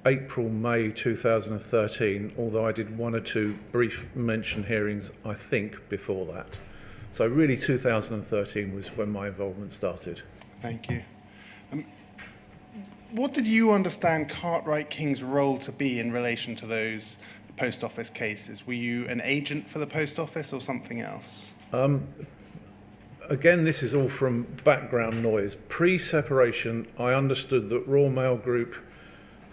April, May 2013, although I did one or two brief mention hearings, I think, before that. So really 2013 was when my involvement started. Thank you. What did you understand Cartwright King's role to be in relation to those post office cases? Were you an agent for the post office or something else? Again, this is all from background noise. Pre-separation, I understood that Royal Mail Group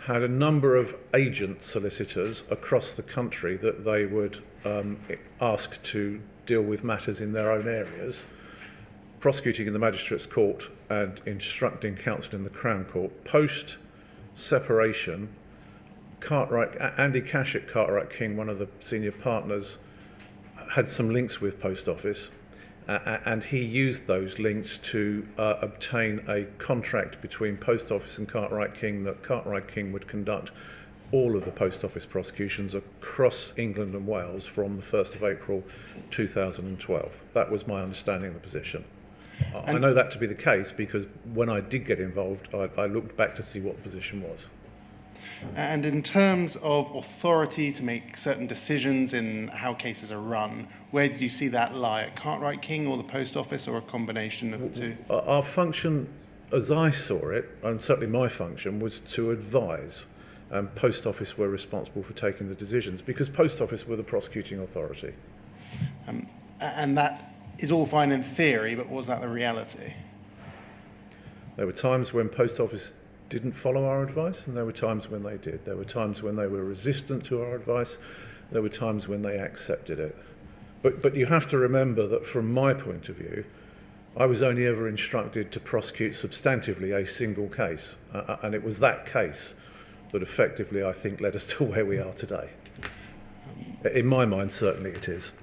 had a number of agent solicitors across the country that they would ask to deal with matters in their own areas, prosecuting in the Magistrates' Court and instructing counsel in the Crown Court. Post-separation, Andy Cash at Cartwright King, one of the senior partners, had some links with Post Office, and he used those links to obtain a contract between Post Office and Cartwright King that Cartwright King would conduct all of the Post Office prosecutions across England and Wales from the 1st of April 2012. That was my understanding of the position. I know that to be the case because when I did get involved, I looked back to see what the position was. And in terms of authority to make certain decisions in how cases are run, where did you see that lie? At Cartwright King or the Post Office, or a combination of the two? Our function, as I saw it, and certainly my function, was to advise. And Post Office were responsible for taking the decisions because Post Office were the prosecuting authority. And that is all fine in theory, but was that the reality? There were times when Post Office didn't follow our advice, and there were times when they did. There were times when they were resistant to our advice. There were times when they accepted it. But you have to remember that from my point of view, I was only ever instructed to prosecute substantively a single case, and it was that case that effectively, I think, led us to where we are today. In my mind, certainly it is.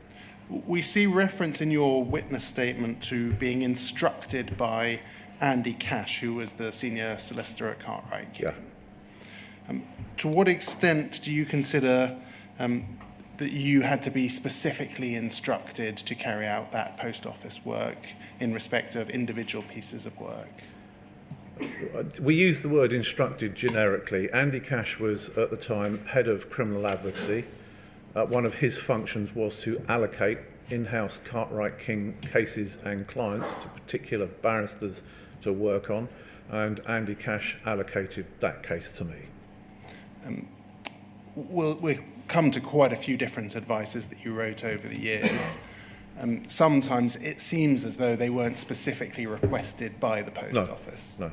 We see reference in your witness statement to being instructed by Andy Cash, who was the senior solicitor at Cartwright King. Yeah. To what extent do you consider that you had to be specifically instructed to carry out that Post Office work in respect of individual pieces of work? We use the word instructed generically. Andy Cash was, at the time, head of criminal advocacy. One of his functions was to allocate in-house Cartwright King cases and clients to particular barristers to work on, and Andy Cash allocated that case to me. We'll come to quite a few different advices that you wrote over the years. Sometimes it seems as though they weren't specifically requested by the Post Office. No.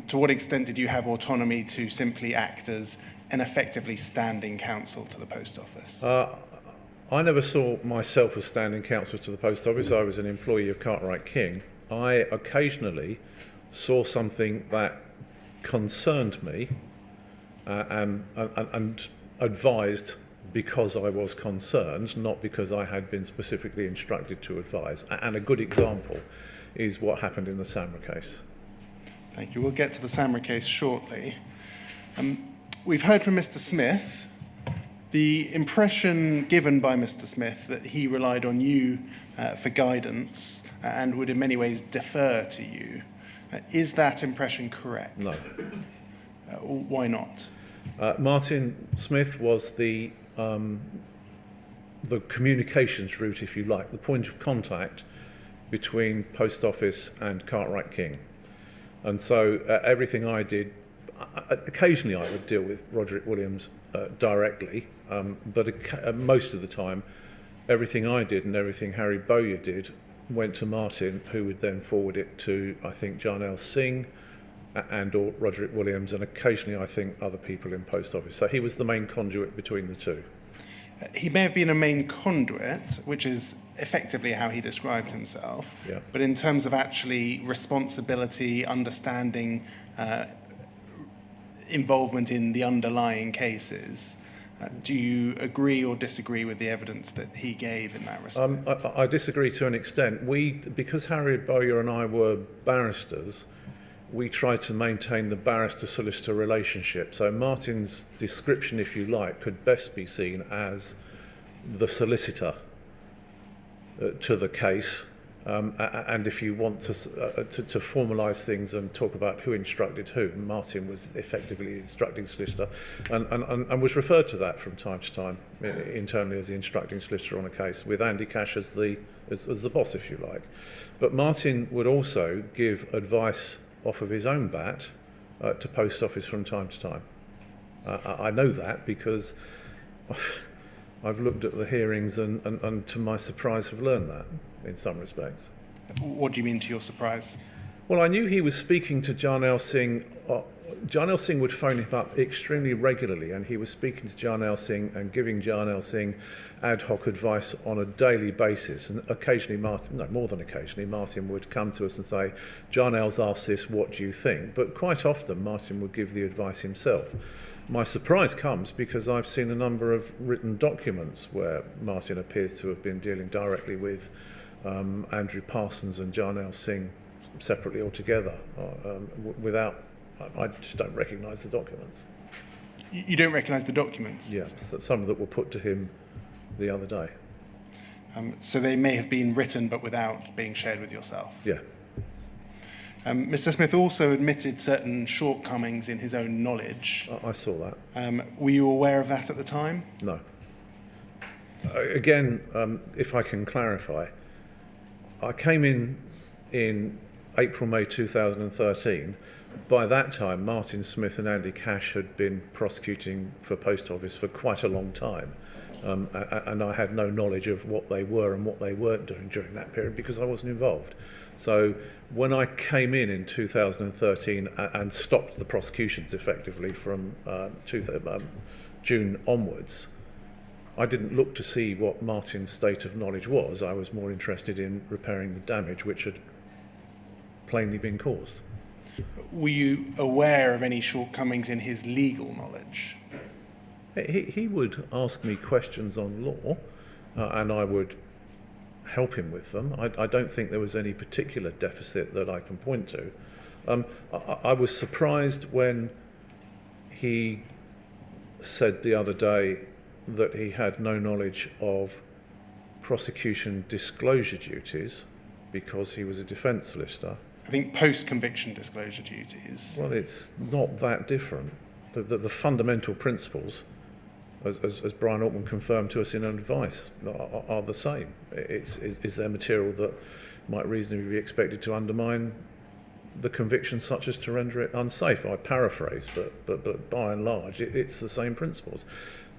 To what extent did you have autonomy to simply act as an effectively standing counsel to the Post Office? I never saw myself as standing counsel to the Post Office. I was an employee of Cartwright King. I occasionally saw something that concerned me and advised because I was concerned, not because I had been specifically instructed to advise. And a good example is what happened in the Samra case. Thank you. We'll get to the Samra case shortly. We've heard from Mr. Smith. The impression given by Mr. Smith that he relied on you for guidance and would in many ways defer to you. Is that impression correct? No. Why not? Martin Smith was the communications route, if you like, the point of contact between Post Office and Cartwright King. And so everything I did, occasionally I would deal with Roderick Williams directly, but most of the time, everything I did and everything Harry Bowyer did went to Martin, who would then forward it to, I think, Jarnell Singh and or Roderick Williams, and occasionally, I think, other people in Post Office. So he was the main conduit between the two. He may have been a main conduit, which is effectively how he described himself, Yeah. But in terms of actually responsibility, understanding, involvement in the underlying cases, do you agree or disagree with the evidence that he gave in that respect? I disagree to an extent. Because Harry Bowyer and I were barristers, we tried to maintain the barrister-solicitor relationship. So Martin's description, if you like, could best be seen as the solicitor to the case, And if you want to formalise things and talk about who instructed who, Martin was effectively the instructing solicitor and was referred to that from time to time internally as the instructing solicitor on a case, with Andy Cash as the boss, if you like. But Martin would also give advice off of his own bat to Post Office from time to time. I know that because I've looked at the hearings and to my surprise have learned that in some respects. What do you mean to your surprise? Well, I knew he was speaking to Jarnail Singh. Jarnail Singh would phone him up extremely regularly, and he was speaking to Jarnail Singh and giving Jarnail Singh ad hoc advice on a daily basis. And occasionally, more than occasionally, Martin would come to us and say, Jarnail's asked this, what do you think? But quite often, Martin would give the advice himself. My surprise comes because I've seen a number of written documents where Martin appears to have been dealing directly with Andrew Parsons and Jarnail Singh separately altogether, without. I just don't recognise the documents. You don't recognise the documents? Yes, some that were put to him the other day. So they may have been written but without being shared with yourself? Yeah. Mr. Smith also admitted certain shortcomings in his own knowledge. I saw that. Were you aware of that at the time? No. Again, if I can clarify, I came in April, May 2013. By that time, Martin Smith and Andy Cash had been prosecuting for Post Office for quite a long time. And I had no knowledge of what they were and what they weren't doing during that period because I wasn't involved. So when I came in 2013 and stopped the prosecutions effectively from June onwards, I didn't look to see what Martin's state of knowledge was. I was more interested in repairing the damage which had plainly been caused. Were you aware of any shortcomings in his legal knowledge? He would ask me questions on law, and I would help him with them. I don't think there was any particular deficit that I can point to. I was surprised when he said the other day that he had no knowledge of prosecution disclosure duties because he was a defence solicitor. I think post-conviction disclosure duties. Well, it's not that different. The fundamental principles, as Brian Altman confirmed to us in advice, are the same. Is there material that might reasonably be expected to undermine the conviction, such as to render it unsafe? I paraphrase, but by and large, it's the same principles.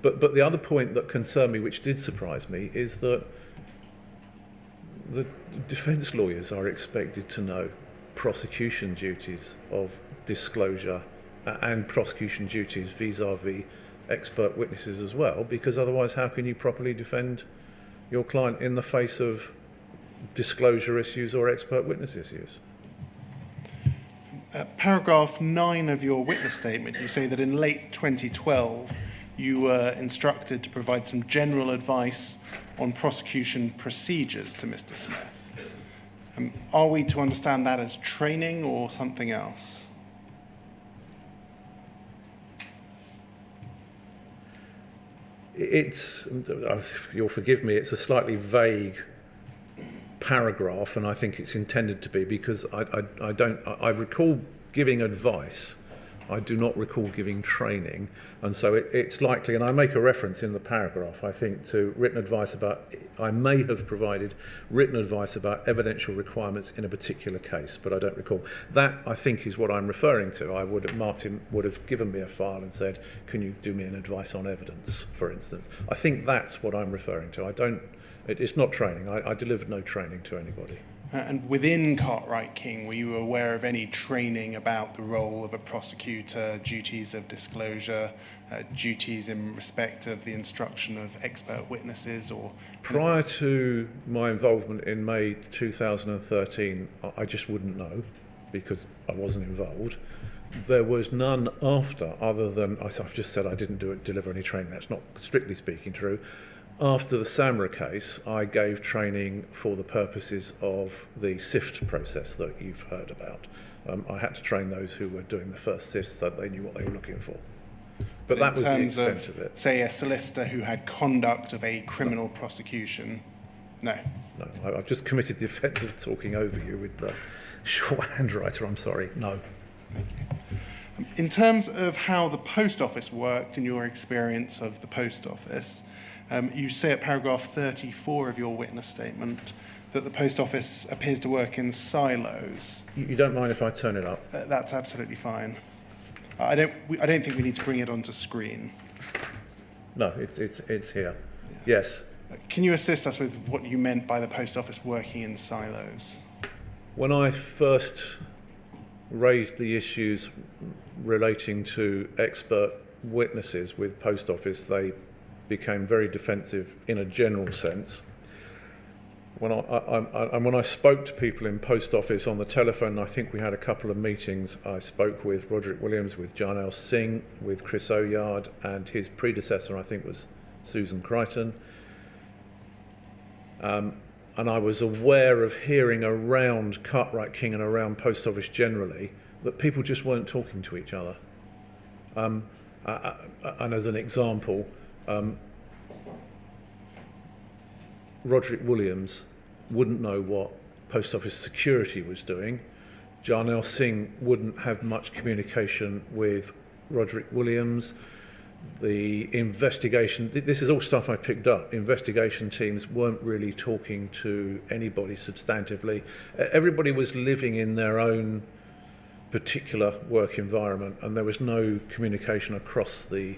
But the other point that concerned me, which did surprise me, is that the defence lawyers are expected to know prosecution duties of disclosure and prosecution duties vis-à-vis expert witnesses as well, because otherwise how can you properly defend your client in the face of disclosure issues or expert witness issues? Paragraph 9 of your witness statement, you say that in late 2012 you were instructed to provide some general advice on prosecution procedures to Mr. Smith. Are we to understand that as training or something else? It's, you'll forgive me, it's a slightly vague paragraph, and I think it's intended to be, because I recall giving advice. I do not recall giving training, and so it's likely, and I make a reference in the paragraph, I think, to written advice about, I may have provided written advice about evidential requirements in a particular case, but I don't recall. That, I think, is what I'm referring to. Martin would have given me a file and said, can you do me an advice on evidence, for instance? I think that's what I'm referring to. It's not training. I delivered no training to anybody. And within Cartwright King, were you aware of any training about the role of a prosecutor, duties of disclosure, duties in respect of the instruction of expert witnesses? Or prior to my involvement in May 2013, I just wouldn't know because I wasn't involved. There was none after, other than, I've just said I didn't deliver any training. That's not strictly speaking true. After the Samra case, I gave training for the purposes of the sift process that you've heard about. I had to train those who were doing the first sift so they knew what they were looking for. But that was the extent of it. Say, a solicitor who had conduct of a criminal prosecution. No. No, I've just committed the offence of talking over you with the shorthand writer. I'm sorry. No. Thank you. In terms of how the post office worked in your experience of the post office, you say at paragraph 34 of your witness statement that the post office appears to work in silos. You don't mind if I turn it up? That's absolutely fine. I don't think we need to bring it onto screen. No, it's here. Yeah. Yes. Can you assist us with what you meant by the post office working in silos? When I first raised the issues relating to expert witnesses with post office, they became very defensive in a general sense. When I spoke to people in post office on the telephone, I think we had a couple of meetings. I spoke with Roderick Williams, with Jarnail Singh, with Chris Oyard, and his predecessor, I think, was Susan Crichton. And I was aware of hearing around Cartwright King and around post office generally that people just weren't talking to each other. And as an example, Roderick Williams wouldn't know what post office security was doing. Jarnail Singh wouldn't have much communication with Roderick Williams. The investigation, this is all stuff I picked up. Investigation teams weren't really talking to anybody substantively. Everybody was living in their own particular work environment, and there was no communication across the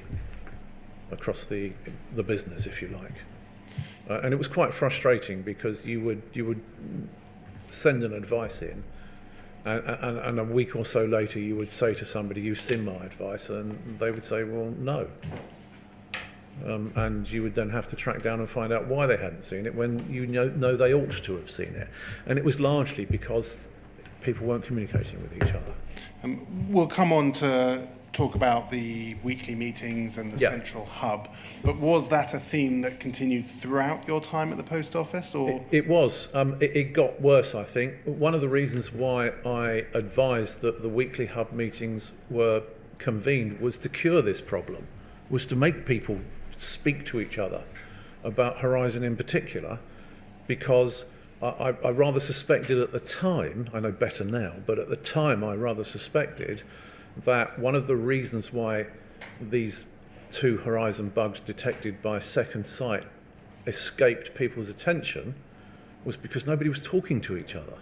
business, if you like. And it was quite frustrating because you would send an advice in, and a week or so later you would say to somebody, "You've seen my advice," and they would say, "Well, no." And you would then have to track down and find out why they hadn't seen it when you know they ought to have seen it. And it was largely because people weren't communicating with each other. We'll come on to talk about the weekly meetings and the central hub, but was that a theme that continued throughout your time at the post office? Or it was. It got worse, I think. One of the reasons why I advised that the weekly hub meetings were convened was to cure this problem, was to make people speak to each other about Horizon in particular, because I rather suspected at the time, I know better now, but at the time I rather suspected that one of the reasons why these 2 Horizon bugs detected by Second Sight escaped people's attention was because nobody was talking to each other.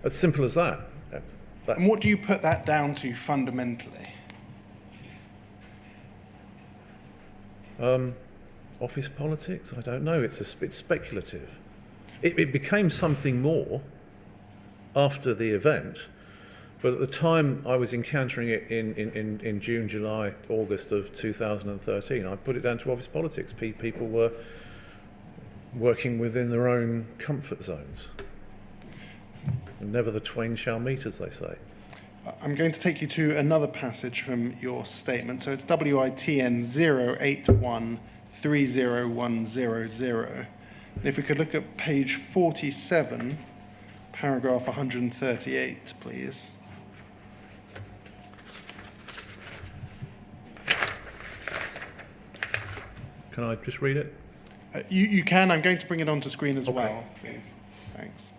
As simple as that. And what do you put that down to fundamentally? Office politics? I don't know. It's speculative. It became something more after the event. But at the time I was encountering it in June, July, August of 2013, I put it down to office politics. People were working within their own comfort zones. And never the twain shall meet, as they say. I'm going to take you to another passage from your statement. So it's WITN 081301000. And if we could look at page 47, paragraph 138, please. Can I just read it? You can. I'm going to bring it onto screen as well, please. Thanks.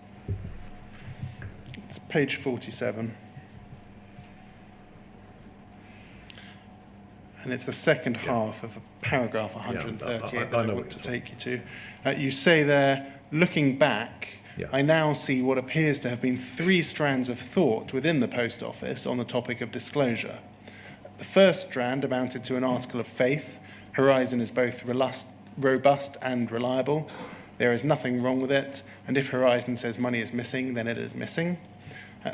It's page 47. And it's the second half of paragraph 138 that I want to take you to. You say there, looking back, I now see what appears to have been 3 strands of thought within the post office on the topic of disclosure. The first strand amounted to an article of faith. Horizon is both robust and reliable. There is nothing wrong with it, and if Horizon says money is missing, then it is missing.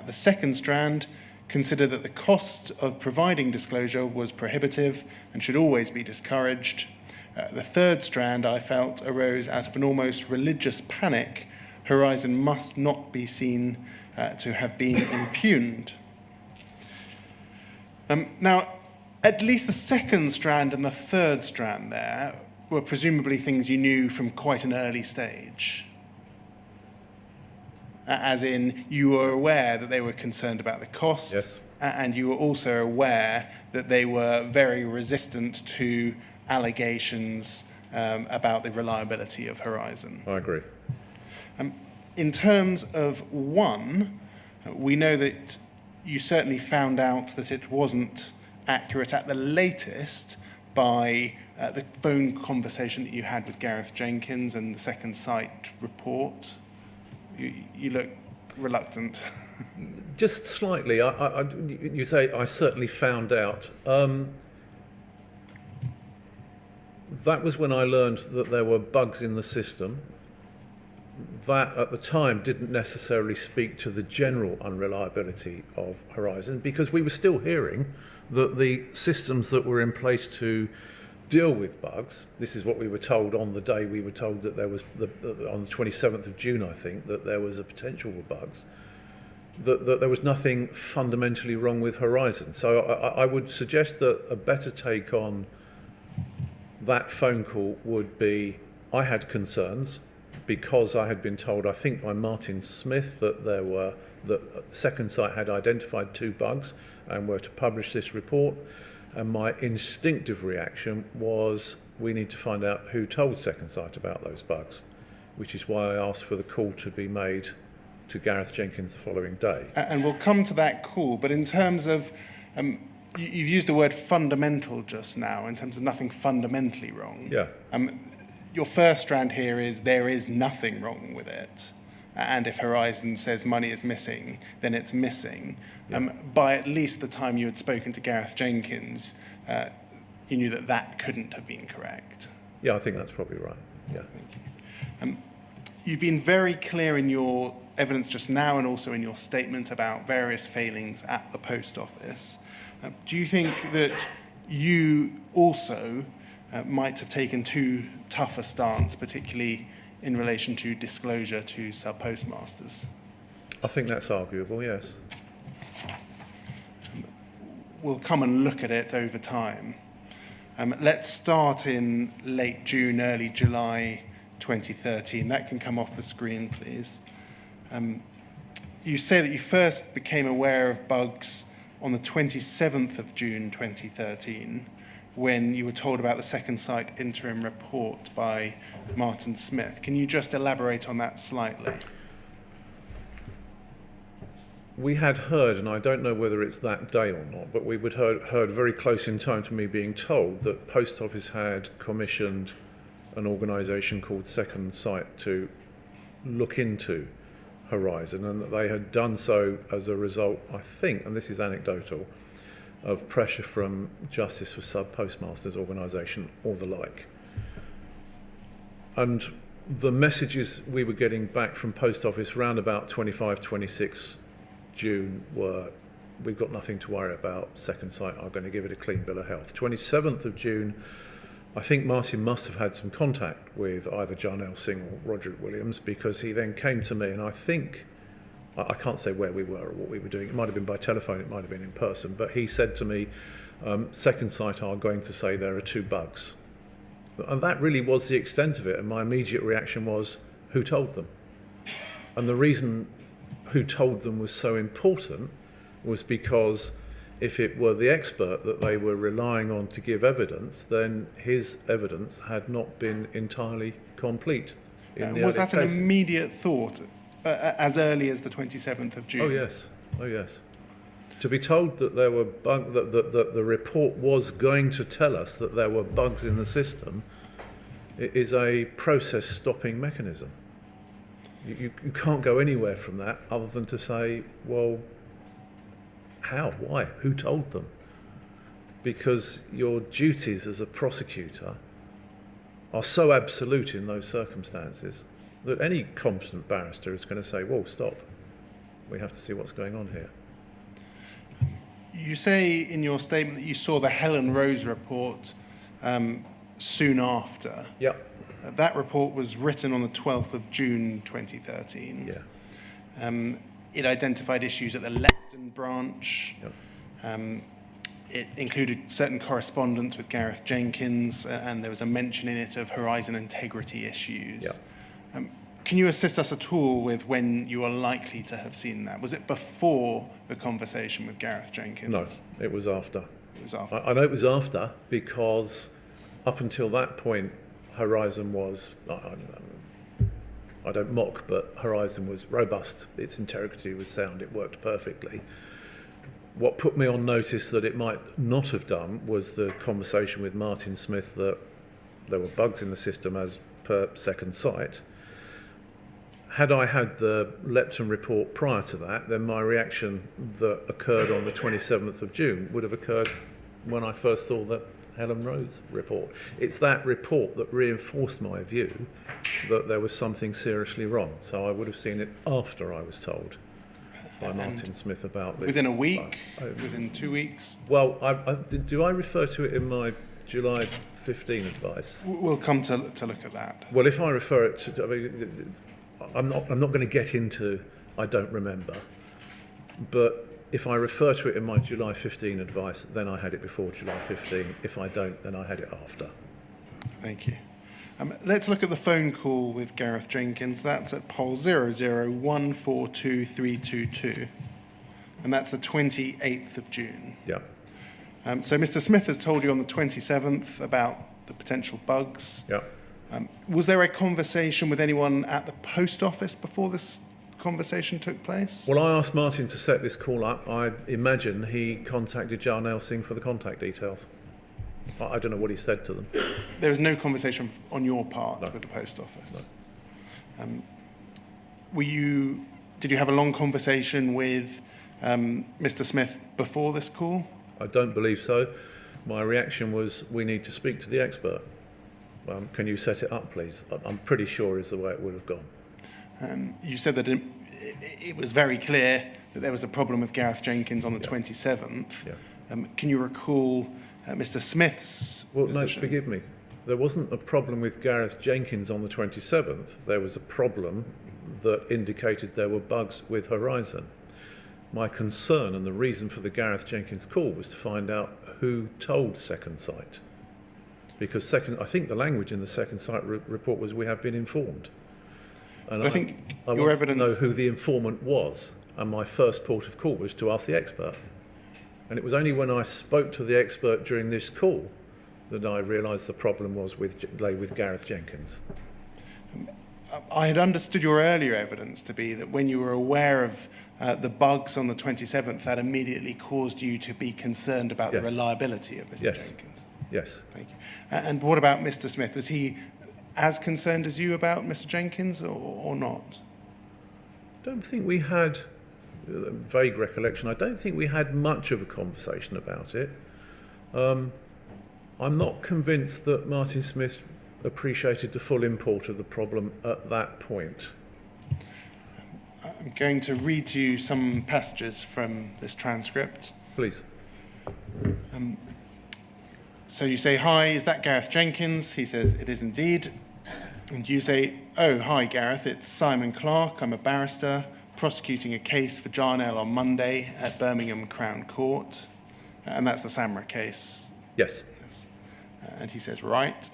The second strand, consider that the cost of providing disclosure was prohibitive and should always be discouraged. The third strand, I felt, arose out of an almost religious panic. Horizon must not be seen to have been impugned. Now, at least the second strand and the third strand there were presumably things you knew from quite an early stage. As in, you were aware that they were concerned about the cost, yes, and you were also aware that they were very resistant to allegations about the reliability of Horizon. I agree. In terms of one, we know that you certainly found out that it wasn't accurate at the latest by the phone conversation that you had with Gareth Jenkins and the second site report. You look reluctant. Just slightly. You say I certainly found out. That was when I learned that there were bugs in the system. That at the time didn't necessarily speak to the general unreliability of Horizon, because we were still hearing that the systems that were in place to deal with bugs, this is what we were told on the day we were told that there was, on the 27th of June, I think, that there was a potential for bugs, that there was nothing fundamentally wrong with Horizon. So I would suggest that a better take on that phone call would be, I had concerns because I had been told, I think by Martin Smith, that Second Sight had identified 2 bugs and were to publish this report. And my instinctive reaction was, we need to find out who told Second Sight about those bugs, which is why I asked for the call to be made to Gareth Jenkins the following day. And we'll come to that call, but in terms of, you've used the word fundamental just now, in terms of nothing fundamentally wrong. Yeah. Your first strand here is there is nothing wrong with it. And if Horizon says money is missing, then it's missing. Yeah. By at least the time you had spoken to Gareth Jenkins, you knew that that couldn't have been correct. Yeah, I think that's probably right. Yeah. Thank you. You've been very clear in your evidence just now and also in your statement about various failings at the post office. Do you think that you also might have taken too tough a stance, particularly in relation to disclosure to sub-postmasters? I think that's arguable, yes. We'll come and look at it over time. Let's start in late June, early July 2013. That can come off the screen, please. You say that you first became aware of bugs on the 27th of June 2013, when you were told about the Second Sight interim report by Martin Smith. Can you just elaborate on that slightly? We had heard, and I don't know whether it's that day or not, but we would heard very close in time to me being told that Post Office had commissioned an organisation called Second Sight to look into Horizon, and that they had done so as a result, I think, and this is anecdotal, of pressure from Justice for Sub-Postmasters organisation or the like. And the messages we were getting back from Post Office around about 25, 26 June were, we've got nothing to worry about, Second Sight are going to give it a clean bill of health. 27th of June, I think Martin must have had some contact with either Jarnell Singh or Roderick Williams, because he then came to me, and I think, I can't say where we were or what we were doing. It might have been by telephone, it might have been in person, but he said to me, Second Sight are going to say there are 2 bugs. And that really was the extent of it, and my immediate reaction was, who told them? And the reason who told them was so important was because if it were the expert that they were relying on to give evidence, then his evidence had not been entirely complete. Was that an immediate thought as early as the 27th of June? Oh yes, oh yes. To be told that there were that the report was going to tell us that there were bugs in the system is a process-stopping mechanism. You can't go anywhere from that other than to say, well, how, why, who told them? Because your duties as a prosecutor are so absolute in those circumstances that any competent barrister is going to say, whoa, stop, we have to see what's going on here. You say in your statement that you saw the Helen Rose report soon after. Yep. That report was written on the 12th of June 2013. Yeah. It identified issues at the Lepton branch. Yep. It included certain correspondence with Gareth Jenkins, and there was a mention in it of Horizon integrity issues. Yep. Can you assist us at all with when you are likely to have seen that? Was it before the conversation with Gareth Jenkins? No, it was after. It was after. I know it was after because up until that point, Horizon was, I don't mock, but Horizon was robust. Its integrity was sound. It worked perfectly. What put me on notice that it might not have done was the conversation with Martin Smith that there were bugs in the system as per Second Sight. Had I had the Lepton report prior to that, then my reaction that occurred on the 27th of June would have occurred when I first saw the Helen Rose report. It's that report that reinforced my view that there was something seriously wrong. So I would have seen it after I was told by Martin Smith about this. Within a week? Within 2 weeks? Well, do I refer to it in my July 15 advice? We'll come to look at that. Well, if I refer it to, I mean, I'm not going to get into I don't remember, but if I refer to it in my July 15 advice, then I had it before July 15. If I don't, then I had it after. Thank you. Let's look at the phone call with Gareth Jenkins. That's at poll 001422322. And that's the 28th of June. Yeah. So Mr. Smith has told you on the 27th about the potential bugs. Yeah. Was there a conversation with anyone at the post office before this conversation took place? Well, I asked Martin to set this call up. I imagine he contacted Jarnell Singh for the contact details. I don't know what he said to them. There was no conversation on your part with the post office? No. Did you have a long conversation with Mr. Smith before this call? I don't believe so. My reaction was, we need to speak to the expert. Can you set it up, please? I'm pretty sure is the way it would have gone. You said that it was very clear that there was a problem with Gareth Jenkins on the 27th. Yeah. Can you recall Mr. Smith's position? No, forgive me. There wasn't a problem with Gareth Jenkins on the 27th. There was a problem that indicated there were bugs with Horizon. My concern and the reason for the Gareth Jenkins call was to find out who told Second Sight. Because I think the language in the Second Sight report was, we have been informed. And I think I your wanted evidence to know who the informant was, and my first port of call was to ask the expert. And it was only when I spoke to the expert during this call that I realised the problem lay with Gareth Jenkins. I had understood your earlier evidence to be that when you were aware of the bugs on the 27th, that immediately caused you to be concerned about the reliability of Mr. Jenkins. Yes. Thank you. And what about Mr. Smith? Was he as concerned as you about Mr. Jenkins or not? I don't think we had, vague recollection, I don't think we had much of a conversation about it. I'm not convinced that Martin Smith appreciated the full import of the problem at that point. I'm going to read to you some passages from this transcript. Please. So you say, hi, is that Gareth Jenkins? He says, it is indeed. And you say, oh, hi, Gareth, it's Simon Clarke. I'm a barrister prosecuting a case for Jarnell on Monday at Birmingham Crown Court. And that's the Samra case. Yes. And he says, right.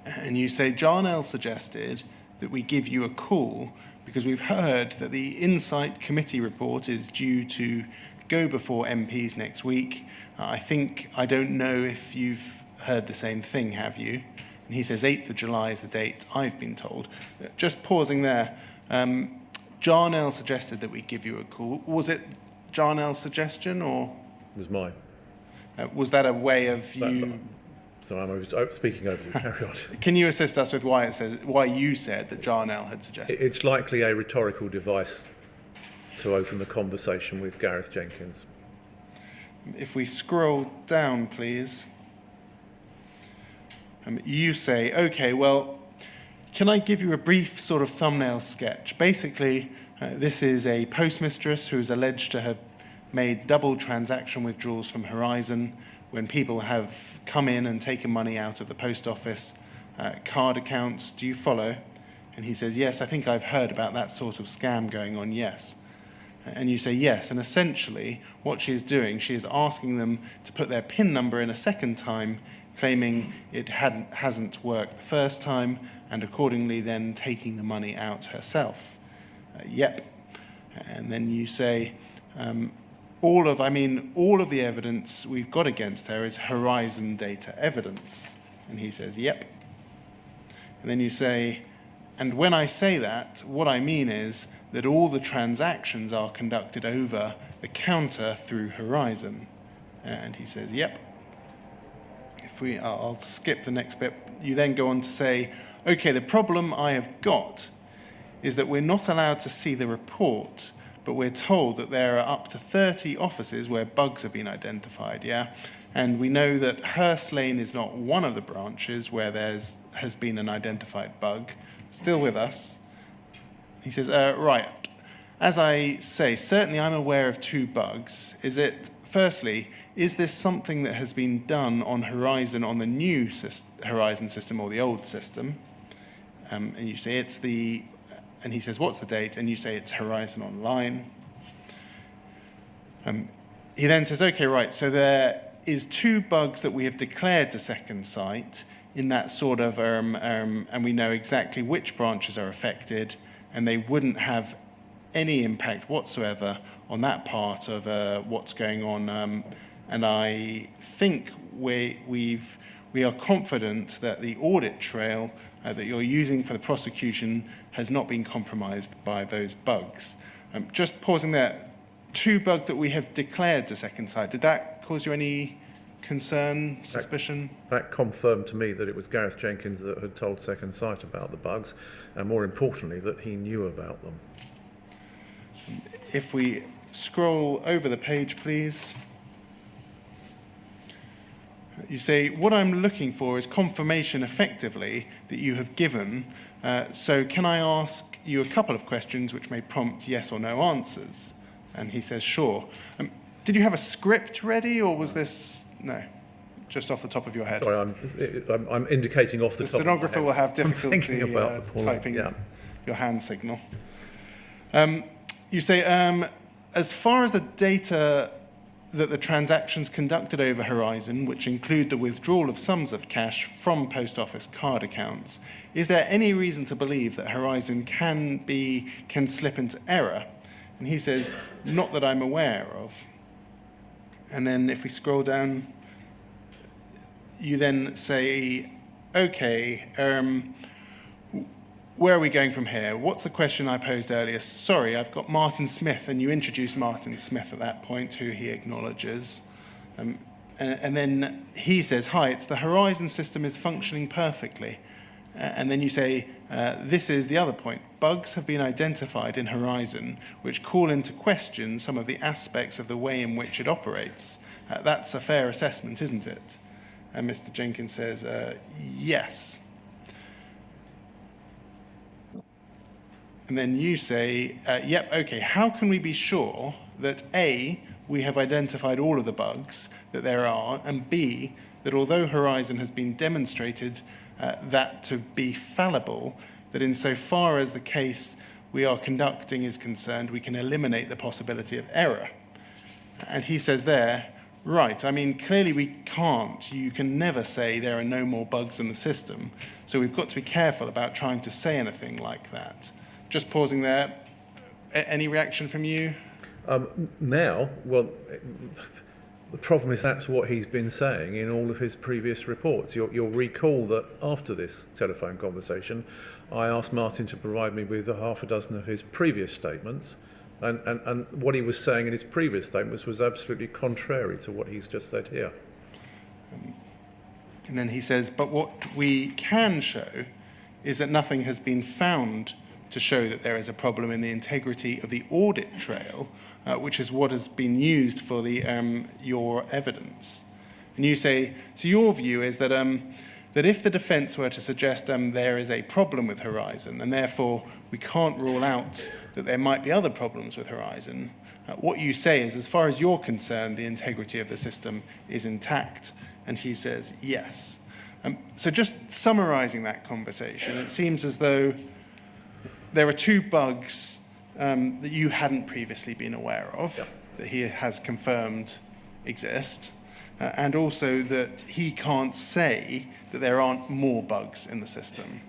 And you say, Jarnell suggested that we give you a call because we've heard that the Insight Committee report is due to go before MPs next week. I don't know if you've heard the same thing, have you? And he says 8th of July is the date I've been told. Just pausing there, Jarnell suggested that we give you a call. Was it Jarnell's suggestion or? It was mine. Was that a way of you? So I'm speaking over you. Carry on. Can you assist us with why you said that Jarnell had suggested? It's likely a rhetorical device to open the conversation with Gareth Jenkins. If we scroll down, please. You say, okay, well, can I give you a brief sort of thumbnail sketch? Basically, this is a postmistress who is alleged to have made double transaction withdrawals from Horizon when people have come in and taken money out of the post office card accounts. Do you follow? And he says, yes, I think I've heard about that sort of scam going on, yes. And you say yes, and essentially what she is doing, she is asking them to put their PIN number in a second time, claiming it hasn't worked the first time, and accordingly then taking the money out herself. Yep. And then you say, all of the evidence we've got against her is Horizon data evidence. And he says, yep. And then you say, and when I say that, what I mean is that all the transactions are conducted over the counter through Horizon. And he says, yep. I'll skip the next bit. You then go on to say, okay, the problem I have got is that we're not allowed to see the report, but we're told that there are up to 30 offices where bugs have been identified, yeah? And we know that Hurst Lane is not one of the branches where has been an identified bug. Still with us. He says, right, as I say, certainly I'm aware of 2 bugs. Firstly, is this something that has been done on Horizon, on the new Horizon system or the old system? And you say and he says, what's the date? And you say it's Horizon Online. He then says, okay, right, so there is 2 bugs that we have declared to Second Sight in that sort of, and we know exactly which branches are affected, and they wouldn't have any impact whatsoever on that part of what's going on. And I think we are confident that the audit trail that you're using for the prosecution has not been compromised by those bugs. Just pausing there, 2 bugs that we have declared to Second Sight, did that cause you any concern, suspicion? That confirmed to me that it was Gareth Jenkins that had told Second Sight about the bugs, and more importantly, that he knew about them. If we scroll over the page, please. You say, what I'm looking for is confirmation effectively that you have given. So can I ask you a couple of questions which may prompt yes or no answers? And he says, sure. Did you have a script ready, or was this, no, just off the top of your head? Sorry, I'm indicating off the top of my head. The stenographer will have difficulty typing yeah. your hand signal. You say, as far as the data that the transactions conducted over Horizon, which include the withdrawal of sums of cash from post office card accounts, is there any reason to believe that Horizon can slip into error? And he says, not that I'm aware of. And then if we scroll down, you then say, okay, where are we going from here? What's the question I posed earlier? Sorry, I've got Martin Smith, and you introduce Martin Smith at that point, who he acknowledges. And then he says, hi, it's the Horizon system is functioning perfectly. And then you say, this is the other point. Bugs have been identified in Horizon which call into question some of the aspects of the way in which it operates. That's a fair assessment, isn't it? And Mr. Jenkins says, yes. And then you say, yep, okay, how can we be sure that A, we have identified all of the bugs that there are, and B, that although Horizon has been demonstrated that to be fallible, that insofar as the case we are conducting is concerned, we can eliminate the possibility of error? And he says there, right, I mean, clearly we can't. You can never say there are no more bugs in the system, so we've got to be careful about trying to say anything like that. Just pausing there. Any reaction from you? Now, well, the problem is that's what he's been saying in all of his previous reports. You'll recall that after this telephone conversation, I asked Martin to provide me with half a dozen of his previous statements, and what he was saying in his previous statements was absolutely contrary to what he's just said here. And then he says, but what we can show is that nothing has been found to show that there is a problem in the integrity of the audit trail, which is what has been used for your evidence. And you say, so your view is that that if the defence were to suggest there is a problem with Horizon, and therefore we can't rule out that there might be other problems with Horizon, what you say is, as far as you're concerned, the integrity of the system is intact. And he says, yes. So just summarising that conversation, it seems as though there are 2 bugs that you hadn't previously been aware of, that he has confirmed exist, and also that he can't say that there aren't more bugs in the system.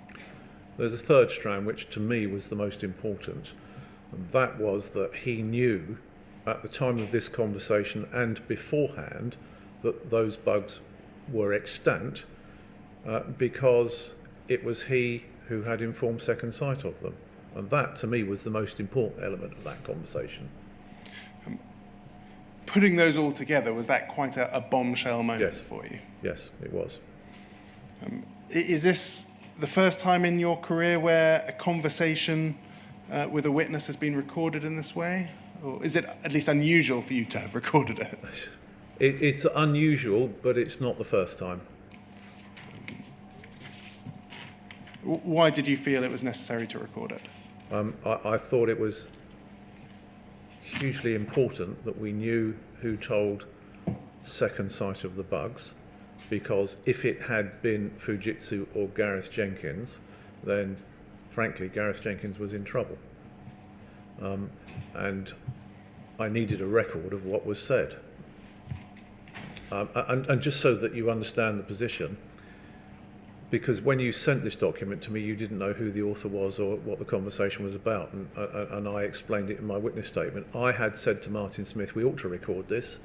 There's a third strand which to me was the most important, and that was that he knew at the time of this conversation and beforehand that those bugs were extant because it was he who had informed second sight of them. And that, to me, was the most important element of that conversation. Putting those all together, was that quite a bombshell moment for you? Yes, it was. Is this the first time in your career where a conversation with a witness has been recorded in this way? Or is it at least unusual for you to have recorded it? It's unusual, but it's not the first time. Why did you feel it was necessary to record it? I thought it was hugely important that we knew who told second sight of the bugs, because if it had been Fujitsu or Gareth Jenkins, then frankly Gareth Jenkins was in trouble. And I needed a record of what was said. And just so that you understand the position, because when you sent this document to me, you didn't know who the author was or what the conversation was about, and I explained it in my witness statement. I had said to Martin Smith, we ought to record this.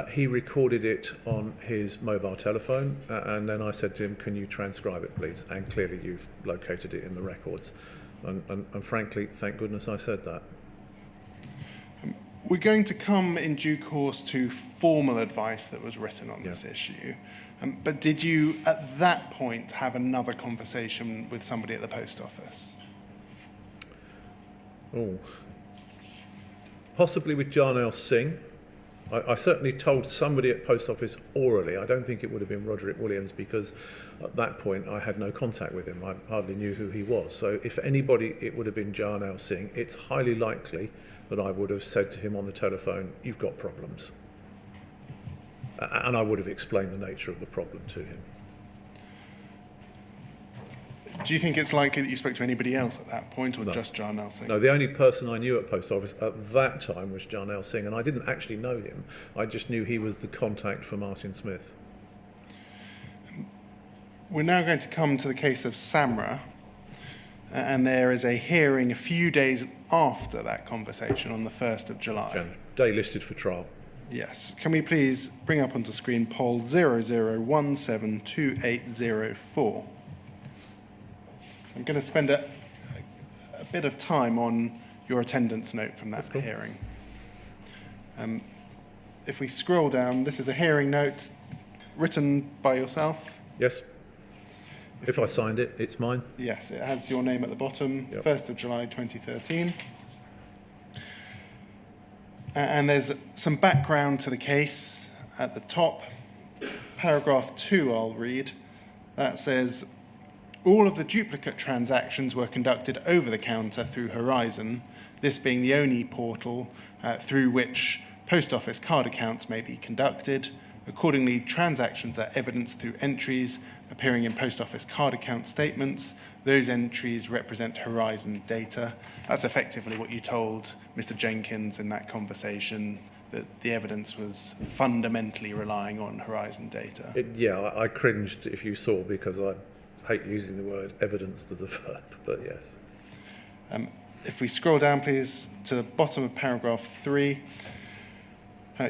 He recorded it on his mobile telephone, and then I said to him, can you transcribe it, please? And clearly you've located it in the records. And frankly, thank goodness I said that. We're going to come in due course to formal advice that was written on this issue. But did you, at that point, have another conversation with somebody at the post office? Oh, possibly with Jarnail Singh. I certainly told somebody at post office orally. I don't think it would have been Roderick Williams, because at that point I had no contact with him. I hardly knew who he was. So if anybody, it would have been Jarnail Singh. It's highly likely that I would have said to him on the telephone, you've got problems. And I would have explained the nature of the problem to him. Do you think it's likely that you spoke to anybody else at that point, or No. just Jarnail Singh? No, the only person I knew at post office at that time was Jarnail Singh, and I didn't actually know him. I just knew he was the contact for Martin Smith. We're now going to come to the case of Samra, and there is a hearing a few days after that conversation on the 1st of July. Day listed for trial. Yes. Can we please bring up onto screen poll 00172804? I'm going to spend a bit of time on your attendance note from that hearing. If we scroll down, this is a hearing note written by yourself. Yes. If I signed it, it's mine. Yes, it has your name at the bottom, Yep. 1st of July 2013. And there's some background to the case at the top. Paragraph 2 I'll read. That says, all of the duplicate transactions were conducted over the counter through Horizon, this being the only portal through which post office card accounts may be conducted. Accordingly, transactions are evidenced through entries appearing in post office card account statements. Those entries represent Horizon data. That's effectively what you told Mr. Jenkins in that conversation, that the evidence was fundamentally relying on Horizon data. I cringed, if you saw, because I hate using the word evidenced as a verb, but yes. If we scroll down, please, to the bottom of paragraph 3,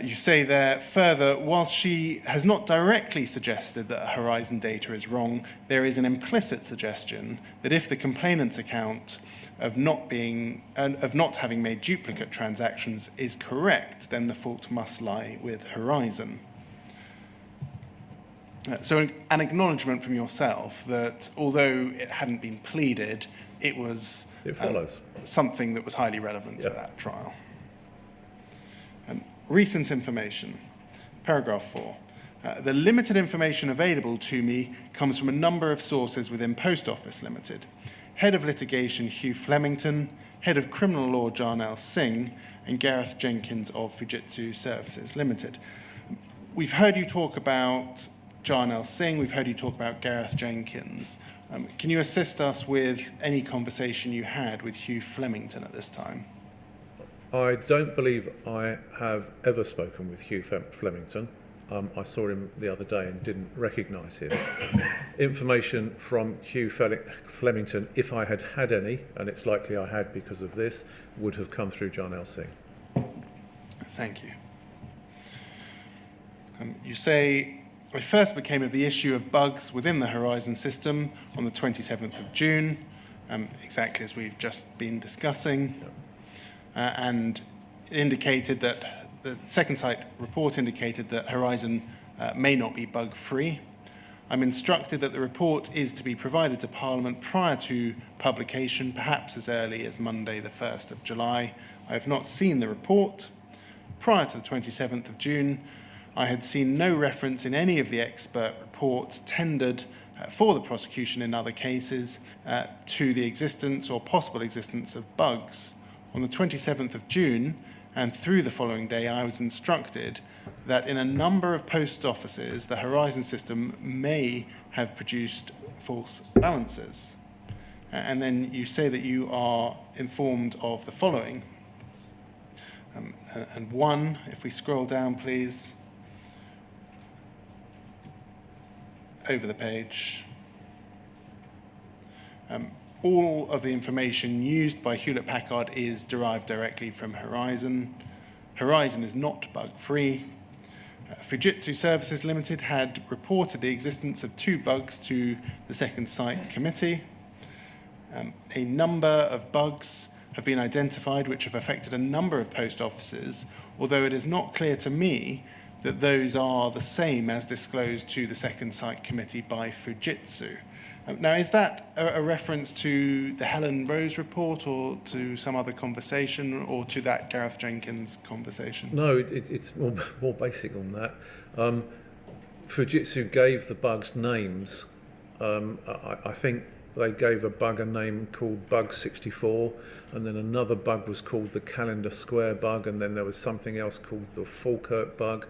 you say there, further, whilst she has not directly suggested that Horizon data is wrong, there is an implicit suggestion that if the complainant's account of not having made duplicate transactions is correct, then the fault must lie with Horizon. So an acknowledgement from yourself that although it hadn't been pleaded, it was something that was highly relevant to that trial. Recent information, paragraph 4. The limited information available to me comes from a number of sources within Post Office Limited. Head of Litigation Hugh Flemington, Head of Criminal Law Jarnail Singh, and Gareth Jenkins of Fujitsu Services Limited. We've heard you talk about Jarnail Singh, we've heard you talk about Gareth Jenkins. Can you assist us with any conversation you had with Hugh Flemington at this time? I don't believe I have ever spoken with Hugh Flemington. I saw him the other day and didn't recognise him. Information from Hugh Flemington, if I had had any, and it's likely I had because of this, would have come through Jarnail Singh. Thank you. You say I first became of the issue of bugs within the Horizon system on the 27th of June, exactly as we've just been discussing, and it indicated that the second site report indicated that Horizon may not be bug-free. I'm instructed that the report is to be provided to Parliament prior to publication, perhaps as early as Monday the 1st of July. I have not seen the report. Prior to the 27th of June, I had seen no reference in any of the expert reports tendered for the prosecution in other cases to the existence or possible existence of bugs. On the 27th of June and through the following day, I was instructed that in a number of post offices, the Horizon system may have produced false balances. And then you say that you are informed of the following. And one, if we scroll down, please, over the page. All of the information used by Hewlett-Packard is derived directly from Horizon. Horizon is not bug-free. Fujitsu Services Limited had reported the existence of 2 bugs to the second site committee. A number of bugs have been identified which have affected a number of post offices, although it is not clear to me that those are the same as disclosed to the second site committee by Fujitsu. Now, is that a reference to the Helen Rose report or to some other conversation or to that Gareth Jenkins conversation? No, it's more basic than that. Fujitsu gave the bugs names. I think they gave a bug a name called Bug 64, and then another bug was called the Calendar Square bug, and then there was something else called the Falkirk bug,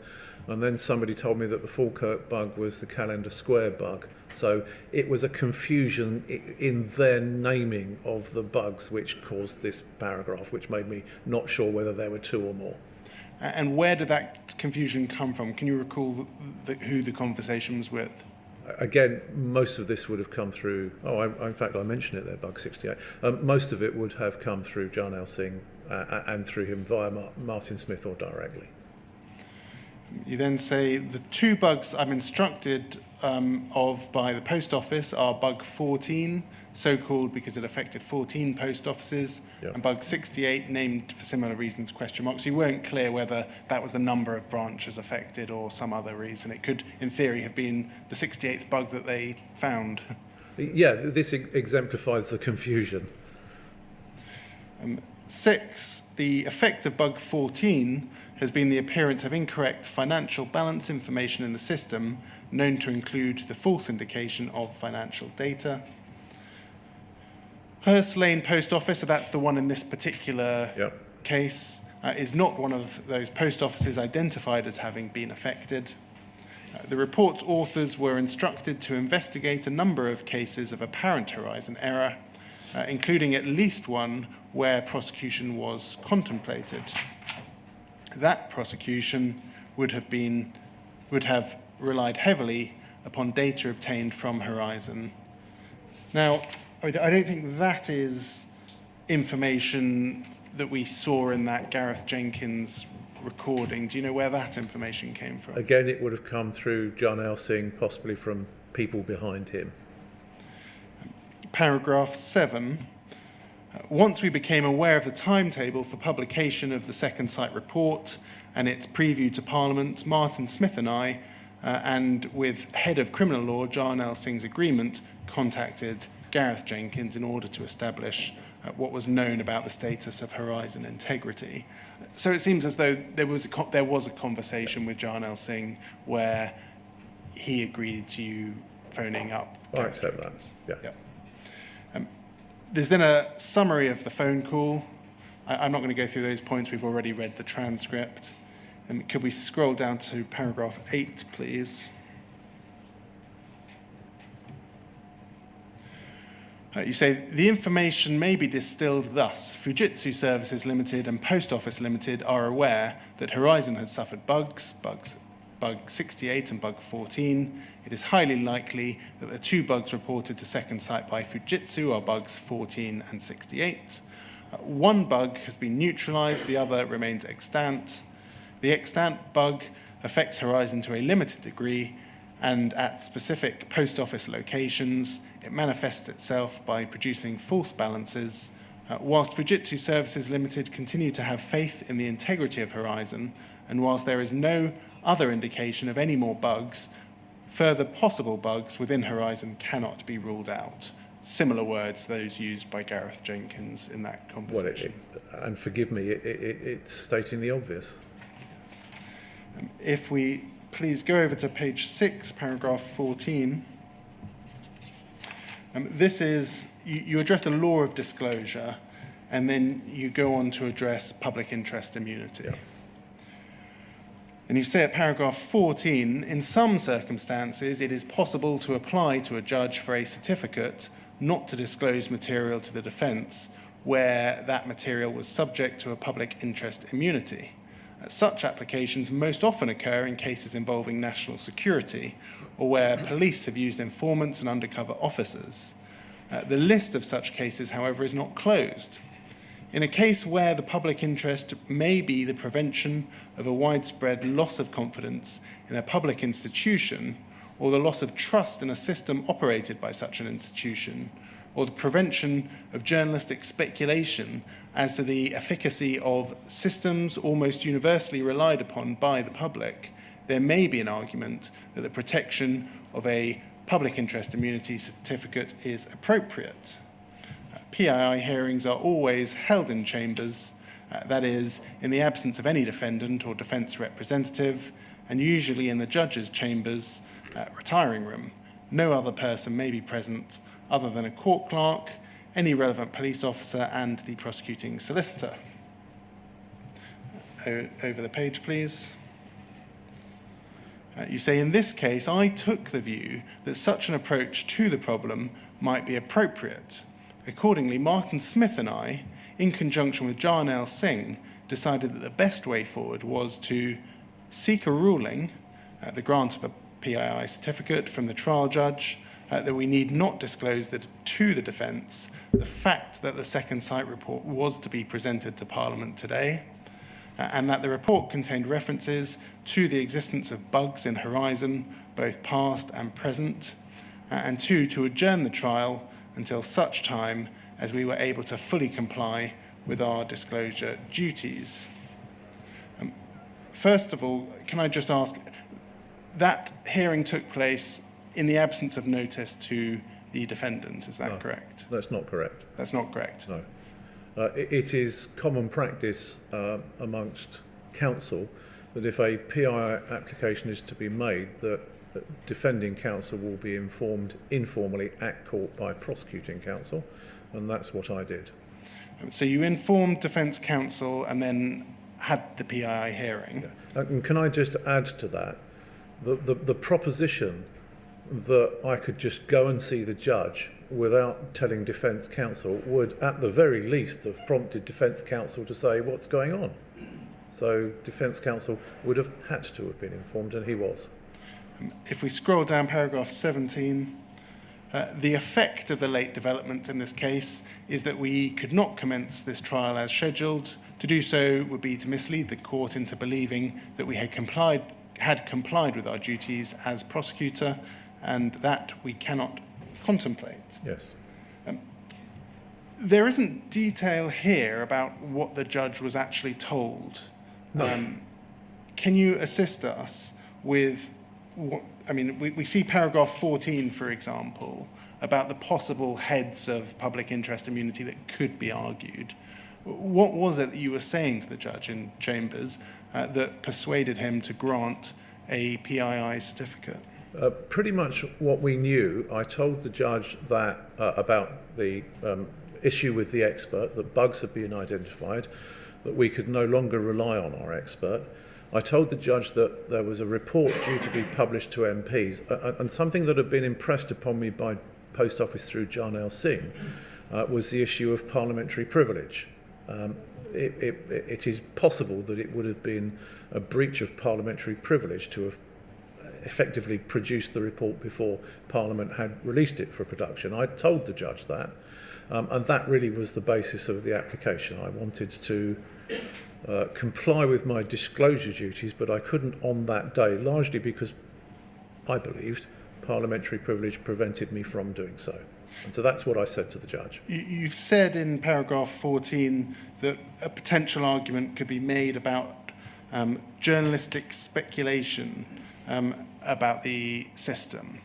and then somebody told me that the Falkirk bug was the Calendar Square bug. So it was a confusion in their naming of the bugs which caused this paragraph, which made me not sure whether there were 2 or more. And where did that confusion come from? Can you recall who the conversation was with? Again, most of this would have come through, in fact, I mentioned it there, Bug 68. Most of it would have come through Jarnail Singh and through him via Martin Smith or directly. You then say the 2 bugs I'm instructed of by the post office are bug 14, so-called because it affected 14 post offices, and bug 68, named for similar reasons, question mark. So you weren't clear whether that was the number of branches affected or some other reason. It could, in theory, have been the 68th bug that they found. Yeah, this exemplifies the confusion. 6, the effect of bug 14 has been the appearance of incorrect financial balance information in the system, known to include the false indication of financial data. Hurst Lane Post Office, so that's the one in this particular case, is not one of those post offices identified as having been affected. The report's authors were instructed to investigate a number of cases of apparent Horizon error, including at least one where prosecution was contemplated. That prosecution would have relied heavily upon data obtained from Horizon. Now, I don't think that is information that we saw in that Gareth Jenkins recording. Do you know where that information came from? Again, it would have come through Jarnail Singh, possibly from people behind him. Paragraph 7. Once we became aware of the timetable for publication of the second site report and its preview to Parliament, Martin Smith and I, and with Head of Criminal Law, Jarnail Singh's agreement, contacted Gareth Jenkins in order to establish what was known about the status of Horizon integrity. So it seems as though there was a conversation with Jarnail Singh where he agreed to you phoning up. I accept that. Yeah. There's then a summary of the phone call. I'm not going to go through those points. We've already read the transcript. Could we scroll down to paragraph 8, please? You say, the information may be distilled thus. Fujitsu Services Limited and Post Office Limited are aware that Horizon has suffered bug 68 and bug 14. It is highly likely that the 2 bugs reported to second site by Fujitsu are bugs 14 and 68. One bug has been neutralized, the other remains extant. The extant bug affects Horizon to a limited degree, and at specific post office locations, it manifests itself by producing false balances. Whilst Fujitsu Services Limited continue to have faith in the integrity of Horizon, and whilst there is no other indication of any more bugs, further possible bugs within Horizon cannot be ruled out. Similar words, those used by Gareth Jenkins in that conversation. Well, and forgive me, it's stating the obvious. Yes. If we please go over to page 6, paragraph 14. This is, you address the law of disclosure, and then you go on to address public interest immunity. Yeah. And you say at paragraph 14, in some circumstances, it is possible to apply to a judge for a certificate not to disclose material to the defence where that material was subject to a public interest immunity. Such applications most often occur in cases involving national security or where police have used informants and undercover officers. The list of such cases, however, is not closed. In a case where the public interest may be the prevention of a widespread loss of confidence in a public institution, or the loss of trust in a system operated by such an institution, or the prevention of journalistic speculation as to the efficacy of systems almost universally relied upon by the public, there may be an argument that the protection of a public interest immunity certificate is appropriate. PII hearings are always held in chambers, that is, in the absence of any defendant or defence representative, and usually in the judge's chambers, retiring room. No other person may be present other than a court clerk, any relevant police officer, and the prosecuting solicitor. Over the page, please. You say, in this case, I took the view that such an approach to the problem might be appropriate. Accordingly, Martin Smith and I, in conjunction with Jarnail Singh, decided that the best way forward was to seek a ruling, the grant of a PII certificate from the trial judge, that we need not disclose that to the defence the fact that the second site report was to be presented to Parliament today, and that the report contained references to the existence of bugs in Horizon, both past and present, and to adjourn the trial until such time as we were able to fully comply with our disclosure duties. First of all, can I just ask, that hearing took place in the absence of notice to the defendant, is that correct? That's not correct. That's not correct? No. It is common practice amongst counsel that if a PI application is to be made, that defending counsel will be informed informally at court by prosecuting counsel, and that's what I did. So you informed defence counsel and then had the PII hearing? Yeah. And can I just add to that, the proposition that I could just go and see the judge without telling defence counsel would at the very least have prompted defence counsel to say what's going on. So defence counsel would have had to have been informed, and he was. If we scroll down paragraph 17, the effect of the late development in this case is that we could not commence this trial as scheduled. To do so would be to mislead the court into believing that we had complied with our duties as prosecutor, and that we cannot contemplate. Yes. There isn't detail here about what the judge was actually told. No. Can you assist us with what, I mean, we see paragraph 14, for example, about the possible heads of public interest immunity that could be argued. What was it that you were saying to the judge in chambers that persuaded him to grant a PII certificate? Pretty much what we knew. I told the judge that about the issue with the expert, that bugs had been identified, that we could no longer rely on our expert. I told the judge that there was a report due to be published to MPs, and something that had been impressed upon me by Post Office through Jarnail Singh was the issue of parliamentary privilege. It is possible that it would have been a breach of parliamentary privilege to have effectively produced the report before Parliament had released it for production. I told the judge that, and that really was the basis of the application. I wanted to comply with my disclosure duties, but I couldn't on that day, largely because I believed, parliamentary privilege prevented me from doing so. And so that's what I said to the judge. You've said in paragraph 14 that a potential argument could be made about journalistic speculation about the system.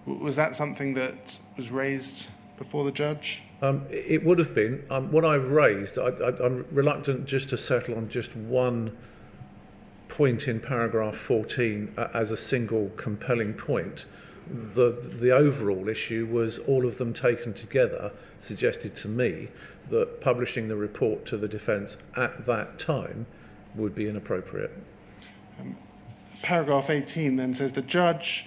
Was that something that was raised before the judge? It would have been. What I've raised, I'm reluctant just to settle on just one point in paragraph 14 as a single compelling point. The overall issue was all of them taken together suggested to me that publishing the report to the defence at that time would be inappropriate. Paragraph 18 then says the judge,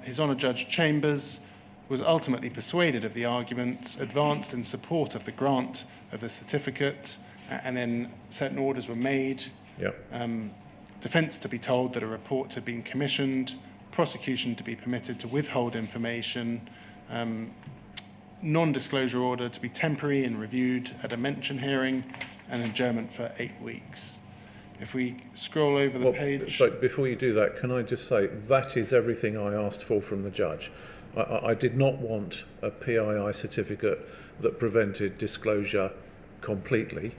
His Honour Judge Chambers, was ultimately persuaded of the arguments advanced in support of the grant of the certificate, and then certain orders were made. Yep. Defence to be told that a report had been commissioned, prosecution to be permitted to withhold information, non-disclosure order to be temporary and reviewed at a mention hearing, and adjournment for 8 weeks. If we scroll over the page... But before you do that, can I just say, that is everything I asked for from the judge. I did not want a PII certificate that prevented disclosure completely.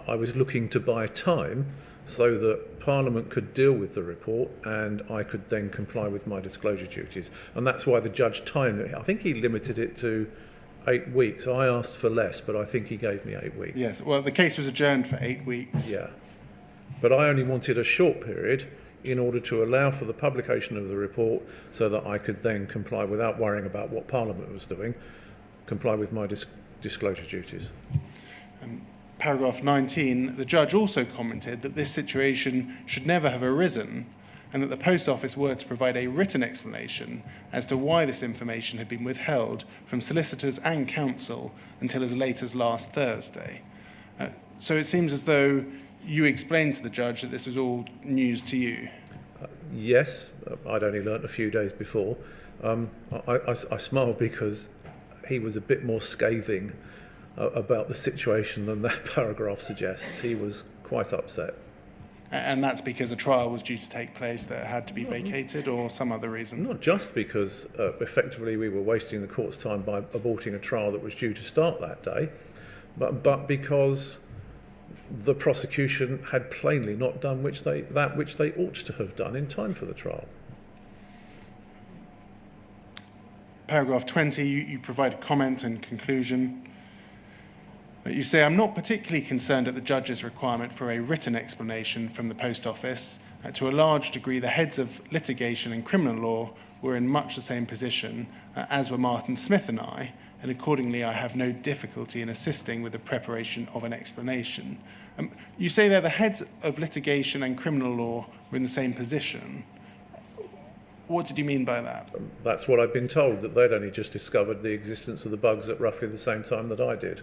I was looking to buy time so that Parliament could deal with the report and I could then comply with my disclosure duties. And that's why the judge timed it. I think he limited it to 8 weeks. I asked for less, but I think he gave me 8 weeks. Yes, well, the case was adjourned for 8 weeks. Yeah. But I only wanted a short period in order to allow for the publication of the report so that I could then comply without worrying about what Parliament was doing, comply with my disclosure duties. Paragraph 19, the judge also commented that this situation should never have arisen and that the Post Office were to provide a written explanation as to why this information had been withheld from solicitors and counsel until as late as last Thursday. So it seems as though you explained to the judge that this was all news to you. Yes, I'd only learnt a few days before. I smiled because he was a bit more scathing about the situation than that paragraph suggests. He was quite upset. And that's because a trial was due to take place that had to be vacated, or some other reason? Not just because effectively we were wasting the court's time by aborting a trial that was due to start that day, but because the prosecution had plainly not done that which they ought to have done in time for the trial. Paragraph 20, you provide a comment and conclusion. You say, I'm not particularly concerned at the judge's requirement for a written explanation from the Post Office. To a large degree, the heads of litigation and criminal law were in much the same position as were Martin Smith and I, and accordingly I have no difficulty in assisting with the preparation of an explanation. You say there the heads of litigation and criminal law were in the same position. What did you mean by that? That's what I've been told, that they'd only just discovered the existence of the bugs at roughly the same time that I did.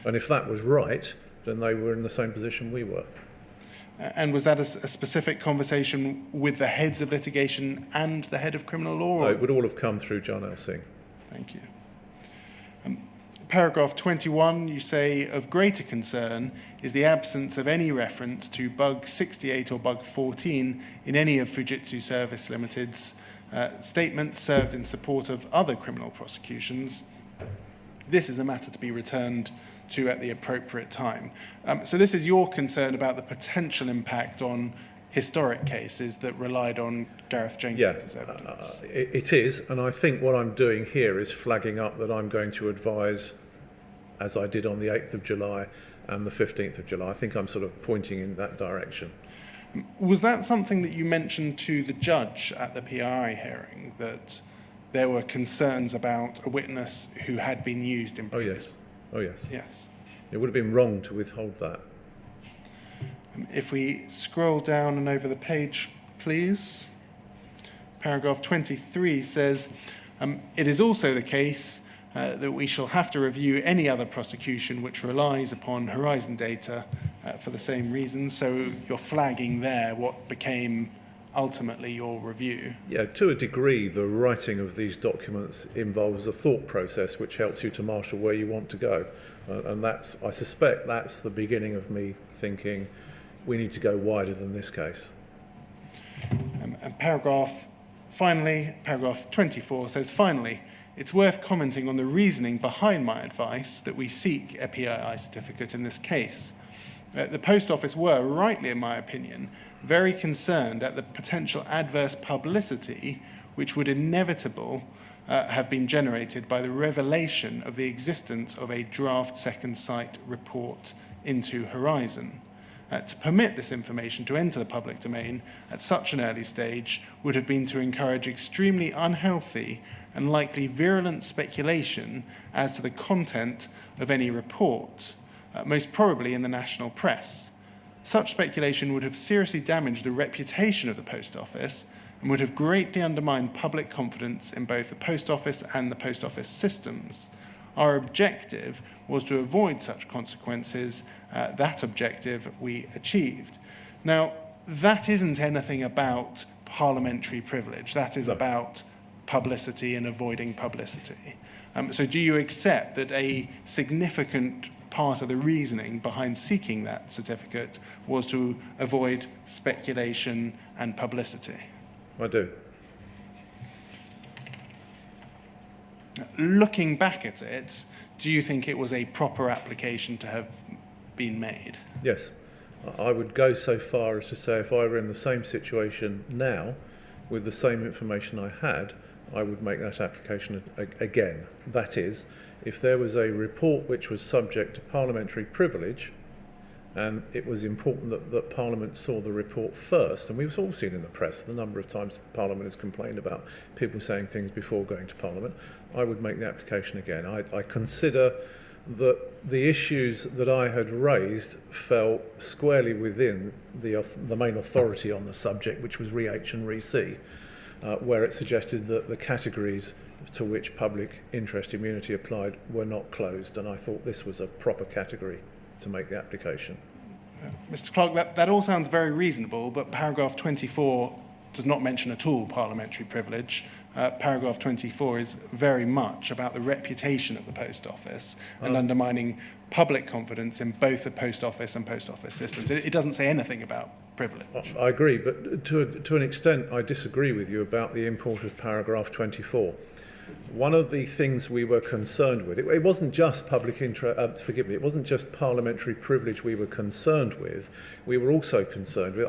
And if that was right, then they were in the same position we were. And was that a specific conversation with the heads of litigation and the head of criminal law? No, it would all have come through John L. Singh. Thank you. Paragraph 21, you say, of greater concern is the absence of any reference to bug 68 or bug 14 in any of Fujitsu Service Limited's statements served in support of other criminal prosecutions. This is a matter to be returned to at the appropriate time. So this is your concern about the potential impact on historic cases that relied on Gareth Jenkins' evidence. It is, and I think what I'm doing here is flagging up that I'm going to advise, as I did on the 8th of July and the 15th of July. I think I'm sort of pointing in that direction. Was that something that you mentioned to the judge at the PI hearing, that there were concerns about a witness who had been used in previous... Oh, yes. Yes. It would have been wrong to withhold that. If we scroll down and over the page, please. Paragraph 23 says, it is also the case that we shall have to review any other prosecution which relies upon Horizon data for the same reasons. So you're flagging there what became ultimately your review. Yeah, to a degree, the writing of these documents involves a thought process which helps you to marshal where you want to go. And that's, I suspect that's the beginning of me thinking we need to go wider than this case. And paragraph Finally, paragraph 24 says, finally, it's worth commenting on the reasoning behind my advice that we seek a PII certificate in this case. The Post Office were, rightly in my opinion, very concerned at the potential adverse publicity which would inevitably have been generated by the revelation of the existence of a draft second sight report into Horizon. To permit this information to enter the public domain at such an early stage would have been to encourage extremely unhealthy and likely virulent speculation as to the content of any report, most probably in the national press. Such speculation would have seriously damaged the reputation of the Post Office and would have greatly undermined public confidence in both the Post Office and the Post Office systems. Our objective was to avoid such consequences. That objective we achieved. Now, that isn't anything about parliamentary privilege. That is about publicity and avoiding publicity. So do you accept that a significant part of the reasoning behind seeking that certificate was to avoid speculation and publicity? I do. Looking back at it, do you think it was a proper application to have been made? Yes. I would go so far as to say if I were in the same situation now, with the same information I had, I would make that application again. That is, if there was a report which was subject to parliamentary privilege, and it was important that Parliament saw the report first, and we've all seen in the press the number of times Parliament has complained about people saying things before going to Parliament, I would make the application again. I consider that the issues that I had raised fell squarely within the main authority on the subject, which was Re-H and Re-C, where it suggested that the categories to which public interest immunity applied were not closed, and I thought this was a proper category to make the application. Mr. Clarke, that all sounds very reasonable, but paragraph 24 does not mention at all parliamentary privilege. Paragraph 24 is very much about the reputation of the Post Office and undermining public confidence in both the Post Office and Post Office systems. It doesn't say anything about privilege. I agree, but to an extent I disagree with you about the import of paragraph 24. One of the things we were concerned with, it wasn't just it wasn't just parliamentary privilege we were concerned with, we were also concerned with,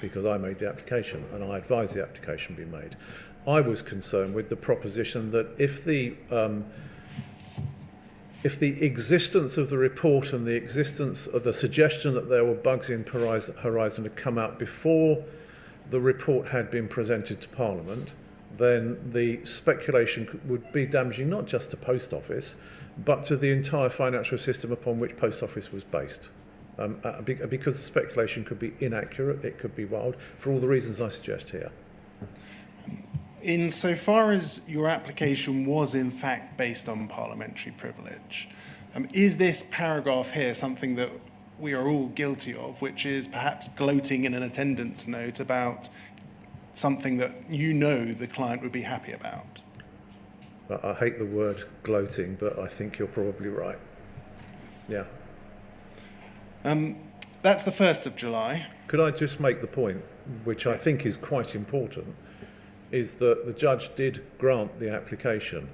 because I made the application and I advised the application be made, I was concerned with the proposition that if the existence of the report and the existence of the suggestion that there were bugs in Horizon had come out before the report had been presented to Parliament, then the speculation would be damaging not just to Post Office, but to the entire financial system upon which Post Office was based. Because the speculation could be inaccurate, it could be wild, for all the reasons I suggest here. Insofar as your application was in fact based on parliamentary privilege, is this paragraph here something that we are all guilty of, which is perhaps gloating in an attendance note about something that you know the client would be happy about? I hate the word gloating, but I think you're probably right. Yeah. That's the 1st of July. Could I just make the point, which I think is quite important, is that the judge did grant the application.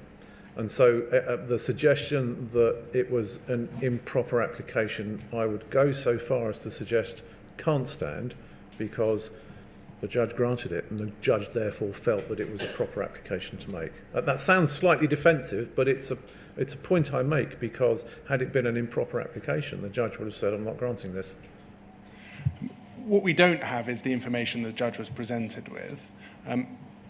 And so the suggestion that it was an improper application, I would go so far as to suggest can't stand, because the judge granted it, and the judge therefore felt that it was a proper application to make. That sounds slightly defensive, but it's a point I make, because had it been an improper application, the judge would have said, I'm not granting this. What we don't have is the information the judge was presented with.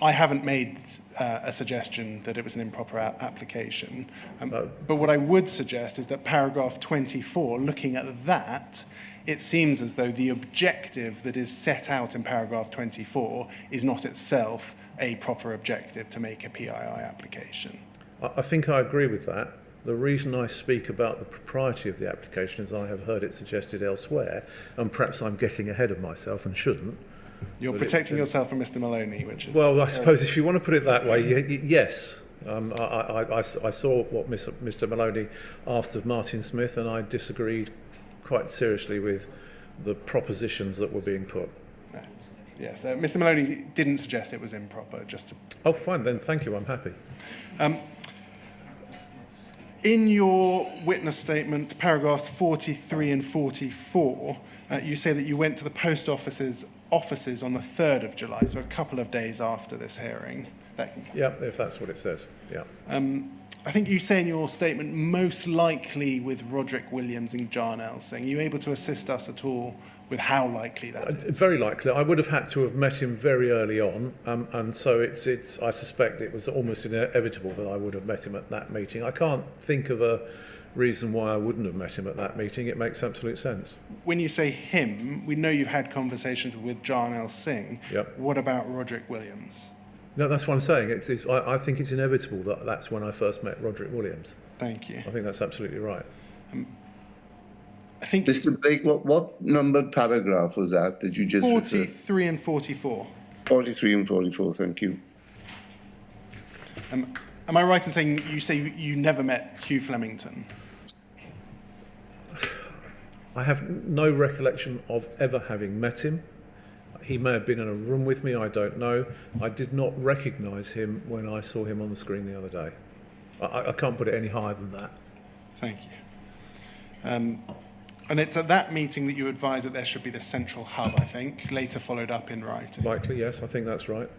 I haven't made a suggestion that it was an improper application, but what I would suggest is that paragraph 24, looking at that, it seems as though the objective that is set out in paragraph 24 is not itself a proper objective to make a PII application. I think I agree with that. The reason I speak about the propriety of the application is I have heard it suggested elsewhere, and perhaps I'm getting ahead of myself and shouldn't. You're protecting yourself from Mr. Maloney, which is... Well, I suppose if you want to put it that way, yes. I saw what Mr. Maloney asked of Martin Smith, and I disagreed quite seriously with the propositions that were being put. Yes, Mr. Maloney didn't suggest it was improper, just to... Oh, fine, then thank you, I'm happy. In your witness statement, paragraphs 43 and 44, you say that you went to the post offices on the 3rd of July, so a couple of days after this hearing. Yeah, if that's what it says, yeah. I think you say in your statement, most likely with Roderick Williams and Jarnell Singh. Are you able to assist us at all with how likely that is? Very likely. I would have had to have met him very early on, and so it's. I suspect it was almost inevitable that I would have met him at that meeting. I can't think of a reason why I wouldn't have met him at that meeting. It makes absolute sense. When you say him, we know you've had conversations with Jarnell Singh. Yep. What about Roderick Williams? No, that's what I'm saying. I think it's inevitable that that's when I first met Roderick Williams. Thank you. I think that's absolutely right. I think Mr. Blake, what numbered paragraph was that? Did you just 43 and 44. 43 and 44, thank you. Am I right in saying you never met Hugh Flemington? I have no recollection of ever having met him. He may have been in a room with me, I don't know. I did not recognise him when I saw him on the screen the other day. I can't put it any higher than that. Thank you. And it's at that meeting that you advised that there should be the central hub, I think, later followed up in writing. Likely, yes, I think that's right.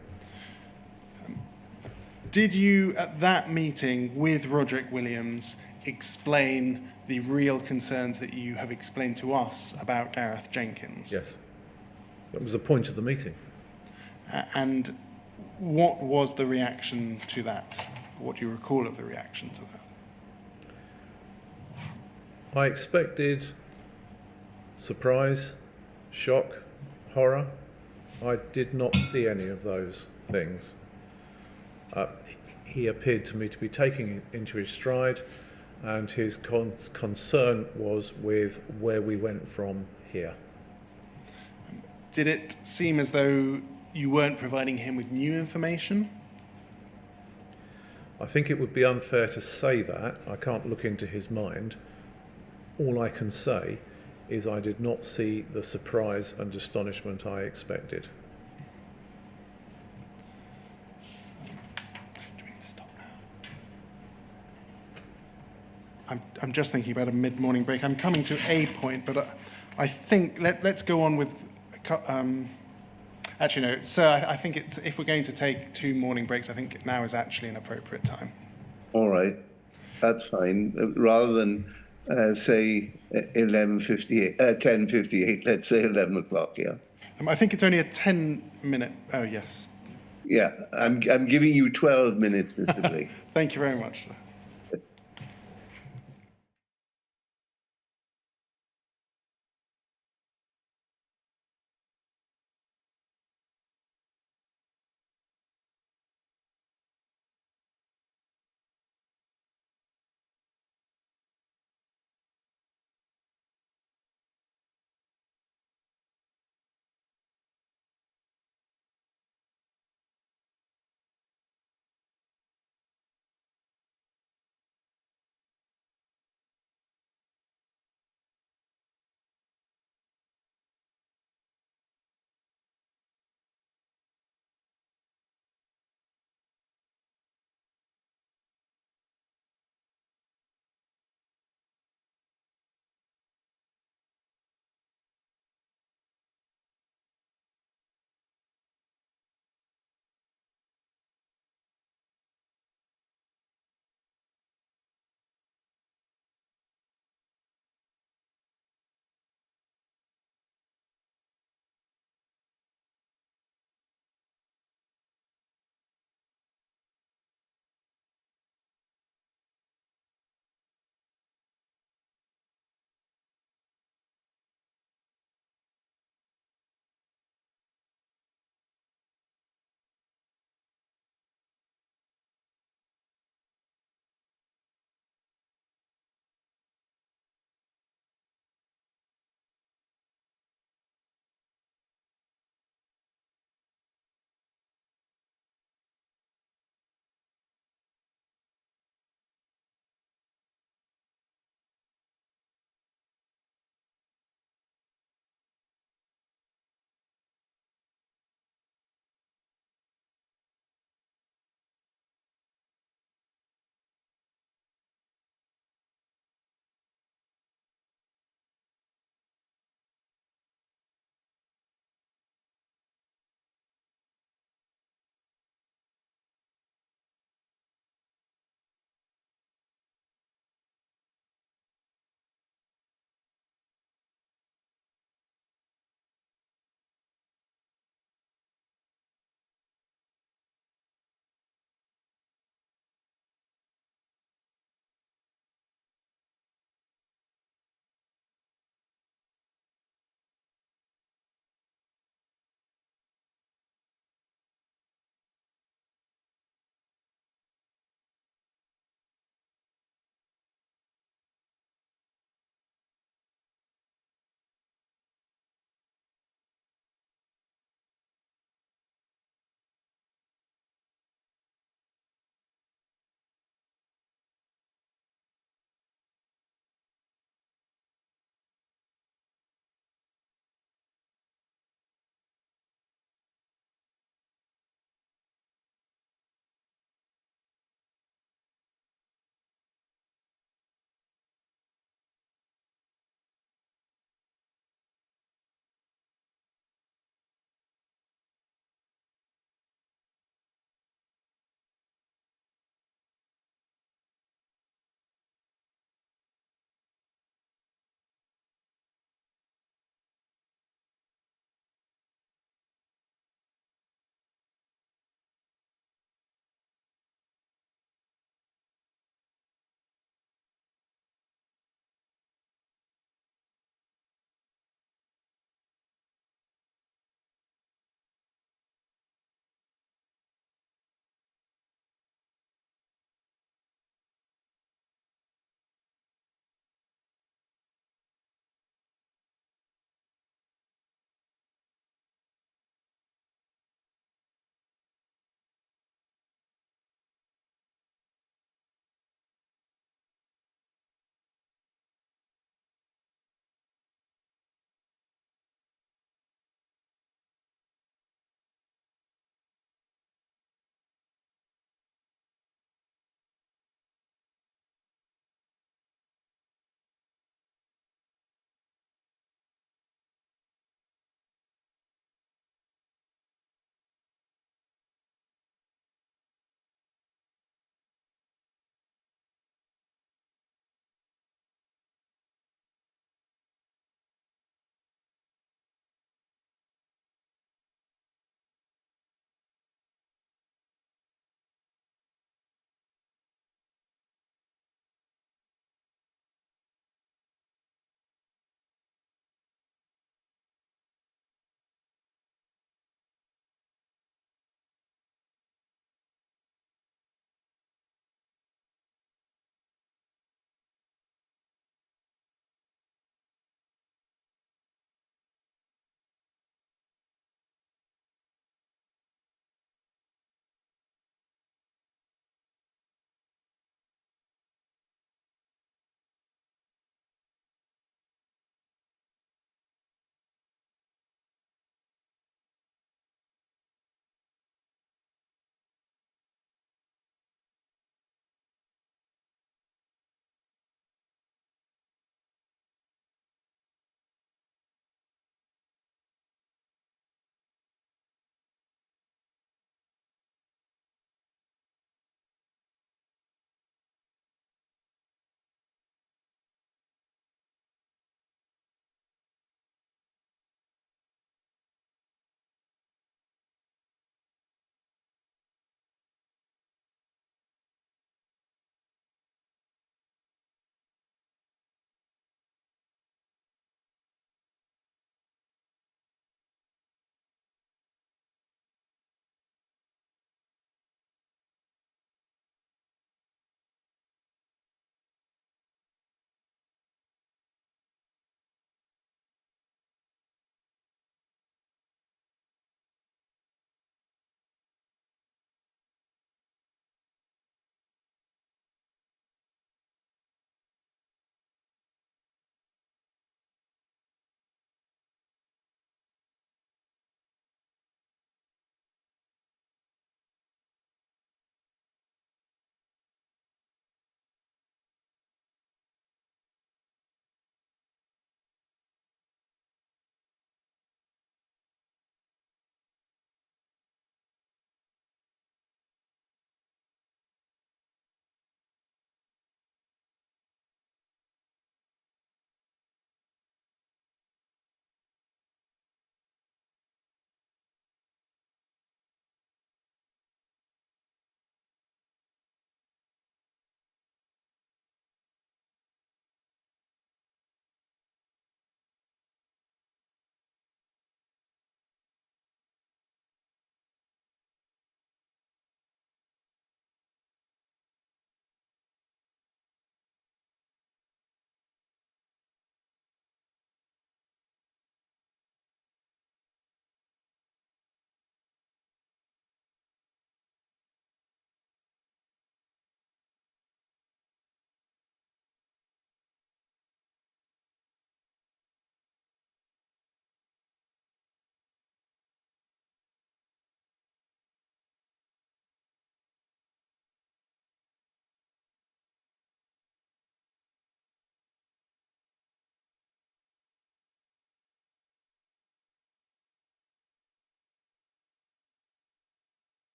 Did you, at that meeting with Roderick Williams, explain the real concerns that you have explained to us about Gareth Jenkins? Yes. That was the point of the meeting. And what was the reaction to that? What do you recall of the reaction to that? I expected surprise, shock, horror. I did not see any of those things. He appeared to me to be taking it into his stride, and his concern was with where we went from here. Did it seem as though you weren't providing him with new information? I think it would be unfair to say that. I can't look into his mind. All I can say is I did not see the surprise and astonishment I expected. Do we need to stop now? I'm just thinking about a mid-morning break. I'm coming to a point, but I think let's go on with... actually, no, sir, I think if we're going to take 2 morning breaks, I think now is actually an appropriate time. All right, that's fine. Rather than say 10:58, let's say 11 o'clock, yeah? I think it's only a 10-minute... Oh, yes. Yeah, I'm giving you 12 minutes, Mr. Blake. Thank you very much, sir.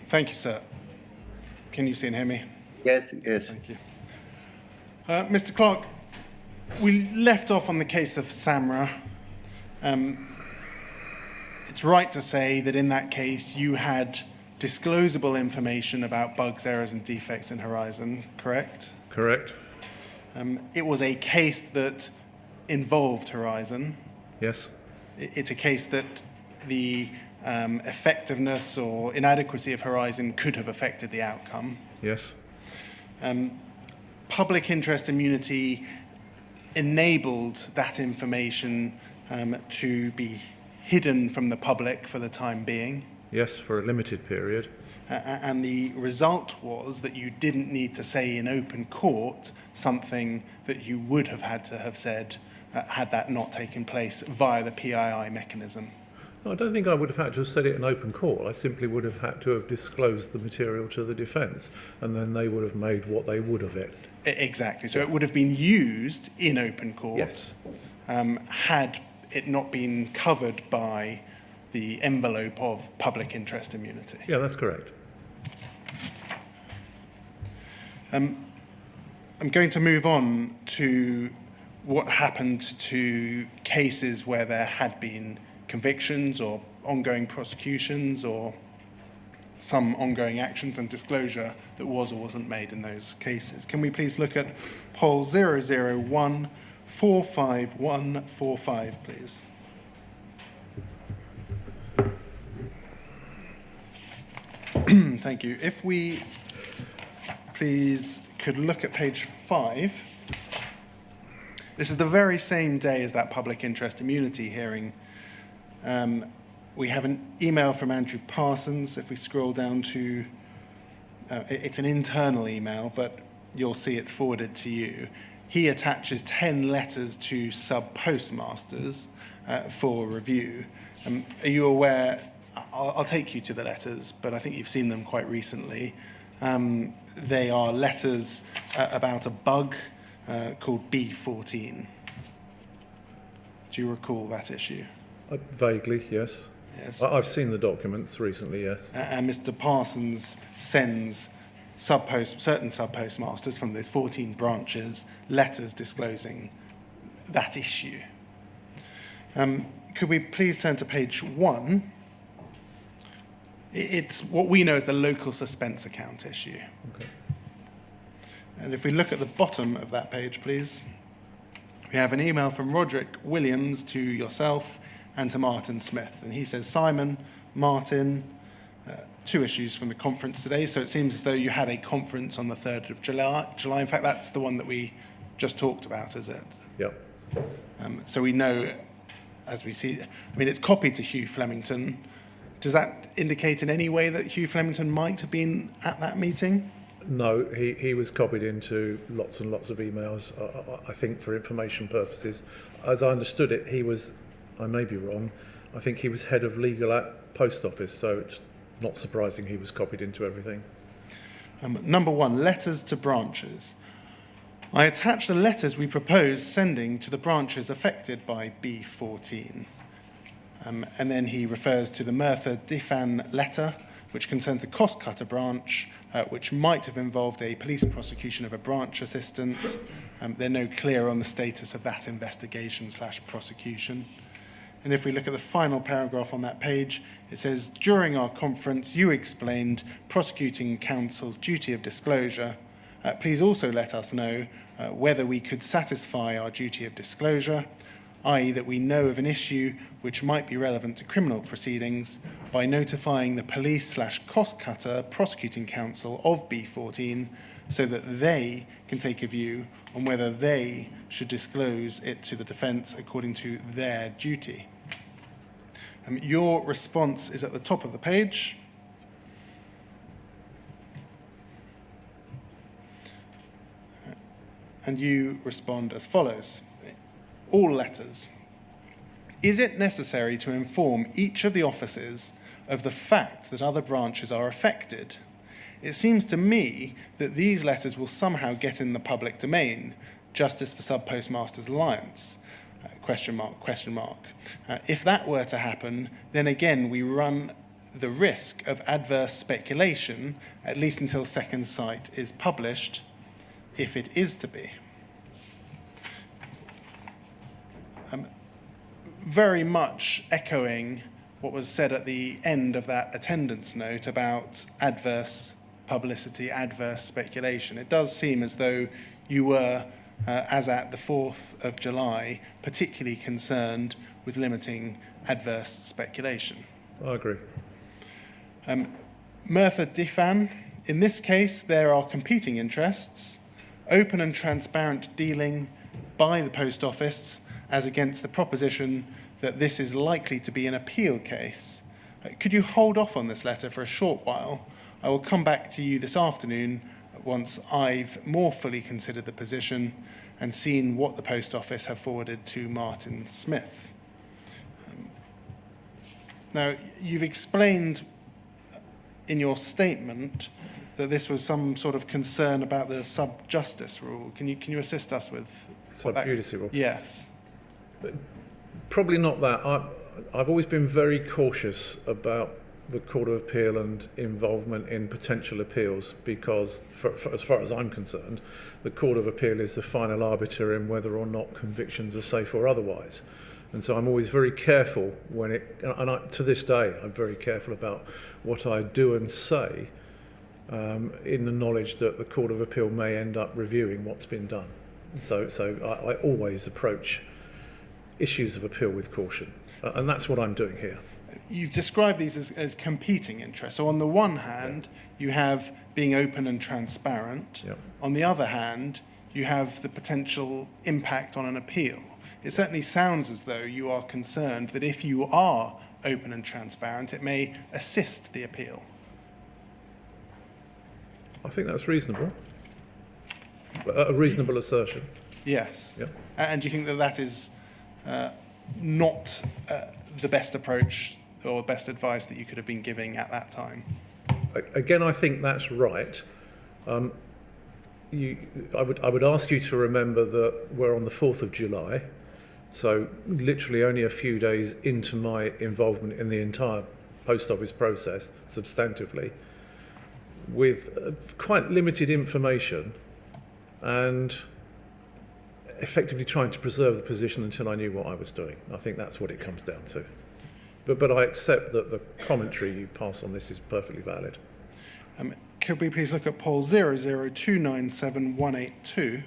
Thank you, sir. Can you see and hear me? Yes, yes. Thank you. Mr. Clarke, we left off on the case of Samra. It's right to say that in that case you had disclosable information about bugs, errors and defects in Horizon, correct? Correct? It was a case that involved Horizon. Yes? It's a case that the effectiveness or inadequacy of Horizon could have affected the outcome. Yes? Public interest immunity enabled that information to be hidden from the public for the time being. Yes, for a limited period. And the result was that you didn't need to say in open court something that you would have had to have said had that not taken place via the PII mechanism. No, I don't think I would have had to have said it in open court. I simply would have had to have disclosed the material to the defence, and then they would have made what they would of it. Exactly. So it would have been used in open court. Yes. Had it not been covered by the envelope of public interest immunity. Yeah, that's correct. I'm going to move on to what happened to cases where there had been convictions or ongoing prosecutions or some ongoing actions and disclosure that was or wasn't made in those cases. Can we please look at poll 001-45145, please? Thank you. If we, please, could look at page 5. This is the very same day as that public interest immunity hearing. We have an email from Andrew Parsons. If we scroll down to, it's an internal email, but you'll see it's forwarded to you. He attaches 10 letters to sub-postmasters for review. Are you aware? I'll take you to the letters, but I think you've seen them quite recently. They are letters about a bug called B14. Do you recall that issue? Vaguely, yes. Yes. I've seen the documents recently, yes. And Mr. Parsons sends certain sub-postmasters from those 14 branches letters disclosing that issue. Could we please turn to page 1? It's what we know as the local suspense account issue. Okay. And if we look at the bottom of that page, please, we have an email from Roderick Williams to yourself and to Martin Smith. And he says, Simon, Martin, 2 issues from the conference today. So it seems as though you had a conference on the 3rd of July. In fact, that's the one that we just talked about, is it? Yep. So we know, as we see, I mean, it's copied to Hugh Flemington. Does that indicate in any way that Hugh Flemington might have been at that meeting? No, he was copied into lots and lots of emails, I think for information purposes. As I understood it, he was, I may be wrong, I think he was head of legal at Post Office, so it's not surprising he was copied into everything. Number 1, letters to branches. I attach the letters we propose sending to the branches affected by B14. And then he refers to the Merthyr Diffan letter, which concerns the cost cutter branch, which might have involved a police prosecution of a branch assistant. They're no clearer on the status of that investigation/prosecution. And if we look at the final paragraph on that page, it says, during our conference, you explained prosecuting counsel's duty of disclosure. Please also let us know whether we could satisfy our duty of disclosure, i.e. that we know of an issue which might be relevant to criminal proceedings by notifying the police/cost cutter prosecuting counsel of B14 so that they can take a view on whether they should disclose it to the defence according to their duty. Your response is at the top of the page. And you respond as follows. All letters. Is it necessary to inform each of the offices of the fact that other branches are affected? It seems to me that these letters will somehow get in the public domain. Justice for Sub-Postmasters Alliance? Question mark. If that were to happen, then again we run the risk of adverse speculation, at least until second sight is published, if it is to be. Very much echoing what was said at the end of that attendance note about adverse publicity, adverse speculation. It does seem as though you were, as at the 4th of July, particularly concerned with limiting adverse speculation. I agree. Merthyr Difan, in this case, there are competing interests, open and transparent dealing by the Post Office as against the proposition that this is likely to be an appeal case. Could you hold off on this letter for a short while? I will come back to you this afternoon once I've more fully considered the position and seen what the Post Office have forwarded to Martin Smith. Now, you've explained in your statement that this was some sort of concern about the sub-judice rule. Can you assist us with Sub-judice rule? Yes. Probably not that. I've always been very cautious about the Court of Appeal and involvement in potential appeals because, for as far as I'm concerned, the Court of Appeal is the final arbiter in whether or not convictions are safe or otherwise. And so I'm always very careful to this day, I'm very careful about what I do and say in the knowledge that the Court of Appeal may end up reviewing what's been done. So I always approach issues of appeal with caution. And that's what I'm doing here. You've described these as competing interests. So on the one hand, you have being open and transparent. Yep. On the other hand, you have the potential impact on an appeal. It certainly sounds as though you are concerned that if you are open and transparent, it may assist the appeal. I think that's reasonable. A reasonable assertion. Yes. Yep. And do you think that that is not the best approach or best advice that you could have been giving at that time? Again, I think that's right. I would ask you to remember that we're on the 4th of July, so literally only a few days into my involvement in the entire Post Office process, substantively, with quite limited information and effectively trying to preserve the position until I knew what I was doing. I think that's what it comes down to. But I accept that the commentary you pass on this is perfectly valid. Could we please look at poll 00297-182?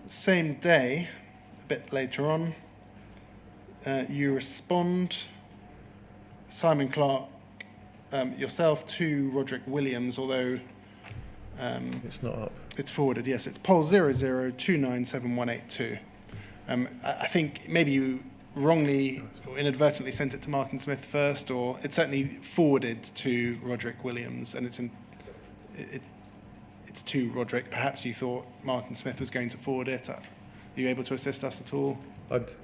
Same day, a bit later on, you respond, Simon Clarke, yourself to Roderick Williams, although It's not up. it's forwarded, yes, it's poll 00297-182. I think maybe you wrongly or inadvertently sent it to Martin Smith first, or it's certainly forwarded to Roderick Williams, and it's to Roderick. Perhaps you thought Martin Smith was going to forward it. Are you able to assist us at all?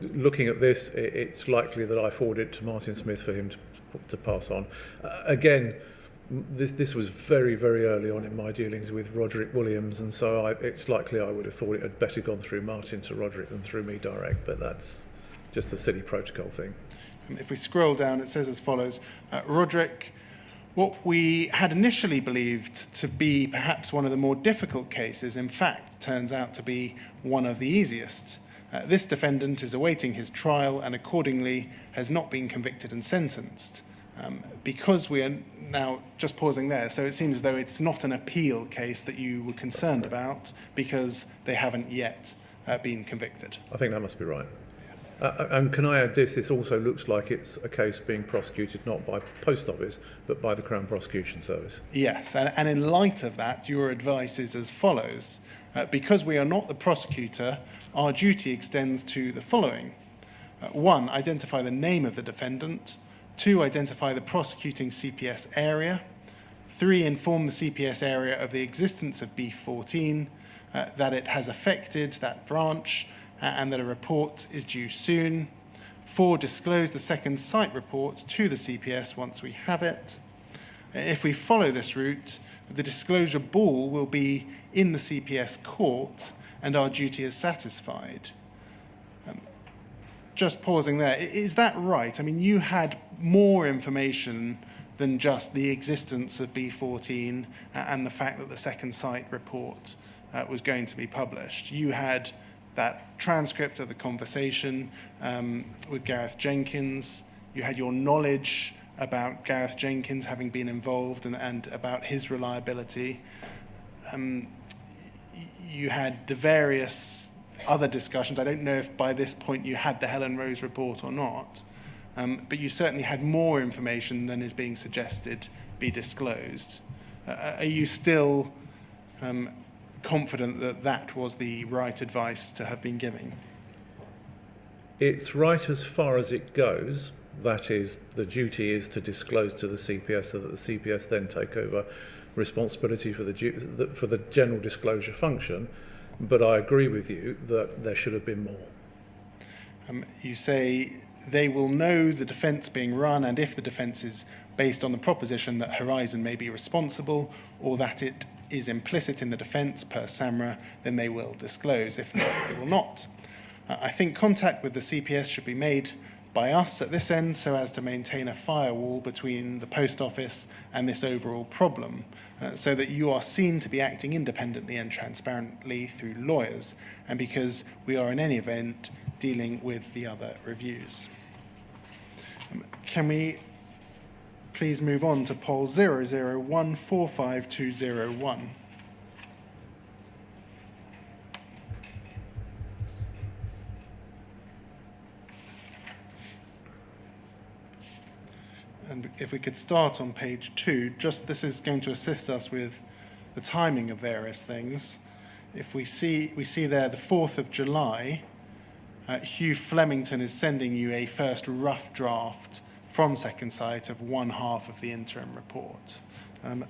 Looking at this, it's likely that I forward it to Martin Smith for him to pass on. Again, this was very, very early on in my dealings with Roderick Williams, and so it's likely I would have thought it had better gone through Martin to Roderick than through me direct, but that's just a silly protocol thing. If we scroll down, it says as follows. Roderick, what we had initially believed to be perhaps one of the more difficult cases, in fact, turns out to be one of the easiest. This defendant is awaiting his trial and accordingly has not been convicted and sentenced. Because we are now just pausing there, so it seems as though it's not an appeal case that you were concerned about because they haven't yet been convicted. I think that must be right. Yes. And can I add this? This also looks like it's a case being prosecuted not by Post Office, but by the Crown Prosecution Service. Yes, and in light of that, your advice is as follows. Because we are not the prosecutor, our duty extends to the following. 1, identify the name of the defendant. 2, identify the prosecuting CPS area. 3, inform the CPS area of the existence of B14, that it has affected that branch, and that a report is due soon. 4, disclose the second site report to the CPS once we have it. If we follow this route, the disclosure ball will be in the CPS court and our duty is satisfied. just pausing there, is that right? I mean, you had more information than just the existence of B14 and the fact that the second site report was going to be published. You had that transcript of the conversation with Gareth Jenkins. You had your knowledge about Gareth Jenkins having been involved and about his reliability. You had the various other discussions. I don't know if by this point you had the Helen Rose report or not, but you certainly had more information than is being suggested be disclosed. Are you still confident that that was the right advice to have been giving? It's right as far as it goes. That is, the duty is to disclose to the CPS so that the CPS then take over responsibility for the general disclosure function. But I agree with you that there should have been more. You say they will know the defence being run, and if the defence is based on the proposition that Horizon may be responsible or that it is implicit in the defence per Samra, then they will disclose. If not, they will not. I think contact with the CPS should be made by us at this end so as to maintain a firewall between the post office and this overall problem, so that you are seen to be acting independently and transparently through lawyers, and because we are in any event dealing with the other reviews. Can we please move on to poll 001452201? And if we could start on page 2, just this is going to assist us with the timing of various things. If we see there the 4th of July, Hugh Flemington is sending you a first rough draft from Second Sight of one half of the interim report.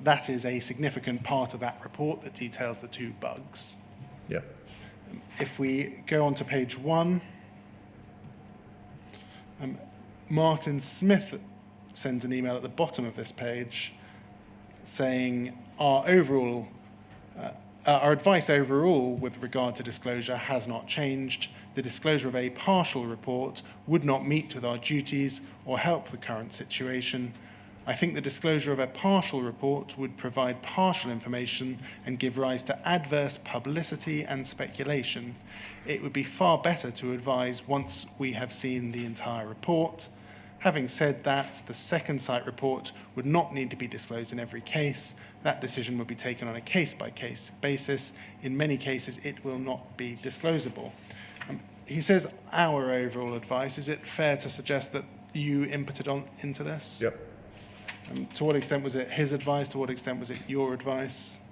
That is a significant part of that report that details the 2 bugs. Yeah. If we go on to page 1, Martin Smith sends an email at the bottom of this page saying our advice overall with regard to disclosure has not changed. The disclosure of a partial report would not meet with our duties or help the current situation. I think the disclosure of a partial report would provide partial information and give rise to adverse publicity and speculation. It would be far better to advise once we have seen the entire report. Having said that, the second site report would not need to be disclosed in every case. That decision would be taken on a case-by-case basis. In many cases, it will not be disclosable. He says our overall advice. Is it fair to suggest that you inputted into this? Yep. To what extent was it his advice? To what extent was it your advice?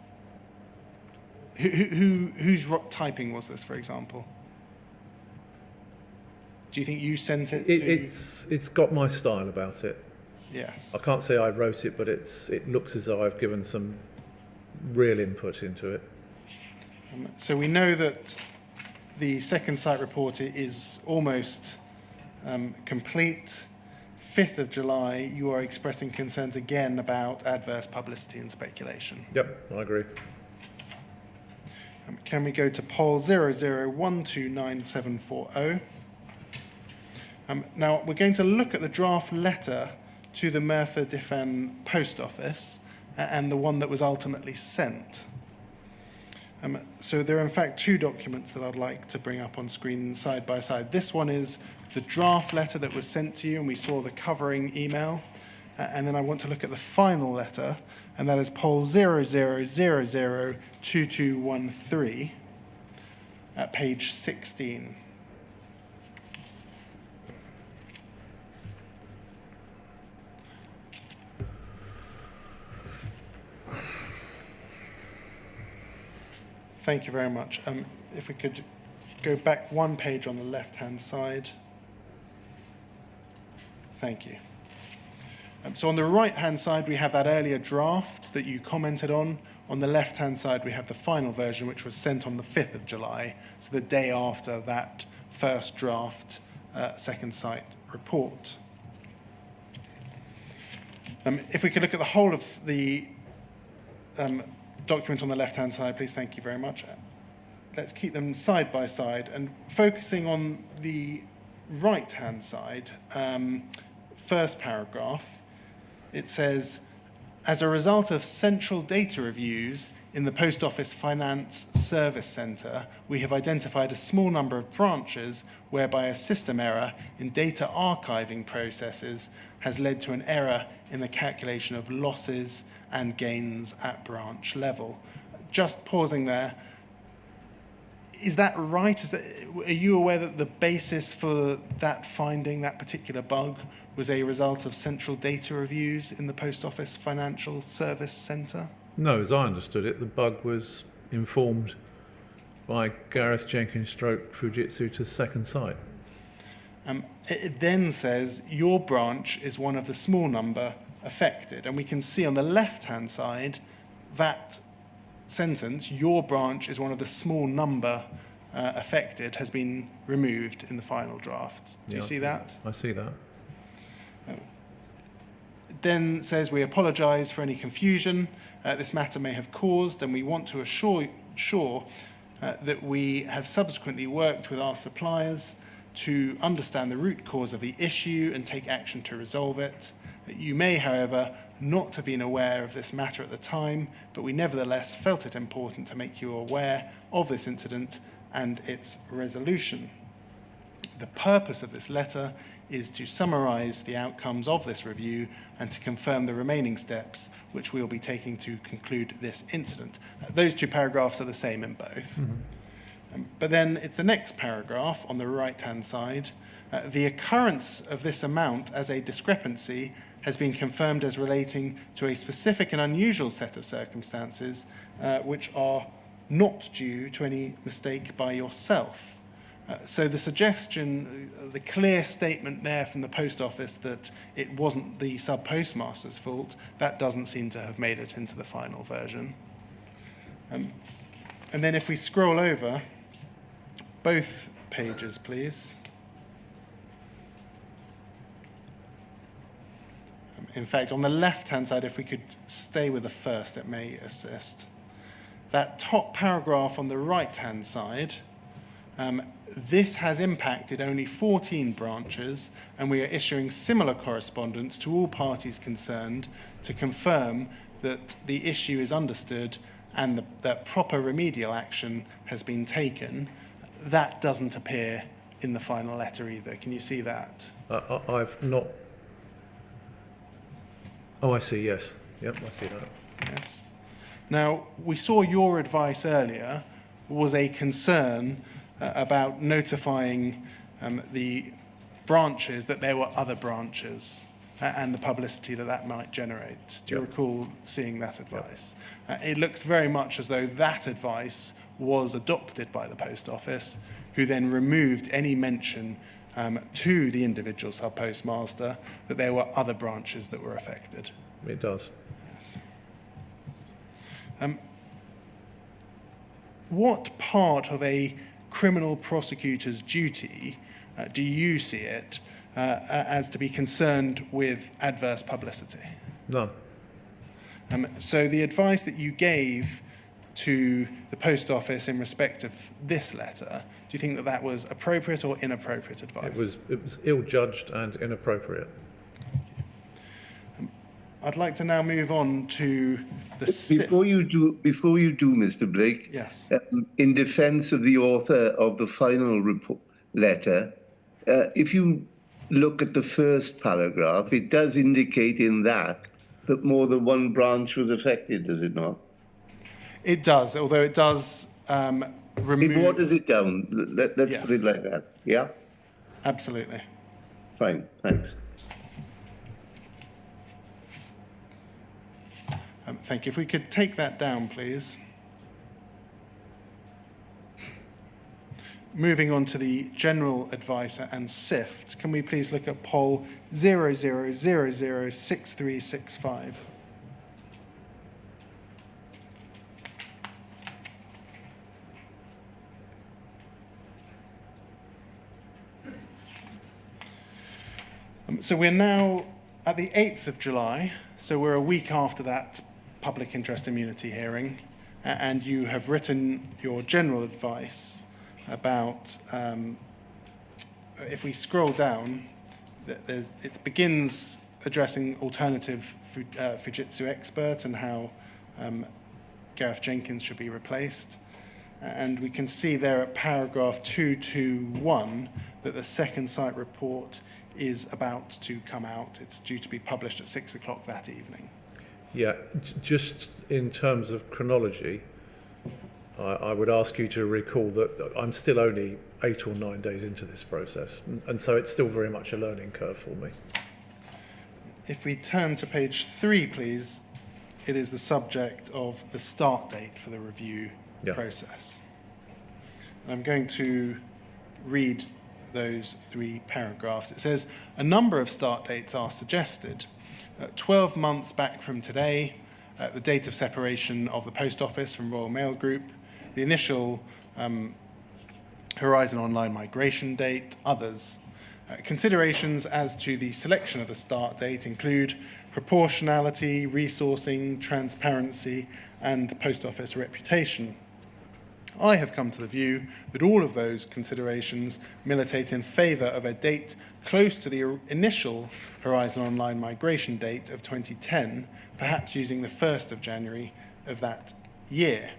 Whose typing was this, for example? Do you think you sent it? It's got my style about it. Yes. I can't say I wrote it, but it looks as though I've given some real input into it. So we know that the second site report is almost complete. 5th of July, you are expressing concerns again about adverse publicity and speculation. Yep, I agree. Can we go to poll 0012970? Now, we're going to look at the draft letter to the Merthyr Diffen post office and the one that was ultimately sent. So there are, in fact, 2 documents that I'd like to bring up on screen side by side. This one is the draft letter that was sent to you, and we saw the covering email. And then I want to look at the final letter, and that is poll 00002213 at page 16. Thank you very much. If we could go back one page on the left-hand side. Thank you. So on the right-hand side, we have that earlier draft that you commented on. On the left-hand side, we have the final version, which was sent on the 5th of July, so the day after that first draft second site report. If we could look at the whole of the document on the left-hand side, please. Thank you very much. Let's keep them side by side and focusing on the right-hand side, first paragraph, it says, as a result of central data reviews in the Post Office Finance Service Centre, we have identified a small number of branches whereby a system error in data archiving processes has led to an error in the calculation of losses and gains at branch level. Just pausing there, is that right? Are you aware that the basis for that finding, that particular bug, was a result of central data reviews in the Post Office Financial Service Centre? No, as I understood it, the bug was informed by Gareth Jenkins stroke Fujitsu to second sight. It then says your branch is one of the small number affected, and we can see on the left-hand side that sentence, your branch is one of the small number affected, has been removed in the final draft. Do you see that? I see that. It then says we apologise for any confusion this matter may have caused, and we want to assure that we have subsequently worked with our suppliers to understand the root cause of the issue and take action to resolve it. You may, however, not have been aware of this matter at the time, but we nevertheless felt it important to make you aware of this incident and its resolution. The purpose of this letter is to summarise the outcomes of this review and to confirm the remaining steps which we'll be taking to conclude this incident. Those two paragraphs are the same in both. But then it's the next paragraph on the right-hand side. The occurrence of this amount as a discrepancy has been confirmed as relating to a specific and unusual set of circumstances which are not due to any mistake by yourself. So the suggestion, the clear statement there from the post office that it wasn't the sub-postmaster's fault, that doesn't seem to have made it into the final version. And then if we scroll over, both pages, please. In fact, on the left-hand side, if we could stay with the first, it may assist. That top paragraph on the right-hand side, this has impacted only 14 branches, and we are issuing similar correspondence to all parties concerned to confirm that the issue is understood and that proper remedial action has been taken. That doesn't appear in the final letter either. Can you see that? I've not... Oh, I see, yes. Yep, I see that. Yes. Now, we saw your advice earlier was a concern about notifying the branches that there were other branches and the publicity that that might generate. Do you recall seeing that advice? It looks very much as though that advice was adopted by the Post Office, who then removed any mention to the individual sub-postmaster that there were other branches that were affected. It does. Yes. What part of a criminal prosecutor's duty do you see it as to be concerned with adverse publicity? None. So the advice that you gave to the Post Office in respect of this letter, do you think that that was appropriate or inappropriate advice? It was ill-judged and inappropriate. I'd like to now move on to the Before you do, Mr. Blake, yes. In defence of the author of the final letter, if you look at the first paragraph, it does indicate in that more than one branch was affected, does it not? It does, although it does remove... It waters it down. Let's Yes. put it like that. Yeah? Absolutely. Fine, thanks. Thank you. If we could take that down, please. Moving on to the general advice and sift, can we please look at poll 00006365? So we're now at the 8th of July, so we're a week after that public interest immunity hearing, and you have written your general advice about if we scroll down, it begins addressing alternative Fujitsu expert and how Gareth Jenkins should be replaced. And we can see there at paragraph 221 that the second site report is about to come out. It's due to be published at 6 o'clock that evening. Yeah, just in terms of chronology, I would ask you to recall that I'm still only 8 or 9 days into this process, and so it's still very much a learning curve for me. If we turn to page 3, please, it is the subject of the start date for the review process. I'm going to read those 3 paragraphs. It says, a number of start dates are suggested. 12 months back from today, the date of separation of the Post Office from Royal Mail Group, the initial Horizon Online migration date, others. Considerations as to the selection of the start date include proportionality, resourcing, transparency, and Post Office reputation. I have come to the view that all of those considerations militate in favour of a date close to the initial Horizon Online migration date of 2010, perhaps using the 1st of January of that year.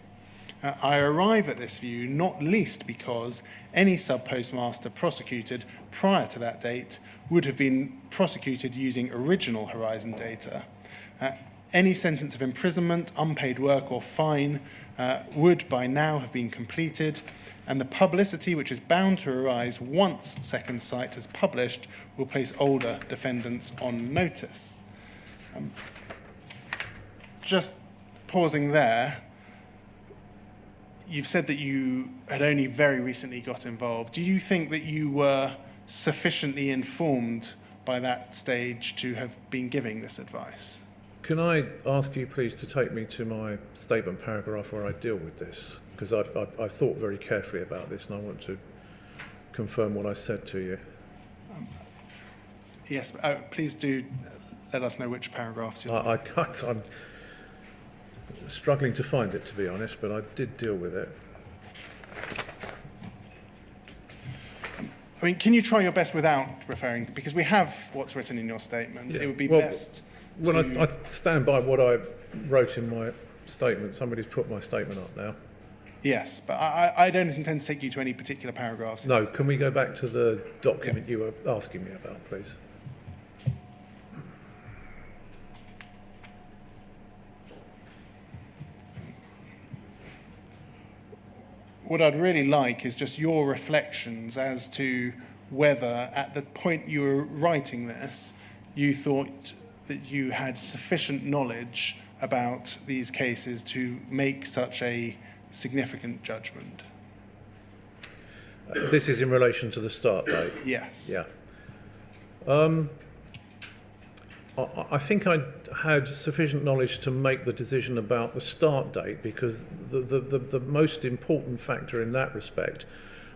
I arrive at this view not least because any sub-postmaster prosecuted prior to that date would have been prosecuted using original Horizon data. Any sentence of imprisonment, unpaid work or fine would by now have been completed, and the publicity which is bound to arise once Second Sight has published will place older defendants on notice. Just pausing there, you've said that you had only very recently got involved. Do you think that you were sufficiently informed by that stage to have been giving this advice? Can I ask you please to take me to my statement paragraph where I deal with this? Because I thought very carefully about this and I want to confirm what I said to you. Yes, please do let us know which paragraphs you're I'm struggling to find it, to be honest, but I did deal with it. I mean, can you try your best without referring, because we have what's written in your statement. Yeah. It would be best. Well, I stand by what I wrote in my statement. Somebody's put my statement up now. Yes, but I don't intend to take you to any particular paragraphs. No, can we go back to the document you were asking me about, please? What I'd really like is just your reflections as to whether at the point you were writing this, you thought that you had sufficient knowledge about these cases to make such a significant judgment. This is in relation to the start date? Yes. Yeah. I think I had sufficient knowledge to make the decision about the start date, because the most important factor in that respect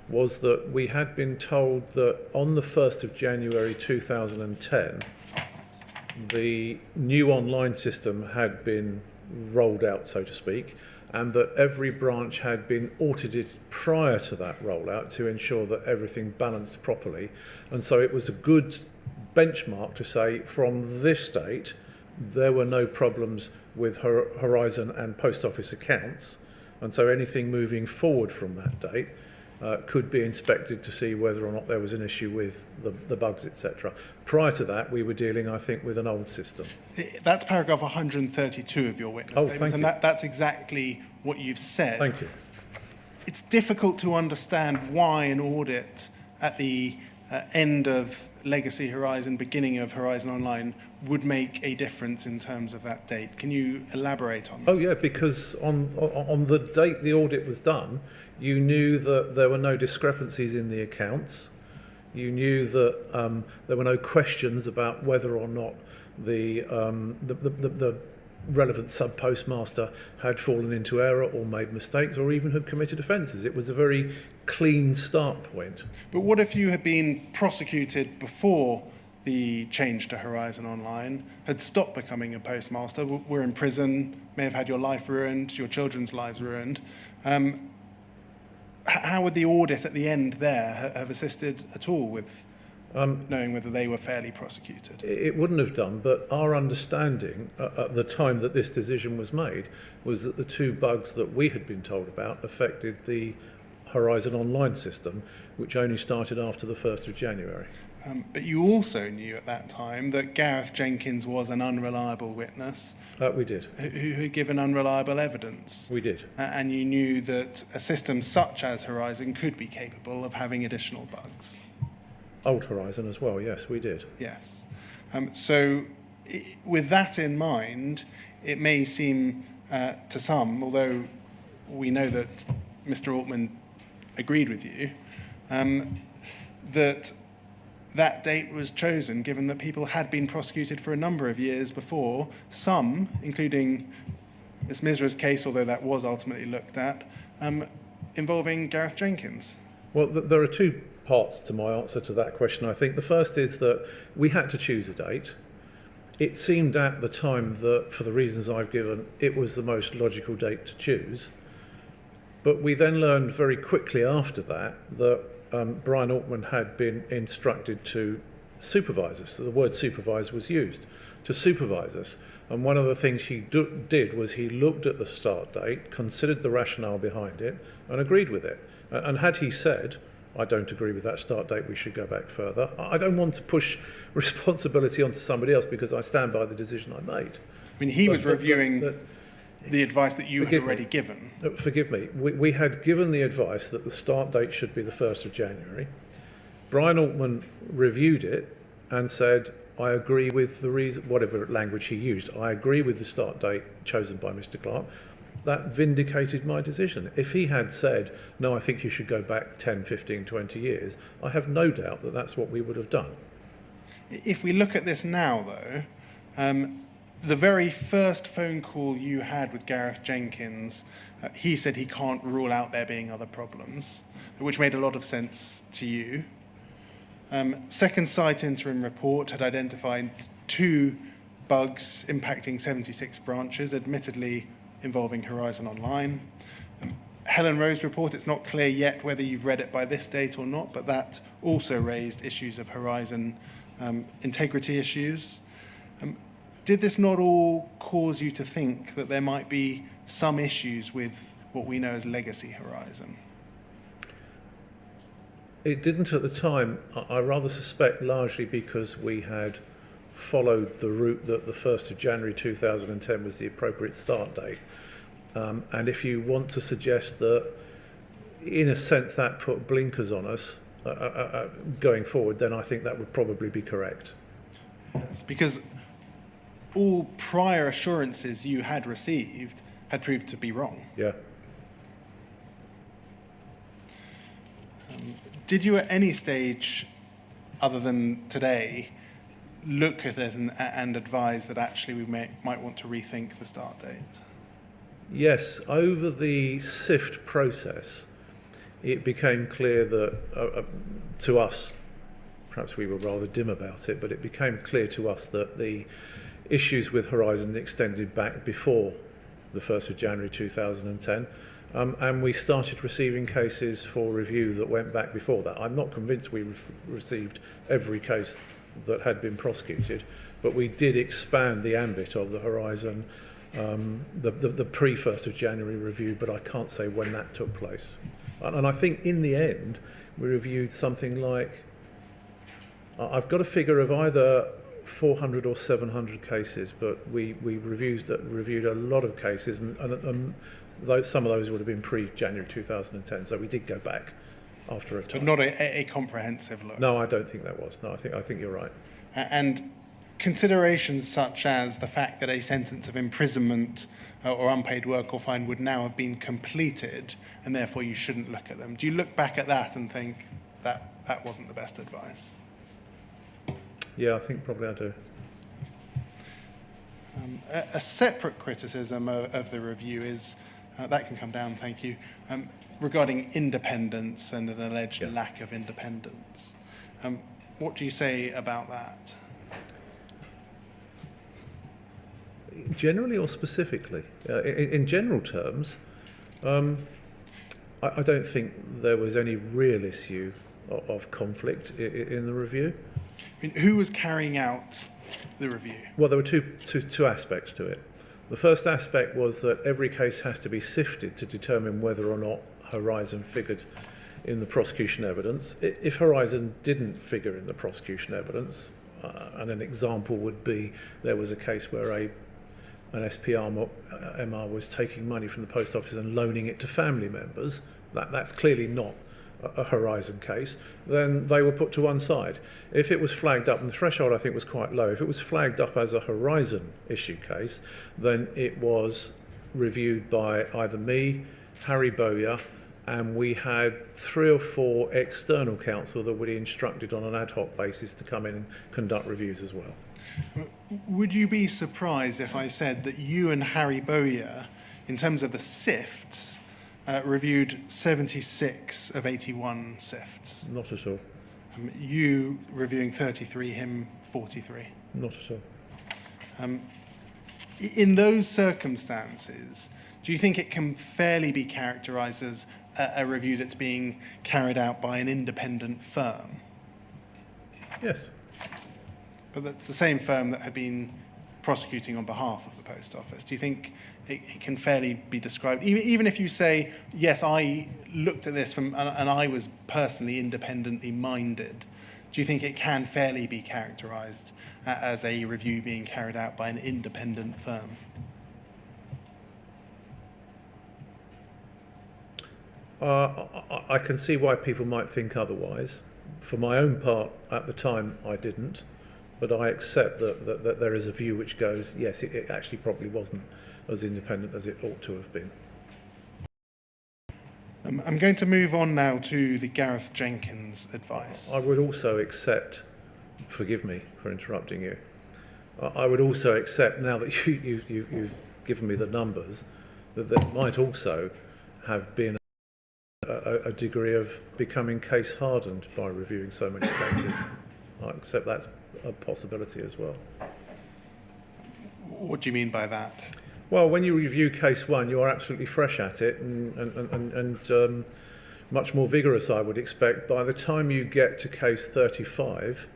was that we had been told that on the 1st of January 2010, the new online system had been rolled out, so to speak, and that every branch had been audited prior to that rollout to ensure that everything balanced properly. And so it was a good benchmark to say from this date there were no problems with Horizon and Post Office accounts, and so anything moving forward from that date could be inspected to see whether or not there was an issue with the bugs, etc. Prior to that, we were dealing, I think, with an old system. That's paragraph 132 of your witness statement, and that's exactly what you've said. Thank you. It's difficult to understand why an audit at the end of Legacy Horizon, beginning of Horizon Online, would make a difference in terms of that date. Can you elaborate on that? Oh yeah, because on the date the audit was done, you knew that there were no discrepancies in the accounts. You knew that there were no questions about whether or not the relevant sub-postmaster had fallen into error or made mistakes or even had committed offences. It was a very clean start point. But what if you had been prosecuted before the change to Horizon Online, had stopped becoming a postmaster, were in prison, may have had your life ruined, your children's lives ruined? how would the audit at the end there have assisted at all with knowing whether they were fairly prosecuted? It wouldn't have done, but our understanding at the time that this decision was made was that the two bugs that we had been told about affected the Horizon Online system, which only started after the 1st of January. But you also knew at that time that Gareth Jenkins was an unreliable witness. We did. Who had given unreliable evidence. We did. And you knew that a system such as Horizon could be capable of having additional bugs. Old Horizon as well, yes, we did. Yes. With that in mind, it may seem to some, although we know that Mr. Altman agreed with you, that date was chosen given that people had been prosecuted for a number of years before, some, including Ms. Misra's case, although that was ultimately looked at, involving Gareth Jenkins. Well, there are two parts to my answer to that question, I think. The first is that we had to choose a date. It seemed at the time that, for the reasons I've given, it was the most logical date to choose. But we then learned very quickly after that Brian Altman had been instructed to supervise us. So the word supervise was used, to supervise us. And one of the things he did was he looked at the start date, considered the rationale behind it, and agreed with it. And had he said, I don't agree with that start date, we should go back further, I don't want to push responsibility onto somebody else because I stand by the decision I made. I mean, he was reviewing the advice that you had already given. Forgive me. We had given the advice that the start date should be the 1st of January. Brian Altman reviewed it and said, I agree with the reason, whatever language he used, I agree with the start date chosen by Mr. Clarke. That vindicated my decision. If he had said, no, I think you should go back 10, 15, 20 years, I have no doubt that that's what we would have done. If we look at this now, though, the very first phone call you had with Gareth Jenkins, he said he can't rule out there being other problems, which made a lot of sense to you. Second Sight interim report had identified 2 bugs impacting 76 branches, admittedly involving Horizon Online. Helen Rowe's report, it's not clear yet whether you've read it by this date or not, but that also raised issues of Horizon integrity issues. Did this not all cause you to think that there might be some issues with what we know as legacy Horizon? It didn't at the time. I rather suspect largely because we had followed the route that the 1st of January 2010 was the appropriate start date. And if you want to suggest that, in a sense, that put blinkers on us going forward, then I think that would probably be correct. Yes, because all prior assurances you had received had proved to be wrong. Yeah. Did you at any stage, other than today, look at it and advise that actually we might want to rethink the start date? Yes, over the sift process, it became clear that, to us, perhaps we were rather dim about it, but it became clear to us that the issues with Horizon extended back before the 1st of January 2010, and we started receiving cases for review that went back before that. I'm not convinced we received every case that had been prosecuted, but we did expand the ambit of the Horizon, the pre-1st of January review, but I can't say when that took place. And I think in the end, we reviewed something like, I've got a figure of either 400 or 700 cases, but we reviewed a lot of cases, and some of those would have been pre-January 2010, so we did go back after a time. But not a comprehensive look. No, I don't think that was. No, I think you're right. And considerations such as the fact that a sentence of imprisonment or unpaid work or fine would now have been completed, and therefore you shouldn't look at them. Do you look back at that and think that wasn't the best advice? Yeah, I think probably I do. A separate criticism of the review is, that can come down, thank you, regarding independence and an alleged lack of independence. What do you say about that? Generally or specifically? In general terms, I I don't think there was any real issue of conflict in the review. I mean, who was carrying out the review? Well, there were two aspects to it. The first aspect was that every case has to be sifted to determine whether or not Horizon figured in the prosecution evidence. If Horizon didn't figure in the prosecution evidence, and an example would be there was a case where an SPR MR was taking money from the post office and loaning it to family members, that's clearly not a Horizon case, then they were put to one side. If it was flagged up, and the threshold I think was quite low, if it was flagged up as a Horizon issue case, then it was reviewed by either me, Harry Bowyer, and we had 3 or 4 external counsel that were instructed on an ad hoc basis to come in and conduct reviews as well. Would you be surprised if I said that you and Harry Bowyer, in terms of the sifts, reviewed 76 of 81 sifts? Not at all. You reviewing 33, him 43? Not at all. In those circumstances, do you think it can fairly be characterised as a review that's being carried out by an independent firm? Yes. But that's the same firm that had been prosecuting on behalf of the Post Office. Do you think it can fairly be described, even if you say, yes, I looked at this and I was personally independently minded, do you think it can fairly be characterised as a review being carried out by an independent firm? I can see why people might think otherwise. For my own part, at the time, I didn't. But I accept that there is a view which goes, yes, it actually probably wasn't as independent as it ought to have been. I'm going to move on now to the Gareth Jenkins advice. I would also accept, forgive me for interrupting you, I would also accept, now that you've given me the numbers, that there might also have been a degree of becoming case hardened by reviewing so many cases. I accept that's a possibility as well. What do you mean by that? Well, when you review case 1, you are absolutely fresh at it and much more vigorous, I would expect. By the time you get to case 35,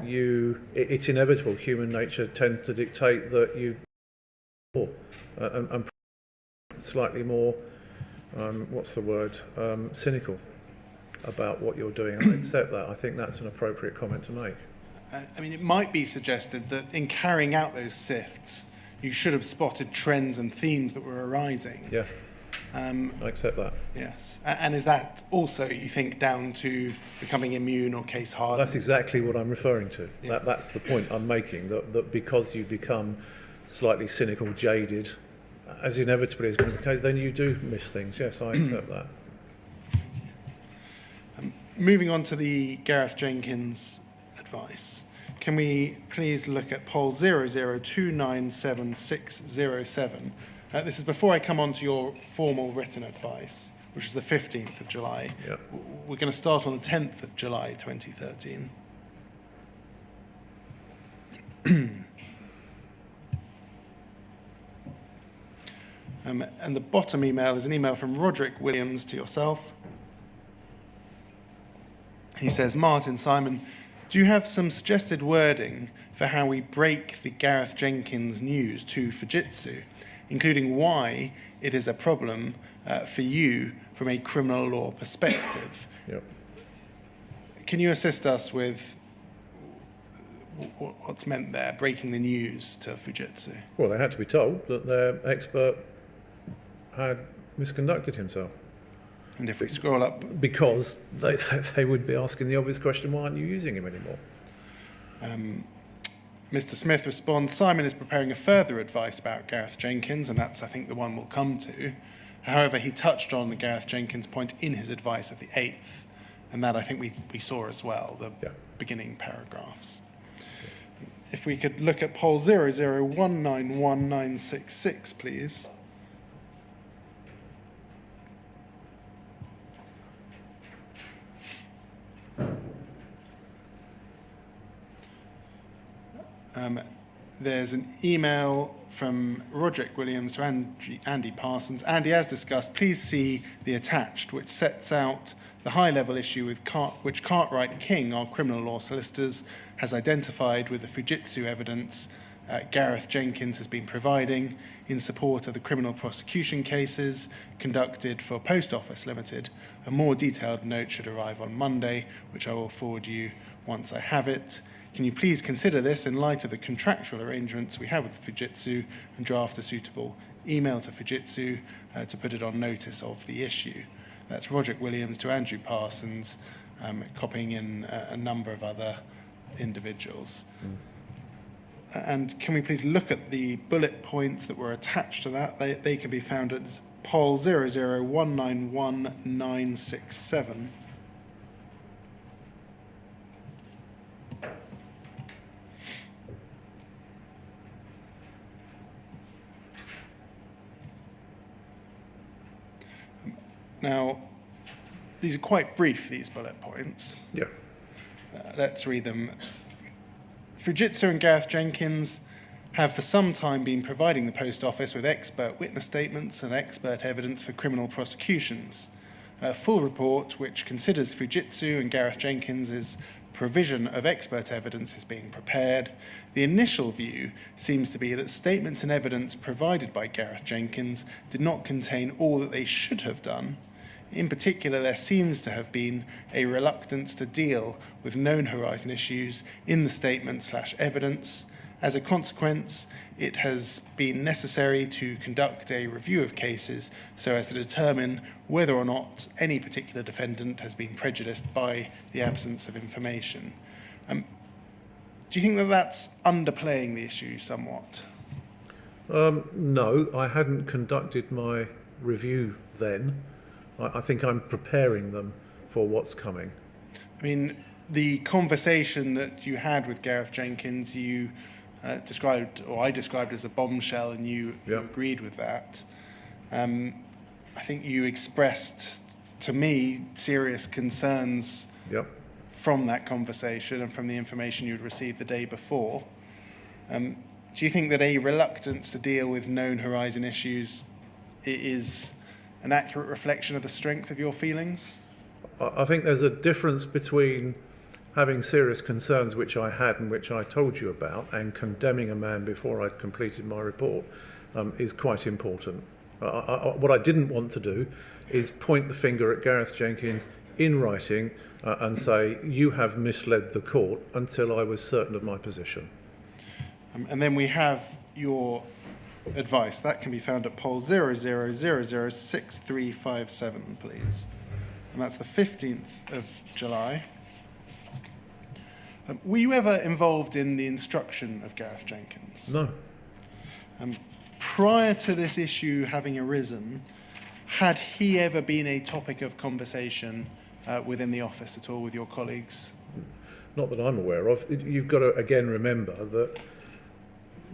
it's inevitable. Human nature tends to dictate that you and slightly more, what's the word, cynical about what you're doing. I accept that. I think that's an appropriate comment to make. I mean, it might be suggested that in carrying out those sifts, you should have spotted trends and themes that were arising. Yeah, I accept that. Yes. And is that also, you think, down to becoming immune or case hardened? That's exactly what I'm referring to. Yes. That's the point I'm making, that because you become slightly cynical, jaded, as inevitably is going to be the case, then you do miss things. Yes, I accept that. Moving on to the Gareth Jenkins advice, can we please look at poll 002976607? This is before I come on to your formal written advice, which is the 15th of July. Yep. We're going to start on the 10th of July 2013. And the bottom email is an email from Roderick Williams to yourself. He says, Martin, Simon, do you have some suggested wording for how we break the Gareth Jenkins news to Fujitsu, including why it is a problem for you from a criminal law perspective? Yep. Can you assist us with what's meant there, breaking the news to Fujitsu? Well, they had to be told that their expert had misconducted himself. And if we scroll up... Because they would be asking the obvious question, why aren't you using him anymore? Mr. Smith responds, Simon is preparing a further advice about Gareth Jenkins, and that's, I think, the one we'll come to. However, he touched on the Gareth Jenkins point in his advice of the 8th, and that I think we saw as well, the beginning paragraphs. If we could look at poll 001919666, please. There's an email from Roderick Williams to Andy Parsons. Andy, as discussed, please see the attached, which sets out the high-level issue with which Cartwright King, our criminal law solicitors, has identified with the Fujitsu evidence Gareth Jenkins has been providing in support of the criminal prosecution cases conducted for Post Office Limited. A more detailed note should arrive on Monday, which I will forward you once I have it. Can you please consider this in light of the contractual arrangements we have with Fujitsu and draft a suitable email to Fujitsu to put it on notice of the issue? That's Roderick Williams to Andrew Parsons, copying in a number of other individuals. And can we please look at the bullet points that were attached to that? They can be found at Pol 0019197. Now, these are quite brief, these bullet points. Yeah. Let's read them. Fujitsu and Gareth Jenkins have for some time been providing the Post Office with expert witness statements and expert evidence for criminal prosecutions. A full report which considers Fujitsu and Gareth Jenkins' provision of expert evidence is being prepared. The initial view seems to be that statements and evidence provided by Gareth Jenkins did not contain all that they should have done. In particular, there seems to have been a reluctance to deal with known horizon issues in the statement/evidence. As a consequence, it has been necessary to conduct a review of cases so as to determine whether or not any particular defendant has been prejudiced by the absence of information. Do you think that that's underplaying the issue somewhat? No, I hadn't conducted my review then. I think I'm preparing them for what's coming. I mean, the conversation that you had with Gareth Jenkins, you described, or I described as a bombshell, and you agreed with that. I think you expressed to me serious concerns from that conversation and from the information you'd received the day before. Do you think that a reluctance to deal with known horizon issues is an accurate reflection of the strength of your feelings? I think there's a difference between having serious concerns, which I had and which I told you about, and condemning a man before I'd completed my report is quite important. What I didn't want to do is point the finger at Gareth Jenkins in writing and say, you have misled the court, until I was certain of my position. And then we have your advice. That can be found at Pol 00006357, please. And that's the 15th of July. Were you ever involved in the instruction of Gareth Jenkins? No. Prior to this issue having arisen, had he ever been a topic of conversation within the office at all with your colleagues? Not that I'm aware of. You've got to, again, remember that,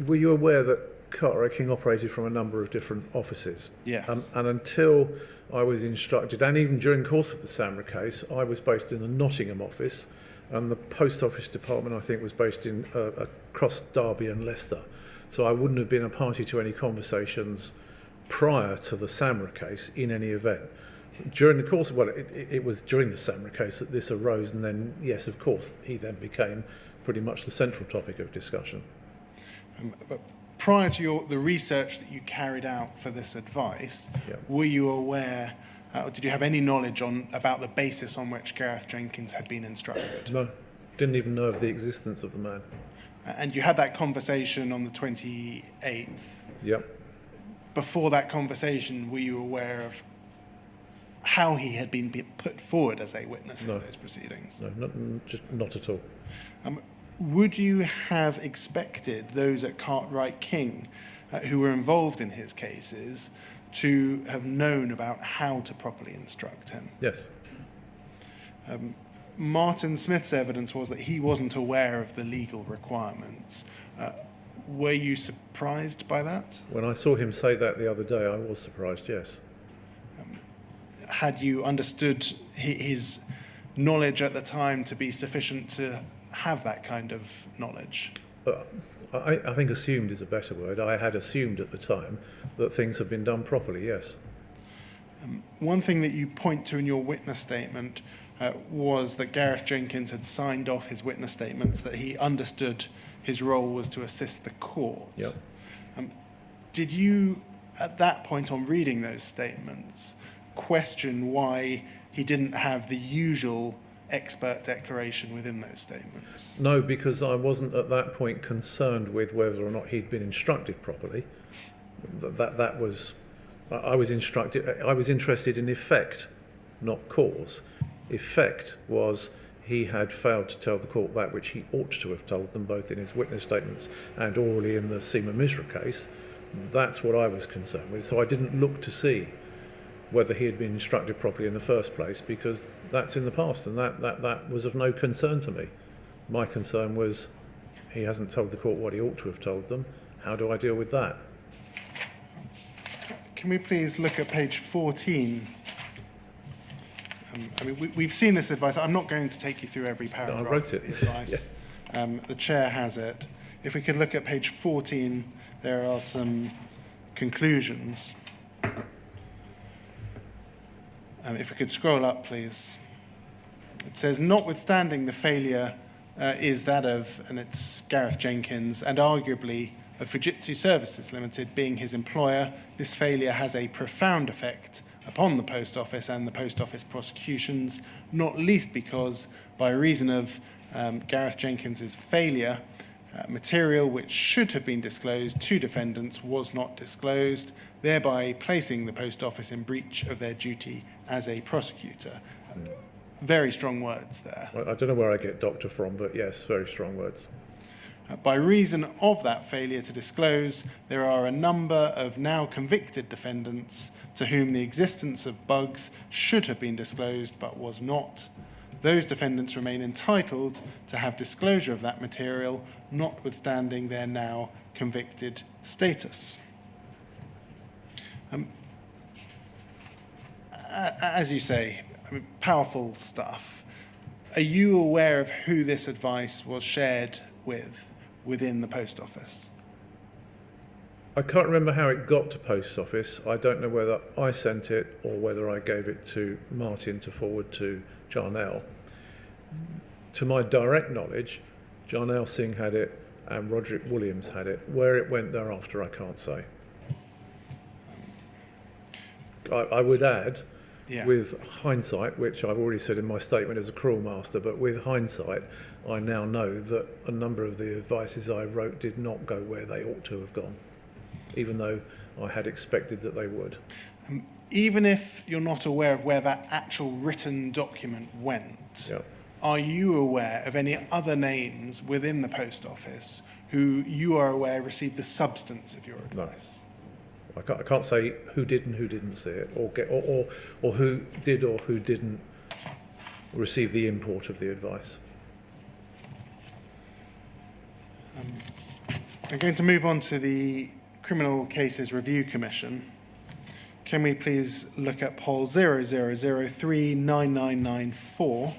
were you aware that Cartwright King operated from a number of different offices? Yes. And until I was instructed, and even during the course of the Samra case, I was based in the Nottingham office, and the Post Office Department, I think, was based in across Derby and Leicester. So I wouldn't have been a party to any conversations prior to the Samra case in any event. During the course of, it was during the Samra case that this arose, and then, yes, of course, he then became pretty much the central topic of discussion. But prior to the research that you carried out for this advice, were you aware, or did you have any knowledge about the basis on which Gareth Jenkins had been instructed? No, didn't even know of the existence of the man. And you had that conversation on the 28th. Yep. Before that conversation, were you aware of how he had been put forward as a witness in those proceedings? No, not at all. Would you have expected those at Cartwright King who were involved in his cases to have known about how to properly instruct him? Yes. Martin Smith's evidence was that he wasn't aware of the legal requirements. Were you surprised by that? When I saw him say that the other day, I was surprised, yes. Had you understood his knowledge at the time to be sufficient to have that kind of knowledge? I think assumed is a better word. I had assumed at the time that things had been done properly, yes. One thing that you point to in your witness statement was that Gareth Jenkins had signed off his witness statements, that he understood his role was to assist the court. Yep. Did you, at that point on reading those statements, question why he didn't have the usual expert declaration within those statements? No, because I wasn't at that point concerned with whether or not he'd been instructed properly. That was, I was interested in effect, not cause. Effect was he had failed to tell the court that which he ought to have told them, both in his witness statements and orally in the Misra case. That's what I was concerned with. So I didn't look to see whether he had been instructed properly in the first place, because that's in the past, and that was of no concern to me. My concern was he hasn't told the court what he ought to have told them. How do I deal with that? Can we please look at page 14? I mean, we've seen this advice. I'm not going to take you through every paragraph. I wrote it. Of the advice. Yeah. The chair has it. If we could look at page 14, there are some conclusions. If we could scroll up, please. It says, notwithstanding the failure is that of, and it's Gareth Jenkins, and arguably of Fujitsu Services Limited being his employer, this failure has a profound effect upon the Post Office and the Post Office prosecutions, not least because, by reason of Gareth Jenkins's failure, material which should have been disclosed to defendants was not disclosed, thereby placing the Post Office in breach of their duty as a prosecutor. Very strong words there. I don't know where I get doctor from, but yes, very strong words. By reason of that failure to disclose, there are a number of now convicted defendants to whom the existence of bugs should have been disclosed but was not. Those defendants remain entitled to have disclosure of that material, notwithstanding their now convicted status. As you say, I mean, powerful stuff. Are you aware of who this advice was shared with within the Post Office? I can't remember how it got to Post Office. I don't know whether I sent it or whether I gave it to Martin to forward to Jarnell. To my direct knowledge, Jarnell Singh had it and Roderick Williams had it. Where it went thereafter, I can't say. I would add, with hindsight, which I've already said in my statement as a cruel master, but with hindsight, I now know that a number of the advices I wrote did not go where they ought to have gone, even though I had expected that they would. Even if you're not aware of where that actual written document went, are you aware of any other names within the Post Office who you are aware received the substance of your advice? No. I can't say who did and who didn't see it, or who did or who didn't receive the import of the advice. I'm going to move on to the Criminal Cases Review Commission. Can we please look at poll 00039994?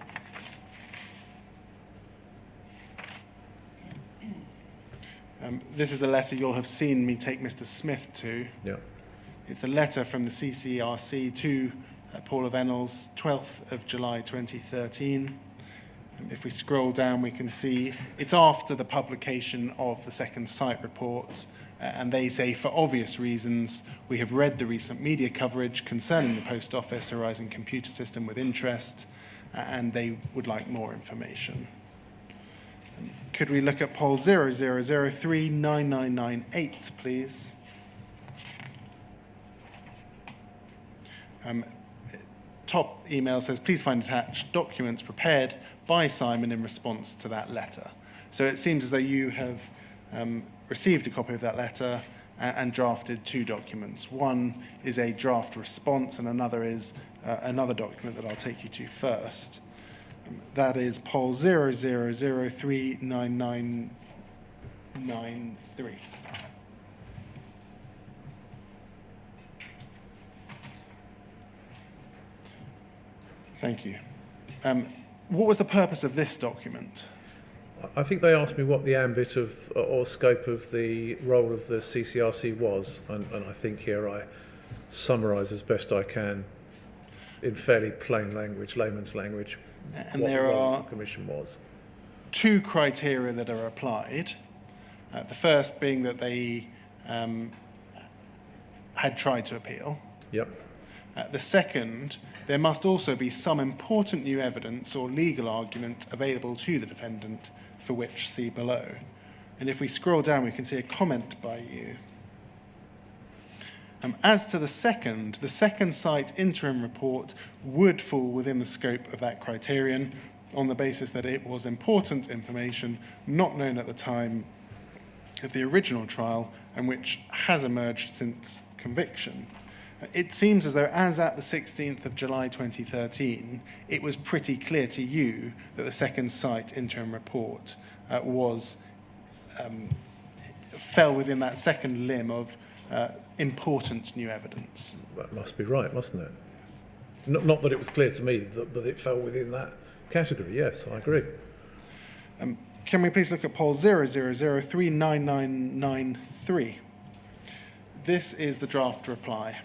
This is a letter you'll have seen me take Mr. Smith to. Yeah. It's a letter from the CCRC to Paula Venables, 12th of July 2013. If we scroll down, we can see it's after the publication of the second site report, and they say, for obvious reasons, we have read the recent media coverage concerning the Post Office Horizon computer system with interest, and they would like more information. Could we look at poll 00039998, please? Top email says, please find attached documents prepared by Simon in response to that letter. So it seems as though you have received a copy of that letter and drafted two documents. One is a draft response and another is another document that I'll take you to first. That is poll 00039993. Thank you. What was the purpose of this document? I think they asked me what the ambit of or scope of the role of the CCRC was, and I think here I summarise as best I can in fairly plain language, layman's language, And what there the role are of the Commission was. 2 criteria that are applied. The first being that they had tried to appeal. Yep. The second, there must also be some important new evidence or legal argument available to the defendant, for which see below. And if we scroll down, we can see a comment by you. As to the second site interim report would fall within the scope of that criterion on the basis that it was important information not known at the time of the original trial and which has emerged since conviction. It seems as though, as at the 16th of July 2013, it was pretty clear to you that the second site interim report fell within that second limb of important new evidence. That must be right, mustn't it? Not that it was clear to me that it fell within that category. Yes, I agree. Can we please look at poll 000399993? This is the draft reply.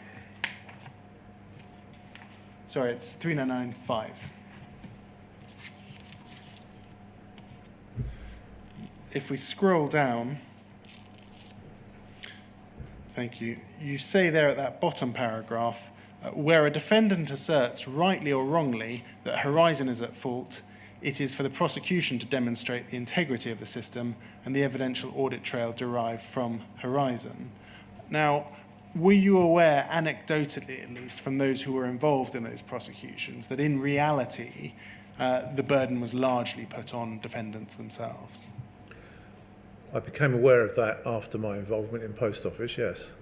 Sorry, it's 3995. If we scroll down, thank you, you say there at that bottom paragraph, where a defendant asserts, rightly or wrongly, that Horizon is at fault, it is for the prosecution to demonstrate the integrity of the system and the evidential audit trail derived from Horizon. Now, were you aware, anecdotally at least, from those who were involved in those prosecutions, that in reality the burden was largely put on defendants themselves? I became aware of that after my involvement in Post Office, yes.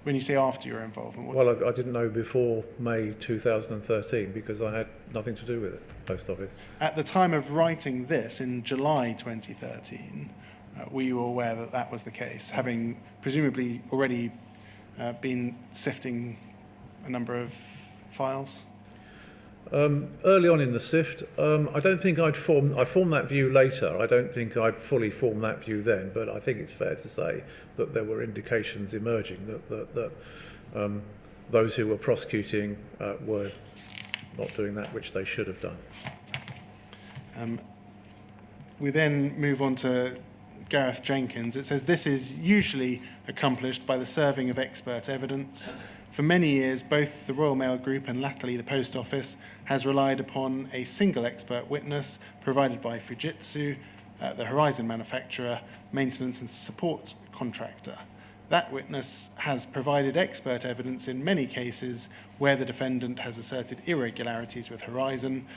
When you say after your involvement? Well, I didn't know before May 2013 because I had nothing to do with it, Post Office. At the time of writing this, in July 2013, were you aware that that was the case, having presumably already been sifting a number of files? Early on in the sift, I don't think I formed that view later. I don't think I'd fully formed that view then, but I think it's fair to say that there were indications emerging that those who were prosecuting were not doing that which they should have done. We then move on to Gareth Jenkins. It says, this is usually accomplished by the serving of expert evidence. For many years, both the Royal Mail Group and latterly the Post Office has relied upon a single expert witness provided by Fujitsu, the Horizon manufacturer, maintenance and support contractor. That witness has provided expert evidence in many cases where the defendant has asserted irregularities with Horizon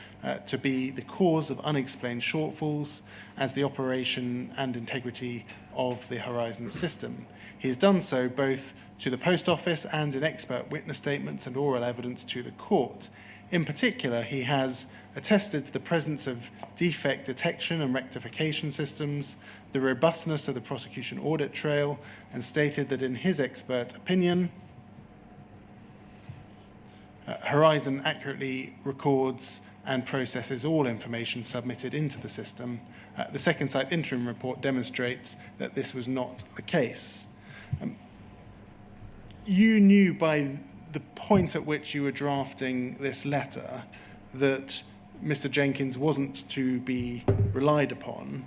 to be the cause of unexplained shortfalls as the operation and integrity of the Horizon system. He has done so both to the Post Office and in expert witness statements and oral evidence to the court. In particular, he has attested to the presence of defect detection and rectification systems, the robustness of the prosecution audit trail, and stated that in his expert opinion, Horizon accurately records and processes all information submitted into the system. The second site interim report demonstrates that this was not the case. You knew by the point at which you were drafting this letter that Mr. Jenkins wasn't to be relied upon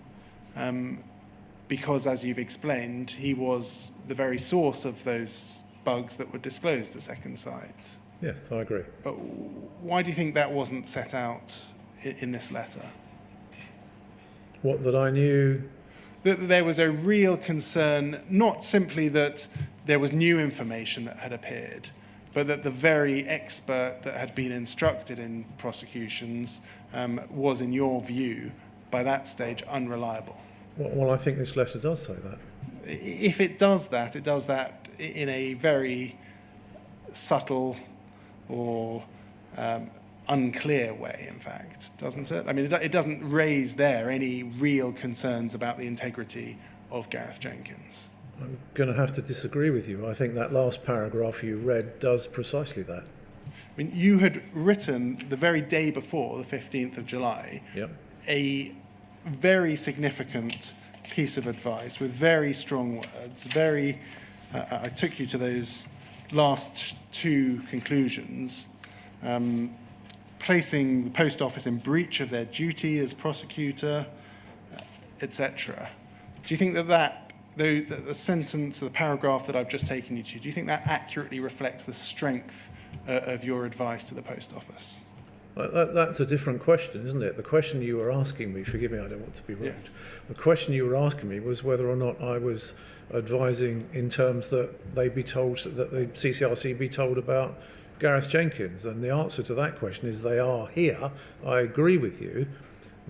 because, as you've explained, he was the very source of those bugs that were disclosed to second site. Yes, I agree. Why do you think that wasn't set out in this letter? What, that I knew? That there was a real concern, not simply that there was new information that had appeared, but that the very expert that had been instructed in prosecutions was, in your view, by that stage, unreliable. Well, I think this letter does say that. If it does that in a very subtle or unclear way, in fact, doesn't it? I mean, it doesn't raise there any real concerns about the integrity of Gareth Jenkins. I'm going to have to disagree with you. I think that last paragraph you read does precisely that. I mean, you had written the very day before, the 15th of July, Yep. a very significant piece of advice with very strong words, I took you to those last two conclusions, placing the Post Office in breach of their duty as prosecutor, etc. Do you think that the sentence, the paragraph that I've just taken you to, do you think that accurately reflects the strength of your advice to the Post Office? That's a different question, isn't it? The question you were asking me, forgive me, I don't want to be rude. Yes. The question you were asking me was whether or not I was advising in terms that they be told, that the CCRC be told about Gareth Jenkins. And the answer to that question is they are here. I agree with you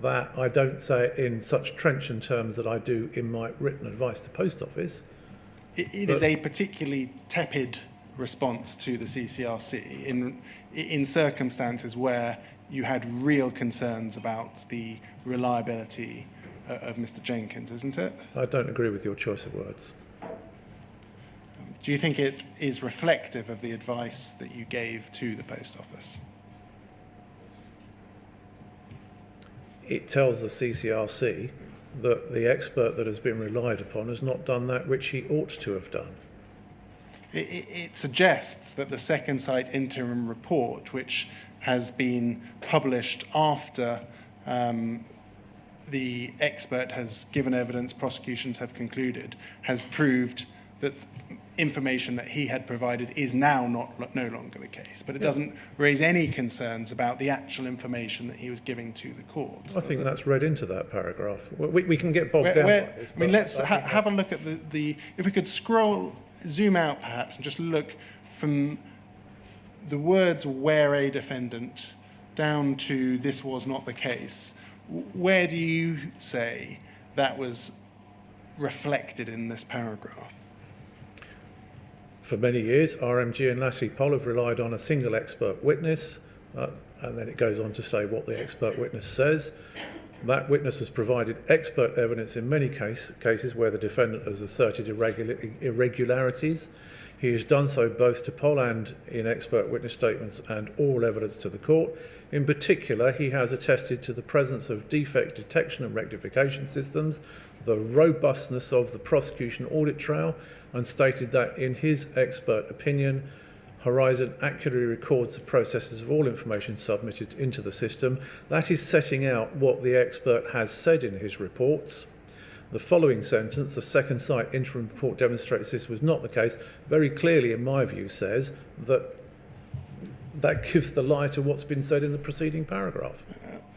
that I don't say it in such trenchant terms that I do in my written advice to Post Office. It is a particularly tepid response to the CCRC in circumstances where you had real concerns about the reliability of Mr. Jenkins, isn't it? I don't agree with your choice of words. Do you think it is reflective of the advice that you gave to the Post Office? It tells the CCRC that the expert that has been relied upon has not done that which he ought to have done. It suggests that the Second Sight interim report, which has been published after the expert has given evidence, prosecutions have concluded, has proved that information that he had provided is now no longer the case. But it doesn't raise any concerns about the actual information that he was giving to the courts. I think that's read into that paragraph. We can get bogged down by this. I mean, let's have a look at the if we could zoom out perhaps and just look from the words "where a defendant" down to "this was not the case." Where do you say that was reflected in this paragraph? For many years, RMG and Lashley Poll have relied on a single expert witness, and then it goes on to say what the expert witness says. That witness has provided expert evidence in many cases where the defendant has asserted irregularities. He has done so both to Poll and in expert witness statements and oral evidence to the court. In particular, he has attested to the presence of defect detection and rectification systems, the robustness of the prosecution audit trail, and stated that in his expert opinion, Horizon accurately records the processes of all information submitted into the system. That is setting out what the expert has said in his reports. The following sentence, the Second Sight interim report demonstrates this was not the case, very clearly, in my view, says that gives the lie to what's been said in the preceding paragraph.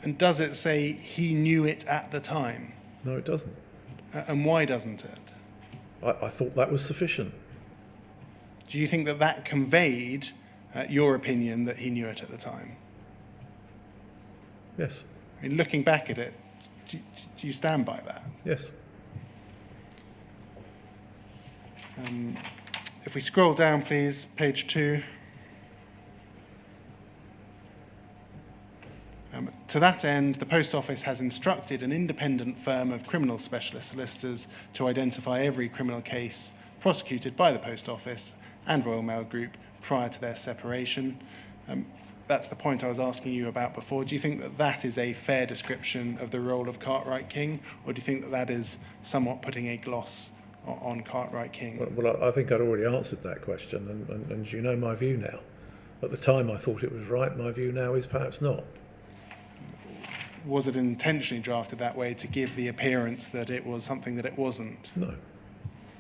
And does it say he knew it at the time? No, it doesn't. And why doesn't it? I thought that was sufficient. Do you think that conveyed your opinion that he knew it at the time? Yes. I mean, looking back at it, do you stand by that? Yes. If we scroll down, please, page 2. To that end, the Post Office has instructed an independent firm of criminal specialist solicitors to identify every criminal case prosecuted by the Post Office and Royal Mail Group prior to their separation. That's the point I was asking you about before. Do you think that is a fair description of the role of Cartwright King, or do you think that is somewhat putting a gloss on Cartwright King? Well, I think I'd already answered that question, and you know my view now. At the time I thought it was right, my view now is perhaps not. Was it intentionally drafted that way to give the appearance that it was something that it wasn't? No.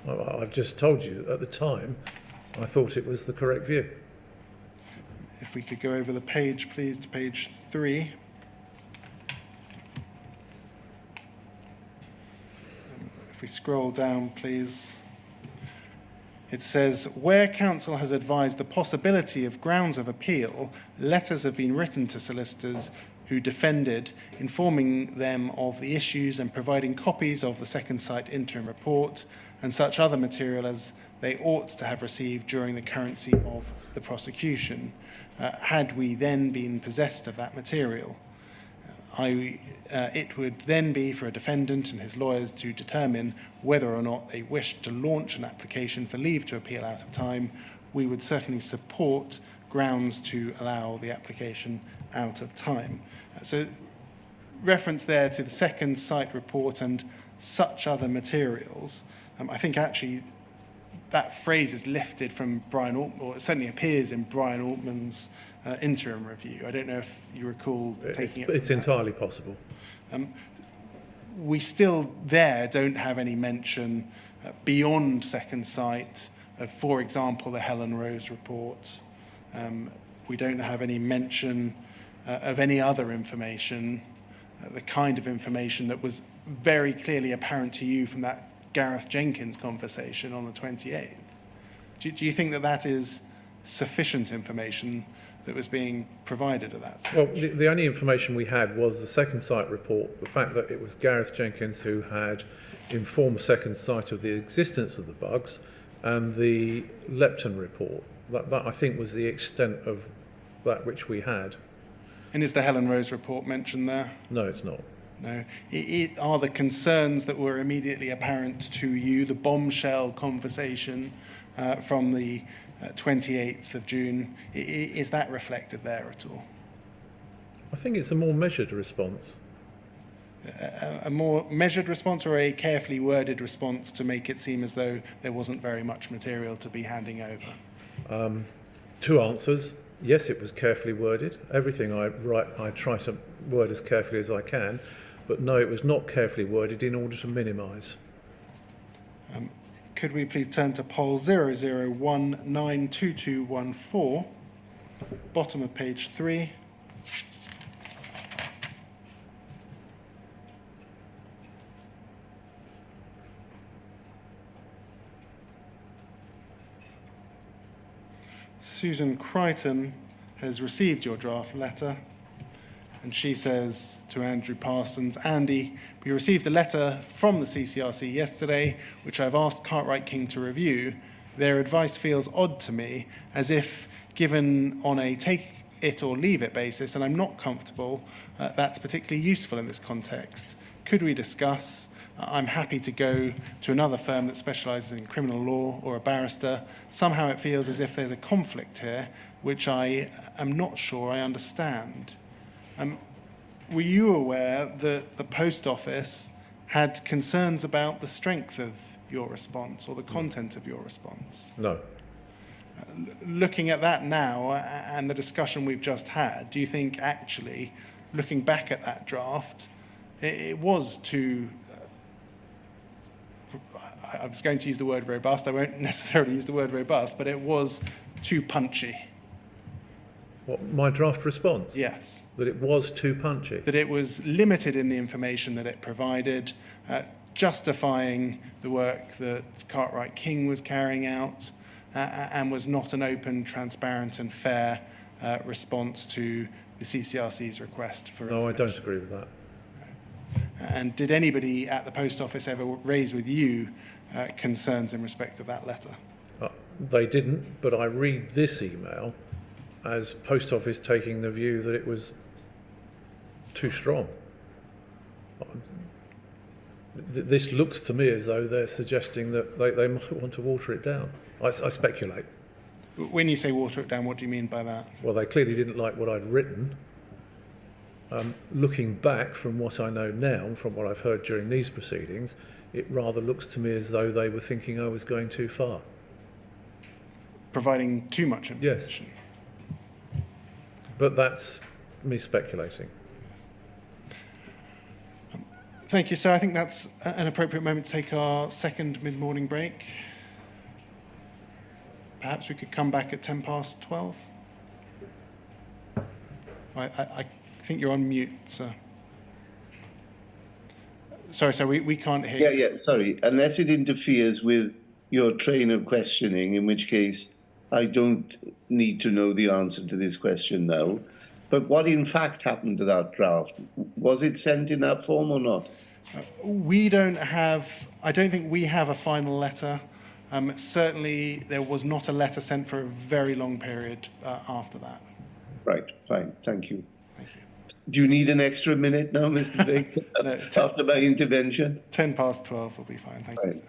I've just told you, at the time, I thought it was the correct view. If we could go over the page, please, to page 3. If we scroll down, please. It says, where counsel has advised the possibility of grounds of appeal, letters have been written to solicitors who defended, informing them of the issues and providing copies of the Second Sight interim report and such other material as they ought to have received during the currency of the prosecution. Had we then been possessed of that material, it would then be for a defendant and his lawyers to determine whether or not they wished to launch an application for leave to appeal out of time. We would certainly support grounds to allow the application out of time. So reference there to the second site report and such other materials, I think actually that phrase is lifted from Brian Altman, or it certainly appears in Brian Altman's interim review. I don't know if you recall taking it. It's entirely possible. We still there don't have any mention beyond second sight of, for example, the Helen Rose report. We don't have any mention of any other information, the kind of information that was very clearly apparent to you from that Gareth Jenkins conversation on the 28th. Do you think that that is sufficient information that was being provided at that stage? Well, the only information we had was the second site report, the fact that it was Gareth Jenkins who had informed second sight of the existence of the bugs, and the Lepton report. That I think was the extent of that which we had. And is the Helen Rose report mentioned there? No, it's not. No. Are the concerns that were immediately apparent to you, the bombshell conversation from the 28th of June, is that reflected there at all? I think it's a more measured response. A more measured response, or a carefully worded response to make it seem as though there wasn't very much material to be handing over? Two answers. Yes, it was carefully worded. Everything I write, I try to word as carefully as I can. But no, it was not carefully worded in order to minimise. Could we please turn to poll 00192214, bottom of page 3. Susan Crichton has received your draft letter, and she says to Andrew Parsons, Andy, we received a letter from the CCRC yesterday, which I've asked Cartwright King to review. Their advice feels odd to me, as if given on a take it or leave it basis, and I'm not comfortable that's particularly useful in this context. Could we discuss? I'm happy to go to another firm that specialises in criminal law or a barrister. Somehow it feels as if there's a conflict here, which I am not sure I understand. Were you aware that the Post Office had concerns about the strength of your response or the content of your response? No. Looking at that now and the discussion we've just had, do you think actually, looking back at that draft, it was too... I was going to use the word robust. I won't necessarily use the word robust, but it was too punchy. What, my draft response? Yes. That it was too punchy? That it was limited in the information that it provided, justifying the work that Cartwright King was carrying out, and was not an open, transparent and fair response to the CCRC's request for information. No, I don't agree with that. And did anybody at the Post Office ever raise with you concerns in respect of that letter? They didn't, but I read this email as Post Office taking the view that it was too strong. This looks to me as though they're suggesting that they might want to water it down. I speculate. When you say water it down, what do you mean by that? Well, they clearly didn't like what I'd written. Looking back from what I know now, from what I've heard during these proceedings, it rather looks to me as though they were thinking I was going too far. Providing too much information? Yes. But that's me speculating. Thank you, sir. I think that's an appropriate moment to take our second mid-morning break. Perhaps we could come back at 12:10. I think you're on mute, sir. Sorry, sir, we can't hear you. Yeah, sorry. Unless it interferes with your train of questioning, in which case I don't need to know the answer to this question now. But what in fact happened to that draft? Was it sent in that form or not? I don't think we have a final letter. Certainly there was not a letter sent for a very long period after that. Right, fine, thank you. Thank you. Do you need an extra minute now, Mr. Vick, No, after my intervention? 12:10 will be fine, thank you, Right. sir.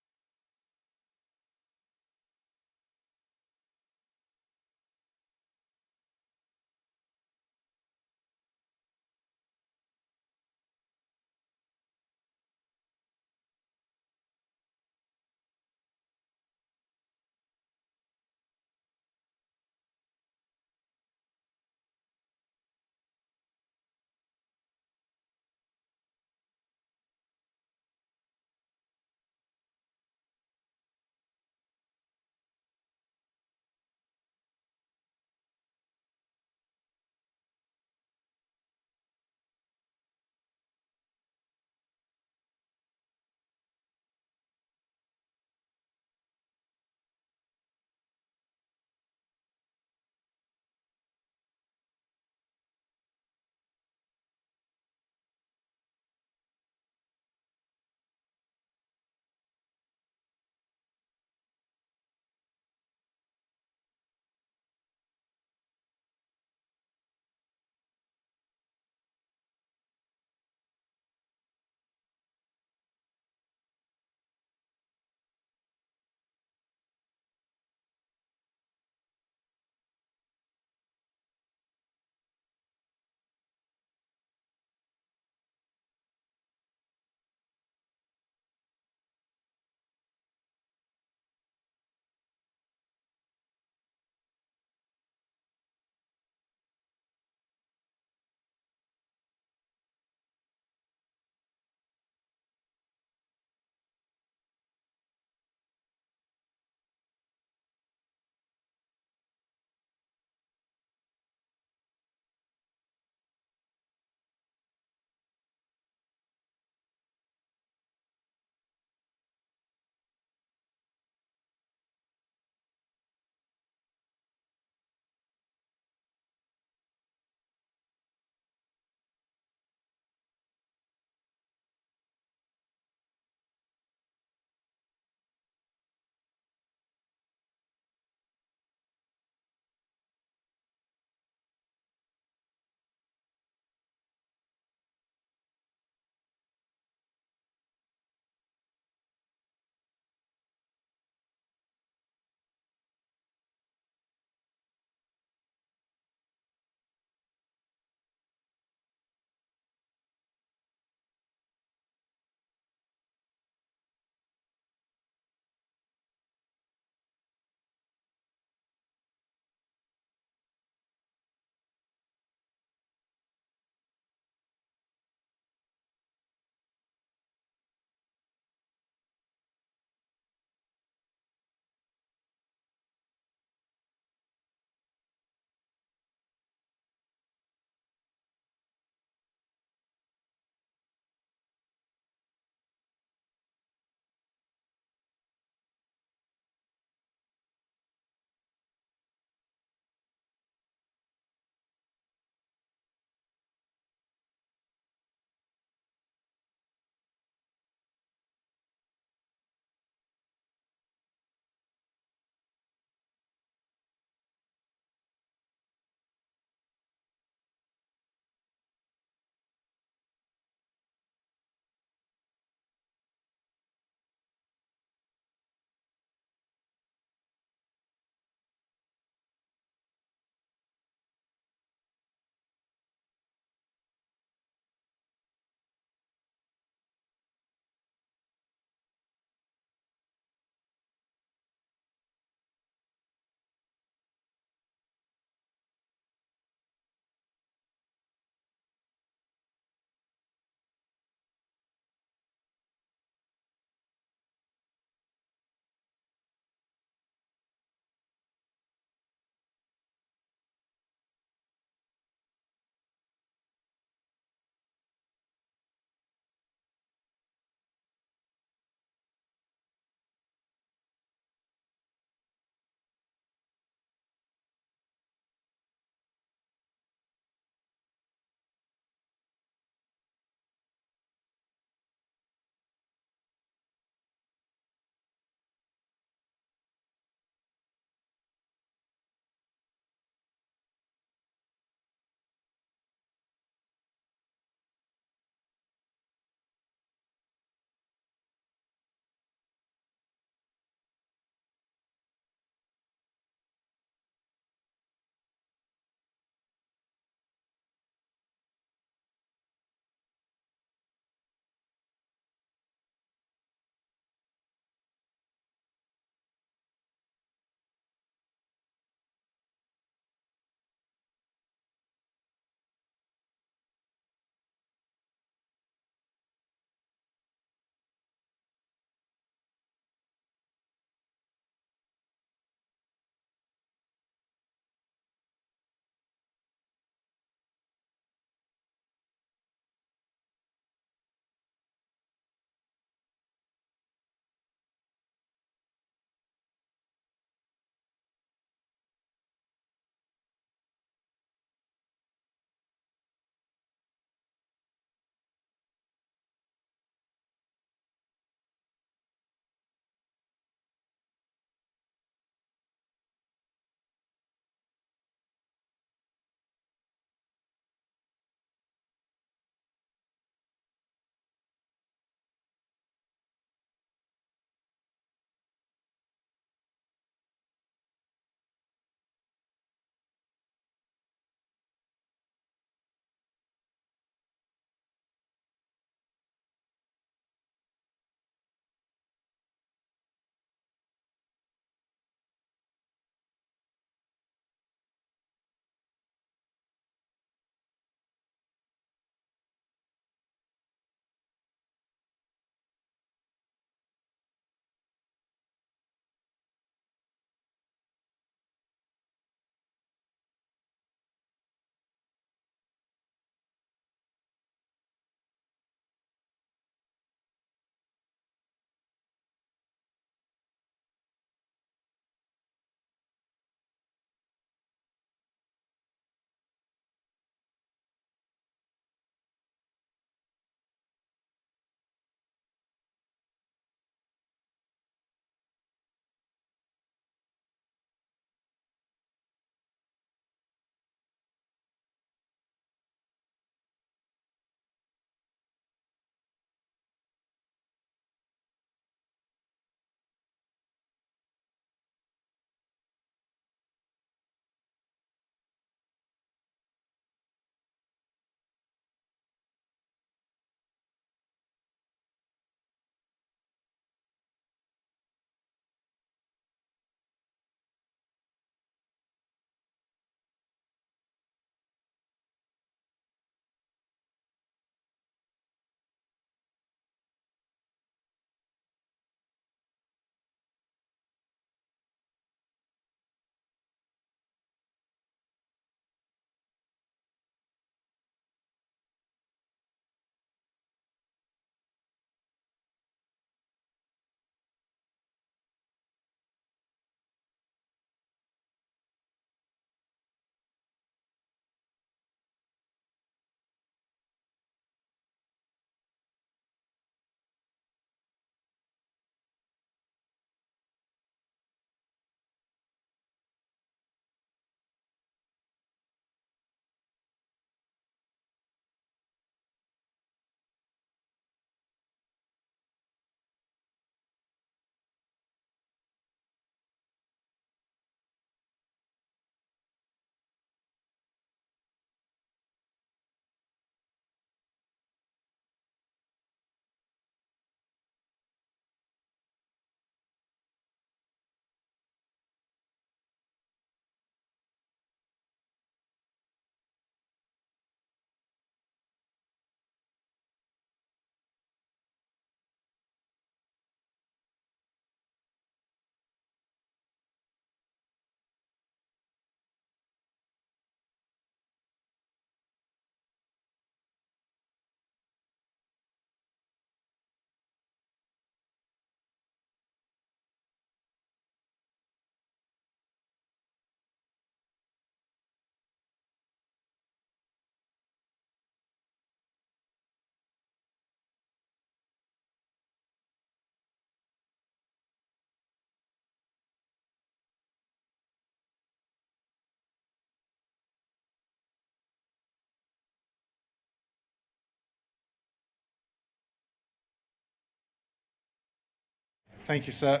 Thank you, sir.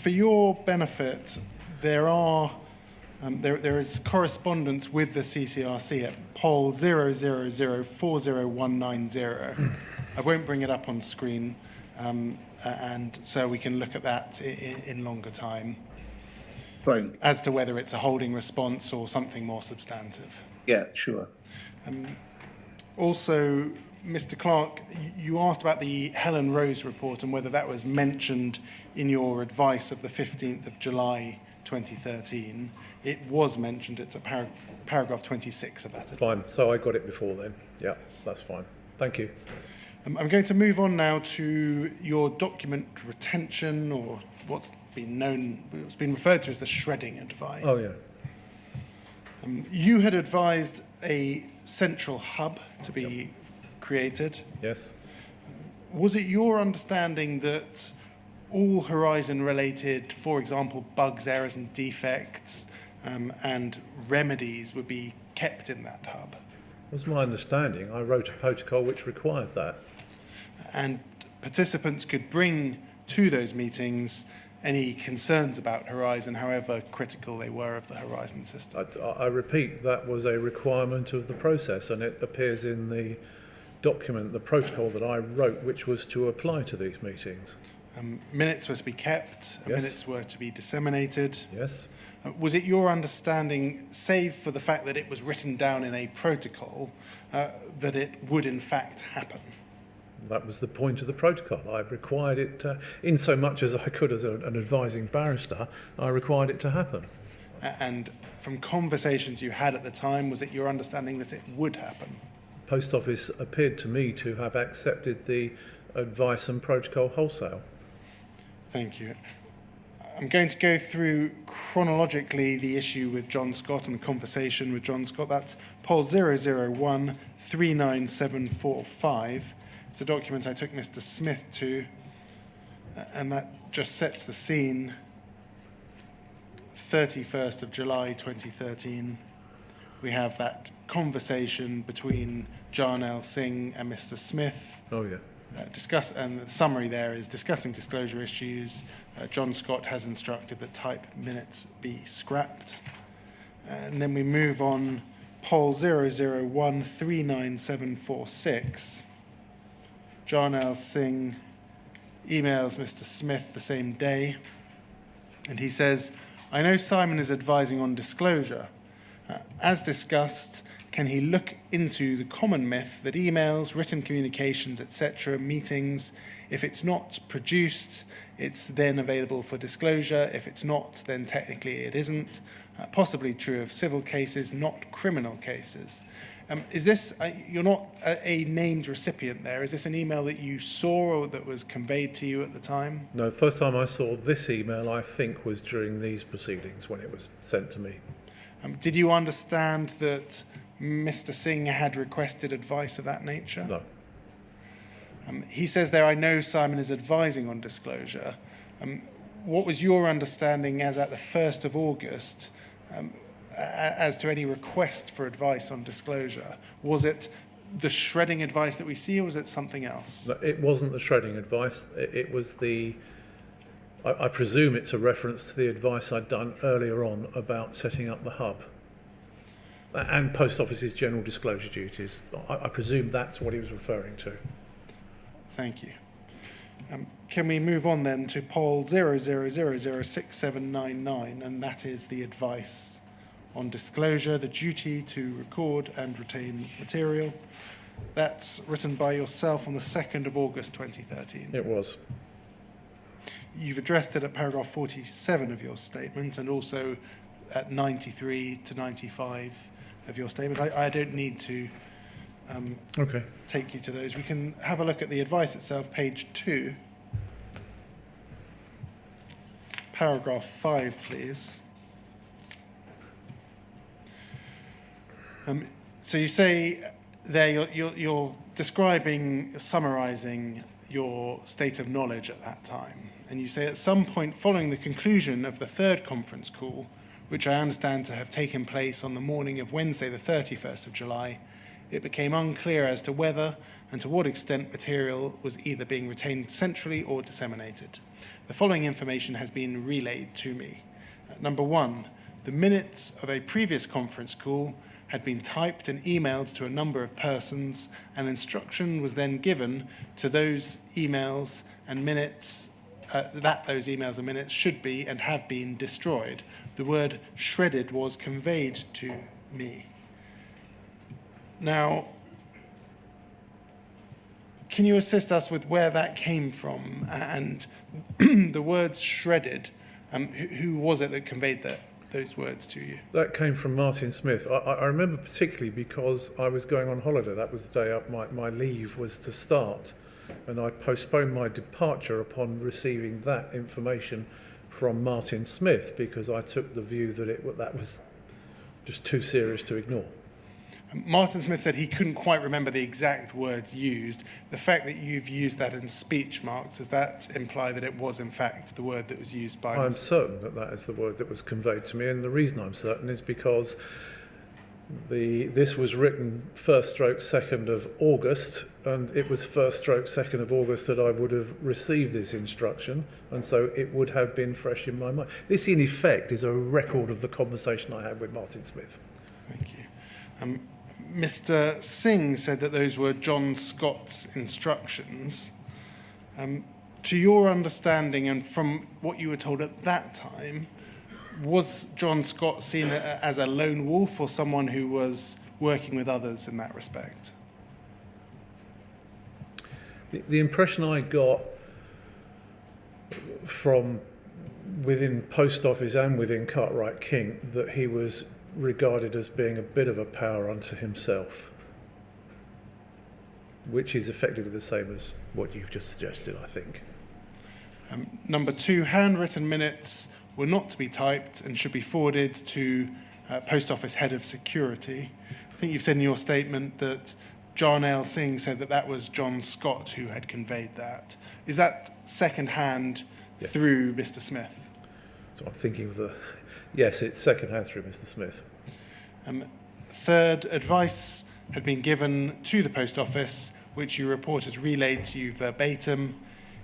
For your benefit, there is correspondence with the CCRC at poll 000409190. I won't bring it up on screen, and so we can look at that in longer time. Fine. As to whether it's a holding response or something more substantive. Yeah, sure. Also, Mr. Clarke, you asked about the Helen Rose report and whether that was mentioned in your advice of the 15th of July 2013. It was mentioned. It's at paragraph 26 of that advice. Fine. So I got it before then. Yeah, that's fine. Thank you. I'm going to move on now to your document retention, or what's been referred to as the shredding advice. Oh, yeah. You had advised a central hub to be created. Yes. Was it your understanding that all Horizon-related, for example, bugs, errors and defects, and remedies would be kept in that hub? Was my understanding. I wrote a protocol which required that. And participants could bring to those meetings any concerns about Horizon, however critical they were of the Horizon system. I repeat, that was a requirement of the process, and it appears in the document, the protocol that I wrote, which was to apply to these meetings. Minutes were to be kept, Yes. minutes were to be disseminated. Yes. Was it your understanding, save for the fact that it was written down in a protocol, that it would in fact happen? That was the point of the protocol. I required it, in so much as I could as an advising barrister, I required it to happen. And from conversations you had at the time, was it your understanding that it would happen? Post Office appeared to me to have accepted the advice and protocol wholesale. Thank you. I'm going to go through chronologically the issue with John Scott and the conversation with John Scott. That's poll 001-39745. It's a document I took Mr. Smith to, and that just sets the scene. 31st of July 2013. We have that conversation between Jarnail Singh and Mr. Smith. Oh, yeah. And the summary there is discussing disclosure issues. John Scott has instructed that type minutes be scrapped. And then we move on, poll 001-39746. Jarnail Singh emails Mr. Smith the same day, and he says, I know Simon is advising on disclosure. As discussed, can he look into the common myth that emails, written communications, etc., meetings, if it's not produced, it's then available for disclosure. If it's not, then technically it isn't. Possibly true of civil cases, not criminal cases. Is this, you're not a named recipient there, is this an email that you saw or that was conveyed to you at the time? No, the first time I saw this email, I think, was during these proceedings when it was sent to me. Did you understand that Mr. Singh had requested advice of that nature? No. He says there, I know Simon is advising on disclosure. What was your understanding as at the 1st of August as to any request for advice on disclosure? Was it the shredding advice that we see, or was it something else? No, it wasn't the shredding advice. It was the... I presume it's a reference to the advice I'd done earlier on about setting up the hub and Post Office's general disclosure duties. I presume that's what he was referring to. Thank you. Can we move on then to poll 0006799, and that is the advice on disclosure, the duty to record and retain material. That's written by yourself on the 2nd of August 2013. It was. You've addressed it at paragraph 47 of your statement and also at 93 to 95 of your statement. I don't need to take you to those. We can have a look at the advice itself, page 2. Paragraph 5, please. So you say there you're describing, summarising your state of knowledge at that time. And you say at some point following the conclusion of the 3rd conference call, which I understand to have taken place on the morning of Wednesday, the 31st of July, it became unclear as to whether and to what extent material was either being retained centrally or disseminated. The following information has been relayed to me. Number 1, the minutes of a previous conference call had been typed and emailed to a number of persons, and instruction was then given to those emails and minutes that those emails and minutes should be and have been destroyed. The word shredded was conveyed to me. Now, can you assist us with where that came from? And the words shredded, who was it that conveyed those words to you? That came from Martin Smith. I remember particularly because I was going on holiday. That was the day up my leave was to start, and I postponed my departure upon receiving that information from Martin Smith because I took the view that that was just too serious to ignore. Martin Smith said he couldn't quite remember the exact words used. The fact that you've used that in speech marks, does that imply that it was in fact the word that was used by I'm certain that that is the word that was conveyed to me, and the reason I'm certain is because this was written 1st/2nd of August, and it was 1st/2nd of August that I would have received this instruction, and so it would have been fresh in my mind. This, in effect, is a record of the conversation I had with Martin Smith. Thank you. Mr. Singh said that those were John Scott's instructions. To your understanding and from what you were told at that time, was John Scott seen as a lone wolf or someone who was working with others in that respect? The impression I got from within Post Office and within Cartwright King that he was regarded as being a bit of a power unto himself, which is effectively the same as what you've just suggested, I think. Number 2, handwritten minutes were not to be typed and should be forwarded to Post Office Head of Security. I think you've said in your statement that Jarnail Singh said that that was John Scott who had conveyed that. Is that second-hand through Mr. Smith? So I'm thinking of the... Yes, it's second-hand through Mr. Smith. Third, advice had been given to the Post Office, which you report has relayed to you verbatim.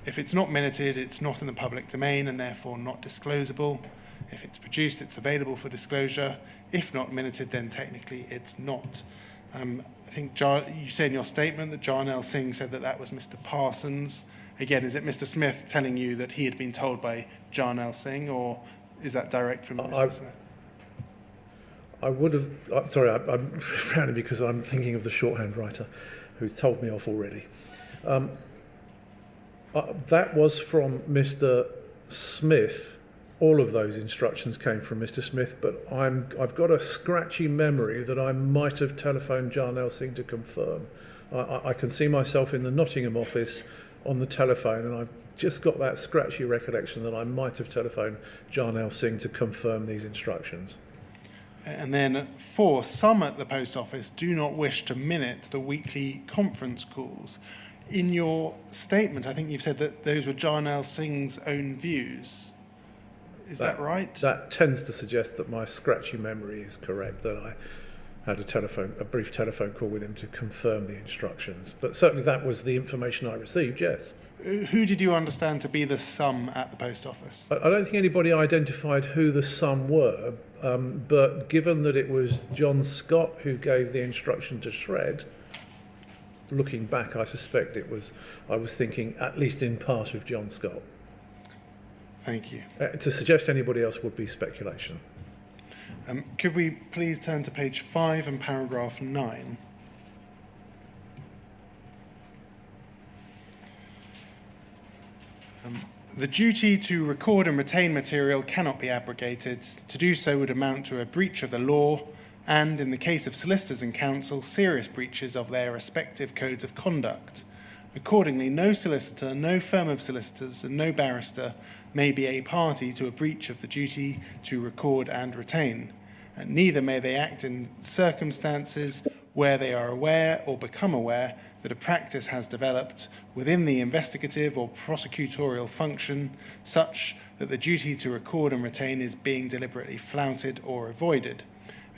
If it's not minuted, it's not in the public domain and therefore not disclosable. If it's produced, it's available for disclosure. If not minuted, then technically it's not. I think you say in your statement that Jarnail Singh said that that was Mr. Parsons. Again, is it Mr. Smith telling you that he had been told by Jarnail Singh, or is that direct from Mr. Smith? I would have... sorry, I'm frowning because I'm thinking of the shorthand writer who's told me off already. That was from Mr. Smith. All of those instructions came from Mr. Smith, but I've got a scratchy memory that I might have telephoned Jarnail Singh to confirm. I can see myself in the Nottingham office on the telephone, and I've just got that scratchy recollection that I might have telephoned Jarnail Singh to confirm these instructions. And then 4, some at the Post Office do not wish to minute the weekly conference calls. In your statement, I think you've said that those were Jarnail Singh's own views. Is that right? That tends to suggest that my scratchy memory is correct, that I had a brief telephone call with him to confirm the instructions. But certainly that was the information I received, yes. Who did you understand to be the some at the Post Office? I don't think anybody identified who the some were, but given that it was John Scott who gave the instruction to shred, looking back, I suspect I was thinking at least in part of John Scott. Thank you. To suggest anybody else would be speculation. Could we please turn to page 5 and paragraph 9? The duty to record and retain material cannot be abrogated. To do so would amount to a breach of the law and, in the case of solicitors and counsel, serious breaches of their respective codes of conduct. Accordingly, no solicitor, no firm of solicitors, and no barrister may be a party to a breach of the duty to record and retain. And neither may they act in circumstances where they are aware or become aware that a practice has developed within the investigative or prosecutorial function such that the duty to record and retain is being deliberately flouted or avoided.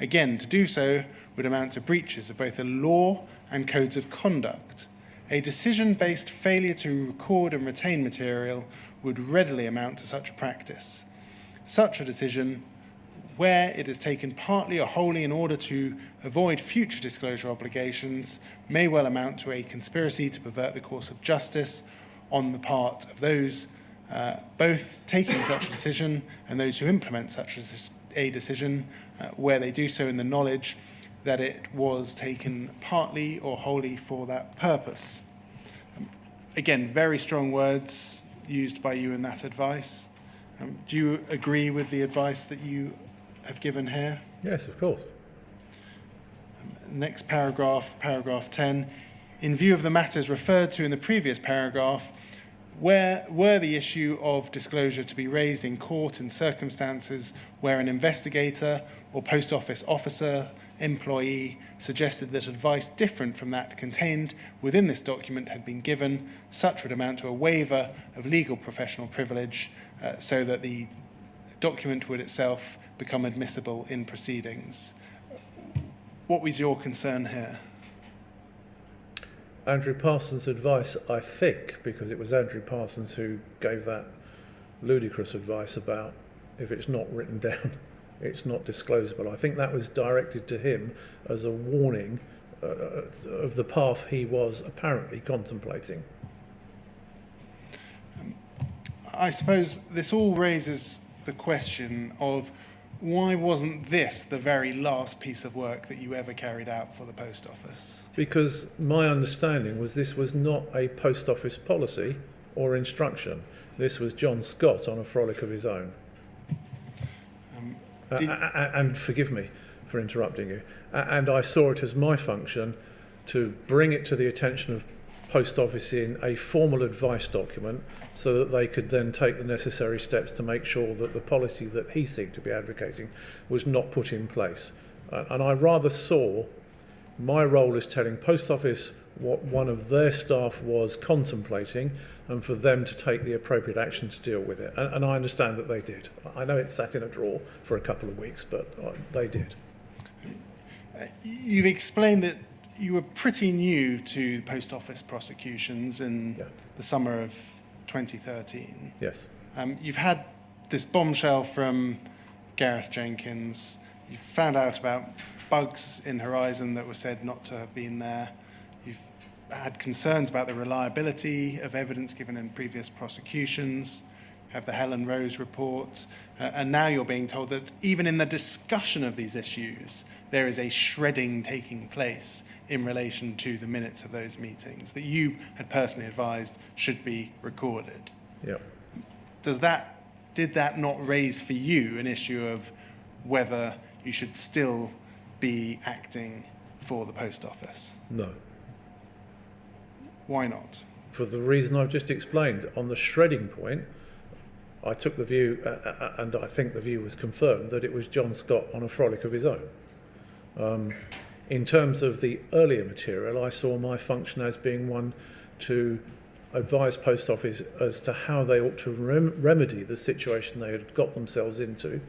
Again, to do so would amount to breaches of both the law and codes of conduct. A decision-based failure to record and retain material would readily amount to such a practice. Such a decision, where it is taken partly or wholly in order to avoid future disclosure obligations, may well amount to a conspiracy to pervert the course of justice on the part of those both taking such a decision and those who implement such a decision, where they do so in the knowledge that it was taken partly or wholly for that purpose. Again, very strong words used by you in that advice. Do you agree with the advice that you have given here? Yes, of course. Next paragraph, paragraph 10. In view of the matters referred to in the previous paragraph, where were the issue of disclosure to be raised in court in circumstances where an investigator or post office officer, employee suggested that advice different from that contained within this document had been given, such would amount to a waiver of legal professional privilege so that the document would itself become admissible in proceedings. What was your concern here? Andrew Parsons' advice, I think, because it was Andrew Parsons who gave that ludicrous advice about if it's not written down, it's not disclosable. I think that was directed to him as a warning of the path he was apparently contemplating. I suppose this all raises the question of why wasn't this the very last piece of work that you ever carried out for the Post Office? Because my understanding was this was not a Post Office policy or instruction. This was John Scott on a frolic of his own. And forgive me for interrupting you. And I saw it as my function to bring it to the attention of Post Office in a formal advice document so that they could then take the necessary steps to make sure that the policy that he seemed to be advocating was not put in place. And I rather saw my role as telling Post Office what one of their staff was contemplating and for them to take the appropriate action to deal with it. And I understand that they did. I know it sat in a drawer for a couple of weeks, but they did. You've explained that you were pretty new to Post Office prosecutions in the summer of 2013. Yes. You've had this bombshell from Gareth Jenkins. You've found out about bugs in Horizon that were said not to have been there. You've had concerns about the reliability of evidence given in previous prosecutions. You have the Helen Rose report. And now you're being told that even in the discussion of these issues, there is a shredding taking place in relation to the minutes of those meetings that you had personally advised should be recorded. Yeah. Did that not raise for you an issue of whether you should still be acting for the Post Office? No. Why not? For the reason I've just explained. On the shredding point, I took the view, and I think the view was confirmed, that it was John Scott on a frolic of his own. In terms of the earlier material, I saw my function as being one to advise Post Office as to how they ought to remedy the situation they had got themselves into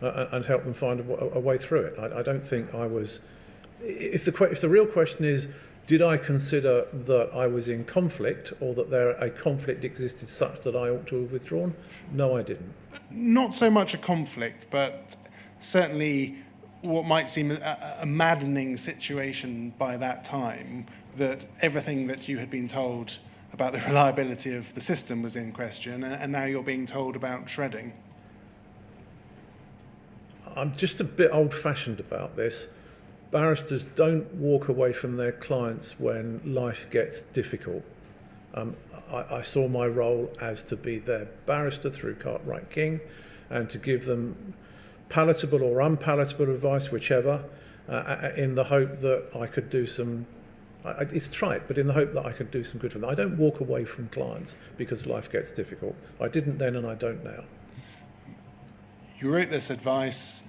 and help them find a way through it. I don't think I was... If the real question is, did I consider that I was in conflict or that a conflict existed such that I ought to have withdrawn? No, I didn't. Not so much a conflict, but certainly what might seem a maddening situation by that time, that everything that you had been told about the reliability of the system was in question, and now you're being told about shredding. I'm just a bit old-fashioned about this. Barristers don't walk away from their clients when life gets difficult. I saw my role as to be their barrister through Cartwright King and to give them palatable or unpalatable advice, whichever, in the hope that I could do some... It's trite, but in the hope that I could do some good for them. I don't walk away from clients because life gets difficult. I didn't then and I don't now. You wrote this advice.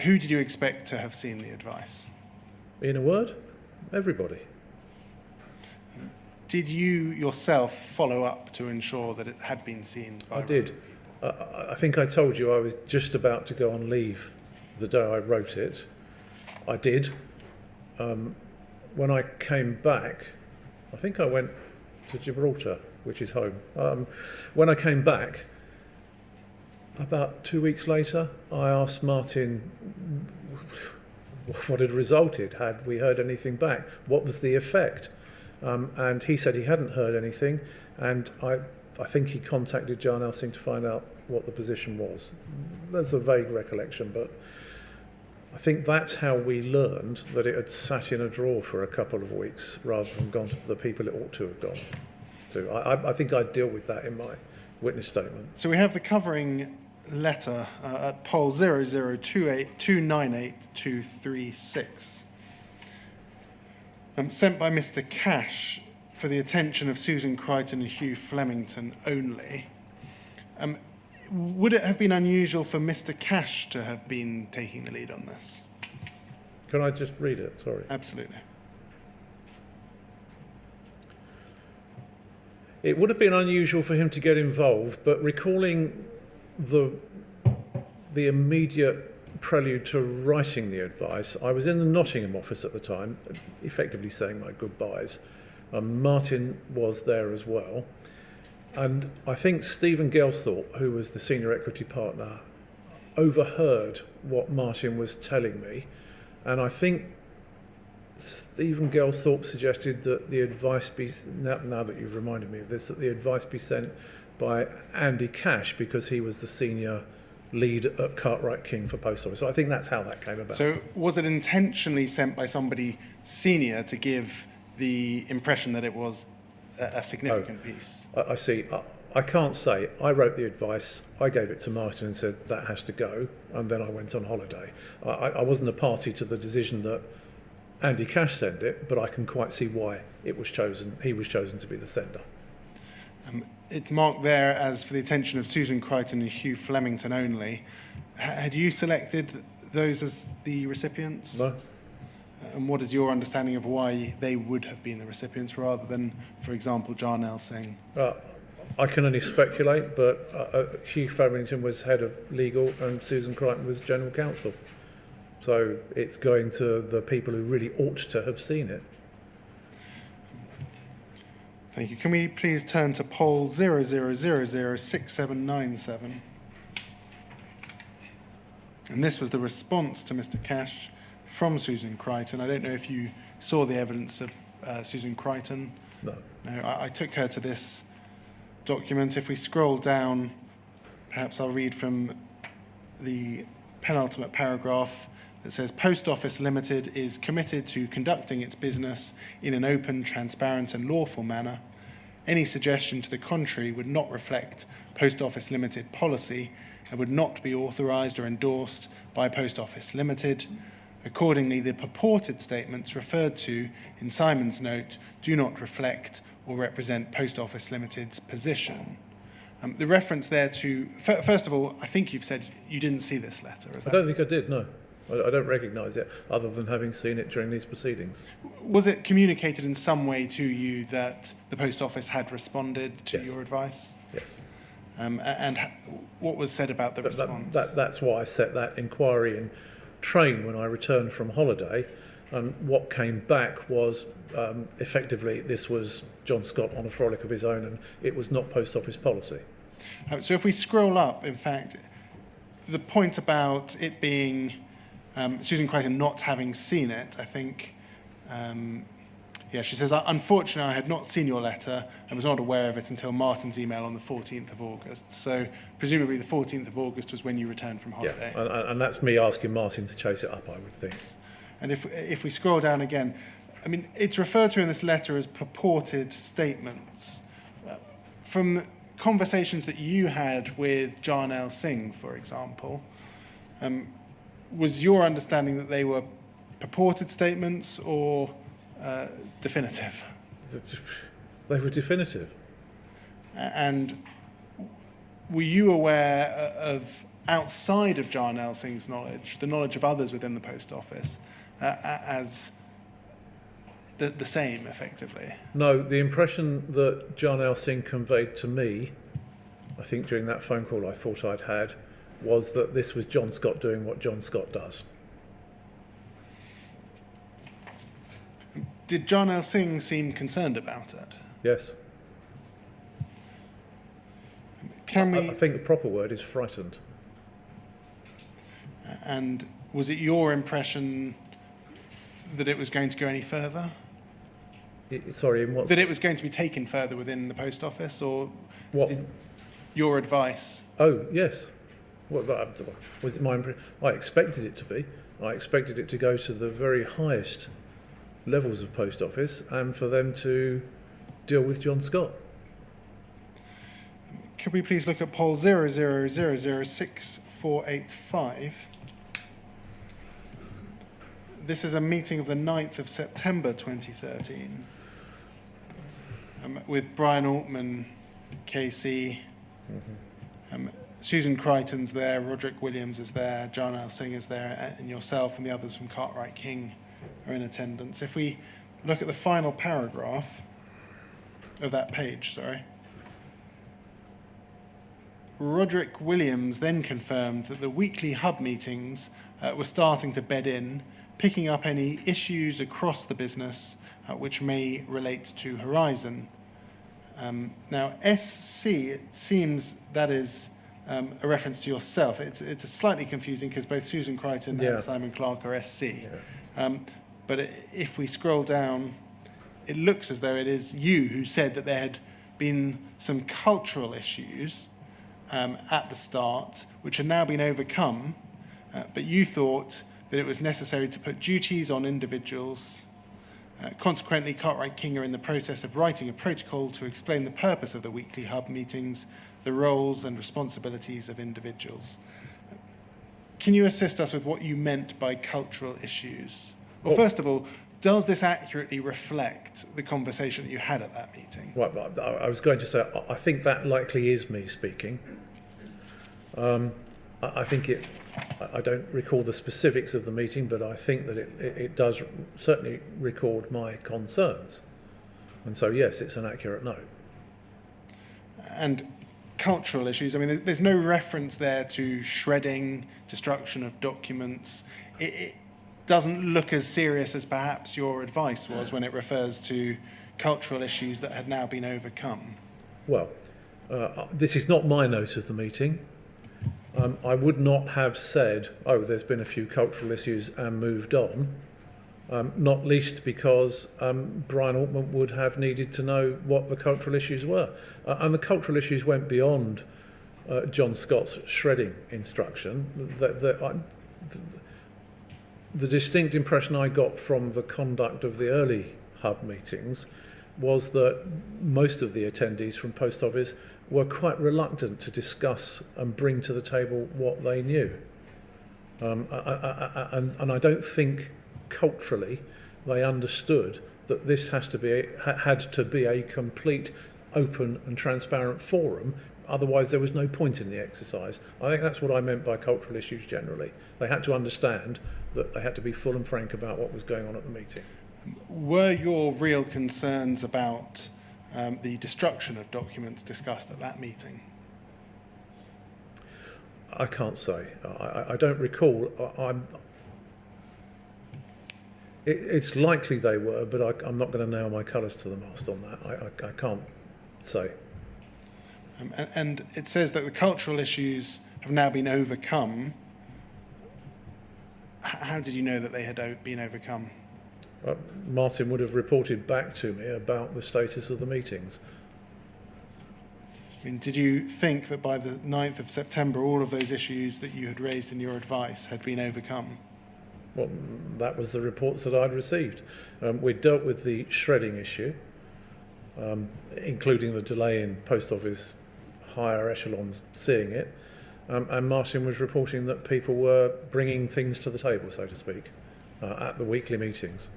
Who did you expect to have seen the advice? In a word, everybody. Did you yourself follow up to ensure that it had been seen by I did. I think I told you I was just about to go on leave the day I wrote it. I did. When I came back, I think I went to Gibraltar, which is home. When I came back, about 2 weeks later, I asked Martin what had resulted. Had we heard anything back? What was the effect? And he said he hadn't heard anything, and I think he contacted Jarnail Singh to find out what the position was. There's a vague recollection, but I think that's how we learned that it had sat in a drawer for a couple of weeks rather than gone to the people it ought to have gone to. I think I'd deal with that in my witness statement. So we have the covering letter at poll 00282982236, sent by Mr. Cash for the attention of Susan Crichton and Hugh Flemington only. Would it have been unusual for Mr. Cash to have been taking the lead on this? Can I just read it? Sorry. Absolutely. It would have been unusual for him to get involved, but recalling the immediate prelude to writing the advice, I was in the Nottingham office at the time, effectively saying my goodbyes. Martin was there as well. And I think Stephen Gelsthorpe, who was the senior equity partner, overheard what Martin was telling me. And I think Stephen Gelsthorpe suggested that the advice be, now that you've reminded me of this, that the advice be sent by Andy Cash because he was the senior lead at Cartwright King for Post Office. So I think that's how that came about. So was it intentionally sent by somebody senior to give the impression that it was a significant piece? I see. I can't say. I wrote the advice, I gave it to Martin and said that has to go, and then I went on holiday. I wasn't a party to the decision that Andy Cash sent it, but I can quite see why it was chosen. He was chosen to be the sender. It's marked there as for the attention of Susan Crichton and Hugh Flemington only. Had you selected those as the recipients? No. And what is your understanding of why they would have been the recipients rather than, for example, Jarnail Singh? I can only speculate, but Hugh Flemington was head of legal and Susan Crichton was general counsel. So it's going to the people who really ought to have seen it. Thank you. Can we please turn to poll 00006797? And this was the response to Mr. Cash from Susan Crichton. I don't know if you saw the evidence of Susan Crichton. No. No, I took her to this document. If we scroll down, perhaps I'll read from the penultimate paragraph that says, Post Office Limited is committed to conducting its business in an open, transparent and lawful manner. Any suggestion to the contrary would not reflect Post Office Limited policy and would not be authorised or endorsed by Post Office Limited. Accordingly, the purported statements referred to in Simon's note do not reflect or represent Post Office Limited's position. The reference there to, first of all, I think you've said you didn't see this letter. Is that? I don't think I did, no. I don't recognise it, other than having seen it during these proceedings. Was it communicated in some way to you that the Post Office had responded to Yes. your advice? Yes. And what was said about the response? That's why I set that inquiry in train when I returned from holiday. And what came back was effectively this was John Scott on a frolic of his own, and it was not Post Office policy. So if we scroll up, in fact, the point about it being Susan Crichton not having seen it, I think, she says, unfortunately, I had not seen your letter and was not aware of it until Martin's email on the 14th of August. So presumably the 14th of August was when you returned from holiday. Yeah, and that's me asking Martin to chase it up, I would think. And if we scroll down again, I mean, it's referred to in this letter as purported statements. From conversations that you had with Jarnail Singh, for example, was your understanding that they were purported statements or definitive? They were definitive. And were you aware of, outside of Jarnail Singh's knowledge, the knowledge of others within the Post Office, as the same, effectively? No, the impression that Jarnail Singh conveyed to me, I think during that phone call I thought I'd had, was that this was John Scott doing what John Scott does. Did John L. Singh seem concerned about it? Yes. I think the proper word is frightened. And was it your impression that it was going to go any further? Sorry, in what? That it was going to be taken further within the post office, or What? your advice? Oh, yes. What was it my impression? I expected it to be. I expected it to go to the very highest levels of post office and for them to deal with John Scott. Could we please look at poll 00006485? This is a meeting of the 9th of September 2013 with Brian Altman, KC, Susan Crichton's there, Roderick Williams is there, John L. Singh is there, and yourself and the others from Cartwright King are in attendance. If we look at the final paragraph of that page, Roderick Williams then confirmed that the weekly hub meetings were starting to bed in, picking up any issues across the business which may relate to Horizon. Now, SC, it seems that is a reference to yourself. It's slightly confusing because both Susan Crichton and Simon Clarke are SC. But if we scroll down, it looks as though it is you who said that there had been some cultural issues at the start, which had now been overcome, but you thought that it was necessary to put duties on individuals. Consequently, Cartwright King are in the process of writing a protocol to explain the purpose of the weekly hub meetings, the roles and responsibilities of individuals. Can you assist us with what you meant by cultural issues? Well, first of all, does this accurately reflect the conversation that you had at that meeting? Well, I was going to say, I think that likely is me speaking. I think I don't recall the specifics of the meeting, but I think that it does certainly record my concerns. And so, yes, it's an accurate note. And cultural issues, I mean, there's no reference there to shredding, destruction of documents. It doesn't look as serious as perhaps your advice was when it refers to cultural issues that had now been overcome. Well, this is not my note of the meeting. I would not have said, oh, there's been a few cultural issues and moved on, not least because Brian Altman would have needed to know what the cultural issues were. And the cultural issues went beyond John Scott's shredding instruction. The distinct impression I got from the conduct of the early hub meetings was that most of the attendees from Post Office were quite reluctant to discuss and bring to the table what they knew. And I don't think culturally they understood that this had to be a complete, open and transparent forum. Otherwise, there was no point in the exercise. I think that's what I meant by cultural issues generally. They had to understand that they had to be full and frank about what was going on at the meeting. Were your real concerns about the destruction of documents discussed at that meeting? I can't say. I don't recall. It's likely they were, but I'm not going to nail my colours to the mast on that. I can't say. And it says that the cultural issues have now been overcome. How did you know that they had been overcome? Martin would have reported back to me about the status of the meetings. I mean, did you think that by the 9th of September all of those issues that you had raised in your advice had been overcome? Well, that was the reports that I'd received. We'd dealt with the shredding issue, including the delay in Post Office higher echelons seeing it, and Martin was reporting that people were bringing things to the table, so to speak, at the weekly meetings.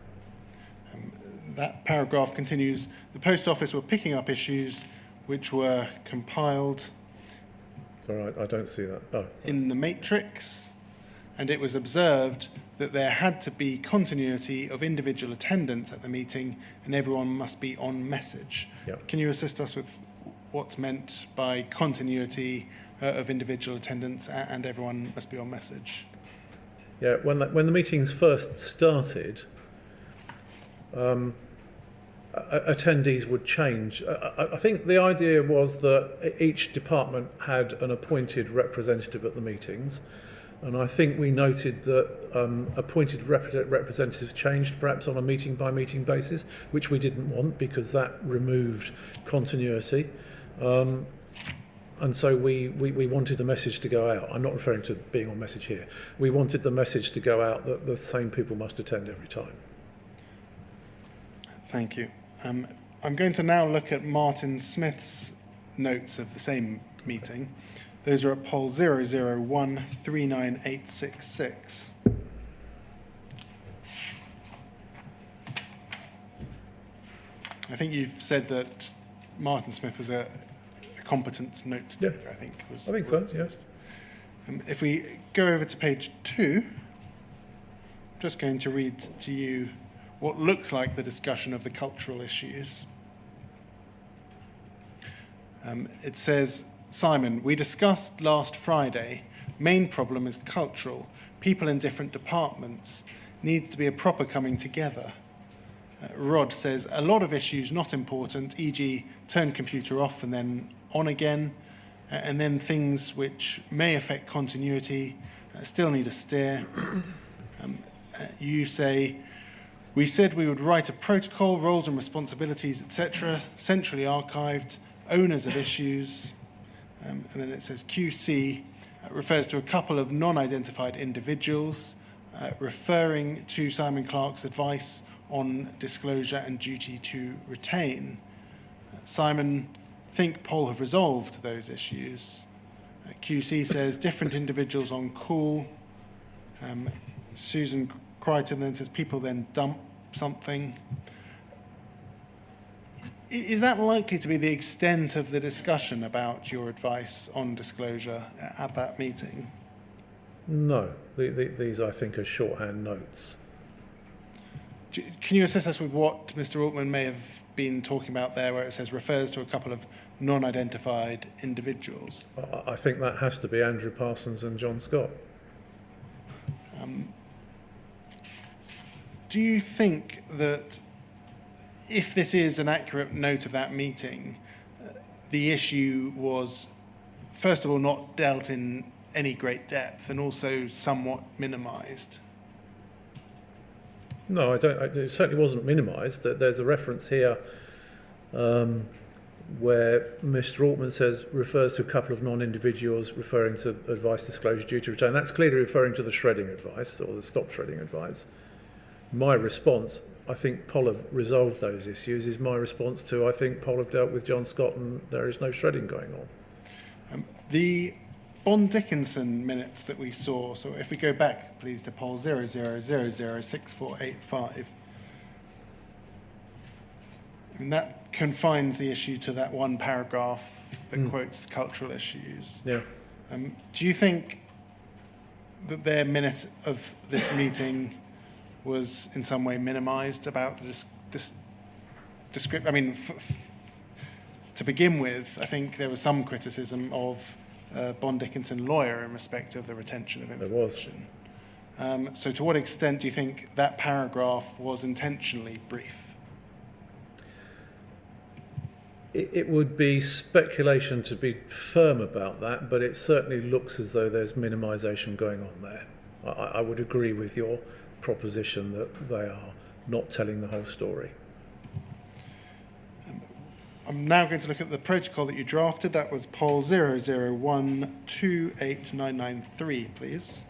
That paragraph continues, the Post Office were picking up issues which were compiled Sorry, I don't see that. Oh. in the matrix, and it was observed that there had to be continuity of individual attendance at the meeting and everyone must be on message. Yep. Can you assist us with what's meant by continuity of individual attendance, and everyone must be on message. Yeah, when the meetings first started, attendees would change. I think the idea was that each department had an appointed representative at the meetings, and I think we noted that appointed representatives changed perhaps on a meeting-by-meeting basis, which we didn't want because that removed continuity. And so we wanted the message to go out. I'm not referring to being on message here. We wanted the message to go out that the same people must attend every time. Thank you. I'm going to now look at Martin Smith's notes of the same meeting. Those are at poll 001-39866. I think you've said that Martin Smith was a competent note taker, Yeah. I think. I think so, yes. If we go over to page 2, I'm just going to read to you what looks like the discussion of the cultural issues. It says, Simon, we discussed last Friday, main problem is cultural. People in different departments. Needs to be a proper coming together. Rod says, a lot of issues not important, e.g. turn computer off and then on again, and then things which may affect continuity, still need a steer. You say, we said we would write a protocol, roles and responsibilities, etc., centrally archived, owners of issues. And then it says QC refers to a couple of non-identified individuals, referring to Simon Clarke's advice on disclosure and duty to retain. Simon, think Paul have resolved those issues. QC says different individuals on call. Susan Crichton then says people then dump something. Is that likely to be the extent of the discussion about your advice on disclosure at that meeting? No, these I think are shorthand notes. Can you assist us with what Mr. Altman may have been talking about there, where it says refers to a couple of non-identified individuals? I think that has to be Andrew Parsons and John Scott. Do you think that if this is an accurate note of that meeting, the issue was, first of all, not dealt in any great depth and also somewhat minimised? No, I don't. It certainly wasn't minimised. There's a reference here where Mr. Altman says refers to a couple of non-individuals referring to advice disclosure due to retain. That's clearly referring to the shredding advice or the stop shredding advice. My response, I think Pol have resolved those issues, is my response to I think Pol have dealt with John Scott and there is no shredding going on. The Bond Dickinson minutes that we saw, so if we go back, please, to poll 00006485, and that confines the issue to that one paragraph that quotes cultural issues. Yeah. Do you think that their minute of this meeting was in some way minimised about the description? I mean, to begin with, I think there was some criticism of Bond Dickinson lawyer in respect of the retention of information. There was. So to what extent do you think that paragraph was intentionally brief? It would be speculation to be firm about that, but it certainly looks as though there's minimisation going on there. I would agree with your proposition that they are not telling the whole story. I'm now going to look at the protocol that you drafted. That was poll 001-28993, please.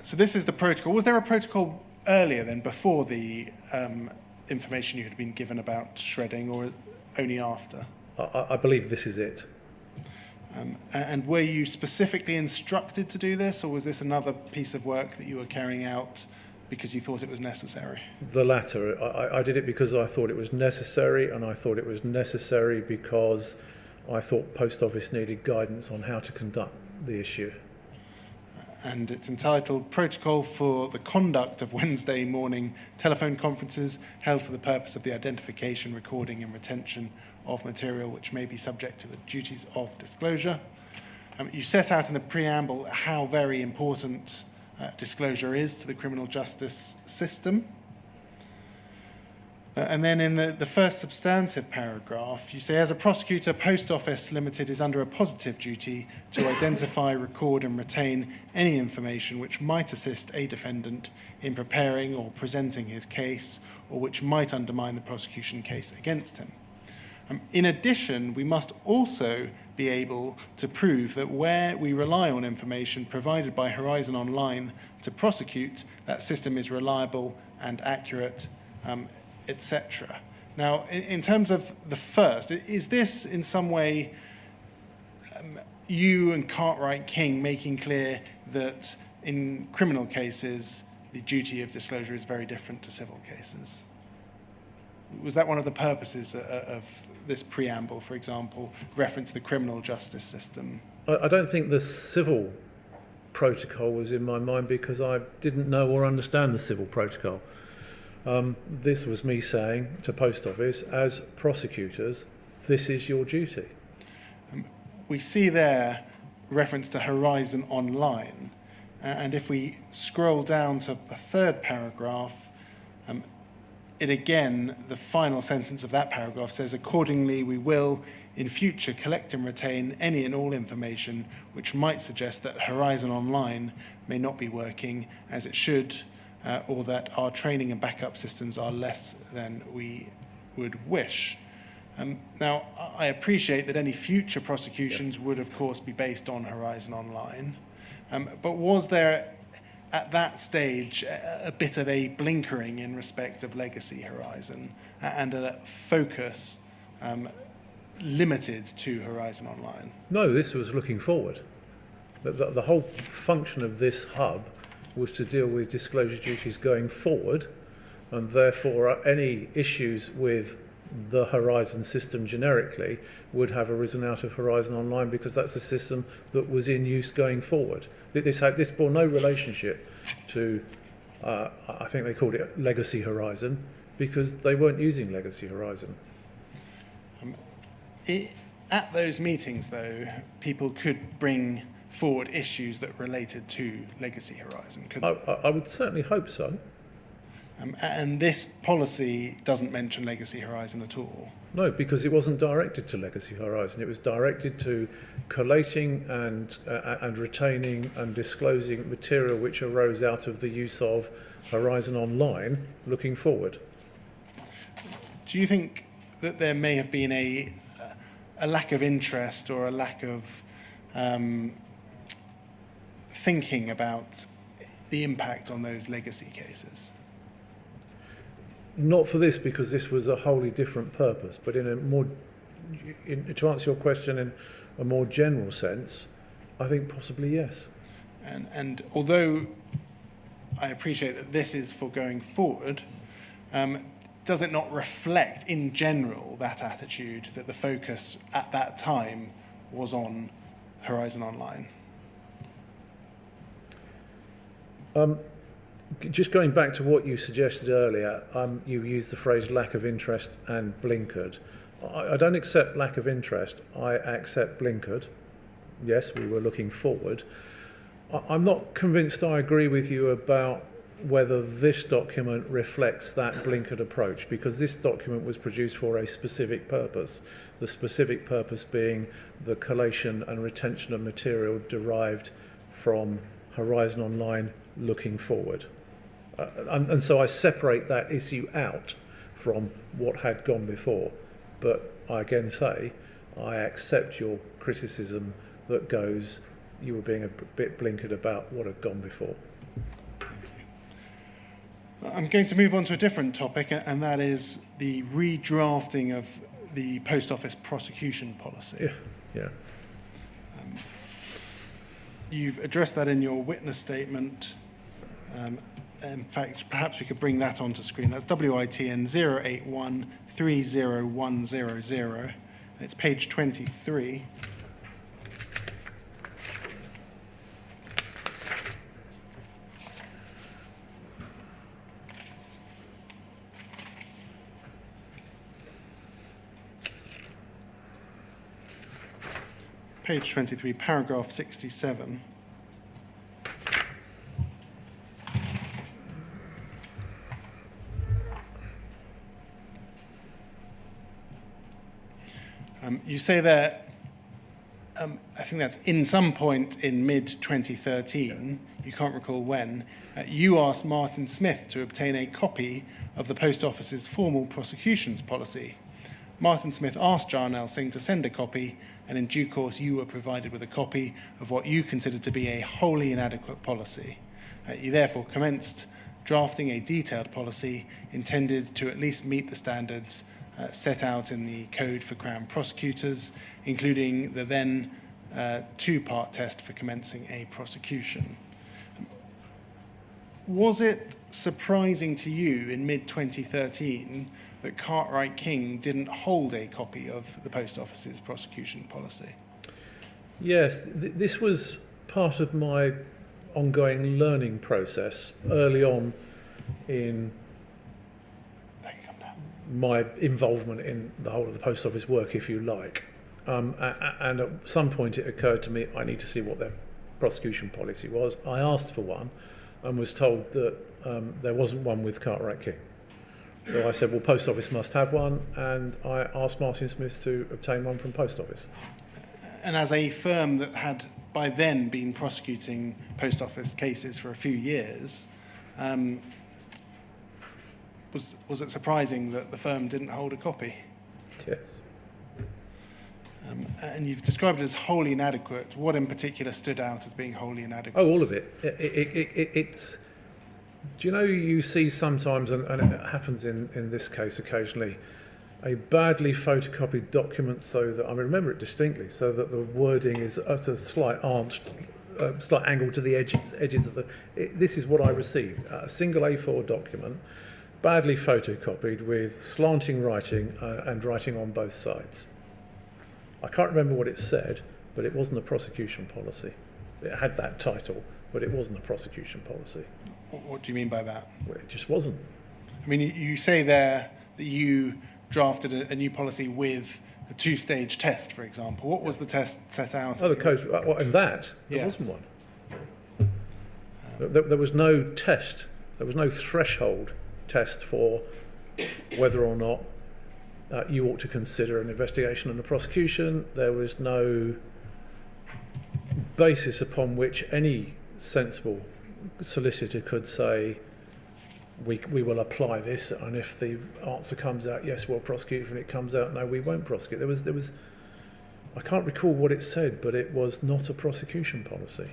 So this is the protocol. Was there a protocol earlier then, before the information you had been given about shredding, or only after? I believe this is it. And were you specifically instructed to do this, or was this another piece of work that you were carrying out because you thought it was necessary? The latter. I did it because I thought it was necessary, and I thought it was necessary because I thought Post Office needed guidance on how to conduct the issue. and it's entitled Protocol for the Conduct of Wednesday Morning Telephone Conferences held for the purpose of the identification, recording and retention of material which may be subject to the duties of disclosure. You set out in the preamble how very important disclosure is to the criminal justice system. And then in the first substantive paragraph, you say, as a prosecutor, Post Office Limited is under a positive duty to identify, record and retain any information which might assist a defendant in preparing or presenting his case, or which might undermine the prosecution case against him. In addition, we must also be able to prove that where we rely on information provided by Horizon Online to prosecute, that system is reliable and accurate, etc. Now, in terms of the first, is this in some way you and Cartwright King making clear that in criminal cases the duty of disclosure is very different to civil cases? Was that one of the purposes of this preamble, for example, reference to the criminal justice system? I don't think the civil protocol was in my mind because I didn't know or understand the civil protocol. This was me saying to Post Office, as prosecutors, this is your duty. We see there reference to Horizon Online, and if we scroll down to the third paragraph, it again, the final sentence of that paragraph says, accordingly, we will in future collect and retain any and all information which might suggest that Horizon Online may not be working as it should, or that our training and backup systems are less than we would wish. Now, I appreciate that any future prosecutions would, of course, be based on Horizon Online, but was there at that stage a bit of a blinkering in respect of legacy Horizon and a focus limited to Horizon Online? No, this was looking forward. The whole function of this hub was to deal with disclosure duties going forward, and therefore any issues with the Horizon system generically would have arisen out of Horizon Online because that's a system that was in use going forward. This bore no relationship to, I think they called it Legacy Horizon, because they weren't using Legacy Horizon. At those meetings, though, people could bring forward issues that related to Legacy Horizon, couldn't they? I would certainly hope so. And this policy doesn't mention Legacy Horizon at all. No, because it wasn't directed to Legacy Horizon. It was directed to collating and retaining and disclosing material which arose out of the use of Horizon Online looking forward. Do you think that there may have been a lack of interest or a lack of thinking about the impact on those legacy cases? Not for this, because this was a wholly different purpose, but to answer your question in a more general sense, I think possibly yes. And although I appreciate that this is for going forward, does it not reflect in general that attitude that the focus at that time was on Horizon Online? Just going back to what you suggested earlier, you used the phrase lack of interest and blinkered. I don't accept lack of interest. I accept blinkered. Yes, we were looking forward. I'm not convinced I agree with you about whether this document reflects that blinkered approach, because this document was produced for a specific purpose, the specific purpose being the collation and retention of material derived from Horizon Online looking forward. And so I separate that issue out from what had gone before. But I again say, I accept your criticism that goes, you were being a bit blinkered about what had gone before. Thank you. I'm going to move on to a different topic, and that is the redrafting of the Post Office prosecution policy. Yeah. You've addressed that in your witness statement. In fact, perhaps we could bring that onto screen. That's WITN 081-30100, and it's page 23. page 23, paragraph 67. You say that, I think that's in some point in mid-2013, you can't recall when, you asked Martin Smith to obtain a copy of the Post Office's formal prosecutions policy. Martin Smith asked Jarnell Singh to send a copy, and in due course you were provided with a copy of what you considered to be a wholly inadequate policy. You therefore commenced drafting a detailed policy intended to at least meet the standards set out in the Code for Crown Prosecutors, including the then two-part test for commencing a prosecution. Was it surprising to you in mid-2013 that Cartwright King didn't hold a copy of the Post Office's prosecution policy? Yes, this was part of my ongoing learning process early on in my involvement in the whole of the Post Office work, if you like. And at some point it occurred to me, I need to see what their prosecution policy was. I asked for one and was told that there wasn't one with Cartwright King. So I said, well, Post Office must have one, and I asked Martin Smith to obtain one from Post Office. And as a firm that had by then been prosecuting Post Office cases for a few years, was it surprising that the firm didn't hold a copy? Yes. And you've described it as wholly inadequate. What in particular stood out as being wholly inadequate? Oh, all of it. It's. Do you know, you see sometimes, and it happens in this case occasionally, a badly photocopied document so that, I remember it distinctly, so that the wording is at a slight angle to the edges of the... This is what I received, a single A4 document, badly photocopied with slanting writing and writing on both sides. I can't remember what it said, but it wasn't a prosecution policy. It had that title, but it wasn't a prosecution policy. What do you mean by that? Well, it just wasn't. I mean, you say there that you drafted a new policy with the two-stage test, for example. What was the test set out? Oh, the code, and that, there Yes. wasn't one. There was no test, there was no threshold test for whether or not you ought to consider an investigation and a prosecution. There was no basis upon which any sensible solicitor could say, we will apply this, and if the answer comes out, yes, we'll prosecute. If it comes out, no, we won't prosecute. There was I can't recall what it said, but it was not a prosecution policy.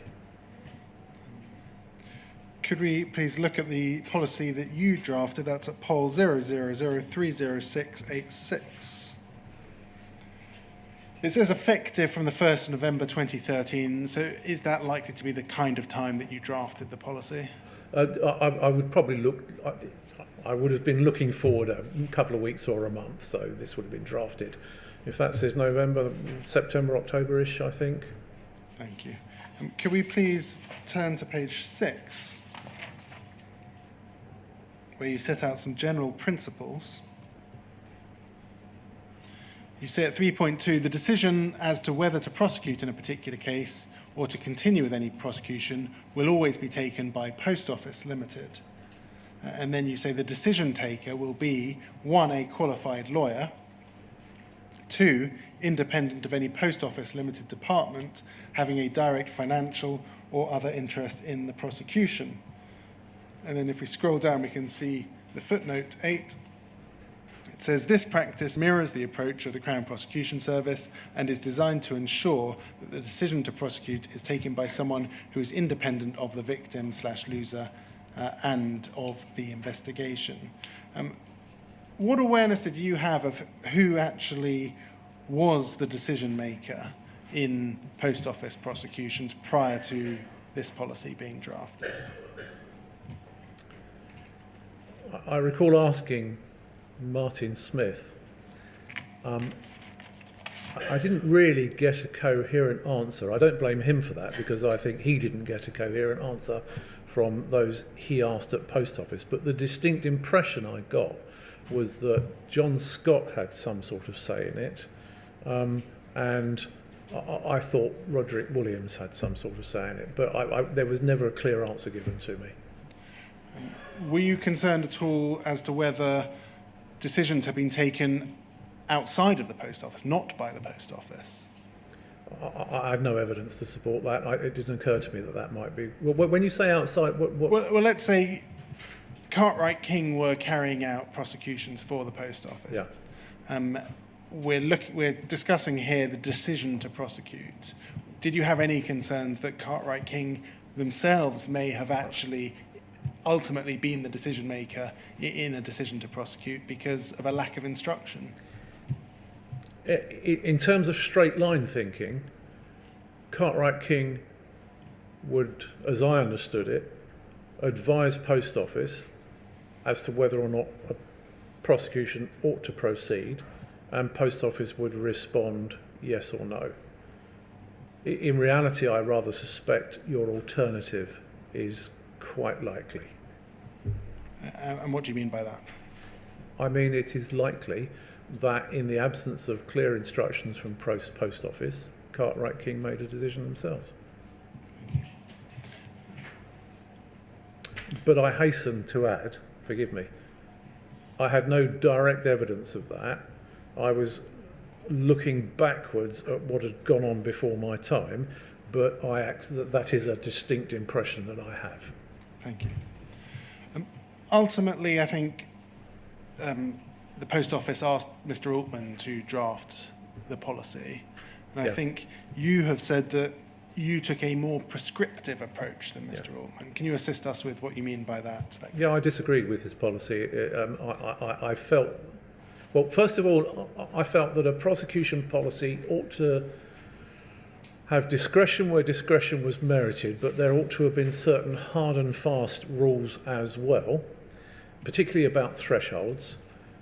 Could we please look at the policy that you drafted? That's at poll 000030686. It says effective from the 1st of November 2013. So is that likely to be the kind of time that you drafted the policy? I would probably look... I would have been looking forward a couple of weeks or a month, so this would have been drafted. If that says November, September, October-ish, I think. Thank you. Could we please turn to page 6, where you set out some general principles. You say at 3.2, the decision as to whether to prosecute in a particular case or to continue with any prosecution will always be taken by Post Office Limited. And then you say the decision taker will be, 1, a qualified lawyer, 2, independent of any Post Office Limited department having a direct financial or other interest in the prosecution. And then if we scroll down, we can see the footnote 8. It says, this practice mirrors the approach of the Crown Prosecution Service and is designed to ensure that the decision to prosecute is taken by someone who is independent of the victim/loser and of the investigation. What awareness did you have of who actually was the decision maker in Post Office prosecutions prior to this policy being drafted? I recall asking Martin Smith. I didn't really get a coherent answer. I don't blame him for that, because I think he didn't get a coherent answer from those he asked at Post Office. But the distinct impression I got was that John Scott had some sort of say in it, and I thought Roderick Williams had some sort of say in it, but there was never a clear answer given to me. Were you concerned at all as to whether decisions have been taken outside of the post office, not by the post office? I had no evidence to support that. It didn't occur to me that might be. Well, when you say outside, what? Well, let's say Cartwright King were carrying out prosecutions for the post office. Yeah. We're discussing here the decision to prosecute. Did you have any concerns that Cartwright King themselves may have actually ultimately been the decision maker in a decision to prosecute because of a lack of instruction? In terms of straight line thinking, Cartwright King would, as I understood it, advise Post Office as to whether or not a prosecution ought to proceed, and Post Office would respond yes or no. In reality, I rather suspect your alternative is quite likely. And what do you mean by that? I mean, it is likely that in the absence of clear instructions from Post Office, Cartwright King made a decision themselves. But I hasten to add, forgive me, I had no direct evidence of that. I was looking backwards at what had gone on before my time, but that is a distinct impression that I have. Thank you. Ultimately, I think the Post Office asked Mr. Altman to draft the policy, and I think you have said that you took a more prescriptive approach than Mr. Altman. Can you assist us with what you mean by that? Yeah, I disagreed with his policy. I felt, well, first of all, I felt that a prosecution policy ought to have discretion where discretion was merited, but there ought to have been certain hard and fast rules as well, particularly about thresholds.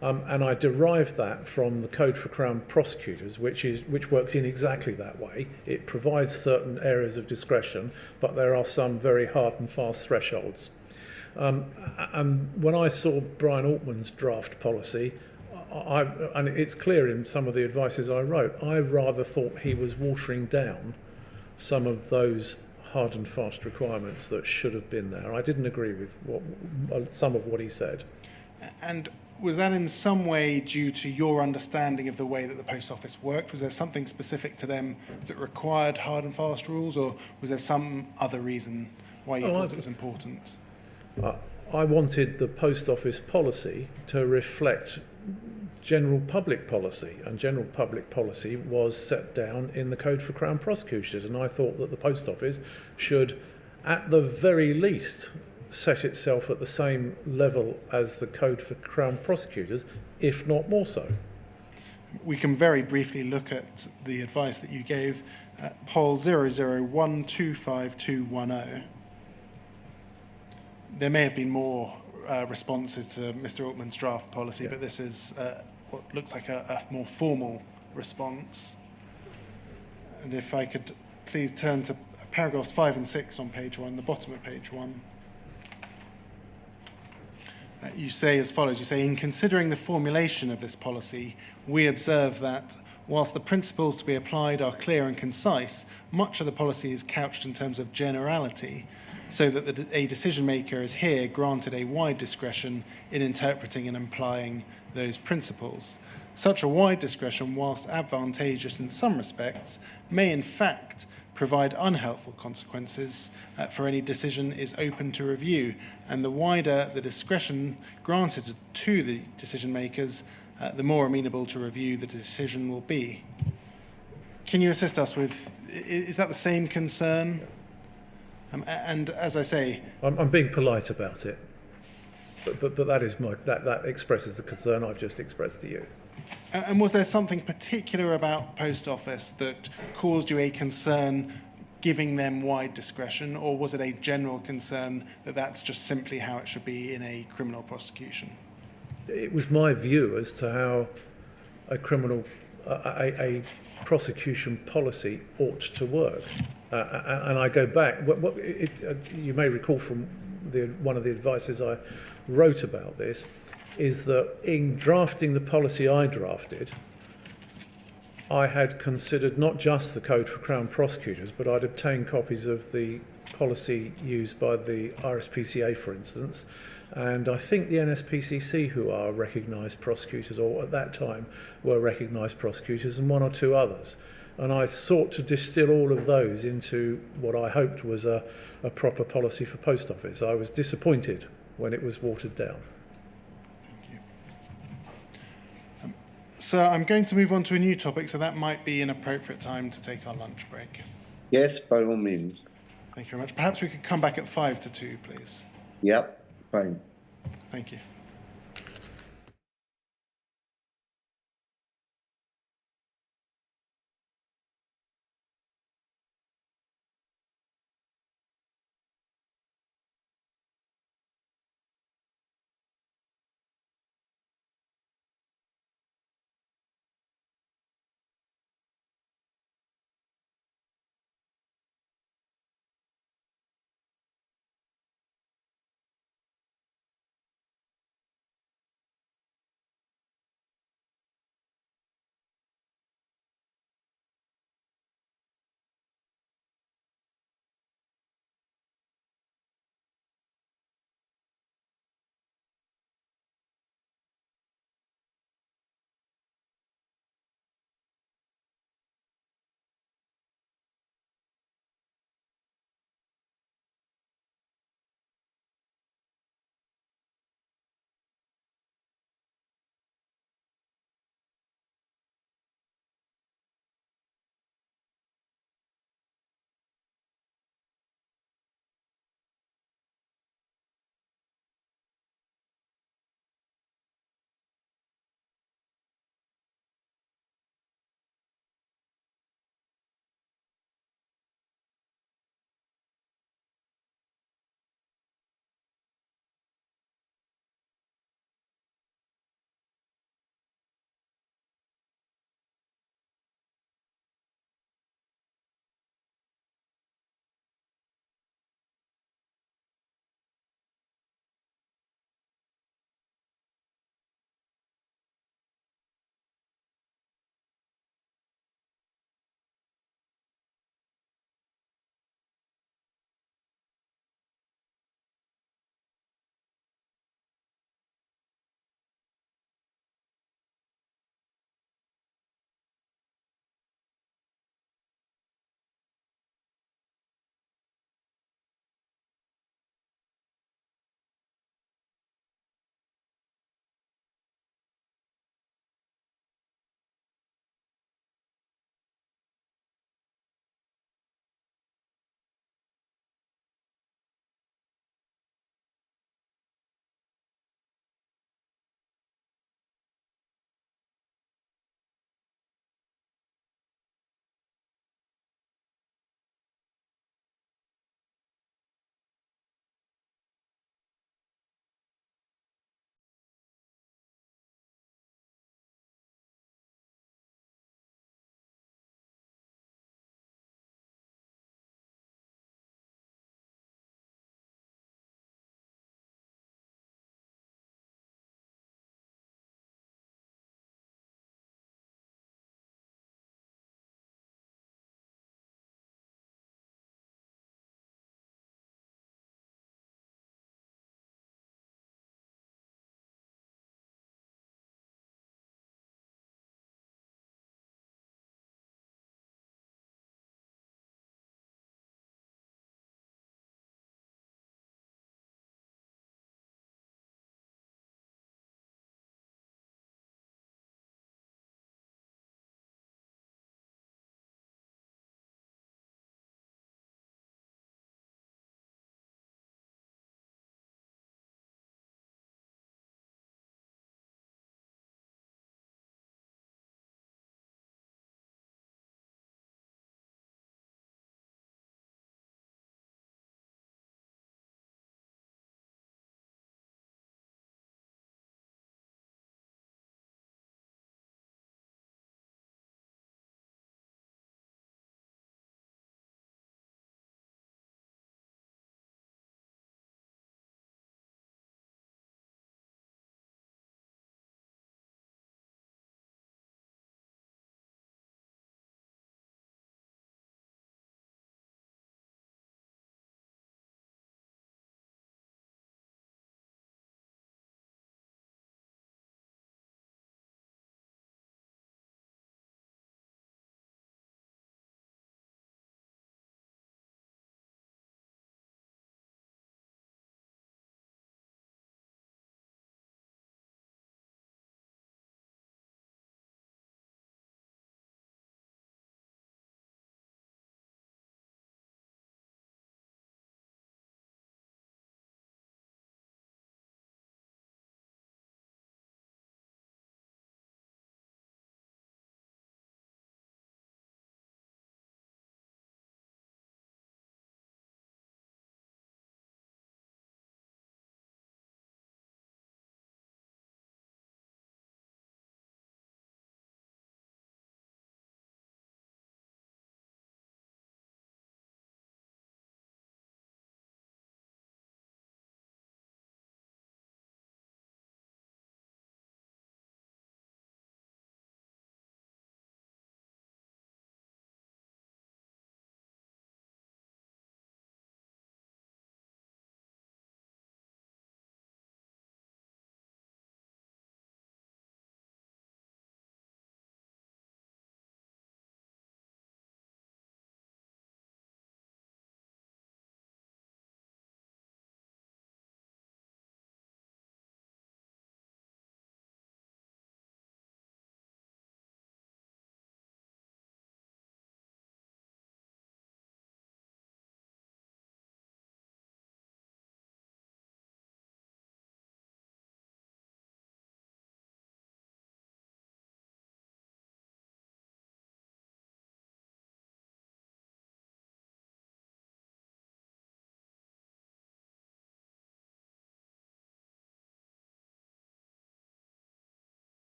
And I derived that from the Code for Crown Prosecutors, which works in exactly that way. It provides certain areas of discretion, but there are some very hard and fast thresholds. And when I saw Brian Altman's draft policy, and it's clear in some of the advices I wrote, I rather thought he was watering down some of those hard and fast requirements that should have been there. I didn't agree with some of what he said. And was that in some way due to your understanding of the way that the Post Office worked? Was there something specific to them that required hard and fast rules, or was there some other reason why you thought it was important? I wanted the Post Office policy to reflect general public policy, and general public policy was set down in the Code for Crown Prosecutors, and I thought that the Post Office should, at the very least, set itself at the same level as the Code for Crown Prosecutors, if not more so. We can very briefly look at the advice that you gave, Poll 001252210. There may have been more responses to Mr. Altman's draft policy, but this is what looks like a more formal response. And if I could please turn to paragraphs 5 and 6 on page 1, the bottom of page 1. You say as follows, you say, in considering the formulation of this policy, we observe that whilst the principles to be applied are clear and concise, much of the policy is couched in terms of generality, so that a decision maker is here granted a wide discretion in interpreting and applying those principles. Such a wide discretion, whilst advantageous in some respects, may in fact provide unhelpful consequences for any decision is open to review, and the wider the discretion granted to the decision makers, the more amenable to review the decision will be. Can you assist us with, is that the same concern? And as I say... I'm being polite about it, but that is that expresses the concern I've just expressed to you. And was there something particular about Post Office that caused you a concern giving them wide discretion, or was it a general concern that that's just simply how it should be in a criminal prosecution? It was my view as to how a a prosecution policy ought to work. And I go back, you may recall from one of the advices I wrote about this, is that in drafting the policy I drafted, I had considered not just the Code for Crown Prosecutors, but I'd obtained copies of the policy used by the RSPCA, for instance, and I think the NSPCC, who are recognised prosecutors, or at that time were recognised prosecutors, and one or two others. And I sought to distill all of those into what I hoped was a proper policy for Post Office. I was disappointed when it was watered down. Thank you. So I'm going to move on to a new topic, so that might be an appropriate time to take our lunch break. Yes, by all means. Thank you very much. Perhaps we could come back at 5 to 2, please. Yep, fine. Thank you.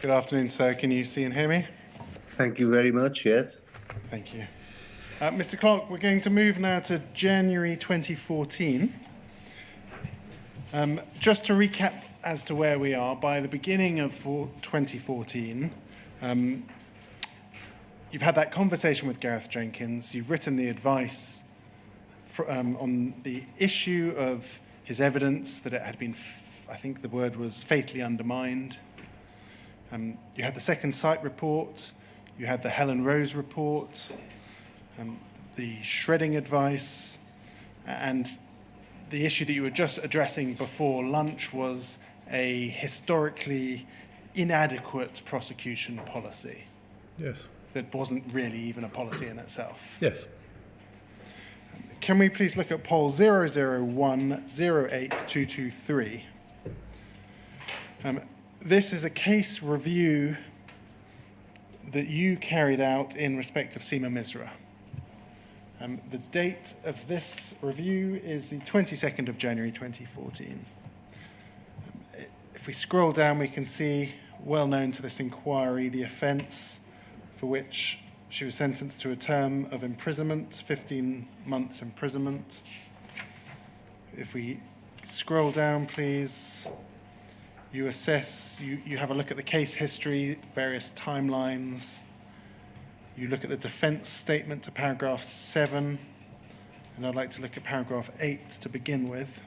Good afternoon, sir. Can you see and hear me? Thank you very much, yes. Thank you. Mr. Clarke, we're going to move now to January 2014. Just to recap as to where we are, by the beginning of 2014, you've had that conversation with Gareth Jenkins, you've written the advice on the issue of his evidence that it had been, I think the word was fatally undermined. You had the second site report, you had the Helen Rose report, the shredding advice, and the issue that you were just addressing before lunch was a historically inadequate prosecution policy. Yes. That wasn't really even a policy in itself. Yes. Can we please look at poll 001-08223? This is a case review that you carried out in respect of Seema Misra. The date of this review is the 22nd of January 2014. If we scroll down, we can see, well known to this inquiry, the offence for which she was sentenced to a term of imprisonment, 15 months imprisonment. If we scroll down, please, you assess, you have a look at the case history, various timelines. You look at the defence statement to paragraph 7, and I'd like to look at paragraph 8 to begin with.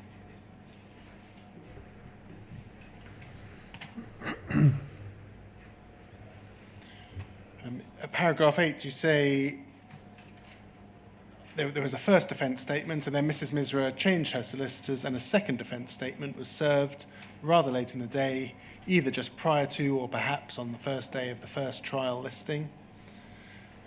At paragraph 8, you say there was a first defence statement, and then Mrs. Misra changed her solicitors, and a second defence statement was served rather late in the day, either just prior to or perhaps on the first day of the first trial listing.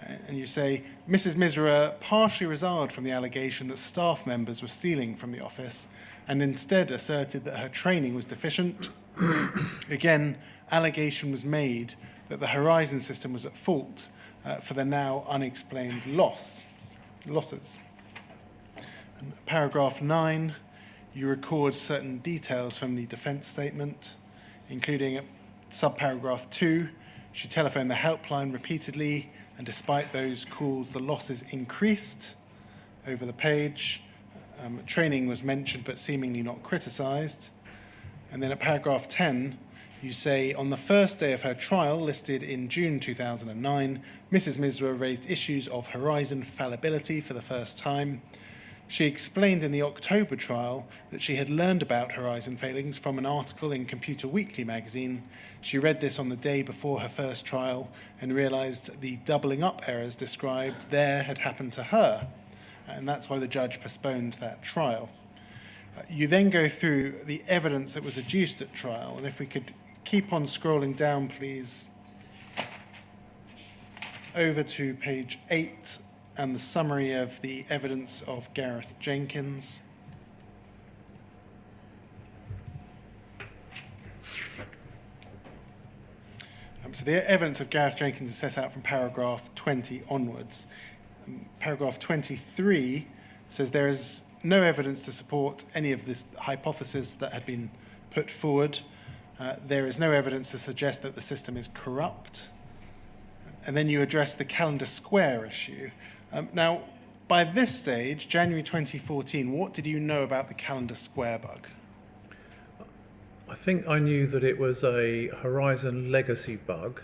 And you say, Mrs. Misra partially resigned from the allegation that staff members were stealing from the office and instead asserted that her training was deficient. Again, allegation was made that the Horizon system was at fault for the now unexplained losses. And paragraph 9, you record certain details from the defence statement, including subparagraph 2, she telephoned the helpline repeatedly, and despite those calls, the losses increased over the page. Training was mentioned, but seemingly not criticised. And then at paragraph 10, you say, on the first day of her trial, listed in June 2009, Mrs. Misra raised issues of Horizon fallibility for the first time. She explained in the October trial that she had learned about Horizon failings from an article in Computer Weekly magazine. She read this on the day before her first trial and realised the doubling up errors described there had happened to her, and that's why the judge postponed that trial. You then go through the evidence that was adduced at trial, and if we could keep on scrolling down, please, over to page 8 and the summary of the evidence of Gareth Jenkins. So the evidence of Gareth Jenkins is set out from paragraph 20 onwards. Paragraph 23 says there is no evidence to support any of this hypothesis that had been put forward. There is no evidence to suggest that the system is corrupt. And then you address the calendar square issue. Now, by this stage, January 2014, what did you know about the calendar square bug? I think I knew that it was a Horizon legacy bug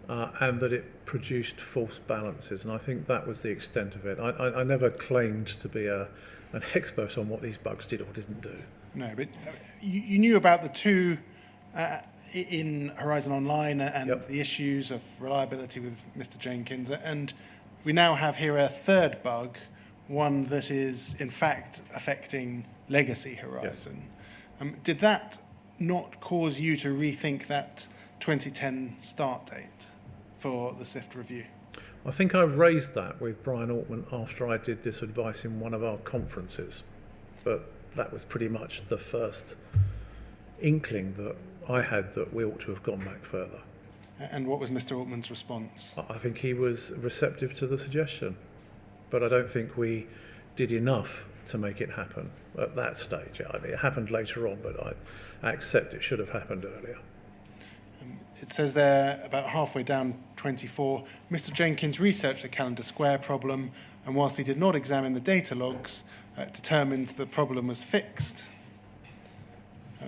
and that it produced false balances, and I think that was the extent of it. I never claimed to be an expert on what these bugs did or didn't do. No, but you knew about the two in Horizon Online and Yep. the issues of reliability with Mr. Jenkins, and we now have here a third bug, one that is in fact affecting legacy Horizon. Yes. Did that not cause you to rethink that 2010 start date for the SIFT review? I think I raised that with Brian Altman after I did this advice in one of our conferences, but that was pretty much the first inkling that I had that we ought to have gone back further. And what was Mr. Altman's response? I think he was receptive to the suggestion, but I don't think we did enough to make it happen at that stage. It happened later on, but I accept it should have happened earlier. It says there, about halfway down 24, Mr. Jenkins researched the calendar square problem, and whilst he did not examine the data logs, determined the problem was fixed.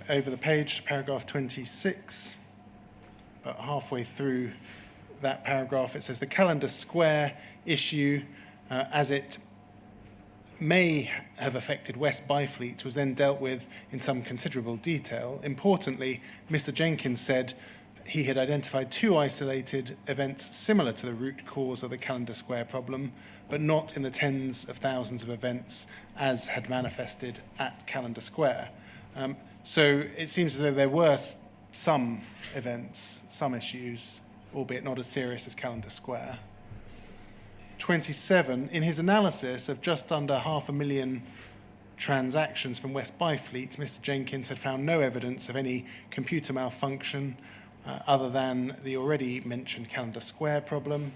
Over the page to paragraph 26, about halfway through that paragraph, it says the calendar square issue, as it may have affected West Byfleet, was then dealt with in some considerable detail. Importantly, Mr. Jenkins said he had identified 2 isolated events similar to the root cause of the calendar square problem, but not in the tens of thousands of events as had manifested at calendar square. So it seems as though there were some events, some issues, albeit not as serious as calendar square. 27, in his analysis of just under 500,000 transactions from West Byfleet, Mr. Jenkins had found no evidence of any computer malfunction other than the already mentioned calendar square problem.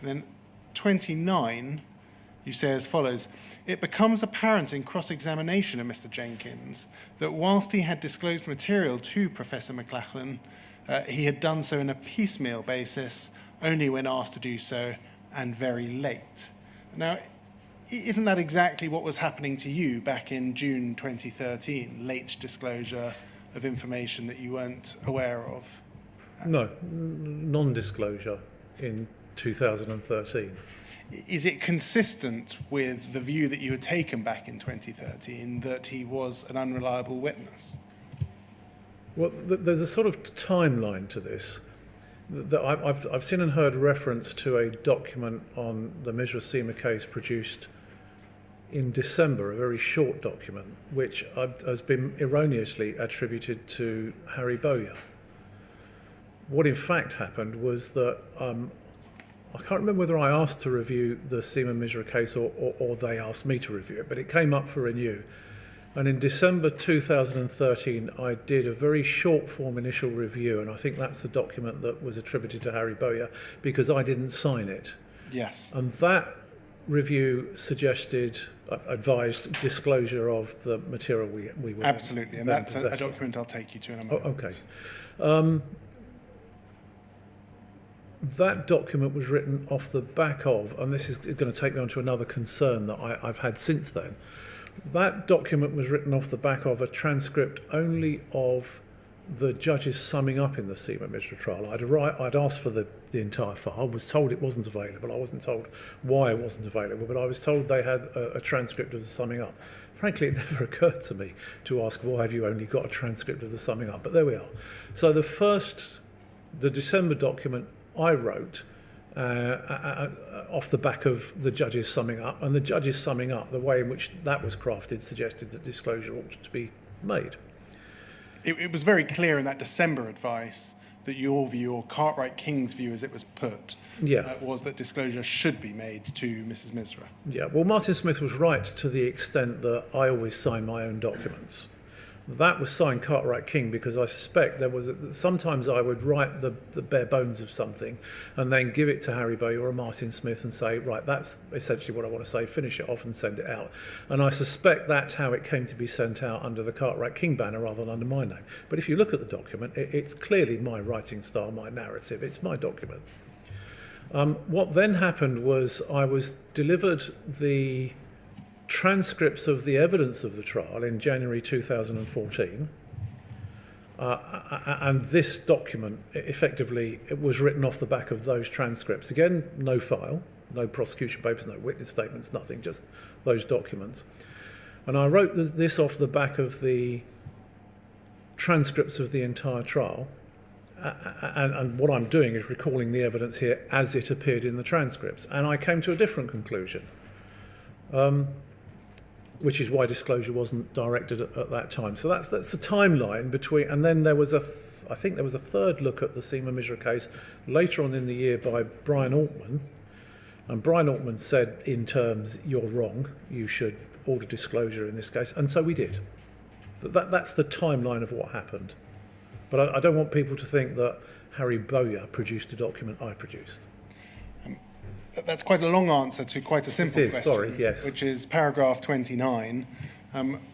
And then 29, you say as follows: it becomes apparent in cross-examination of Mr. Jenkins that whilst he had disclosed material to Professor McLachlan, he had done so in a piecemeal basis, only when asked to do so, and very late. Now, isn't that exactly what was happening to you back in June 2013, late disclosure of information that you weren't aware of? No, non-disclosure in 2013. Is it consistent with the view that you had taken back in 2013 that he was an unreliable witness? Well, there's a sort of timeline to this. That I've seen and heard reference to a document on the Misra case produced in December, a very short document, which has been erroneously attributed to Harry Bowyer. What in fact happened was that I can't remember whether I asked to review the Seema Misra case or they asked me to review it, but it came up for review. And in December 2013, I did a very short form initial review, and I think that's the document that was attributed to Harry Bowyer because I didn't sign it. Yes. And that review advised disclosure of the material we were absolutely, and that's a document I'll take you to in a moment. Okay. That document was written off the back of, and this is going to take me on to another concern that I've had since then. That document was written off the back of a transcript only of the judges summing up in the Seema Misra trial. I'd asked for the entire file. I was told it wasn't available. I wasn't told why it wasn't available, but I was told they had a transcript of the summing up. Frankly, it never occurred to me to ask, why have you only got a transcript of the summing up? But there we are. So the December document I wrote off the back of the judges summing up, and the judges summing up, the way in which that was crafted, suggested that disclosure ought to be made. It was very clear in that December advice that your view, or Cartwright King's view as it was put, was that disclosure should be made to Mrs. Misra. Yeah, well, Martin Smith was right to the extent that I always sign my own documents. That was signed Cartwright King because I suspect sometimes I would write the bare bones of something and then give it to Harry Bowyer or Martin Smith and say, right, that's essentially what I want to say, finish it off and send it out. And I suspect that's how it came to be sent out under the Cartwright King banner rather than under my name. But if you look at the document, it's clearly my writing style, my narrative, it's my document. What then happened was I was delivered the transcripts of the evidence of the trial in January 2014, and this document effectively it was written off the back of those transcripts. Again, no file, no prosecution papers, no witness statements, nothing, just those documents. And I wrote this off the back of the transcripts of the entire trial, and what I'm doing is recalling the evidence here as it appeared in the transcripts, and I came to a different conclusion. Which is why disclosure wasn't directed at that time. So that's the timeline between, and then there was I think there was a third look at the Seema Misra case later on in the year by Brian Altman, and Brian Altman said in terms, you're wrong, you should order disclosure in this case, and so we did. That's the timeline of what happened. But I don't want people to think that Harry Bowyer produced a document I produced. That's quite a long answer to quite a simple question, sorry, yes. Which is paragraph 29.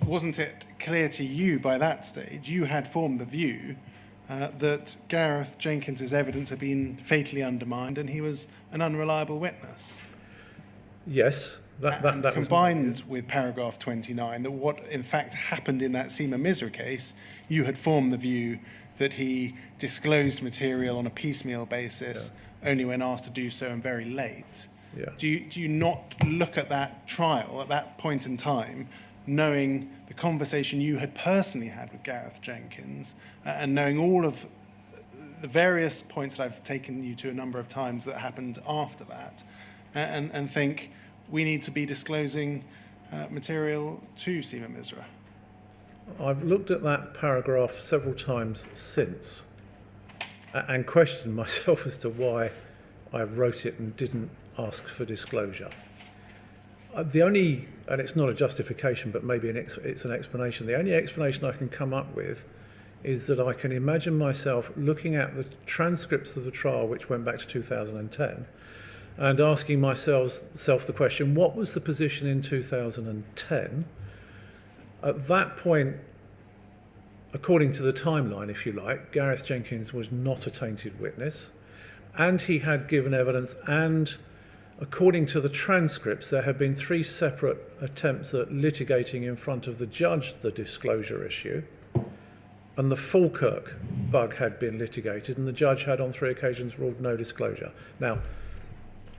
Wasn't it clear to you by that stage, you had formed the view that Gareth Jenkins' evidence had been fatally undermined and he was an unreliable witness. Yes, that was combined with paragraph 29, that what in fact happened in that Misra case, you had formed the view that he disclosed material on a piecemeal basis, only when asked to do so and very late. Yeah. Do you not look at that trial at that point in time, knowing the conversation you had personally had with Gareth Jenkins, and knowing all of the various points that I've taken you to a number of times that happened after that, and think we need to be disclosing material to Misra? I've looked at that paragraph several times since and questioned myself as to why I wrote it and didn't ask for disclosure. The only, and it's not a justification, but maybe it's an explanation, the only explanation I can come up with is that I can imagine myself looking at the transcripts of the trial, which went back to 2010, and asking myself the question, what was the position in 2010? At that point, according to the timeline, if you like, Gareth Jenkins was not a tainted witness, and he had given evidence, and according to the transcripts, there had been 3 separate attempts at litigating in front of the judge the disclosure issue, and the Falkirk bug had been litigated, and the judge had on 3 occasions ruled no disclosure. Now,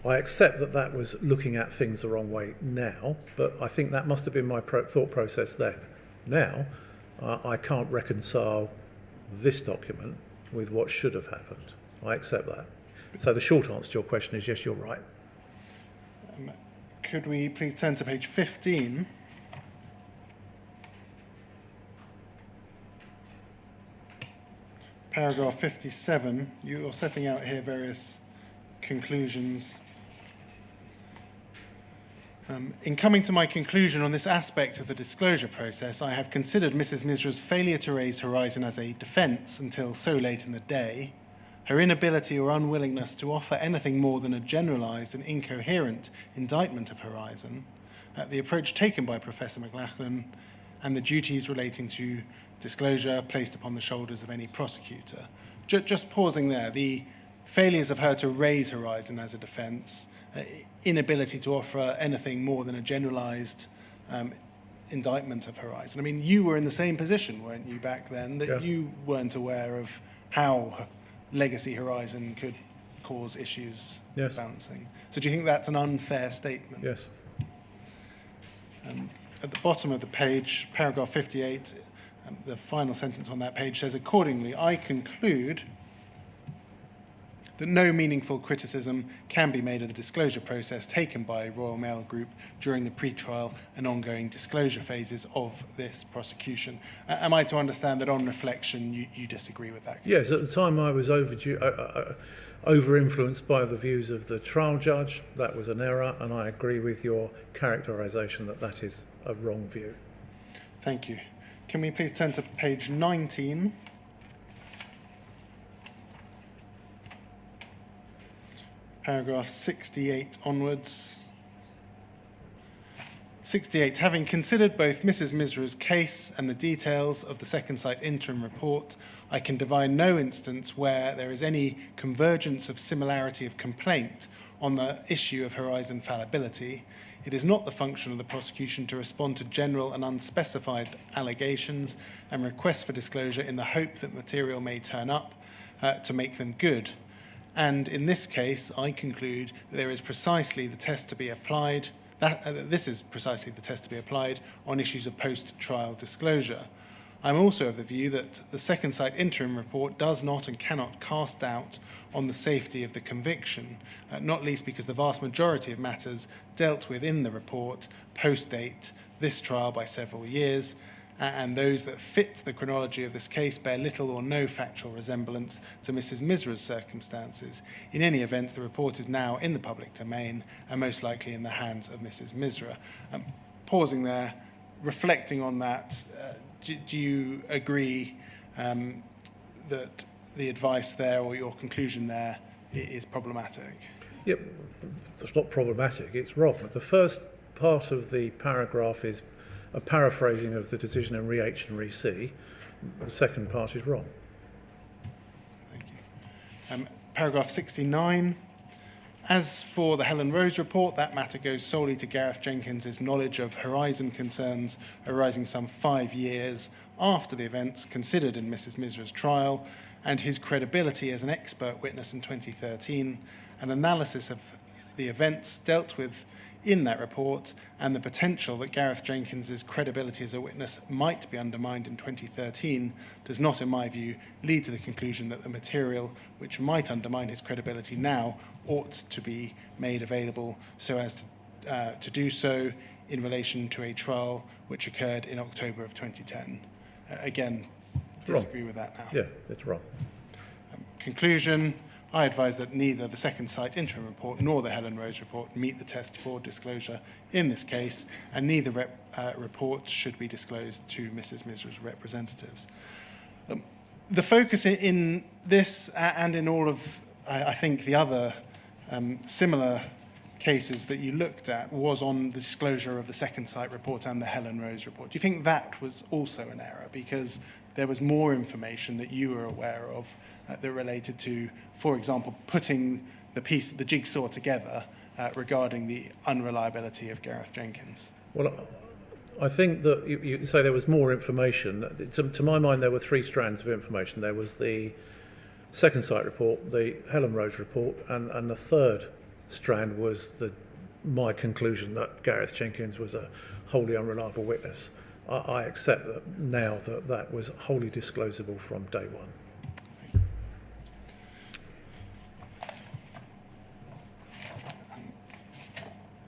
I accept that that was looking at things the wrong way now, but I think that must have been my thought process then. Now, I can't reconcile this document with what should have happened. I accept that. So the short answer to your question is yes, you're right. Could we please turn to page 15? Paragraph 57, you're setting out here various conclusions. In coming to my conclusion on this aspect of the disclosure process, I have considered Mrs. Misra's failure to raise Horizon as a defence until so late in the day, her inability or unwillingness to offer anything more than a generalised and incoherent indictment of Horizon, the approach taken by Professor McLachlan, and the duties relating to disclosure placed upon the shoulders of any prosecutor. Just pausing there, the failures of her to raise Horizon as a defence, inability to offer anything more than a generalised indictment of Horizon. I mean, you were in the same position, weren't you, back then, that you weren't aware of how legacy Horizon could cause issues balancing. So do you think that's an unfair statement? Yes. At the bottom of the page, paragraph 58, the final sentence on that page says, accordingly, I conclude that no meaningful criticism can be made of the disclosure process taken by Royal Mail Group during the pre-trial and ongoing disclosure phases of this prosecution. Am I to understand that on reflection you disagree with that? Yes, at the time I was over-influenced by the views of the trial judge. That was an error, and I agree with your characterisation that that is a wrong view. Thank you. Can we please turn to page 19? Paragraph 68 onwards. 68. Having considered both Mrs. Misra's case and the details of the Second Sight interim report, I can divine no instance where there is any convergence of similarity of complaint on the issue of Horizon fallibility. It is not the function of the prosecution to respond to general and unspecified allegations and requests for disclosure in the hope that material may turn up to make them good. And in this case, I conclude that there is precisely the test to be applied, this is precisely the test to be applied on issues of post-trial disclosure. I'm also of the view that the Second Sight interim report does not and cannot cast doubt on the safety of the conviction, not least because the vast majority of matters dealt with in the report post-date this trial by several years, and those that fit the chronology of this case bear little or no factual resemblance to Mrs. Misra's circumstances. In any event, the report is now in the public domain and most likely in the hands of Mrs. Misra. Pausing there, reflecting on that, do you agree that the advice there or your conclusion there is problematic? Yep, it's not problematic, it's wrong. The first part of the paragraph is a paraphrasing of the decision in Re H and Re C. The second part is wrong. Paragraph 69. As for the Helen Rose report, that matter goes solely to Gareth Jenkins' knowledge of Horizon concerns arising some 5 years after the events considered in Mrs. Misra's trial, and his credibility as an expert witness in 2013, an analysis of the events dealt with in that report, and the potential that Gareth Jenkins' credibility as a witness might be undermined in 2013 does not, in my view, lead to the conclusion that the material which might undermine his credibility now ought to be made available so as to do so in relation to a trial which occurred in October of 2010. Again, disagree with that now. Yeah, it's wrong. Conclusion. I advise that neither the Second Sight interim report nor the Helen Rose report meet the test for disclosure in this case, and neither report should be disclosed to Mrs. Misra's representatives. The focus in this and in all of, I think, the other similar cases that you looked at was on the disclosure of the Second Sight report and the Helen Rose report. Do you think that was also an error because there was more information that you were aware of that related to, for example, putting the jigsaw together regarding the unreliability of Gareth Jenkins? Well, I think that you say there was more information. To my mind, there were 3 strands of information. There was the Second Sight report, the Helen Rose report, and the third strand was my conclusion that Gareth Jenkins was a wholly unreliable witness. I accept that now that was wholly disclosable from day one.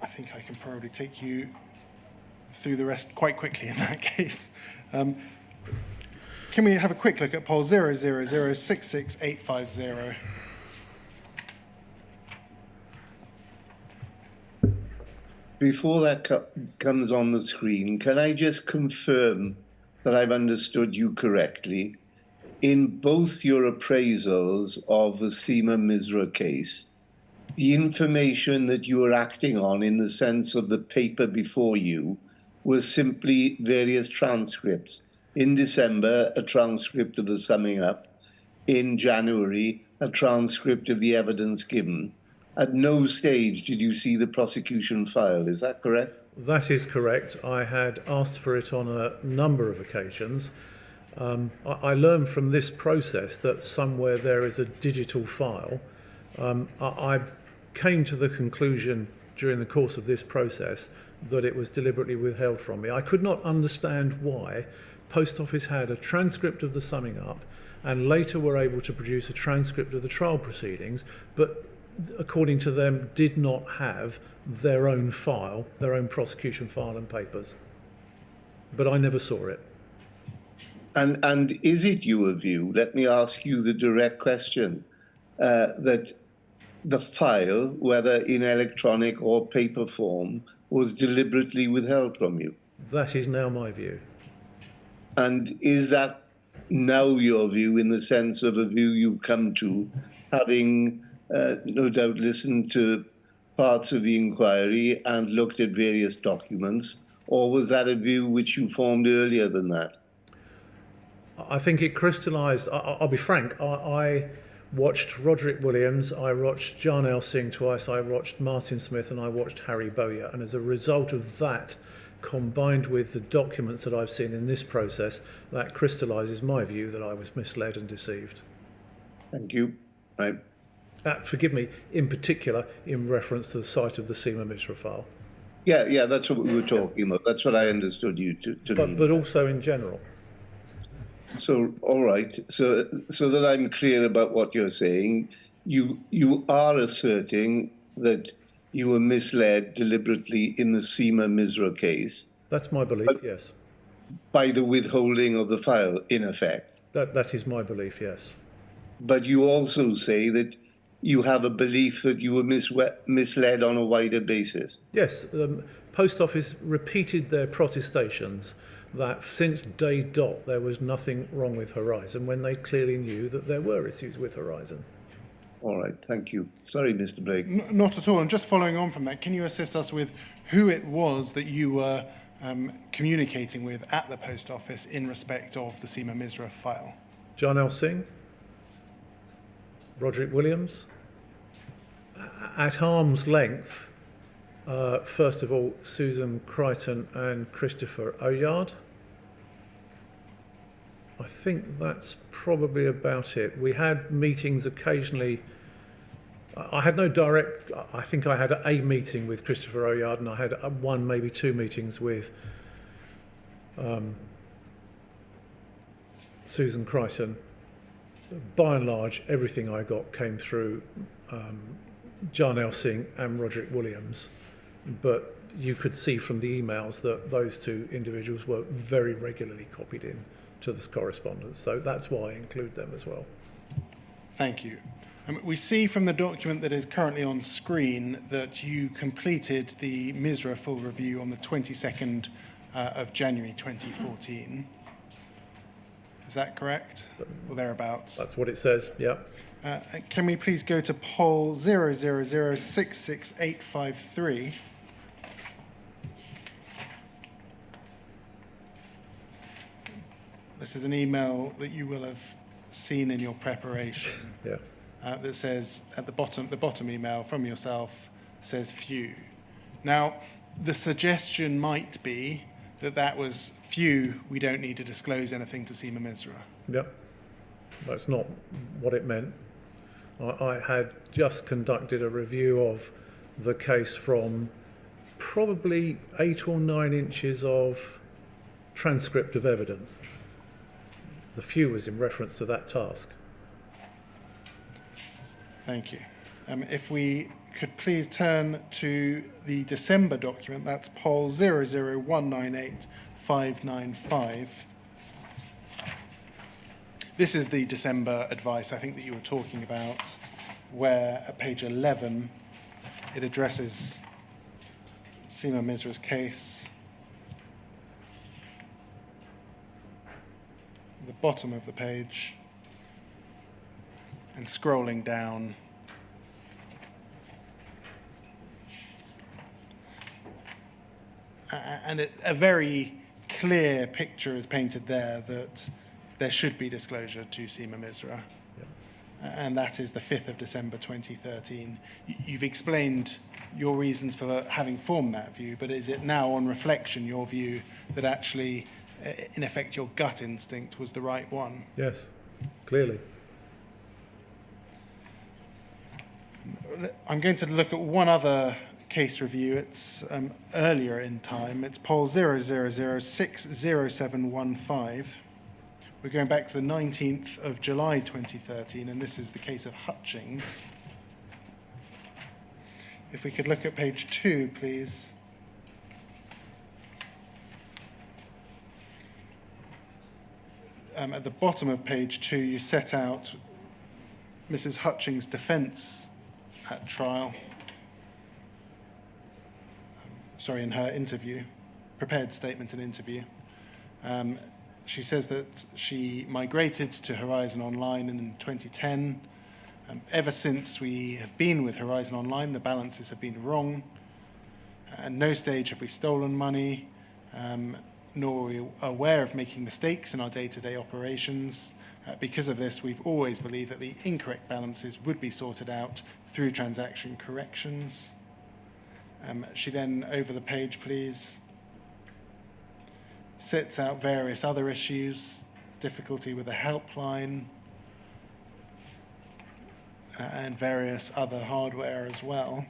I think I can probably take you through the rest quite quickly in that case. Can we have a quick look at poll 000668850? Before that comes on the screen, can I just confirm that I've understood you correctly? In both your appraisals of the Seema Misra case, the information that you were acting on in the sense of the paper before you was simply various transcripts. In December, a transcript of the summing up. In January, a transcript of the evidence given. At no stage did you see the prosecution file, is that correct? That is correct. I had asked for it on a number of occasions. I learned from this process that somewhere there is a digital file. I came to the conclusion during the course of this process that it was deliberately withheld from me. I could not understand why Post Office had a transcript of the summing up and later were able to produce a transcript of the trial proceedings, but according to them, did not have their own file, their own prosecution file and papers. But I never saw it. And is it your view, let me ask you the direct question, that the file, whether in electronic or paper form, was deliberately withheld from you? That is now my view. And is that now your view in the sense of a view you've come to, having no doubt listened to parts of the inquiry and looked at various documents, or was that a view which you formed earlier than that? I think it crystallised. I'll be frank, I watched Roderick Williams, I watched Jarnail Singh twice, I watched Martin Smith, and I watched Harry Bowyer. And as a result of that, combined with the documents that I've seen in this process, that crystallises my view that I was misled and deceived. Thank you. Right. Forgive me, in particular, in reference to the site of the Seema Misra file. Yeah, that's what we were talking about. That's what I understood you to mean. But also in general. So, all right. So that I'm clear about what you're saying, you are asserting that you were misled deliberately in the Seema Misra case. That's my belief, yes. By the withholding of the file, in effect. That is my belief, yes. But you also say that you have a belief that you were misled on a wider basis. Yes, Post Office repeated their protestations that since day dot there was nothing wrong with Horizon when they clearly knew that there were issues with Horizon. All right, thank you. Sorry, Mr. Blake. Not at all. And just following on from that, can you assist us with who it was that you were communicating with at the Post Office in respect of the Seema Misra file? Jarnail Singh, Roderick Williams. At arm's length, first of all, Susan Crichton and Christopher Oyard. I think that's probably about it. We had meetings occasionally. I had no direct, I think I had a meeting with Christopher Oyard, and I had one, maybe two meetings with Susan Crichton. By and large, everything I got came through John Elsing and Roderick Williams, but you could see from the emails that those two individuals were very regularly copied in to this correspondence, so that's why I include them as well. Thank you. We see from the document that is currently on screen that you completed the Misra full review on the 22nd of January 2014. Is that correct? Or thereabouts? That's what it says, yeah. Can we please go to poll 000668853? This is an email that you will have seen in your preparation. Yeah. That says at the bottom email from yourself says few. Now, the suggestion might be that that was few, we don't need to disclose anything to Seema Misra. Yep, that's not what it meant. I had just conducted a review of the case from probably 8 or 9 inches of transcript of evidence. The few was in reference to that task. Thank you. If we could please turn to the December document, that's poll 0019859. This is the December advice I think that you were talking about, where at page 11 it addresses Seema Misra's case. At the bottom of the page, and scrolling down, and a very clear picture is painted there that there should be disclosure to Seema Misra. And that is the 5th of December 2013. You've explained your reasons for having formed that view, but is it now on reflection your view that actually, in effect, your gut instinct was the right one? Yes, clearly. I'm going to look at one other case review. It's earlier in time. It's poll 000060715. We're going back to the 19th of July 2013, and this is the case of Hutchings. If we could look at page 2, please. At the bottom of page 2, you set out Mrs. Hutchings' defence at trial. In her interview, prepared statement and interview. She says that she migrated to Horizon Online in 2010. Ever since we have been with Horizon Online, the balances have been wrong. At no stage have we stolen money, nor are we aware of making mistakes in our day-to-day operations. Because of this, we've always believed that the incorrect balances would be sorted out through transaction corrections. She then, over the page, please, sets out various other issues, difficulty with the helpline, and various other hardware as well.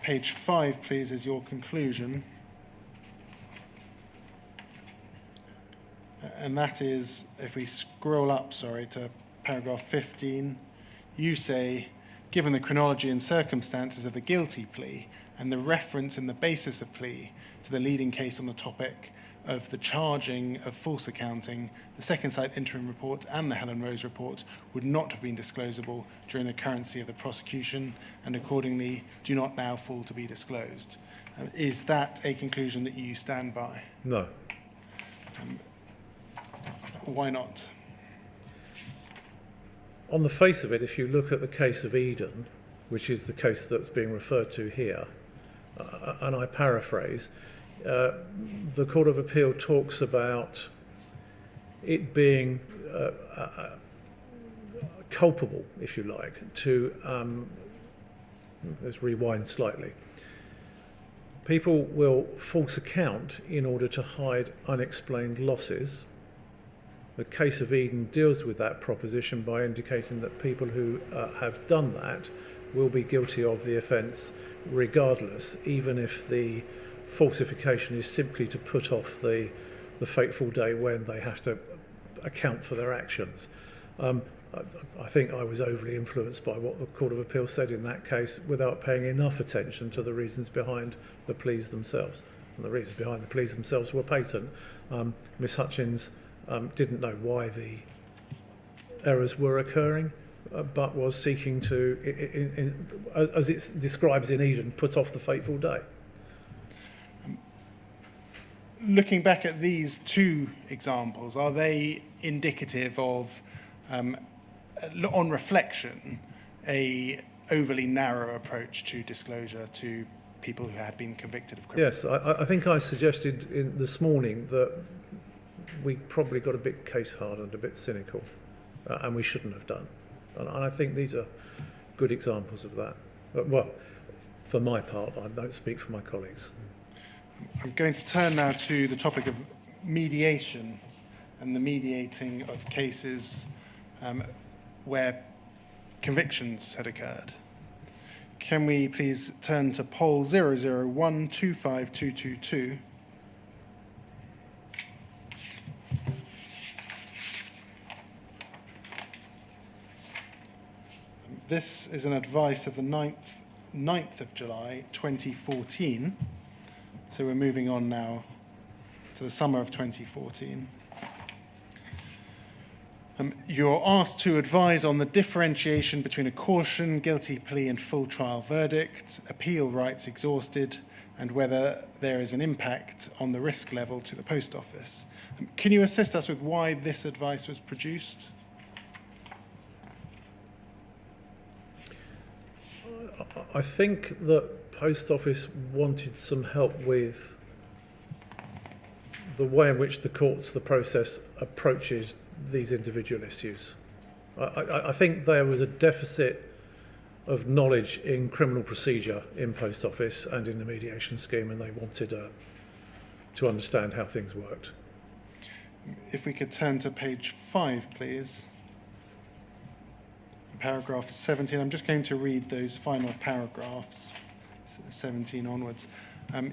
Page 5, please, is your conclusion. And that is, if we scroll up, to paragraph 15, you say, given the chronology and circumstances of the guilty plea and the reference in the basis of plea to the leading case on the topic of the charging of false accounting, the Second Sight interim report and the Helen Rose report would not have been disclosable during the currency of the prosecution and accordingly do not now fall to be disclosed. Is that a conclusion that you stand by? No. Why not? On the face of it, if you look at the case of Eden, which is the case that's being referred to here, and I paraphrase, the Court of Appeal talks about it being culpable, if you like, to, let's rewind slightly. People will false account in order to hide unexplained losses. The case of Eden deals with that proposition by indicating that people who have done that will be guilty of the offence regardless, even if the falsification is simply to put off the fateful day when they have to account for their actions. I think I was overly influenced by what the Court of Appeal said in that case without paying enough attention to the reasons behind the pleas themselves. And the reasons behind the pleas themselves were patent. Miss Hutchings didn't know why the errors were occurring, but was seeking to, as it describes in Eden, put off the fateful day. Looking back at these two examples, are they indicative of, on reflection, a overly narrow approach to disclosure to people who had been convicted of criminal? Yes, I think I suggested this morning that we probably got a bit case-hardened, a bit cynical, and we shouldn't have done. And I think these are good examples of that. Well, for my part, I don't speak for my colleagues. I'm going to turn now to the topic of mediation and the mediating of cases where convictions had occurred. Can we please turn to poll 001252222? This is an advice of the 9th of July 2014. So we're moving on now to the summer of 2014. You're asked to advise on the differentiation between a caution, guilty plea and full trial verdict, appeal rights exhausted, and whether there is an impact on the risk level to the Post Office. Can you assist us with why this advice was produced? I think that Post Office wanted some help with the way in which the process approaches these individual issues. I think there was a deficit of knowledge in criminal procedure in Post Office and in the mediation scheme, and they wanted to understand how things worked. If we could turn to page 5, please. Paragraph 17. I'm just going to read those final paragraphs, 17 onwards.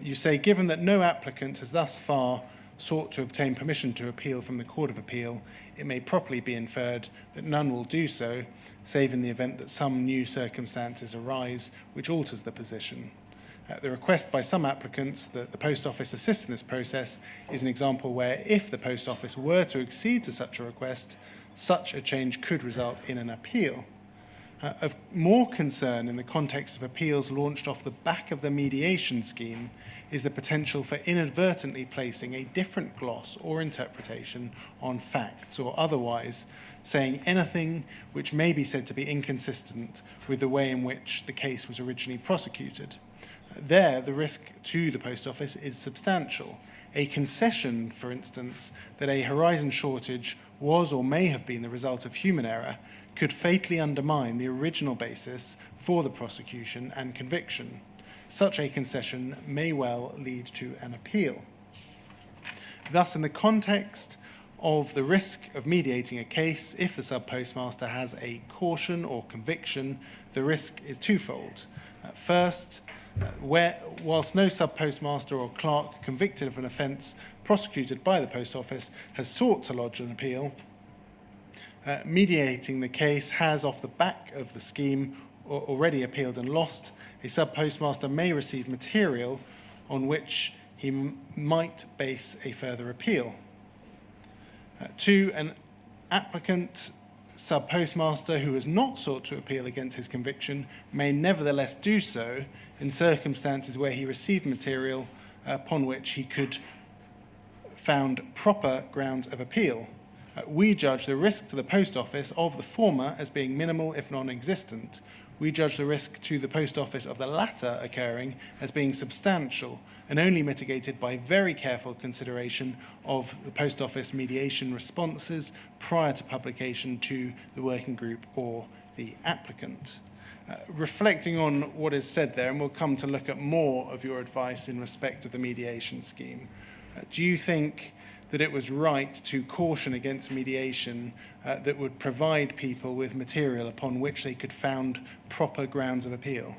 You say, given that no applicant has thus far sought to obtain permission to appeal from the Court of Appeal, it may properly be inferred that none will do so, save in the event that some new circumstances arise which alters the position. The request by some applicants that the Post Office assist in this process is an example where, if the Post Office were to accede to such a request, such a change could result in an appeal. Of more concern in the context of appeals launched off the back of the mediation scheme is the potential for inadvertently placing a different gloss or interpretation on facts or otherwise saying anything which may be said to be inconsistent with the way in which the case was originally prosecuted. There, the risk to the Post Office is substantial. A concession, for instance, that a horizon shortage was or may have been the result of human error could fatally undermine the original basis for the prosecution and conviction. Such a concession may well lead to an appeal. Thus, in the context of the risk of mediating a case, if the sub-postmaster has a caution or conviction, the risk is twofold. First, whilst no sub-postmaster or clerk convicted of an offence prosecuted by the Post Office has sought to lodge an appeal, mediating the case has, off the back of the scheme, already appealed and lost. A sub-postmaster may receive material on which he might base a further appeal. Two, an applicant sub-postmaster who has not sought to appeal against his conviction may nevertheless do so in circumstances where he received material upon which he could found proper grounds of appeal. We judge the risk to the Post Office of the former as being minimal if non-existent. we judge the risk to the Post Office of the latter occurring as being substantial and only mitigated by very careful consideration of the Post Office mediation responses prior to publication to the working group or the applicant. Reflecting on what is said there, and we'll come to look at more of your advice in respect of the mediation scheme, do you think that it was right to caution against mediation that would provide people with material upon which they could found proper grounds of appeal?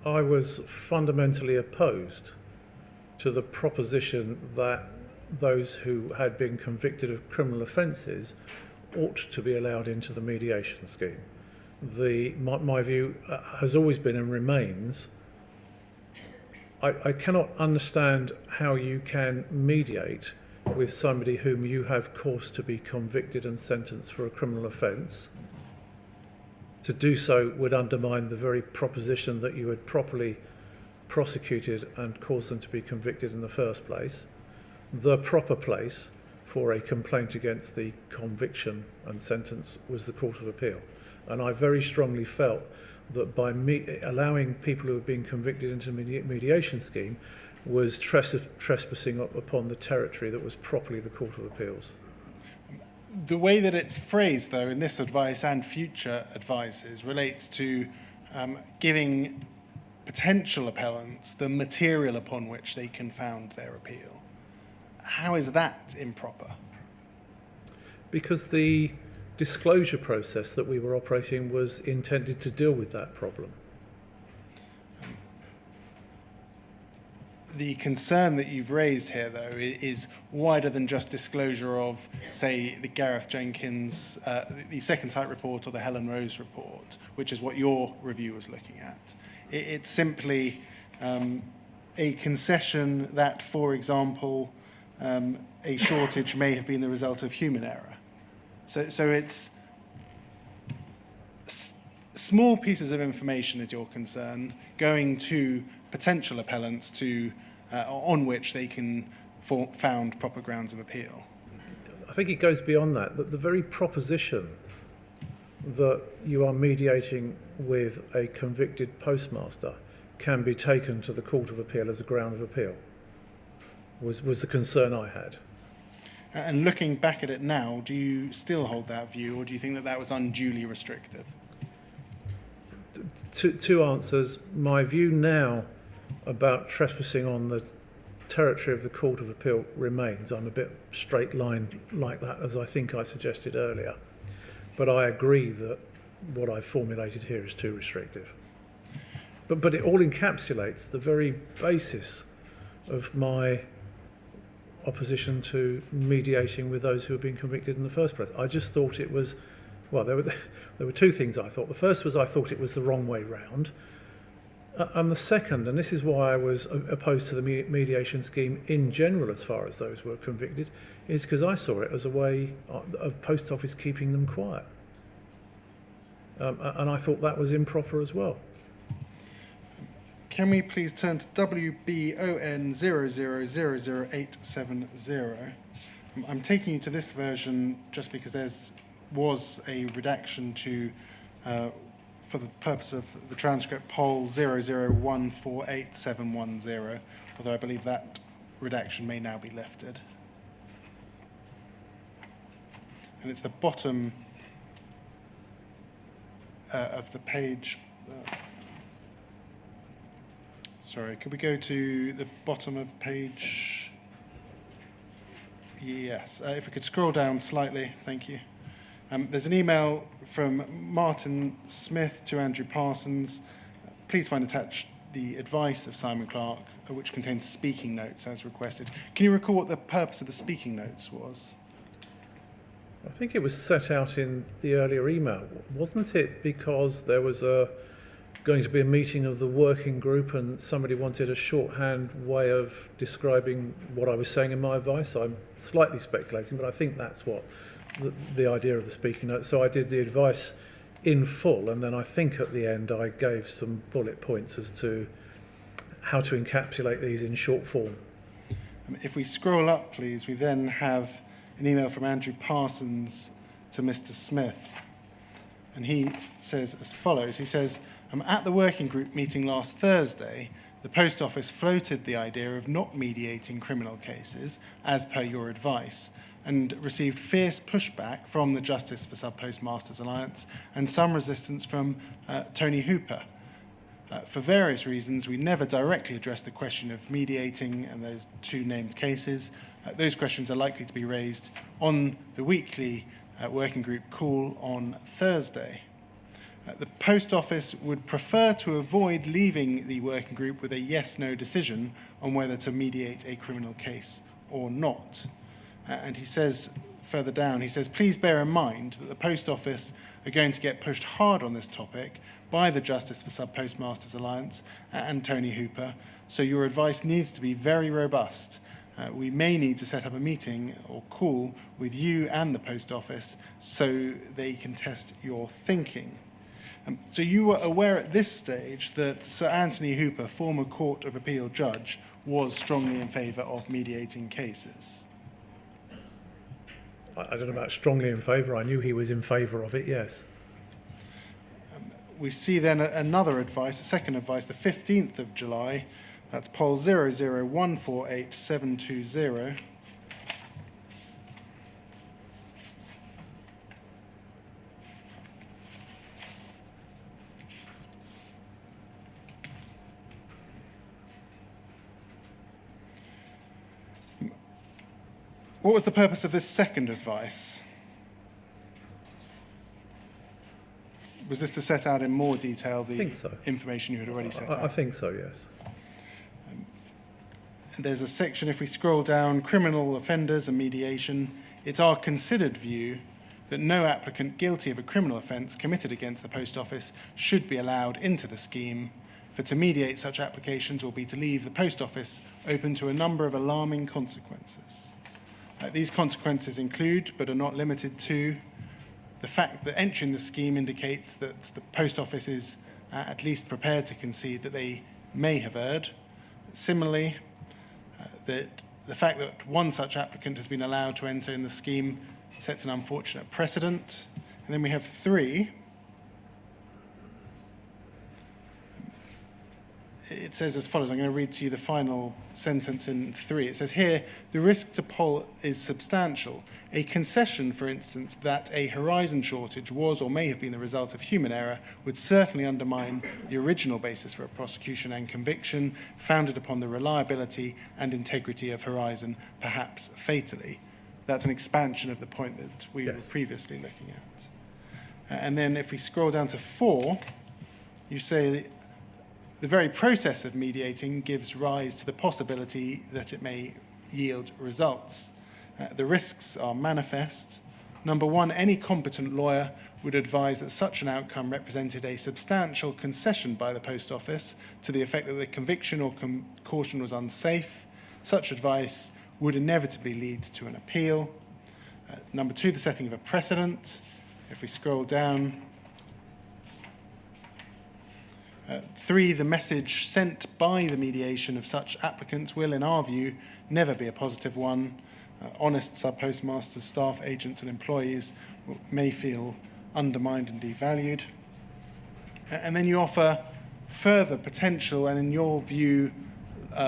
I was fundamentally opposed to the proposition that those who had been convicted of criminal offences ought to be allowed into the mediation scheme. My view has always been and remains, I cannot understand how you can mediate with somebody whom you have caused to be convicted and sentenced for a criminal offence. To do so would undermine the very proposition that you had properly prosecuted and caused them to be convicted in the first place. The proper place for a complaint against the conviction and sentence was the Court of Appeal. And I very strongly felt that by allowing people who have been convicted into the mediation scheme was trespassing upon the territory that was properly the Court of Appeals. The way that it's phrased, though, in this advice and future advices relates to giving potential appellants the material upon which they can found their appeal. How is that improper? Because the disclosure process that we were operating was intended to deal with that problem. The concern that you've raised here, though, is wider than just disclosure of, say, the Gareth Jenkins, the Second Sight report or the Helen Rose report, which is what your review was looking at. It's simply a concession that, for example, a shortage may have been the result of human error. So it's small pieces of information is your concern going to potential appellants to on which they can found proper grounds of appeal. I think it goes beyond that, that the very proposition that you are mediating with a convicted postmaster can be taken to the Court of Appeal as a ground of appeal was the concern I had. And looking back at it now, do you still hold that view, or do you think that that was unduly restrictive? Two answers. My view now about trespassing on the territory of the Court of Appeal remains. I'm a bit straight lined like that, as I think I suggested earlier. But I agree that what I formulated here is too restrictive. But it all encapsulates the very basis of my opposition to mediating with those who have been convicted in the first place. I just thought it was, well, there were two things I thought. The first was I thought it was the wrong way round. And the second, and this is why I was opposed to the mediation scheme in general as far as those were convicted, is because I saw it as a way of Post Office keeping them quiet. And I thought that was improper as well. Can we please turn to WBON00000870? I'm taking you to this version just because there was a redaction to, for the purpose of the transcript, poll 00148710, although I believe that redaction may now be lifted. And it's the bottom of the page. Sorry, could we go to the bottom of page? Yes, if we could scroll down slightly, thank you. There's an email from Martin Smith to Andrew Parsons. Please find attached the advice of Simon Clarke, which contains speaking notes as requested. Can you recall what the purpose of the speaking notes was? I think it was set out in the earlier email, wasn't it? Because there was going to be a meeting of the working group and somebody wanted a shorthand way of describing what I was saying in my advice. I'm slightly speculating, but I think that's what the idea of the speaking note. So I did the advice in full, and then I think at the end I gave some bullet points as to how to encapsulate these in short form. If we scroll up, please, we then have an email from Andrew Parsons to Mr. Smith. And he says as follows. He says, at the working group meeting last Thursday, the Post Office floated the idea of not mediating criminal cases, as per your advice, and received fierce pushback from the Justice for Sub-Postmasters Alliance and some resistance from Tony Hooper. For various reasons, we never directly addressed the question of mediating and those two named cases. Those questions are likely to be raised on the weekly working group call on Thursday. The Post Office would prefer to avoid leaving the working group with a yes-no decision on whether to mediate a criminal case or not. And he says further down, he says, please bear in mind that the Post Office are going to get pushed hard on this topic by the Justice for Sub-Postmasters Alliance and Tony Hooper, so your advice needs to be very robust. We may need to set up a meeting or call with you and the Post Office so they can test your thinking. So you were aware at this stage that Sir Anthony Hooper, former Court of Appeal judge, was strongly in favour of mediating cases? I don't know about strongly in favour. I knew he was in favour of it, yes. We see then another advice, a second advice, the 15th of July. That's poll 00148-720. What was the purpose of this second advice? Was this to set out in more detail the information you had already set out? I think so, yes. There's a section, if we scroll down, criminal offenders and mediation. It's our considered view that no applicant guilty of a criminal offence committed against the Post Office should be allowed into the scheme, for to mediate such applications will be to leave the Post Office open to a number of alarming consequences. These consequences include, but are not limited to, the fact that entering the scheme indicates that the Post Office is at least prepared to concede that they may have erred. Similarly, that the fact that one such applicant has been allowed to enter in the scheme sets an unfortunate precedent. And then we have 3. It says as follows. I'm going to read to you the final sentence in 3. It says here, the risk to poll is substantial. A concession, for instance, that a horizon shortage was or may have been the result of human error would certainly undermine the original basis for a prosecution and conviction founded upon the reliability and integrity of horizon, perhaps fatally. That's an expansion of the point that we were previously looking at. And then if we scroll down to 4, you say the very process of mediating gives rise to the possibility that it may yield results. The risks are manifest. Number 1, any competent lawyer would advise that such an outcome represented a substantial concession by the Post Office to the effect that the conviction or caution was unsafe. Such advice would inevitably lead to an appeal. Number 2, the setting of a precedent. If we scroll down, 3, the message sent by the mediation of such applicants will, in our view, never be a positive one. Honest sub-postmasters, staff, agents and employees may feel undermined and devalued. And then you offer further potential and, in your view,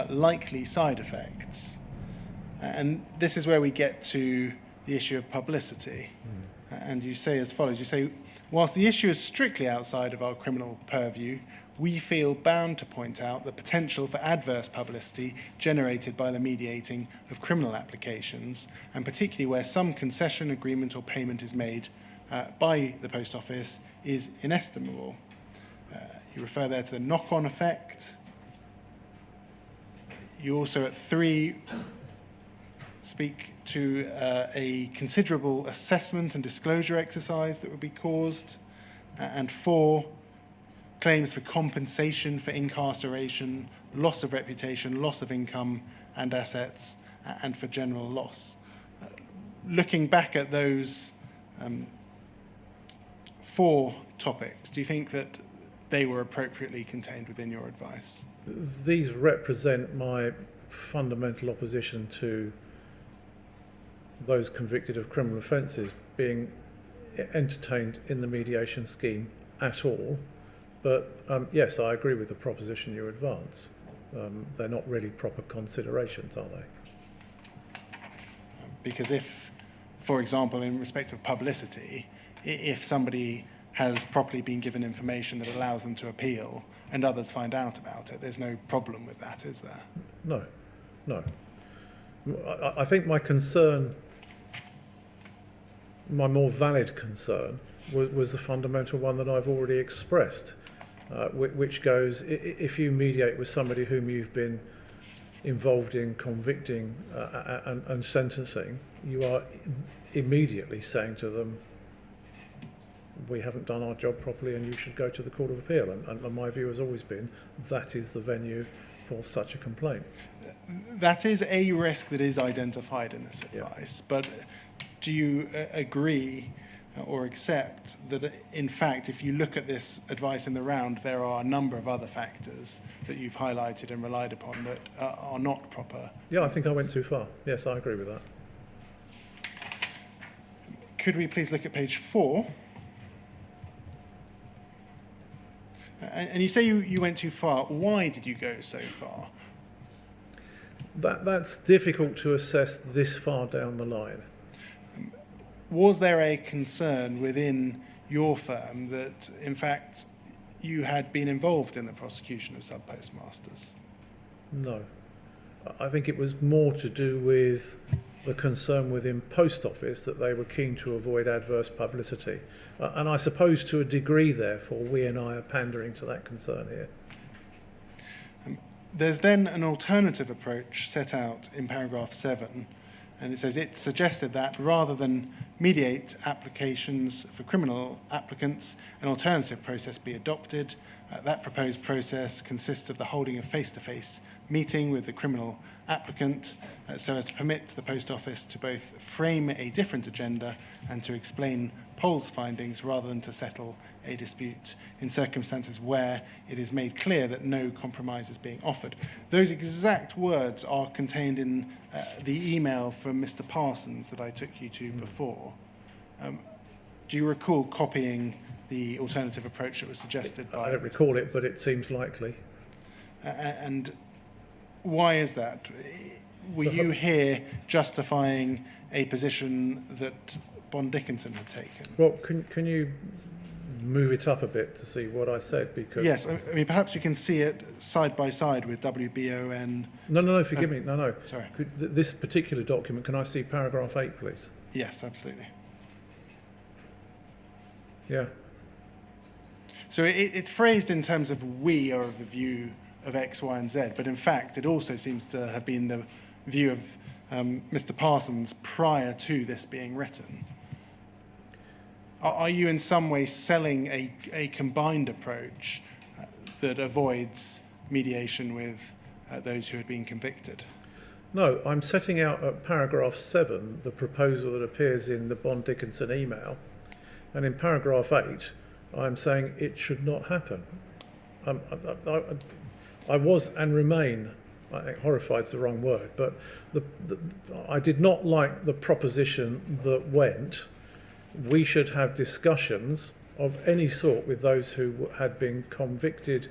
likely side effects. And this is where we get to the issue of publicity. And you say as follows, you say, whilst the issue is strictly outside of our criminal purview, we feel bound to point out the potential for adverse publicity generated by the mediating of criminal applications, and particularly where some concession, agreement or payment is made by the Post Office, is inestimable. You refer there to the knock-on effect. You also at 3 speak to a considerable assessment and disclosure exercise that would be caused, and 4, claims for compensation for incarceration, loss of reputation, loss of income and assets, and for general loss. Looking back at those 4 topics, do you think that they were appropriately contained within your advice? These represent my fundamental opposition to those convicted of criminal offences being entertained in the mediation scheme at all. But yes, I agree with the proposition you advance. They're not really proper considerations, are they? Because if, for example, in respect of publicity, if somebody has properly been given information that allows them to appeal and others find out about it, there's no problem with that, is there? No, no. I think my concern, my more valid concern, was the fundamental one that I've already expressed, which goes, if you mediate with somebody whom you've been involved in convicting and sentencing, you are immediately saying to them, we haven't done our job properly and you should go to the Court of Appeal. And my view has always been that is the venue for such a complaint. That is a risk that is identified in this advice, but do you agree or accept that, in fact, if you look at this advice in the round, there are a number of other factors that you've highlighted and relied upon that are not proper? Yeah, I think I went too far. Yes, I agree with that. Could we please look at page 4? And you say you went too far. Why did you go so far? That's difficult to assess this far down the line. Was there a concern within your firm that, in fact, you had been involved in the prosecution of sub-postmasters? No. I think it was more to do with the concern within Post Office that they were keen to avoid adverse publicity. And I suppose to a degree, therefore, we and I are pandering to that concern here. There's then an alternative approach set out in paragraph 7, and it says it suggested that rather than mediate applications for criminal applicants, an alternative process be adopted. That proposed process consists of the holding of face-to-face meeting with the criminal applicant so as to permit the Post Office to both frame a different agenda and to explain Poll's findings rather than to settle a dispute in circumstances where it is made clear that no compromise is being offered. Those exact words are contained in the email from Mr. Parsons that I took you to before. Do you recall copying the alternative approach that was suggested by... I don't recall it, but it seems likely. And why is that? Were you here justifying a position that Bond Dickinson had taken? Well, can you move it up a bit to see what I said? Because yes, I mean, perhaps you can see it side by side with WBON. No, forgive me. No. Sorry. This particular document, can I see paragraph 8, please? Yes, absolutely. Yeah. So it's phrased in terms of we are of the view of X, Y, and Z, but in fact, it also seems to have been the view of Mr. Parsons prior to this being written. Are you in some way selling a combined approach that avoids mediation with those who had been convicted? No, I'm setting out at paragraph 7 the proposal that appears in the Bond Dickinson email, and in paragraph 8 I'm saying it should not happen. I was and remain, I think horrified is the wrong word, but I did not like the proposition that went, we should have discussions of any sort with those who had been convicted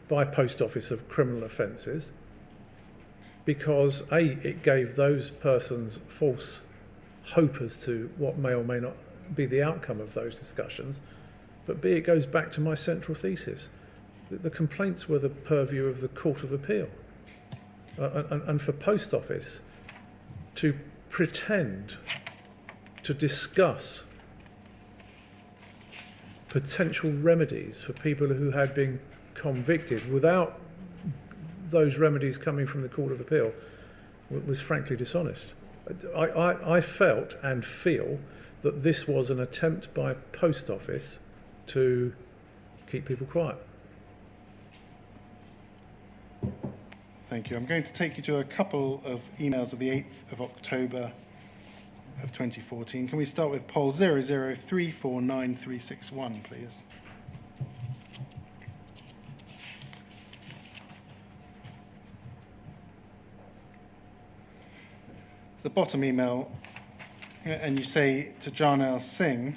by Post Office of criminal offences, because A, it gave those persons false hope as to what may or may not be the outcome of those discussions, but B, it goes back to my central thesis. The complaints were the purview of the Court of Appeal. And for Post Office to pretend to discuss potential remedies for people who had been convicted without those remedies coming from the Court of Appeal was frankly dishonest. I felt and feel that this was an attempt by Post Office to keep people quiet. Thank you. I'm going to take you to a couple of emails of the 8th of October of 2014. Can we start with poll 0034931, please? The bottom email And you say to Jarnail Singh,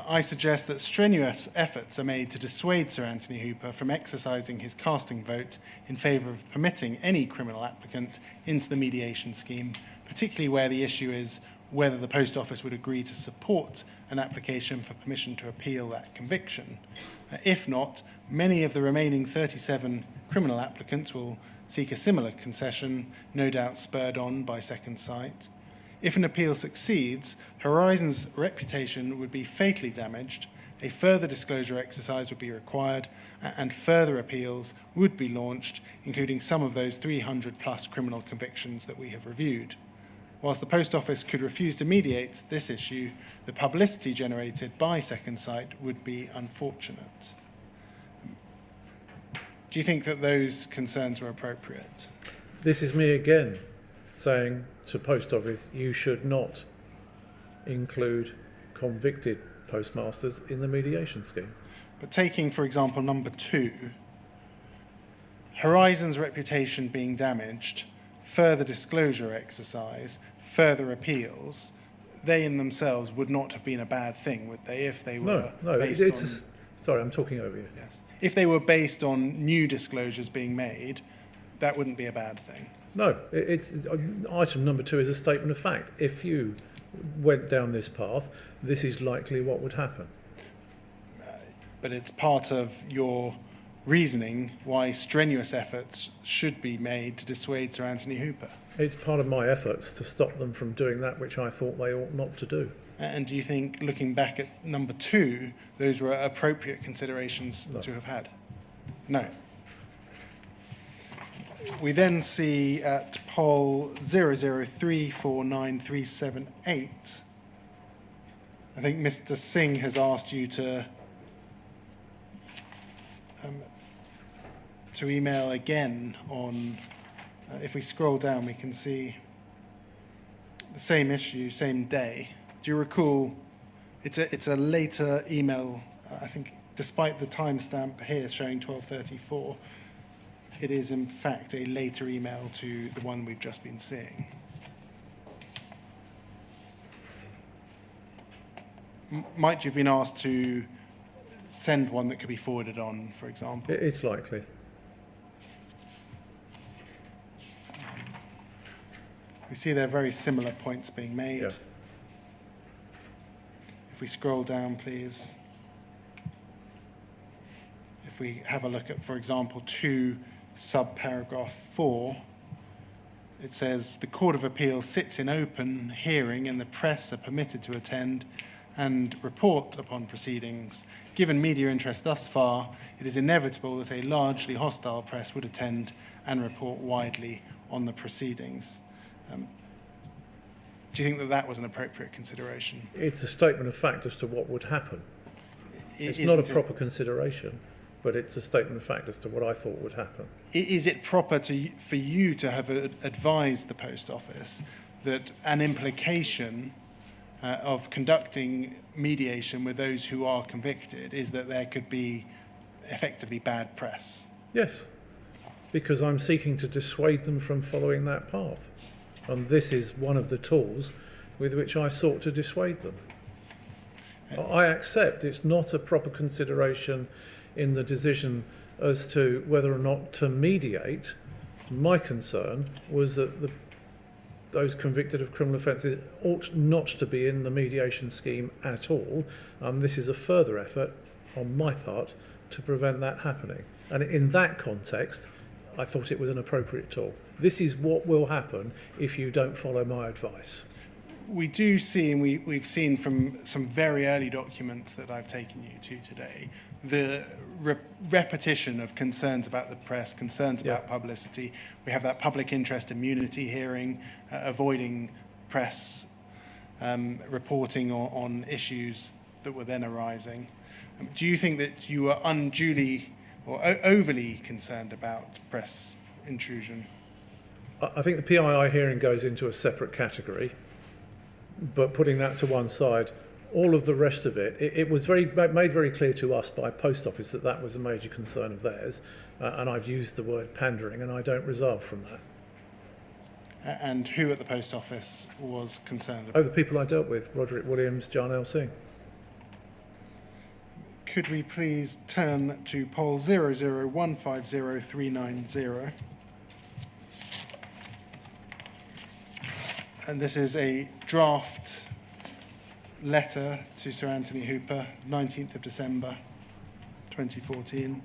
I suggest that strenuous efforts are made to dissuade Sir Anthony Hooper from exercising his casting vote in favour of permitting any criminal applicant into the mediation scheme, particularly where the issue is whether the Post Office would agree to support an application for permission to appeal that conviction. If not, many of the remaining 37 criminal applicants will seek a similar concession, no doubt spurred on by Second Sight. If an appeal succeeds, Horizon's reputation would be fatally damaged, a further disclosure exercise would be required, and further appeals would be launched, including some of those 300 plus criminal convictions that we have reviewed. Whilst the Post Office could refuse to mediate this issue, the publicity generated by Second Sight would be unfortunate. Do you think that those concerns were appropriate? This is me again saying to Post Office, you should not include convicted postmasters in the mediation scheme. But taking, for example, number 2, Horizon's reputation being damaged, further disclosure exercise, further appeals, they in themselves would not have been a bad thing, would they, if they were based on... Sorry, I'm talking over you. Yes. If they were based on new disclosures being made, that wouldn't be a bad thing. No, item number 2 is a statement of fact. If you went down this path, this is likely what would happen. But it's part of your reasoning why strenuous efforts should be made to dissuade Sir Anthony Hooper. It's part of my efforts to stop them from doing that which I thought they ought not to do. And do you think, looking back at number 2, those were appropriate considerations to have had? No. We then see at poll 0034938, I think Mr. Singh has asked you to email again on, if we scroll down, we can see the same issue, same day. Do you recall, it's a later email, I think, despite the timestamp here showing 12:34, it is in fact a later email to the one we've just been seeing. Might you have been asked to send one that could be forwarded on, for example? It's likely. We see there are very similar points being made. Yeah. If we scroll down, please. If we have a look at, for example, 2 subparagraph 4, it says, the Court of Appeal sits in open hearing and the press are permitted to attend and report upon proceedings. Given media interest thus far, it is inevitable that a largely hostile press would attend and report widely on the proceedings. Do you think that that was an appropriate consideration? It's a statement of fact as to what would happen. It's not a proper consideration, but it's a statement of fact as to what I thought would happen. Is it proper for you to have advised the Post Office that an implication of conducting mediation with those who are convicted is that there could be effectively bad press? Yes, because I'm seeking to dissuade them from following that path. And this is one of the tools with which I sought to dissuade them. I accept it's not a proper consideration in the decision as to whether or not to mediate. My concern was that those convicted of criminal offences ought not to be in the mediation scheme at all. This is a further effort on my part to prevent that happening. And in that context, I thought it was an appropriate tool. This is what will happen if you don't follow my advice. We do see, and we've seen from some very early documents that I've taken you to today, the repetition of concerns about the press, concerns about publicity. We have that public interest immunity hearing, avoiding press reporting on issues that were then arising. Do you think that you were unduly or overly concerned about press intrusion? I think the PII hearing goes into a separate category, but putting that to one side, all of the rest of it was made very clear to us by Post Office that that was a major concern of theirs, and I've used the word pandering, and I don't resolve from that. and who at the post office was concerned Oh, about. the people I dealt with, Roderick Williams, John L. Singh. Could we please turn to poll 00150,390? And this is a draft letter to Sir Anthony Hooper, 19th of December, 2014.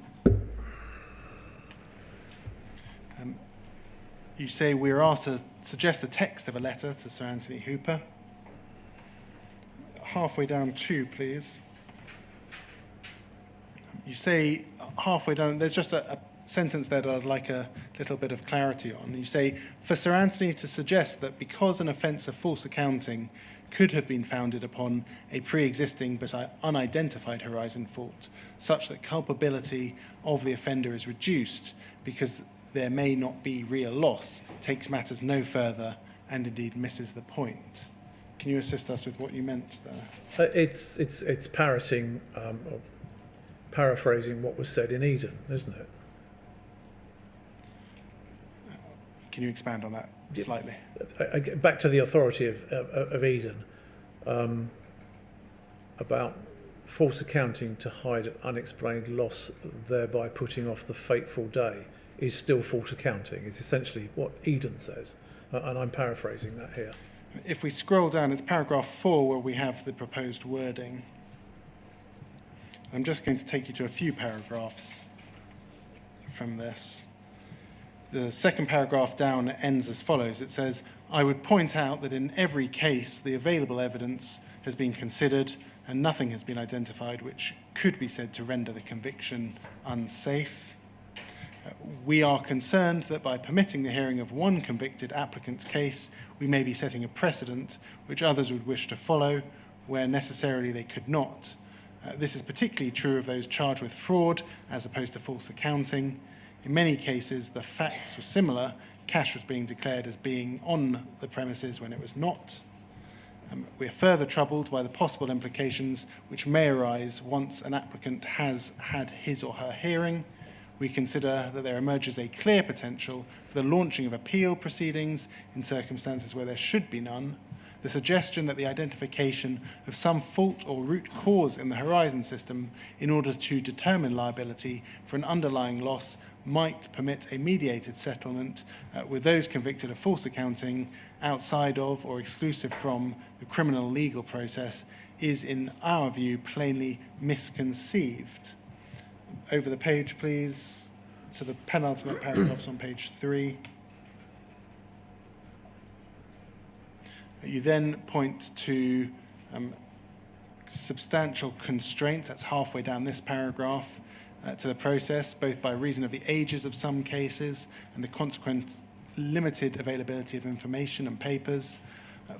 You say we are asked to suggest the text of a letter to Sir Anthony Hooper. Halfway down two, please. You say halfway down, there's just a sentence there that I'd like a little bit of clarity on. You say, for Sir Anthony to suggest that because an offence of false accounting could have been founded upon a pre-existing but unidentified horizon fault, such that culpability of the offender is reduced because there may not be real loss, takes matters no further and indeed misses the point. Can you assist us with what you meant there? It's parroting, or paraphrasing what was said in Eden, isn't it? Can you expand on that slightly? I get back to the authority of Eden, about false accounting to hide an unexplained loss, thereby putting off the fateful day, is still false accounting. It's essentially what Eden says, and I'm paraphrasing that here. If we scroll down, it's paragraph 4 where we have the proposed wording. I'm just going to take you to a few paragraphs from this. The second paragraph down ends as follows. It says, I would point out that in every case the available evidence has been considered and nothing has been identified which could be said to render the conviction unsafe. We are concerned that by permitting the hearing of one convicted applicant's case, we may be setting a precedent which others would wish to follow, where necessarily they could not. This is particularly true of those charged with fraud as opposed to false accounting. In many cases, the facts were similar. Cash was being declared as being on the premises when it was not. We are further troubled by the possible implications which may arise once an applicant has had his or her hearing. We consider that there emerges a clear potential for the launching of appeal proceedings in circumstances where there should be none. The suggestion that the identification of some fault or root cause in the horizon system in order to determine liability for an underlying loss might permit a mediated settlement with those convicted of false accounting outside of or exclusive from the criminal legal process is, in our view, plainly misconceived. Over the page, please, to the penultimate paragraphs on page 3. You then point to substantial constraints, that's halfway down this paragraph, to the process, both by reason of the ages of some cases and the consequent limited availability of information and papers.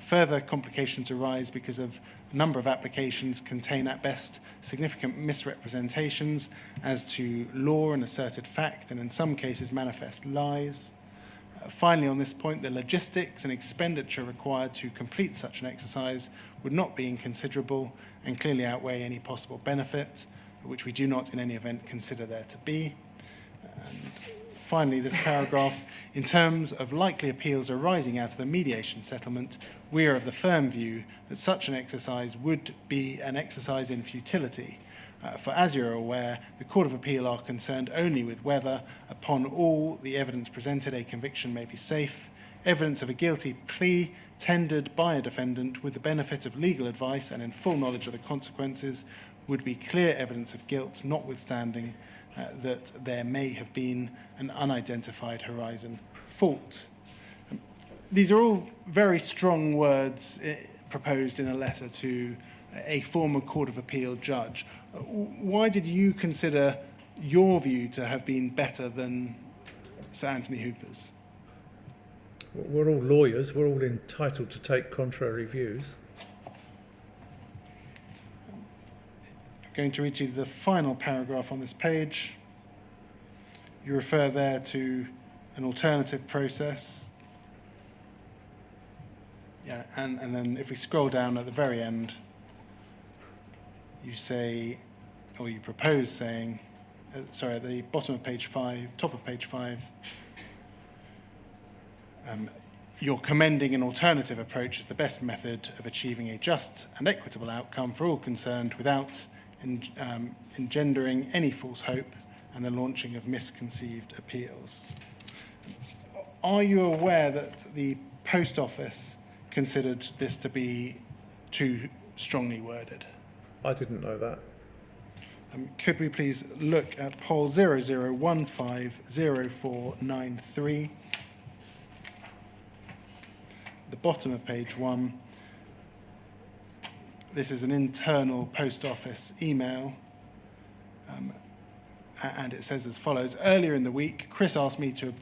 Further complications arise because of a number of applications contain at best significant misrepresentations as to law and asserted fact, and in some cases manifest lies. Finally, on this point, the logistics and expenditure required to complete such an exercise would not be inconsiderable and clearly outweigh any possible benefit, which we do not in any event consider there to be. And finally, this paragraph, in terms of likely appeals arising out of the mediation settlement, we are of the firm view that such an exercise would be an exercise in futility. For as you're aware, the Court of Appeal are concerned only with whether, upon all the evidence presented, a conviction may be safe. Evidence of a guilty plea tendered by a defendant with the benefit of legal advice and in full knowledge of the consequences would be clear evidence of guilt, notwithstanding that there may have been an unidentified horizon fault. These are all very strong words proposed in a letter to a former Court of Appeal judge. Why did you consider your view to have been better than Sir Anthony Hooper's? We're all lawyers. We're all entitled to take contrary views. I'm going to read you the final paragraph on this page. You refer there to an alternative process. Yeah, and then if we scroll down at the very end, you say, or you propose saying, at the bottom of page 5, top of page 5, you're commending an alternative approach as the best method of achieving a just and equitable outcome for all concerned without engendering any false hope and the launching of misconceived appeals. Are you aware that the Post Office considered this to be too strongly worded? I didn't know that. Could we please look at poll 00150493, the bottom of page 1. This is an internal Post Office email, and it says as follows. Earlier in the week, Chris asked me to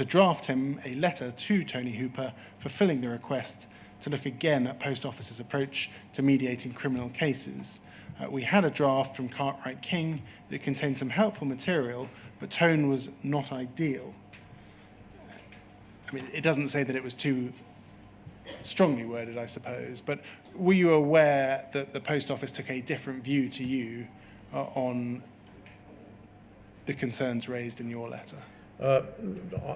draft him a letter to Tony Hooper fulfilling the request to look again at Post Office's approach to mediating criminal cases. We had a draft from Cartwright King that contained some helpful material, but tone was not ideal. I mean, it doesn't say that it was too strongly worded, I suppose, but were you aware that the Post Office took a different view to you on the concerns raised in your letter?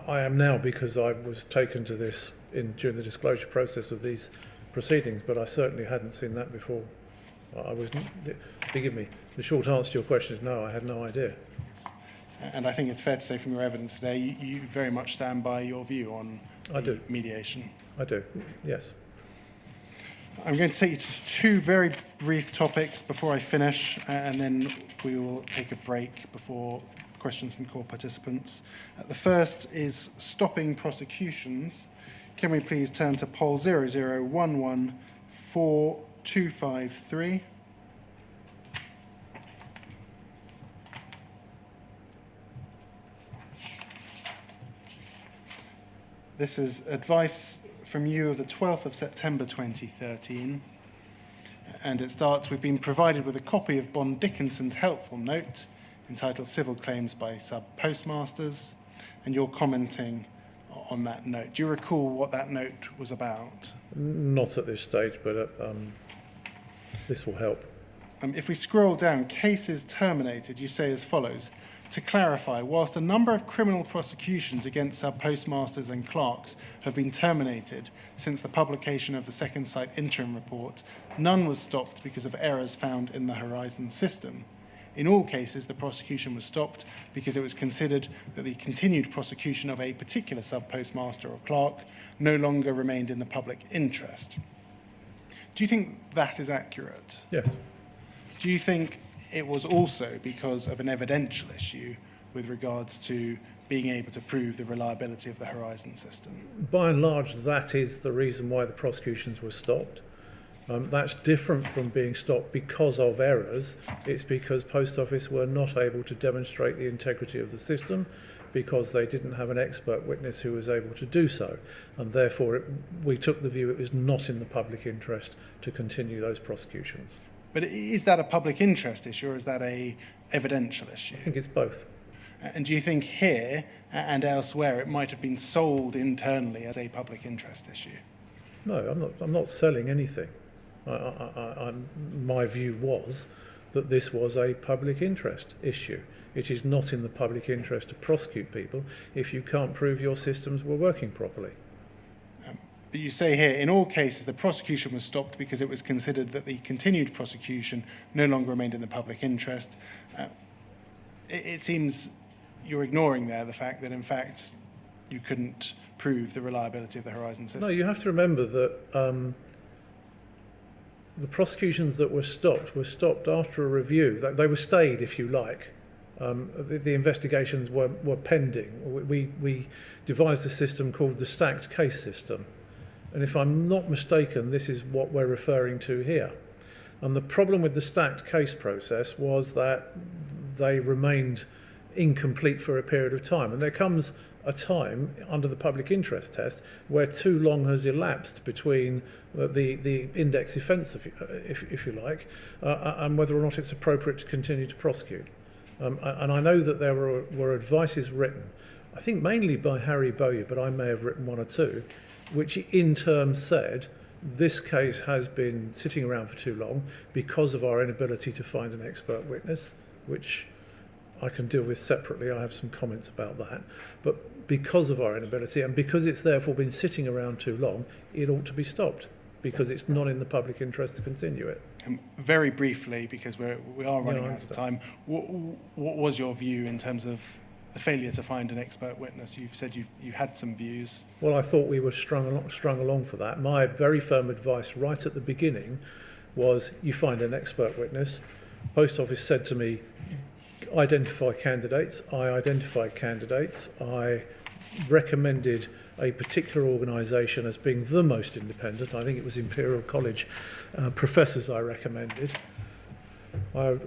I am now, because I was taken to this during the disclosure process of these proceedings, but I certainly hadn't seen that before. Forgive me, the short answer to your question is no, I had no idea. And I think it's fair to say from your evidence today, you very much stand by your view on mediation. I do, yes. I'm going to take you to two very brief topics before I finish, and then we will take a break before questions from core participants. The first is stopping prosecutions. Can we please turn to poll 00114253? This is advice from you of the 12th of September 2013. And it starts, we've been provided with a copy of Bond Dickinson's helpful note entitled Civil Claims by Sub-Postmasters, and you're commenting on that note. Do you recall what that note was about? Not at this stage, but this will help. If we scroll down, cases terminated, you say as follows. To clarify, whilst a number of criminal prosecutions against sub-postmasters and clerks have been terminated since the publication of the Second Sight interim report, none was stopped because of errors found in the Horizon system. In all cases, the prosecution was stopped because it was considered that the continued prosecution of a particular sub-postmaster or clerk no longer remained in the public interest. Do you think that is accurate? Yes. Do you think it was also because of an evidential issue with regards to being able to prove the reliability of the Horizon system? By and large, that is the reason why the prosecutions were stopped. That's different from being stopped because of errors. It's because Post Office were not able to demonstrate the integrity of the system because they didn't have an expert witness who was able to do so. And therefore, we took the view it was not in the public interest to continue those prosecutions. But is that a public interest issue or is that a evidential issue? I think it's both. And do you think here and elsewhere it might have been sold internally as a public interest issue? No, I'm not selling anything. My view was that this was a public interest issue. It is not in the public interest to prosecute people if you can't prove your systems were working properly. But you say here, in all cases, the prosecution was stopped because it was considered that the continued prosecution no longer remained in the public interest. It seems you're ignoring there the fact that, in fact, you couldn't prove the reliability of the Horizon system. No, you have to remember that the prosecutions that were stopped after a review. They were stayed, if you like. The investigations were pending. We devised a system called the stacked case system. And if I'm not mistaken, this is what we're referring to here. And the problem with the stacked case process was that they remained incomplete for a period of time. And there comes a time under the public interest test where too long has elapsed between the index offence, if you like, and whether or not it's appropriate to continue to prosecute. And I know that there were advices written, I think mainly by Harry Bowyer, but I may have written one or two, which in turn said, this case has been sitting around for too long because of our inability to find an expert witness, which I can deal with separately. I have some comments about that. But because of our inability, and because it's therefore been sitting around too long, it ought to be stopped, because it's not in the public interest to continue it. Very briefly, because we are running I out of time, what was your view in terms of the failure to find an expert witness? You've said you had some views. Well, I thought we were strung along for that. My very firm advice right at the beginning was, you find an expert witness. Post Office said to me, identify candidates. I identified candidates. I recommended a particular organisation as being the most independent. I think it was Imperial College professors I recommended. I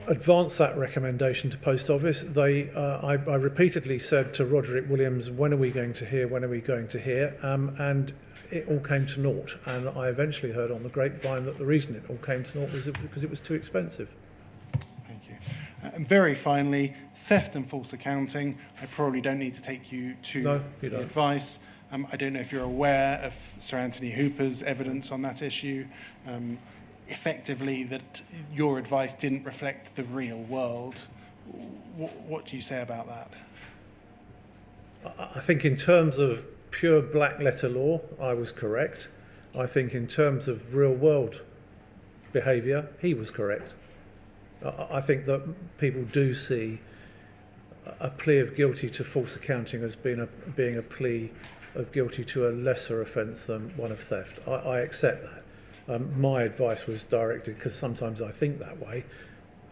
advanced that recommendation to Post Office. I repeatedly said to Roderick Williams, when are we going to hear, when are we going to hear? And it all came to naught. And I eventually heard on the grapevine that the reason it all came to naught was because it was too expensive. Thank you. And very finally, theft and false accounting. I probably don't need to take you to the advice. I don't know if you're aware of Sir Anthony Hooper's evidence on that issue. Effectively, that your advice didn't reflect the real world. What do you say about that? I think in terms of pure black letter law, I was correct. I think in terms of real world behaviour, he was correct. I think that people do see a plea of guilty to false accounting as being a plea of guilty to a lesser offence than one of theft. I accept that. My advice was directed, because sometimes I think that way,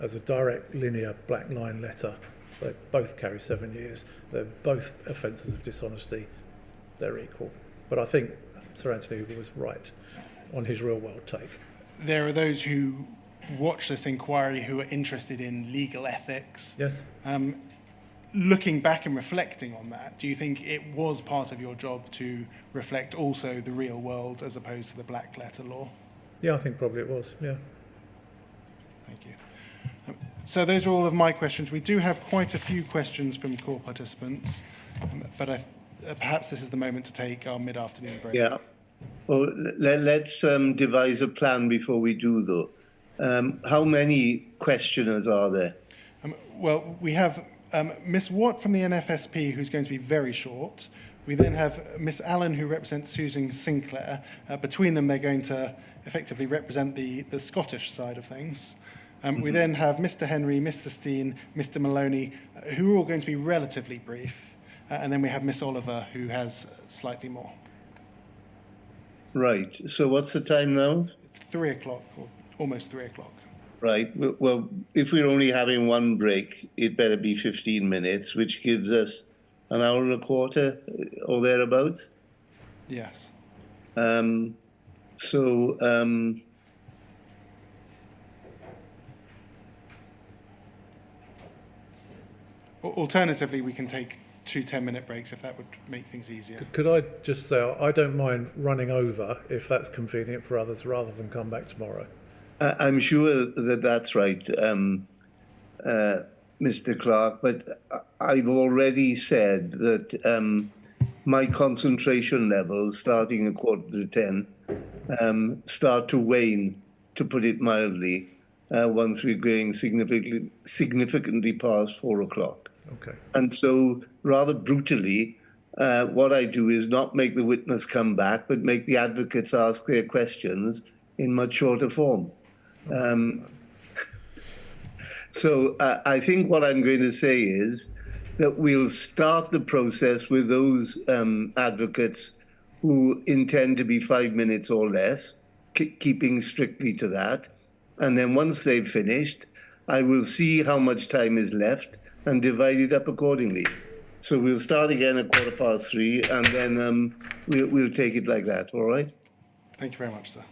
as a direct linear black line letter. They both carry 7 years. They're both offences of dishonesty. They're equal. But I think Sir Anthony Hooper was right on his real world take. There are those who watch this inquiry who are interested in legal ethics. Yes. Looking back and reflecting on that, do you think it was part of your job to reflect also the real world as opposed to the black letter law? Yeah, I think probably it was, yeah. Thank you. So those are all of my questions. We do have quite a few questions from core participants, but perhaps this is the moment to take our mid-afternoon break. Yeah. Well, let's devise a plan before we do, though. How many questioners are there? Well, we have Miss Watt from the NFSP, who's going to be very short. We then have Miss Allen, who represents Susan Sinclair. Between them, they're going to effectively represent the Scottish side of things. We then have Mr. Henry, Mr. Steen, Mr. Maloney, who are all going to be relatively brief. And then we have Miss Oliver, who has slightly more. Right. So what's the time now? It's 3 o'clock, or almost 3 o'clock. Right. Well, if we're only having one break, it better be 15 minutes, which gives us an hour and a quarter or thereabouts. Yes. Alternatively, we can take 2 10-minute breaks if that would make things easier. Could I just say, I don't mind running over if that's convenient for others, rather than come back tomorrow. I'm sure that that's right, Mr. Clarke, but I've already said that my concentration levels, starting at 9:45, start to wane, to put it mildly, once we're going significantly past 4 o'clock. Okay. And so, rather brutally, what I do is not make the witness come back, but make the advocates ask their questions in much shorter form. So I think what I'm going to say is that we'll start the process with those advocates who intend to be 5 minutes or less, keeping strictly to that. And then once they've finished, I will see how much time is left and divide it up accordingly. So we'll start again at 3:15, and then we'll take it like that, all right? Thank you very much, sir.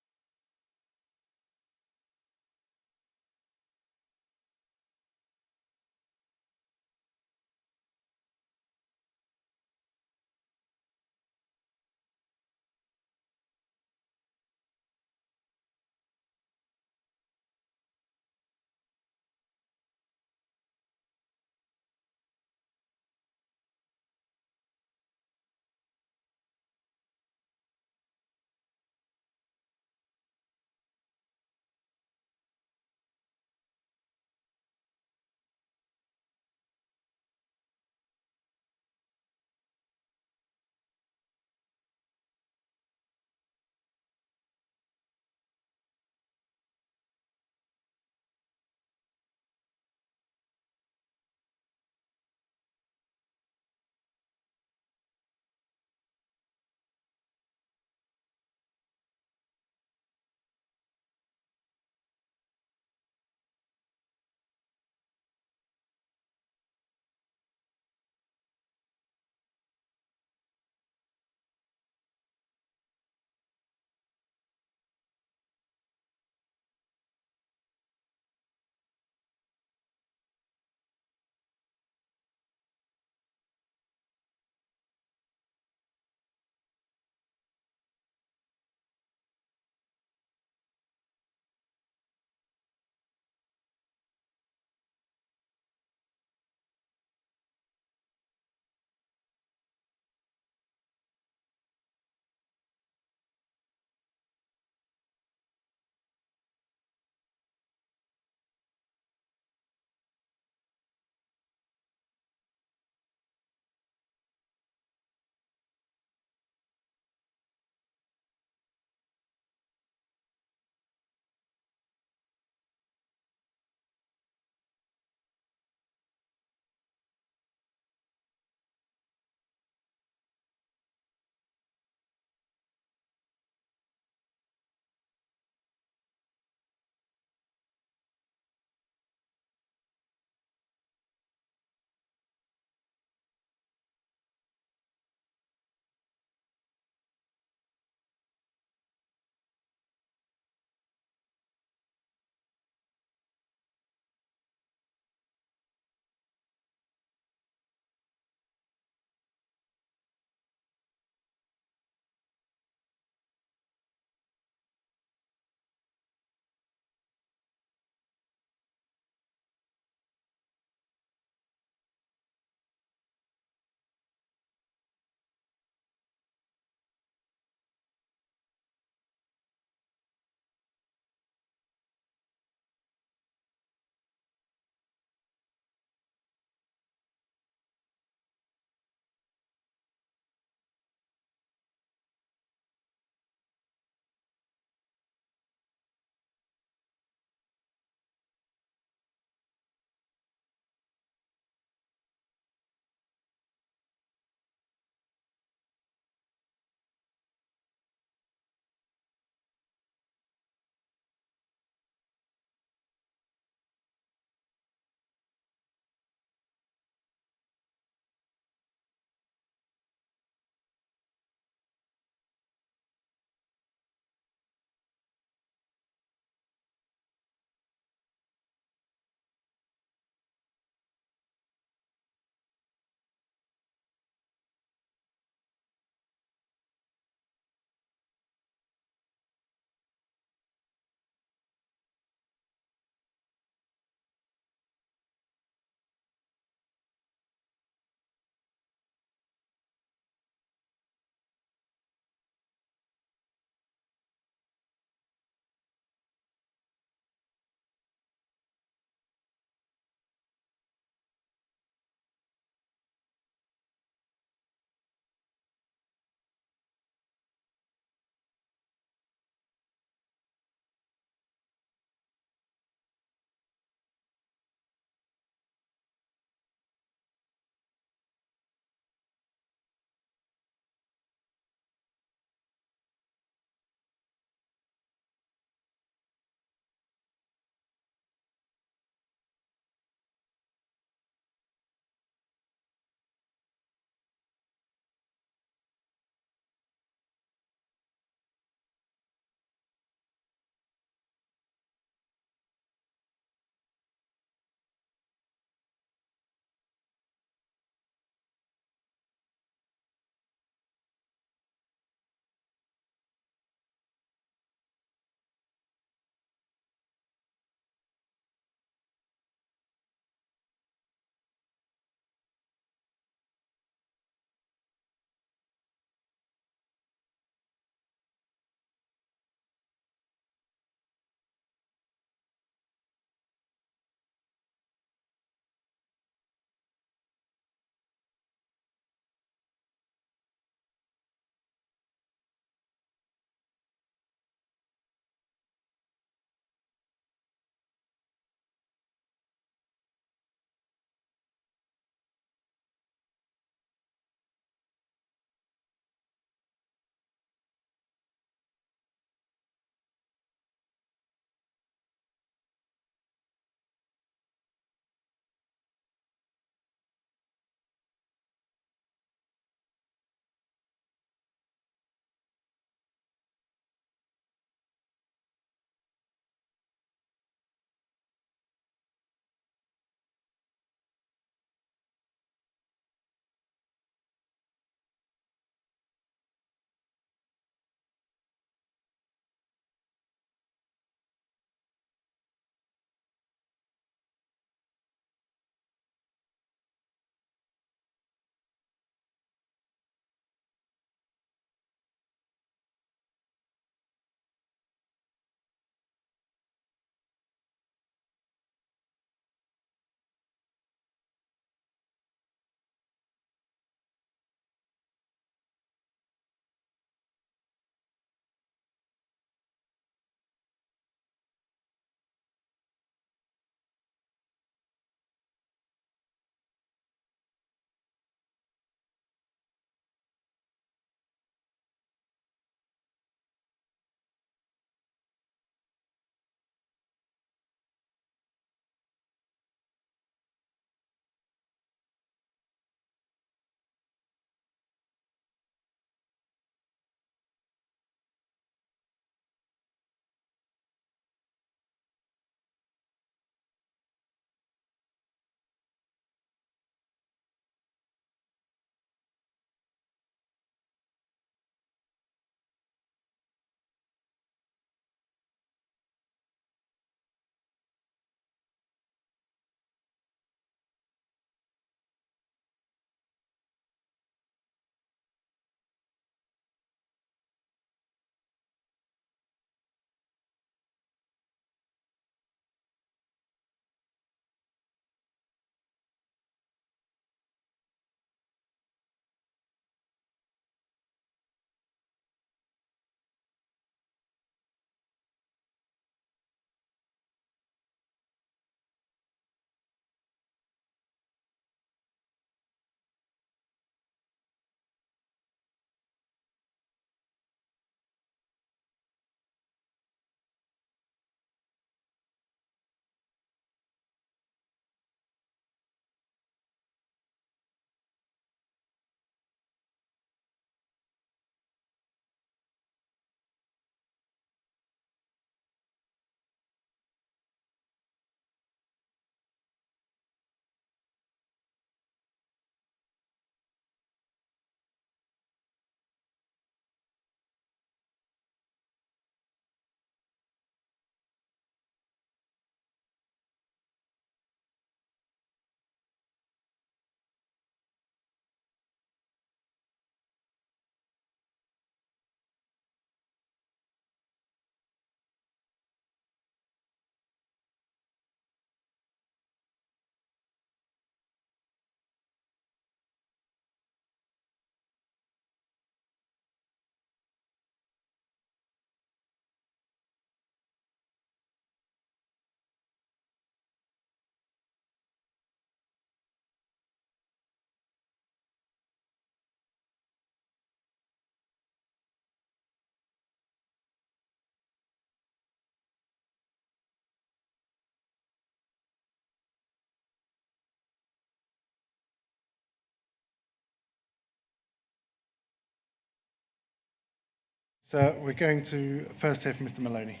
So we're going to first hear from Mr. Maloney.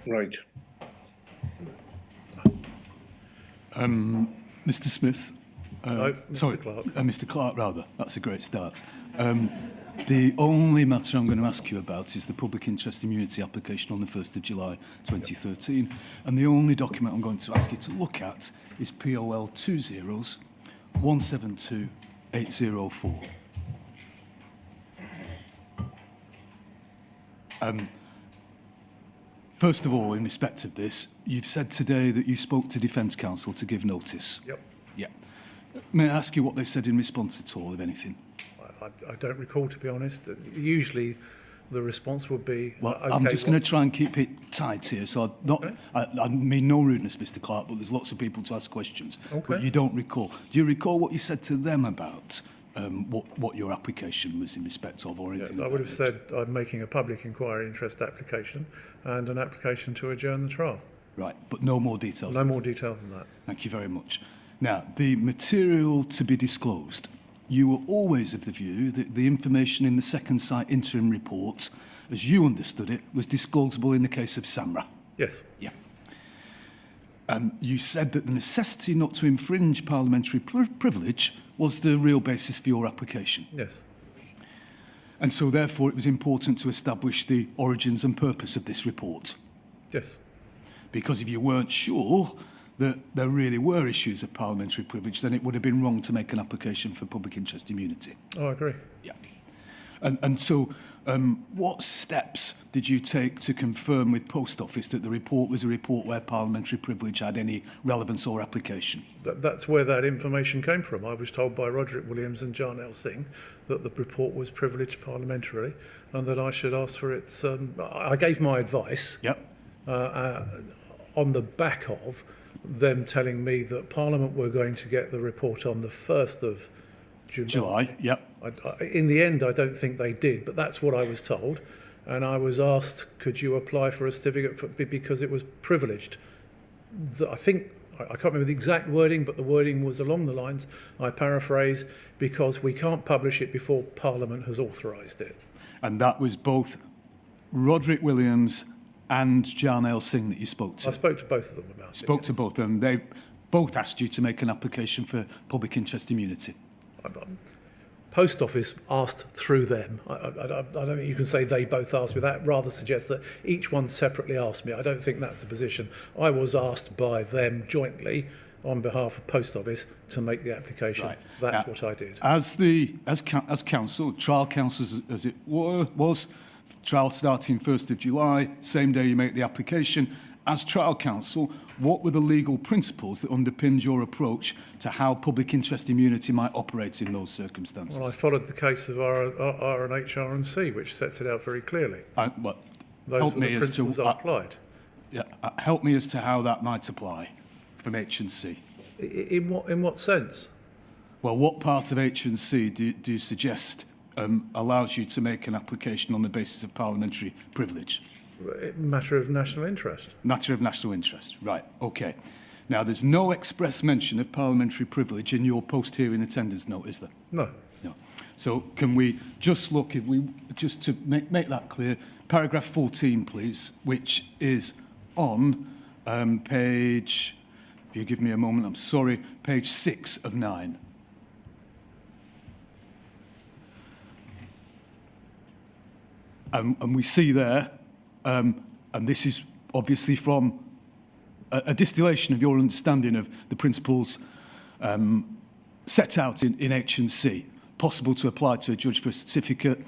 Right. Mr. Smith, No, Mr. sorry, Clarke. Mr. Clarke, rather. That's a great start. The only matter I'm going to ask you about is the public interest immunity application on the 1st of July 2013. And the only document I'm going to ask you to look at is POL 20172-804. First of all, in respect of this, you've said today that you spoke to Defence Counsel to give notice. Yep. Yeah. May I ask you what they said in response at all, if anything? I don't recall, to be honest. Usually the response would be... Well, okay, I'm just going to try and keep it tight here. So I mean no rudeness, Mr. Clarke, but there's lots of people to ask questions. Okay. But you don't recall. Do you recall what you said to them about what your application was in respect of, or anything? I of would that have nature? said I'm making a public inquiry interest application and an application to adjourn the trial. Right, but no more details. No more detail than that. Thank you very much. Now, the material to be disclosed, you were always of the view that the information in the second site interim report, as you understood it, was disclosable in the case of Samra. Yes. Yeah. You said that the necessity not to infringe parliamentary privilege was the real basis for your application. Yes. And so, therefore, it was important to establish the origins and purpose of this report. Yes. Because if you weren't sure that there really were issues of parliamentary privilege, then it would have been wrong to make an application for public interest immunity. Oh, I agree. Yeah. And so, what steps did you take to confirm with Post Office that the report was a report where parliamentary privilege had any relevance or application? That's where that information came from. I was told by Roderick Williams and Jarnell Singh that the report was privileged parliamentarily and that I should ask for its... I gave my advice Yep. on the back of them telling me that Parliament were going to get the report on the 1st of July, yep. In the end, I don't think they did, but that's what I was told. And I was asked, could you apply for a certificate because it was privileged? I think, I can't remember the exact wording, but the wording was along the lines, I paraphrase, because we can't publish it before Parliament has authorised it. And that was both Roderick Williams and Jarnell Singh that you spoke to? I spoke to both of them about it. Spoke to both of them. They both asked you to make an application for public interest immunity. Post Office asked through them. I don't think you can say they both asked me. That rather suggests that each one separately asked me. I don't think that's the position. I was asked by them jointly on behalf of Post Office to make the application. Right. That's what I did. As counsel, trial counsel as it was, trial starting 1st of July, same day you make the application. As trial counsel, what were the legal principles that underpinned your approach to how public interest immunity might operate in those circumstances? Well, I followed the case of R&H, R&C, which sets it out very clearly. Those Help were the me as to principles I applied. help me as to how that might apply from H&C. In what sense? Well, what part of H&C do you suggest allows you to make an application on the basis of parliamentary privilege? Matter of national interest. Matter of national interest, right, OK. Now, there's no express mention of parliamentary privilege in your post-hearing attendance note, is there? No. No. So can we just look, if we just to make that clear, paragraph 14, please, which is on page, if you give me a moment, I'm sorry, page 6 of 9. And we see there, and this is obviously from a distillation of your understanding of the principles set out in H&C, possible to apply to a judge for a certificate,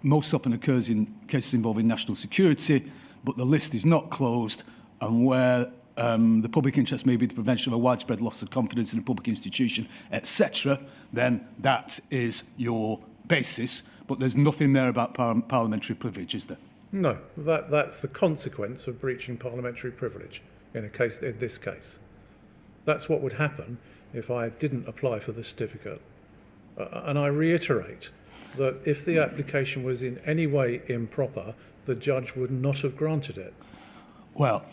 most often occurs in cases involving national security, but the list is not closed, and where the public interest may be the prevention of a widespread loss of confidence in a public institution, etc., then that is your basis, but there's nothing there about parliamentary privilege, is there? No, that's the consequence of breaching parliamentary privilege in this case. That's what would happen if I didn't apply for the certificate. And I reiterate that if the application was in any way improper, the judge would not have granted it. Well,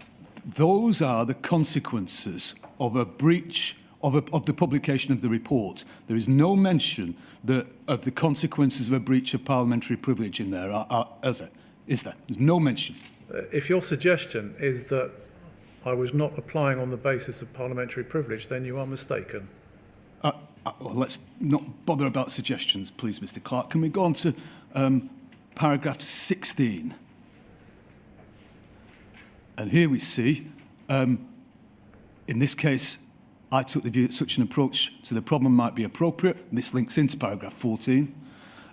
those are the consequences of a breach of the publication of the report. There is no mention of the consequences of a breach of parliamentary privilege in there, is there? There's no mention. If your suggestion is that I was not applying on the basis of parliamentary privilege, then you are mistaken. Well, let's not bother about suggestions, please, Mr. Clarke. Can we go on to paragraph 16? And here we see, in this case, I took the view that such an approach to the problem might be appropriate. This links into paragraph 14.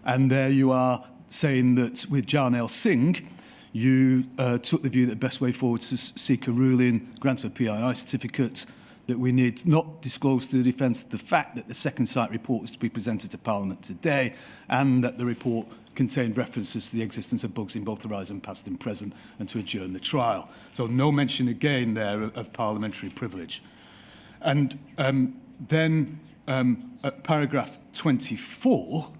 And there you are saying that with Jarnail Singh, you took the view that the best way forward is to seek a ruling, grant a PII certificate, that we need not disclose to the defence the fact that the second site report is to be presented to Parliament today, and that the report contained references to the existence of bugs in both Horizon past and present, and to adjourn the trial. So no mention again there of parliamentary privilege. And then at paragraph 24,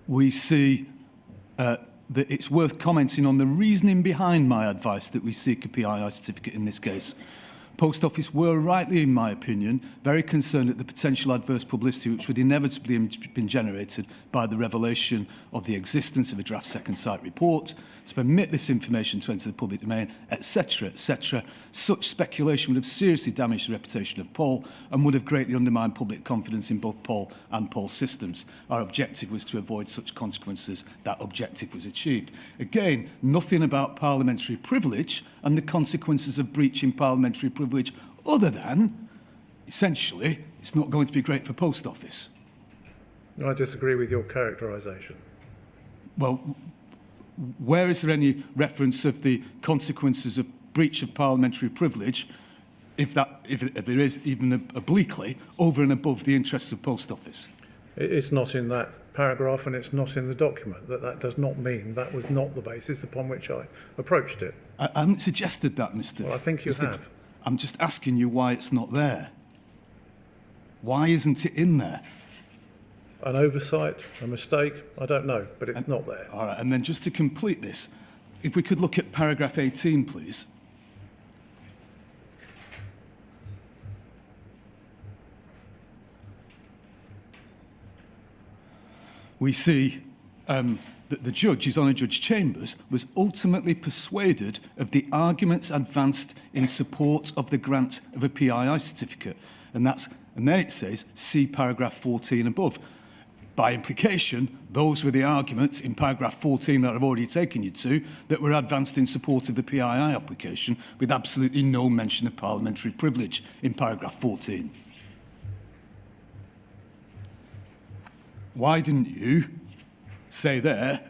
we see that it's worth commenting on the reasoning behind my advice that we seek a PII certificate in this case. Post Office were rightly, in my opinion, very concerned at the potential adverse publicity which would inevitably have been generated by the revelation of the existence of a draft second site report, to permit this information to enter the public domain, etc., etc. Such speculation would have seriously damaged the reputation of Poll and would have greatly undermined public confidence in both Poll and Poll systems. Our objective was to avoid such consequences. That objective was achieved. Again, nothing about parliamentary privilege and the consequences of breaching parliamentary privilege, other than, essentially, it's not going to be great for Post Office. I disagree with your characterisation. Well, where is there any reference of the consequences of breach of parliamentary privilege, if there is even obliquely, over and above the interests of Post Office? It's not in that paragraph, and it's not in the document. That does not mean that was not the basis upon which I approached it. I haven't suggested that, Mr. Well, I think you have. I'm just asking you why it's not there. Why isn't it in there? An oversight, a mistake, I don't know, but it's not there. All right, and then just to complete this, if we could look at paragraph 18, please. We see that the judge, His Honour Judge Chambers, was ultimately persuaded of the arguments advanced in support of the grant of a PII certificate. And then it says, see paragraph 14 above. By implication, those were the arguments in paragraph 14 that I've already taken you to that were advanced in support of the PII application, with absolutely no mention of parliamentary privilege in paragraph 14. Why didn't you say there,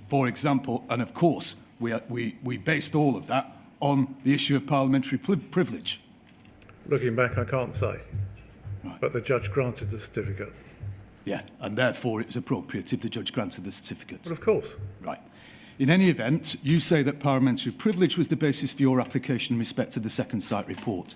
for example, and of course, we based all of that on the issue of parliamentary privilege? Looking back, I can't say. Right. But the judge granted the certificate. Yeah, and therefore it was appropriate if the judge granted the certificate. But of course. Right. In any event, you say that parliamentary privilege was the basis for your application in respect to the second site report.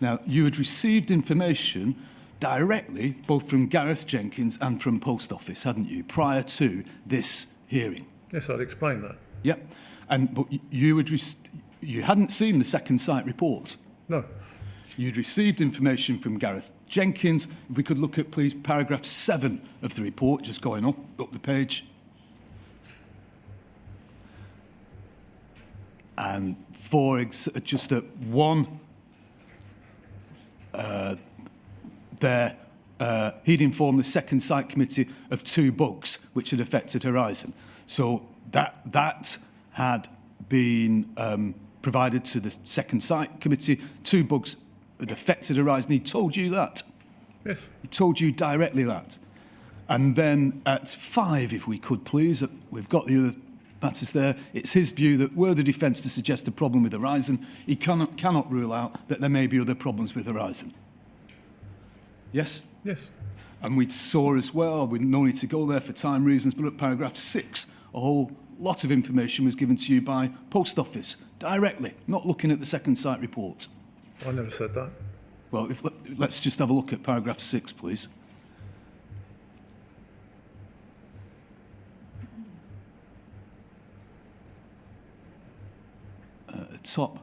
Now, you had received information directly, both from Gareth Jenkins and from Post Office, hadn't you, prior to this hearing? Yes, I'd explain that. Yep. But you hadn't seen the second site report. No. You'd received information from Gareth Jenkins. If we could look at, please, paragraph 7 of the report, just going up the page. And just at one, he'd informed the second site committee of 2 bugs which had affected Horizon. So that had been provided to the second site committee. 2 bugs had affected Horizon. He told you that. Yes. He told you directly that. And then at 5, if we could, please, we've got the other matters there. It's his view that were the defence to suggest a problem with Horizon, he cannot rule out that there may be other problems with Horizon. Yes? Yes. And we saw as well, we no need to go there for time reasons, but at paragraph 6, a whole lot of information was given to you by Post Office, directly, not looking at the second site report. I never said that. Well, let's just have a look at paragraph 6, please. top.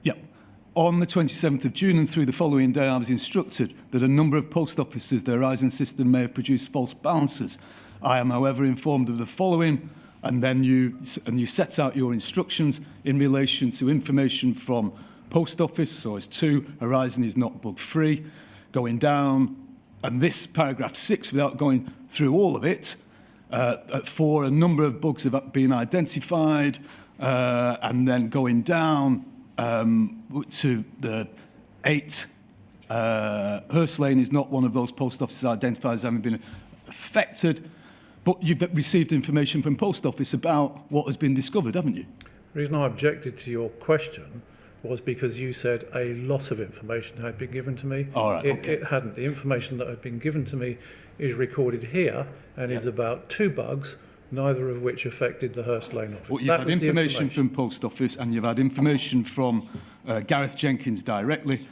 Yep. On the 27th of June and through the following day, I was instructed that a number of post offices, their Horizon system may have produced false balances. I am, however, informed of the following, and then you set out your instructions in relation to information from post office, so as 2, Horizon is not bug-free, going down, and this paragraph 6, without going through all of it, at 4, a number of bugs have been identified, and then going down to the 8, Hurst Lane is not one of those post offices identified as having been affected, but you've received information from post office about what has been discovered, haven't you? The reason I objected to your question was because you said a lot of information had been given to me. All right, okay. It hadn't. The information that had been given to me is recorded here and is about 2 bugs, neither of which affected the Hurst Lane office. Well, you've had information from post office and you've had information from Gareth Jenkins directly,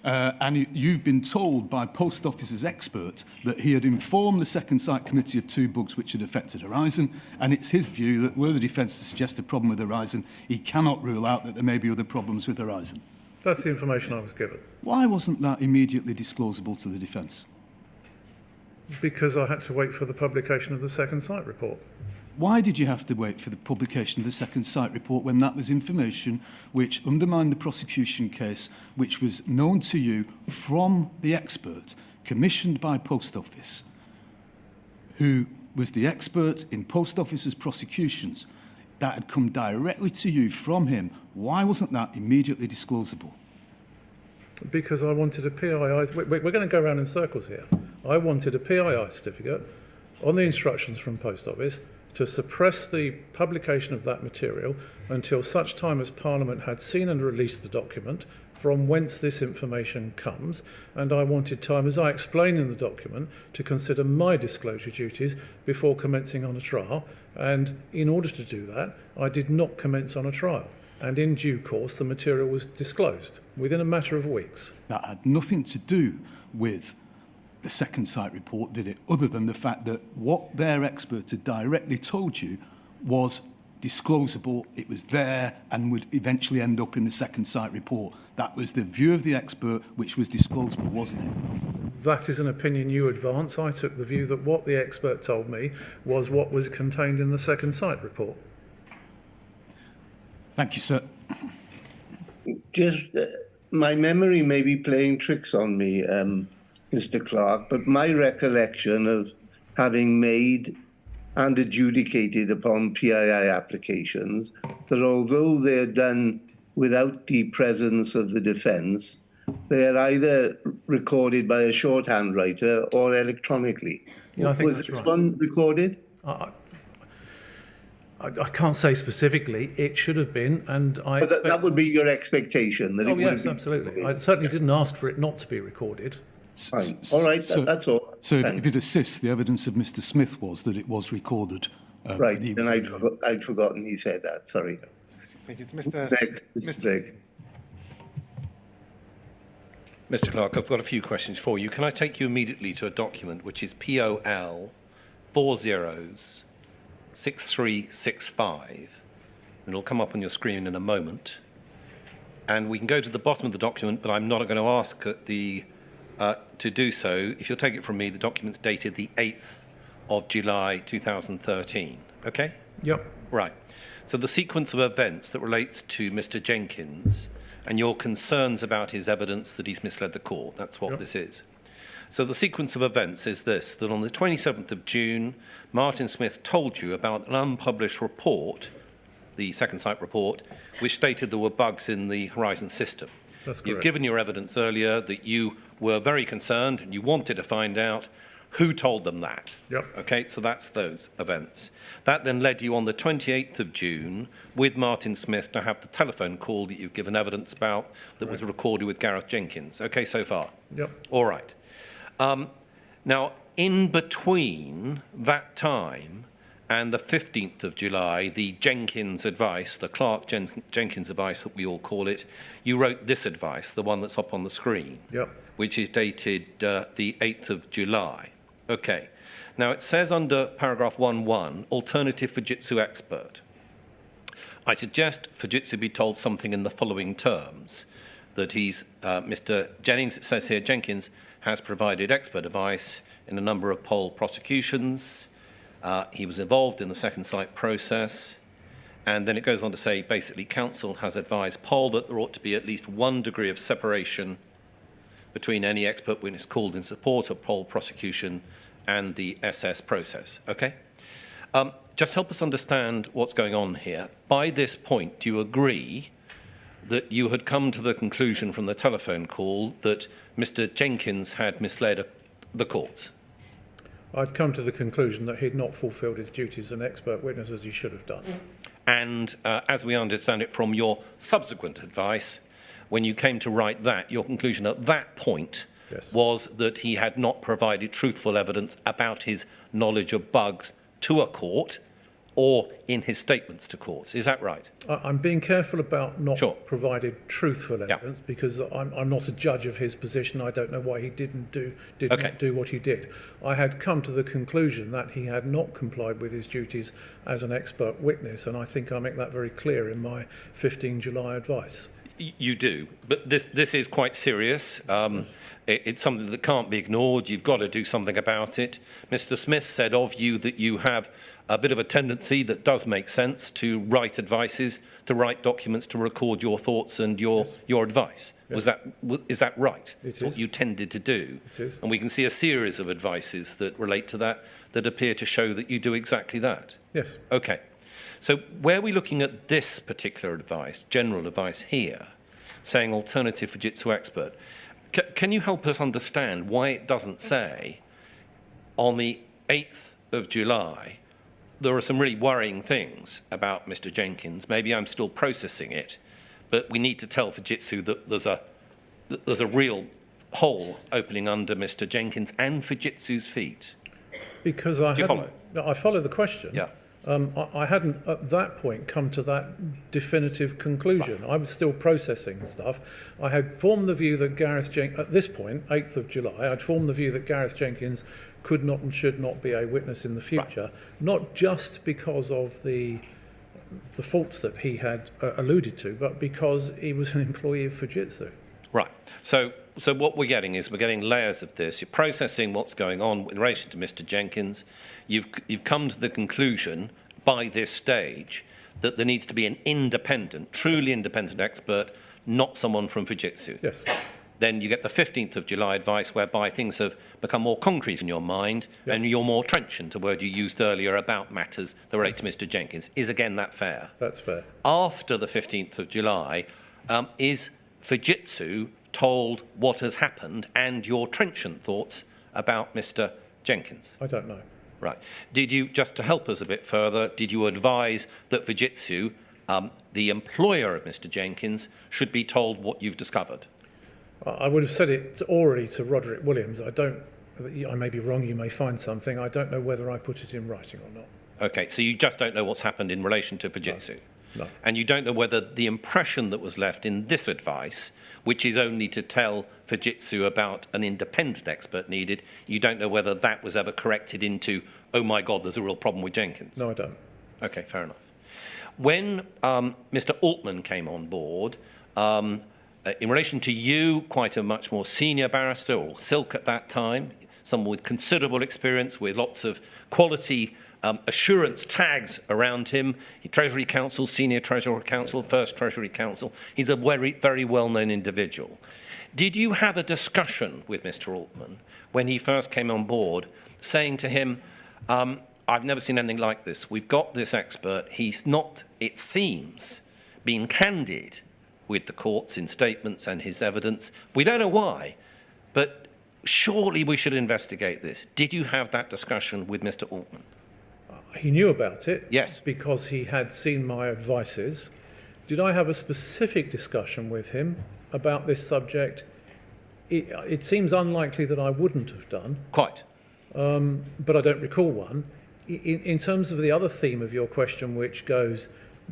and you've been told by post office's expert that he had informed the Second Site Committee of 2 bugs which had affected Horizon, and it's his view that were the defence to suggest a problem with Horizon, he cannot rule out that there may be other problems with Horizon. That's the information I was given. Why wasn't that immediately disclosable to the defence? Because I had to wait for the publication of the Second Site report. Why did you have to wait for the publication of the Second Site report when that was information which undermined the prosecution case, which was known to you from the expert, commissioned by Post Office, who was the expert in Post Office's prosecutions, that had come directly to you from him? Why wasn't that immediately disclosable? Because I wanted a PII. We're going to go around in circles here. I wanted a PII certificate on the instructions from Post Office to suppress the publication of that material until such time as Parliament had seen and released the document from whence this information comes, and I wanted time, as I explain in the document, to consider my disclosure duties before commencing on a trial, and in order to do that, I did not commence on a trial, and in due course the material was disclosed within a matter of weeks. That had nothing to do with the Second Site report, did it, other than the fact that what their expert had directly told you was disclosable, it was there and would eventually end up in the Second Site report. That was the view of the expert, which was disclosable, wasn't it? That is an opinion you advance. I took the view that what the expert told me was what was contained in the Second Site report. Thank you, sir. Just my memory may be playing tricks on me, Mr. Clarke, but my recollection of having made and adjudicated upon PII applications, that although they're done without the presence of the defence, they are either recorded by a shorthand writer or electronically. Yeah, I think was that's this right. one recorded? I can't say specifically. It should have been, and I. But that would be your expectation, that it Oh would yes, have been absolutely. recorded. I certainly didn't ask for it not to be recorded. Fine. All right, that's all. So Thanks. if it assists, the evidence of Mr. Smith was that it was recorded. Right, and he and was- I'd forgotten he said that, sorry. Thank you. It's Mr. Begg. Mr. Clarke, I've got a few questions for you. Can I take you immediately to a document which is POL 406365? It'll come up on your screen in a moment. And we can go to the bottom of the document, but I'm not going to ask to do so. If you'll take it from me, the document's dated the 8th of July 2013. Okay? Yep. Right. So the sequence of events that relates to Mr. Jenkins and your concerns about his evidence that he's misled the court, that's what this is. So the sequence of events is this, that on the 27th of June, Martin Smith told you about an unpublished report, the Second Site report, which stated there were bugs in the Horizon system. That's correct. You've given your evidence earlier that you were very concerned and you wanted to find out who told them that. Yep. Okay, so that's those events. That then led you on the 28th of June with Martin Smith to have the telephone call that you've given evidence about that was recorded with Gareth Jenkins. Okay, so far? Yep. All right. Now, in between that time and the 15th of July, the Jenkins advice, the Clarke Jenkins advice that we all call it, you wrote this advice, the one that's up on the screen, Yep. which is dated the 8th of July. Okay. Now, it says under paragraph 1.1, alternative Fujitsu expert. I suggest Fujitsu be told something in the following terms, that he's, Mr. Jennings, it says here, Jenkins has provided expert advice in a number of poll prosecutions. He was involved in the second sight process. And then it goes on to say, basically, counsel has advised poll that there ought to be at least 1 degree of separation between any expert witness called in support of poll prosecution and the SS process. Okay? Just help us understand what's going on here. By this point, do you agree that you had come to the conclusion from the telephone call that Mr. Jenkins had misled the courts? I'd come to the conclusion that he'd not fulfilled his duties as an expert witness as he should have done. And as we understand it from your subsequent advice, when you came to write that, your conclusion at that point was that he had not provided truthful evidence about his knowledge of bugs to a court or in his statements to courts. Is that right? I'm being careful about not providing truthful evidence because I'm not a judge of his position. I don't know why he did not do what he did. I had come to the conclusion that he had not complied with his duties as an expert witness, and I think I make that very clear in my 15 July advice. You do, but this is quite serious. It's something that can't be ignored. You've got to do something about it. Mr. Smith said of you that you have a bit of a tendency that does make sense to write advices, to write documents, to record your thoughts and your advice. Is that right? It's what you tended to do. It is. And we can see a series of advices that relate to that appear to show that you do exactly that. Yes. Okay. So where are we looking at this particular advice, general advice here, saying alternative Fujitsu expert? Can you help us understand why it doesn't say on the 8th of July, there are some really worrying things about Mr. Jenkins. Maybe I'm still processing it, but we need to tell Fujitsu that there's a real hole opening under Mr. Jenkins and Fujitsu's feet. Because Do you follow? No, I follow the question. Yeah. I hadn't at that point come to that definitive conclusion. I was still processing stuff. I had formed the view that at this point, 8th of July, I'd formed the view that Gareth Jenkins could not and should not be a witness in the future, not just because of the faults that he had alluded to, but because he was an employee of Fujitsu. Right. So what we're getting layers of this. You're processing what's going on in relation to Mr. Jenkins. You've come to the conclusion by this stage that there needs to be an independent, truly independent expert, not someone from Fujitsu. Yes. Then you get the 15th of July advice whereby things have become more concrete in your mind and you're more trenchant, a word you used earlier about matters that relate to Mr. Jenkins. Is again that fair? That's fair. After the 15th of July, is Fujitsu told what has happened and your trenchant thoughts about Mr. Jenkins? I don't know. Right. Did you, just to help us a bit further, did you advise that Fujitsu, the employer of Mr. Jenkins, should be told what you've discovered? I would have said it already to Roderick Williams. I may be wrong, you may find something. I don't know whether I put it in writing or not. Okay, so you just don't know what's happened in relation to Fujitsu? No. And you don't know whether the impression that was left in this advice, which is only to tell Fujitsu about an independent expert needed, you don't know whether that was ever corrected into, oh my God, there's a real problem with Jenkins? No, I don't. Okay, fair enough. When Mr. Altman came on board, in relation to you, quite a much more senior barrister, or Silk at that time, someone with considerable experience, with lots of quality assurance tags around him. Treasury Counsel, Senior Treasury Counsel, First Treasury Counsel. He's a very, very well-known individual. Did you have a discussion with Mr. Altman when he first came on board, saying to him, I've never seen anything like this. We've got this expert. He's not, it seems, being candid with the courts in statements and his evidence. We don't know why, but surely we should investigate this. Did you have that discussion with Mr. Altman? He knew about it. Yes. Because he had seen my advices. Did I have a specific discussion with him about this subject? It seems unlikely that I wouldn't have done. Quite. But I don't recall one. In terms of the other theme of your question, which goes,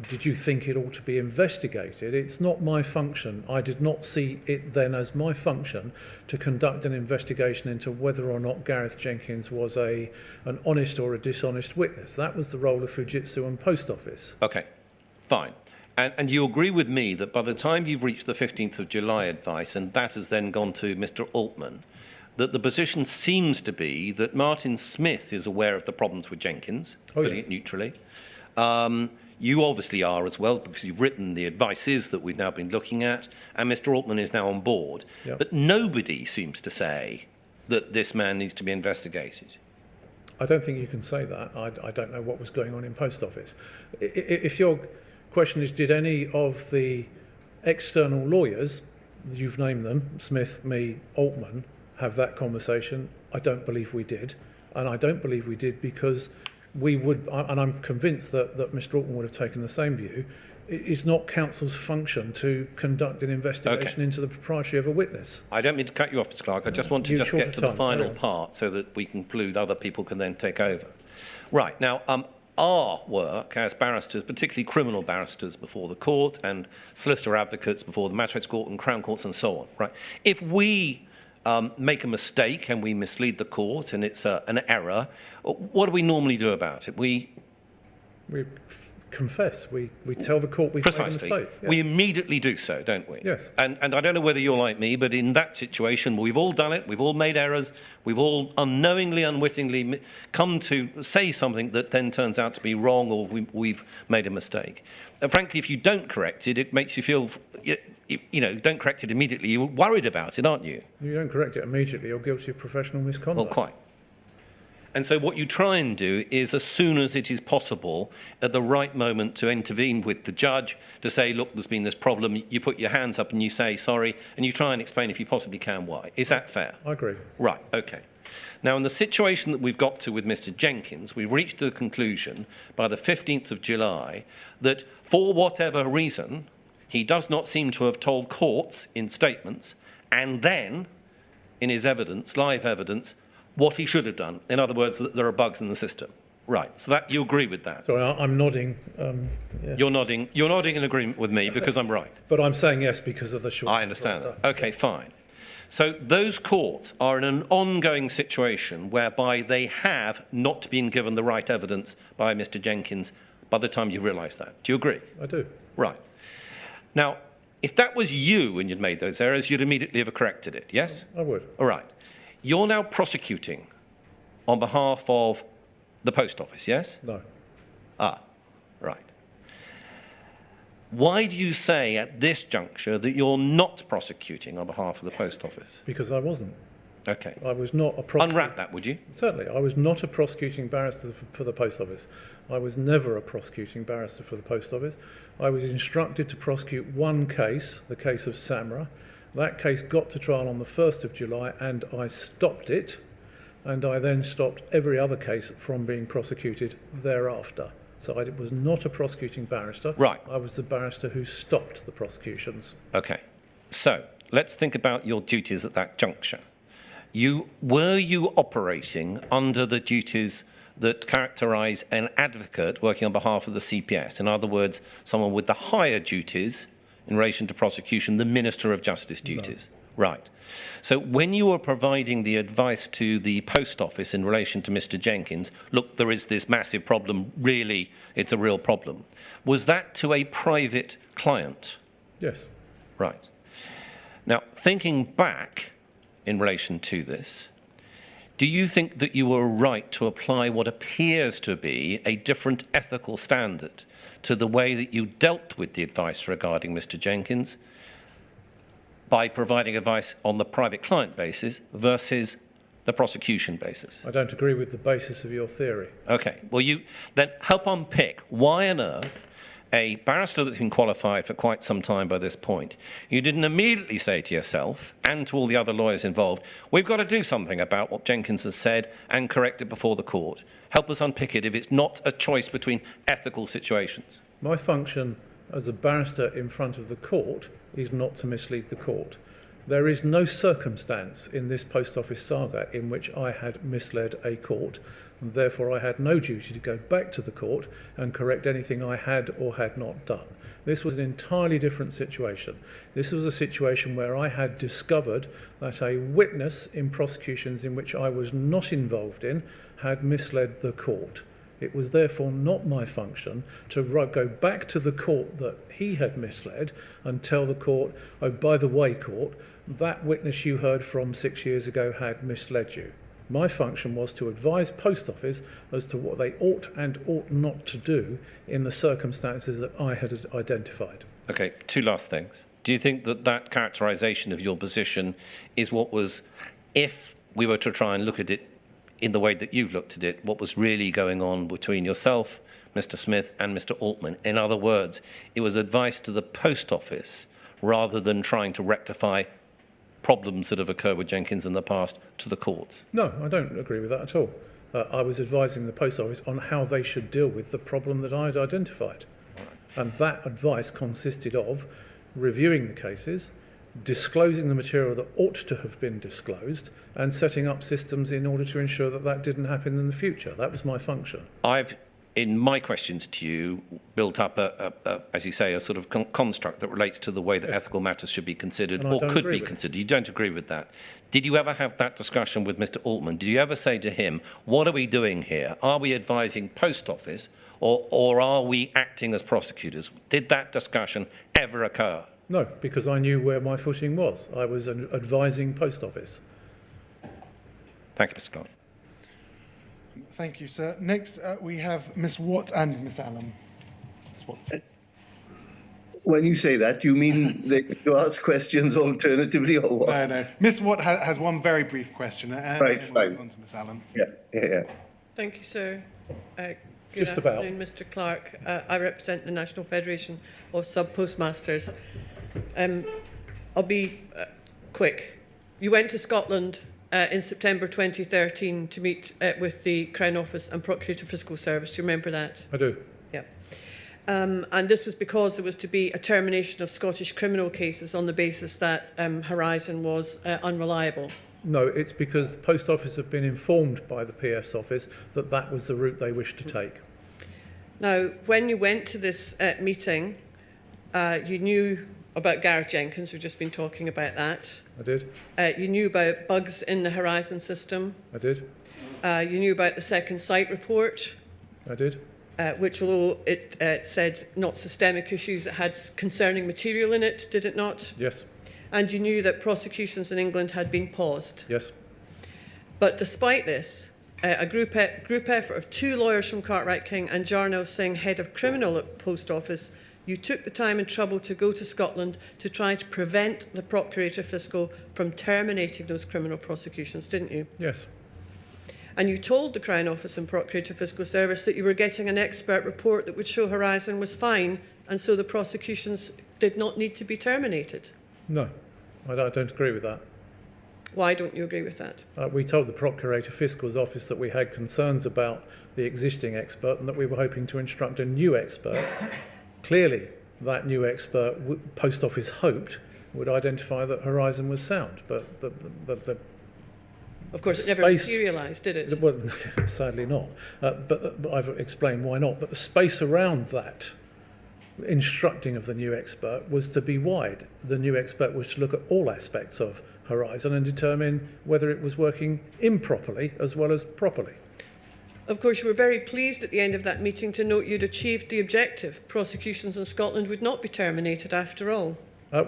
did you think it ought to be investigated? It's not my function. I did not see it then as my function to conduct an investigation into whether or not Gareth Jenkins was an honest or a dishonest witness. That was the role of Fujitsu and Post Office. Okay, fine. And you agree with me that by the time you've reached the 15th of July advice, and that has then gone to Mr. Altman, that the position seems to be that Martin Smith is aware of the problems with Jenkins, putting it neutrally. You obviously are as well, because you've written the advices that we've now been looking at, and Mr. Altman is now on board. Yep. But nobody seems to say that this man needs to be investigated. I don't think you can say that. I don't know what was going on in Post Office. If your question is, did any of the external lawyers, you've named them, Smith, me, Altman, have that conversation? I don't believe we did. And I don't believe we did because we would, and I'm convinced that Mr. Altman would have taken the same view, it is not counsel's function to conduct an investigation into the propriety of a witness. I don't mean to cut you off, Mr. Clarke. I just want to get to the final part so that we conclude, other people can then take over. Right, now, our work as barristers, particularly criminal barristers before the court and solicitor advocates before the magistrates' court and crown courts and so on, right? If we make a mistake and we mislead the court and it's an error, what do we normally do about it? We confess. We tell the court we've made a mistake. Yes. We immediately do so, don't we? Yes. And I don't know whether you're like me, but in that situation, we've all done it, we've all made errors, we've all unknowingly, unwittingly come to say something that then turns out to be wrong, or we've made a mistake. And frankly, if you don't correct it, it makes you feel, you know, don't correct it immediately, you're worried about it, aren't you? You don't correct it immediately, you're guilty of professional misconduct. Well, quite. And so what you try and do is, as soon as it is possible, at the right moment, to intervene with the judge, to say, look, there's been this problem, you put your hands up and you say sorry, and you try and explain, if you possibly can, why. Is that fair? I agree. Right, okay. Now, in the situation that we've got to with Mr. Jenkins, we've reached the conclusion by the 15th of July that, for whatever reason, he does not seem to have told courts in statements, and then, in his evidence, live evidence, what he should have done. In other words, that there are bugs in the system. Right. So that you agree with that? Sorry, I'm nodding. Yeah. You're nodding in agreement with me because I'm right. But I'm saying yes because of the short. I understand that. Okay, fine. So those courts are in an ongoing situation whereby they have not been given the right evidence by Mr. Jenkins by the time you realise that. Do you agree? I do. Right. Now, if that was you and you'd made those errors, you'd immediately have corrected it, yes? I would. All right. You're now prosecuting on behalf of the Post Office, yes? No. Ah, right. Why do you say at this juncture that you're not prosecuting on behalf of the Post Office? Because I wasn't. Okay. I was not a prosecutor. Unwrap that, would you? Certainly. I was not a prosecuting barrister for the Post Office. I was never a prosecuting barrister for the Post Office. I was instructed to prosecute one case, the case of Samra. That case got to trial on the 1st of July and I stopped it, and I then stopped every other case from being prosecuted thereafter. So I was not a prosecuting barrister. Right. I was the barrister who stopped the prosecutions. Okay. So let's think about your duties at that juncture. Were you operating under the duties that characterise an advocate working on behalf of the CPS? In other words, someone with the higher duties in relation to prosecution, the Minister of Justice duties. No. Right. So when you were providing the advice to the Post Office in relation to Mr. Jenkins, look, there is this massive problem, really, it's a real problem. Was that to a private client? Yes. Right. Now, thinking back in relation to this, do you think that you were right to apply what appears to be a different ethical standard to the way that you dealt with the advice regarding Mr. Jenkins by providing advice on the private client basis versus the prosecution basis? I don't agree with the basis of your theory. Okay. Well, you then help unpick why on earth a barrister that's been qualified for quite some time by this point, you didn't immediately say to yourself and to all the other lawyers involved, we've got to do something about what Jenkins has said and correct it before the court. Help us unpick it if it's not a choice between ethical situations. My function as a barrister in front of the court is not to mislead the court. There is no circumstance in this post office saga in which I had misled a court, and therefore I had no duty to go back to the court and correct anything I had or had not done. This was an entirely different situation. This was a situation where I had discovered that a witness in prosecutions in which I was not involved in had misled the court. It was therefore not my function to go back to the court that he had misled and tell the court, oh, by the way, court, that witness you heard from 6 years ago had misled you. My function was to advise Post Office as to what they ought and ought not to do in the circumstances that I had identified. Okay, two last things. Do you think that that characterisation of your position is what was, if we were to try and look at it in the way that you've looked at it, what was really going on between yourself, Mr. Smith, and Mr. Altman? In other words, it was advice to the Post Office rather than trying to rectify problems that have occurred with Jenkins in the past to the courts? No, I don't agree with that at all. I was advising the Post Office on how they should deal with the problem that I had identified. And that advice consisted of reviewing the cases, disclosing the material that ought to have been disclosed, and setting up systems in order to ensure that that didn't happen in the future. That was my function. I've, in my questions to you, built up, as you say, a sort of construct that relates to the way that ethical matters should be considered or could be considered. You don't agree with that. Did you ever have that discussion with Mr. Altman? Did you ever say to him, what are we doing here? Are we advising Post Office or are we acting as prosecutors? Did that discussion ever occur? No, because I knew where my footing was. I was advising Post Office. Thank you, Mr. Clarke. Thank you, sir. Next, we have Miss Watt and Miss Allen. Miss Watt. When you say that, you mean they could ask questions alternatively or what? No. Miss Watt has one very brief question. Right, fine. On to Miss Allen. Yeah. Thank you, sir. Good Just about. afternoon, Mr. Clarke. I represent the National Federation of Sub-Postmasters. I'll be quick. You went to Scotland in September 2013 to meet with the Crown Office and Procurator Fiscal Service. Do you remember that? I do. Yeah. And this was because there was to be a termination of Scottish criminal cases on the basis that Horizon was unreliable. No, it's because the Post Office have been informed by the PF's office that that was the route they wished to take. Now, when you went to this meeting, you knew about Gareth Jenkins, we've just been talking about that. I did. You knew about bugs in the Horizon system. I did. You knew about the second site report, I did. which, although it said not systemic issues, it had concerning material in it, did it not? Yes. And you knew that prosecutions in England had been paused. Yes. But despite this, a group effort of 2 lawyers from Cartwright King and Jarnell Singh, head of criminal at Post Office, you took the time and trouble to go to Scotland to try to prevent the Procurator Fiscal from terminating those criminal prosecutions, didn't you? Yes. And you told the Crown Office and Procurator Fiscal Service that you were getting an expert report that would show Horizon was fine, and so the prosecutions did not need to be terminated. No, I don't agree with that. Why don't you agree with that? We told the Procurator Fiscal's office that we had concerns about the existing expert and that we were hoping to instruct a new expert. Clearly, that new expert, Post Office hoped, would identify that Horizon was sound, but Of course, it never materialised, did it? Well, sadly not. But I've explained why not. But the space around that instructing of the new expert was to be wide. The new expert was to look at all aspects of Horizon and determine whether it was working improperly as well as properly. Of course, you were very pleased at the end of that meeting to note you'd achieved the objective. Prosecutions in Scotland would not be terminated after all.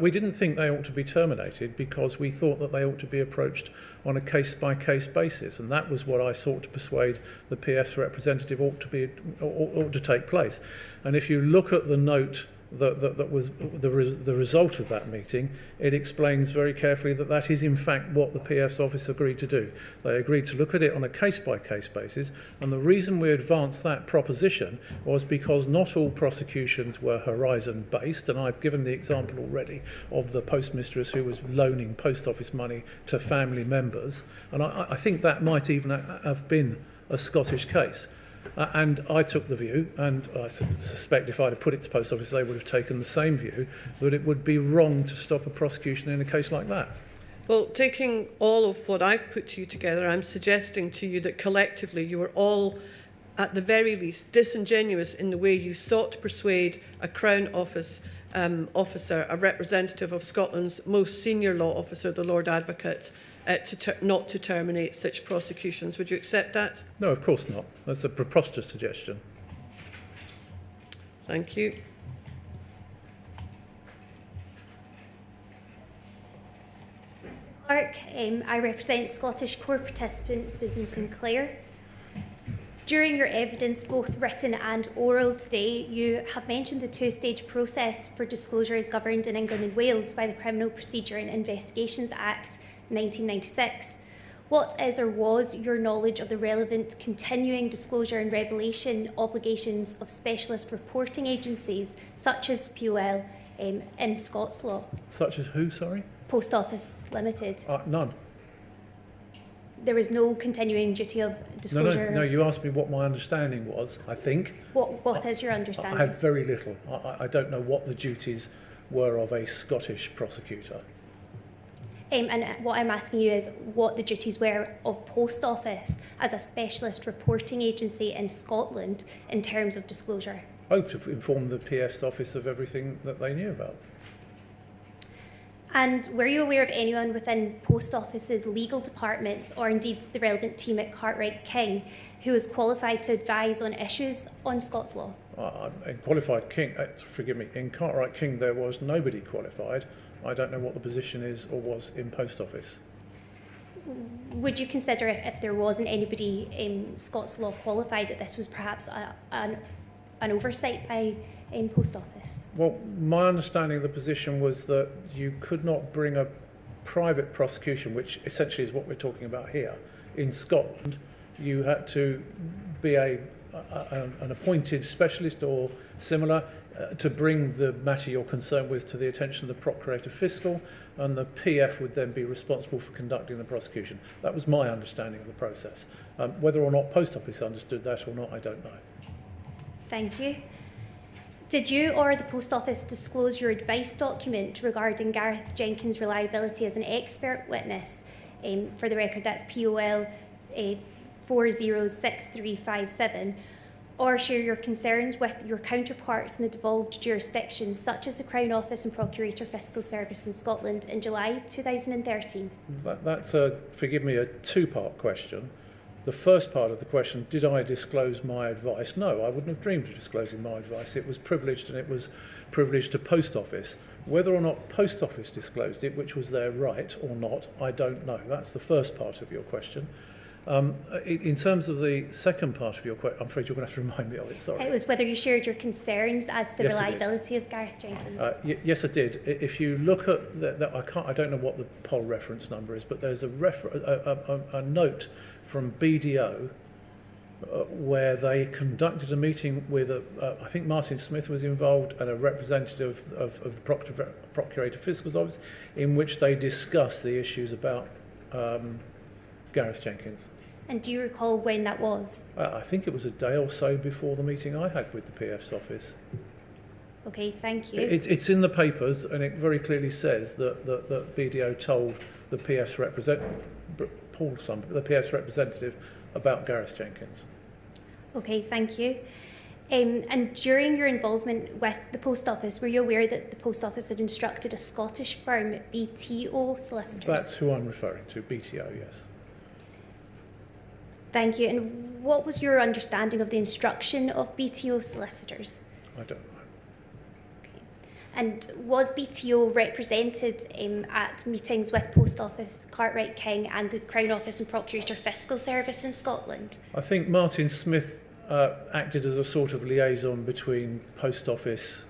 We didn't think they ought to be terminated because we thought that they ought to be approached on a case-by-case basis, and that was what I sought to persuade the PF's representative ought to take place. And if you look at the note that was the result of that meeting, it explains very carefully that that is in fact what the PF's office agreed to do. They agreed to look at it on a case-by-case basis, and the reason we advanced that proposition was because not all prosecutions were Horizon-based, and I've given the example already of the postmistress who was loaning Post Office money to family members, and I think that might even have been a Scottish case. And I took the view, and I suspect if I'd have put it to Post Office, they would have taken the same view, that it would be wrong to stop a prosecution in a case like that. Well, taking all of what I've put to you together, I'm suggesting to you that collectively you were all, at the very least, disingenuous in the way you sought to persuade a Crown Office officer, a representative of Scotland's most senior law officer, the Lord Advocate, not to terminate such prosecutions. Would you accept that? No, of course not. That's a preposterous suggestion. Thank you. Clarke, I represent Scottish Core participant Susan Sinclair. During your evidence, both written and oral today, you have mentioned the two-stage process for disclosure is governed in England and Wales by the Criminal Procedure and Investigations Act 1996. What is or was your knowledge of the relevant continuing disclosure and revelation obligations of specialist reporting agencies such as POL in Scots law? Such as who, sorry? Post Office Limited. None. There was no continuing duty of disclosure? No, you asked me what my understanding was, I think. What is your understanding? I had very little. I don't know what the duties were of a Scottish prosecutor. And what I'm asking you is what the duties were of Post Office as a specialist reporting agency in Scotland in terms of disclosure. Oh, to inform the PF's office of everything that they knew about. And were you aware of anyone within Post Office's legal department, or indeed the relevant team at Cartwright King, who was qualified to advise on issues on Scots law? In in Cartwright King there was nobody qualified. I don't know what the position is or was in Post Office. Would you consider, if there wasn't anybody in Scots law qualified, that this was perhaps an oversight by Post Office? Well, my understanding of the position was that you could not bring a private prosecution, which essentially is what we're talking about here, in Scotland. You had to be an appointed specialist or similar to bring the matter you're concerned with to the attention of the Procurator Fiscal, and the PF would then be responsible for conducting the prosecution. That was my understanding of the process. Whether or not Post Office understood that or not, I don't know. Thank you. Did you or the Post Office disclose your advice document regarding Gareth Jenkins' reliability as an expert witness? For the record, that's POL 406357, or share your concerns with your counterparts in the devolved jurisdictions, such as the Crown Office and Procurator Fiscal Service in Scotland in July 2013? That's forgive me, a two-part question. The first part of the question, did I disclose my advice? No, I wouldn't have dreamed of disclosing my advice. It was privileged, and it was privileged to Post Office. Whether or not Post Office disclosed it, which was their right or not, I don't know. That's the first part of your question. In terms of the second part of your question, I'm afraid you're going to have to remind me of it, sorry. It was whether you shared your concerns as to the reliability of Gareth Jenkins. Yes, I did. If you look at I don't know what the poll reference number is, but there's a note from BDO where they conducted a meeting with, I think Martin Smith was involved, and a representative of the Procurator Fiscal's Office, in which they discussed the issues about Gareth Jenkins. And do you recall when that was? I think it was a day or so before the meeting I had with the PF's office. Okay, thank you. It's in the papers, and it very clearly says that BDO told the PF's representative about Gareth Jenkins. Okay, thank you. And during your involvement with the Post Office, were you aware that the Post Office had instructed a Scottish firm, BTO Solicitors? That's who I'm referring to, BTO, yes. Thank you. And what was your understanding of the instruction of BTO Solicitors? I don't know. Okay. And was BTO represented at meetings with Post Office, Cartwright King and the Crown Office and Procurator Fiscal Service in Scotland? I think Martin Smith acted as a sort of liaison between Post Office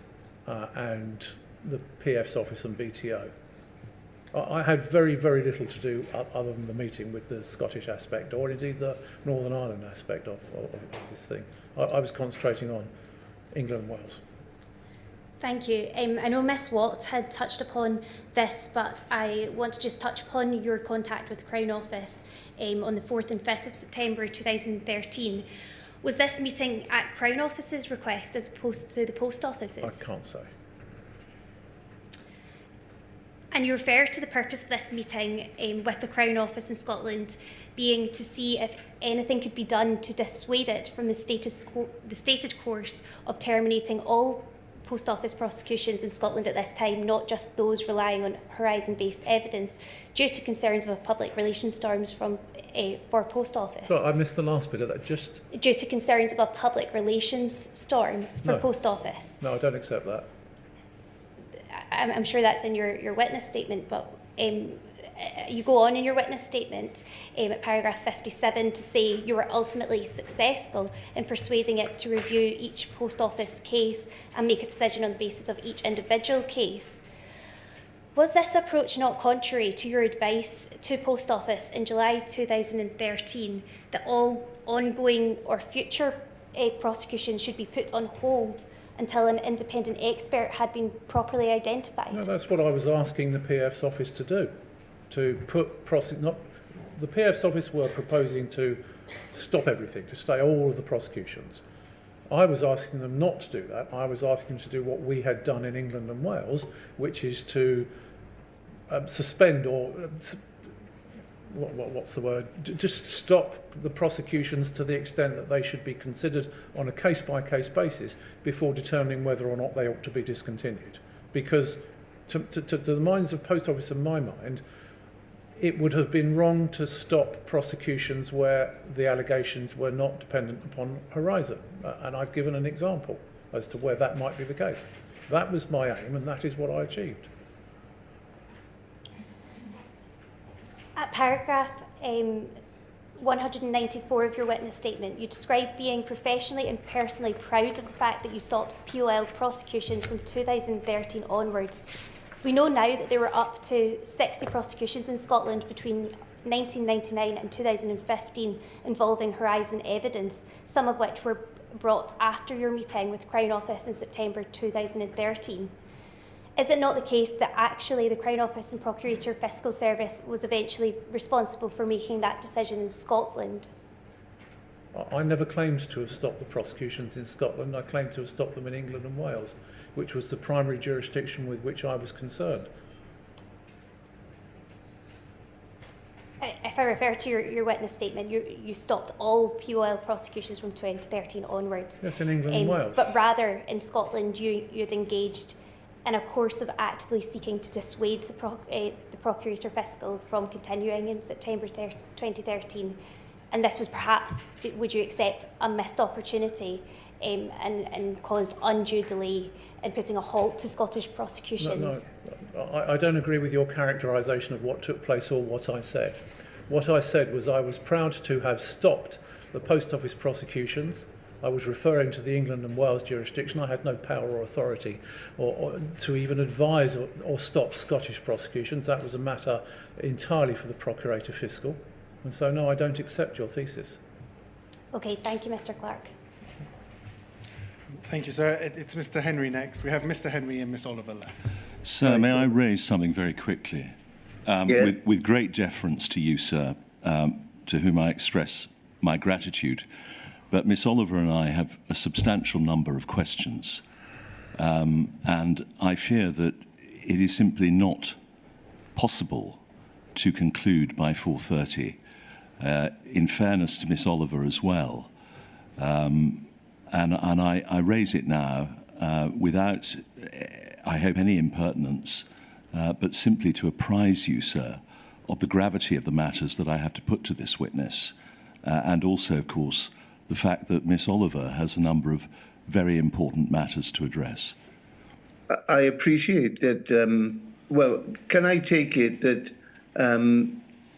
and the PF's office and BTO. I had very, very little to do other than the meeting with the Scottish aspect, or indeed the Northern Ireland aspect of this thing. I was concentrating on England and Wales. Thank you. I know Miss Watt had touched upon this, but I want to just touch upon your contact with the Crown Office on the 4th and 5th of September 2013. Was this meeting at Crown Office's request as opposed to the Post Office's? I can't say. And you refer to the purpose of this meeting with the Crown Office in Scotland being to see if anything could be done to dissuade it from the stated course of terminating all post office prosecutions in Scotland at this time, not just those relying on horizon-based evidence, due to concerns of a public relations storms for post office. So I missed the last bit of that. Just due to concerns of a public relations storm for post office. No, I don't accept that. I'm sure that's in your witness statement, but you go on in your witness statement at paragraph 57 to say you were ultimately successful in persuading it to review each post office case and make a decision on the basis of each individual case. Was this approach not contrary to your advice to Post Office in July 2013 that all ongoing or future prosecutions should be put on hold until an independent expert had been properly identified? No, that's what I was asking the PF's office to do. To put the PF's office were proposing to stop everything, to stay all of the prosecutions. I was asking them not to do that. I was asking them to do what we had done in England and Wales, which is to suspend or what's the word? Just stop the prosecutions to the extent that they should be considered on a case-by-case basis before determining whether or not they ought to be discontinued. Because to the minds of Post Office and my mind, it would have been wrong to stop prosecutions where the allegations were not dependent upon horizon. And I've given an example as to where that might be the case. That was my aim, and that is what I achieved. At paragraph 194 of your witness statement, you describe being professionally and personally proud of the fact that you stopped POL prosecutions from 2013 onwards. We know now that there were up to 60 prosecutions in Scotland between 1999 and 2015 involving horizon evidence, some of which were brought after your meeting with Crown Office in September 2013. Is it not the case that actually the Crown Office and Procurator Fiscal Service was eventually responsible for making that decision in Scotland? I never claimed to have stopped the prosecutions in Scotland. I claimed to have stopped them in England and Wales, which was the primary jurisdiction with which I was concerned. If I refer to your witness statement, you stopped all POL prosecutions from 2013 onwards. Yes, in England and Wales. But rather, in Scotland, you'd engaged in a course of actively seeking to dissuade the Procurator Fiscal from continuing in September 2013. And this was perhaps, would you accept, a missed opportunity and caused undue delay in putting a halt to Scottish prosecutions? No, I don't agree with your characterisation of what took place or what I said. What I said was I was proud to have stopped the Post Office prosecutions. I was referring to the England and Wales jurisdiction. I had no power or authority or to even advise or stop Scottish prosecutions. That was a matter entirely for the Procurator Fiscal. And so, no, I don't accept your thesis. Okay, thank you, Mr. Clarke. Thank you, sir. It's Mr. Henry next. We have Mr. Henry and Miss Oliver left. Sir, may I raise something very quickly? With great deference to you, sir, to whom I express my gratitude. But Miss Oliver and I have a substantial number of questions. And I fear that it is simply not possible to conclude by 4:30. In fairness to Miss Oliver as well. And I raise it now without, I hope, any impertinence, but simply to apprise you, sir, of the gravity of the matters that I have to put to this witness. And also, of course, the fact that Miss Oliver has a number of very important matters to address. I appreciate that. Well, can I take it that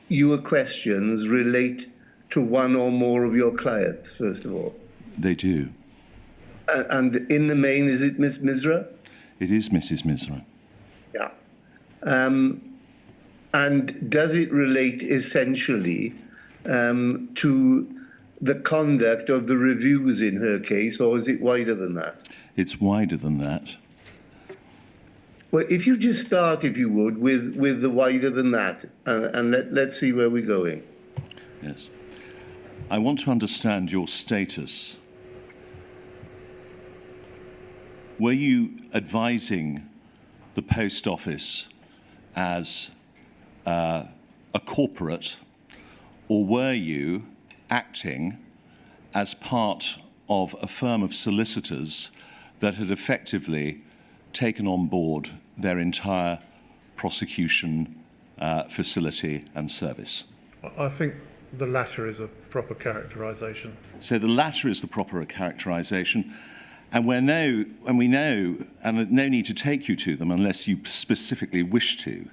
your questions relate to one or more of your clients, first of all? They do. And in the main, is it Miss Misra? It is Mrs. Misra. Yeah. And does it relate essentially to the conduct of the reviews in her case, or is it wider than that? It's wider than that. Well, if you just start, if you would, with the wider than that, and let's see where we're going. Yes. I want to understand your status. Were you advising the Post Office as a corporate, or were you acting as part of a firm of solicitors that had effectively taken on board their entire prosecution facility and service? I think the latter is a proper characterisation. So the latter is the proper characterisation, and we know, and no need to take you to them unless you specifically wish to,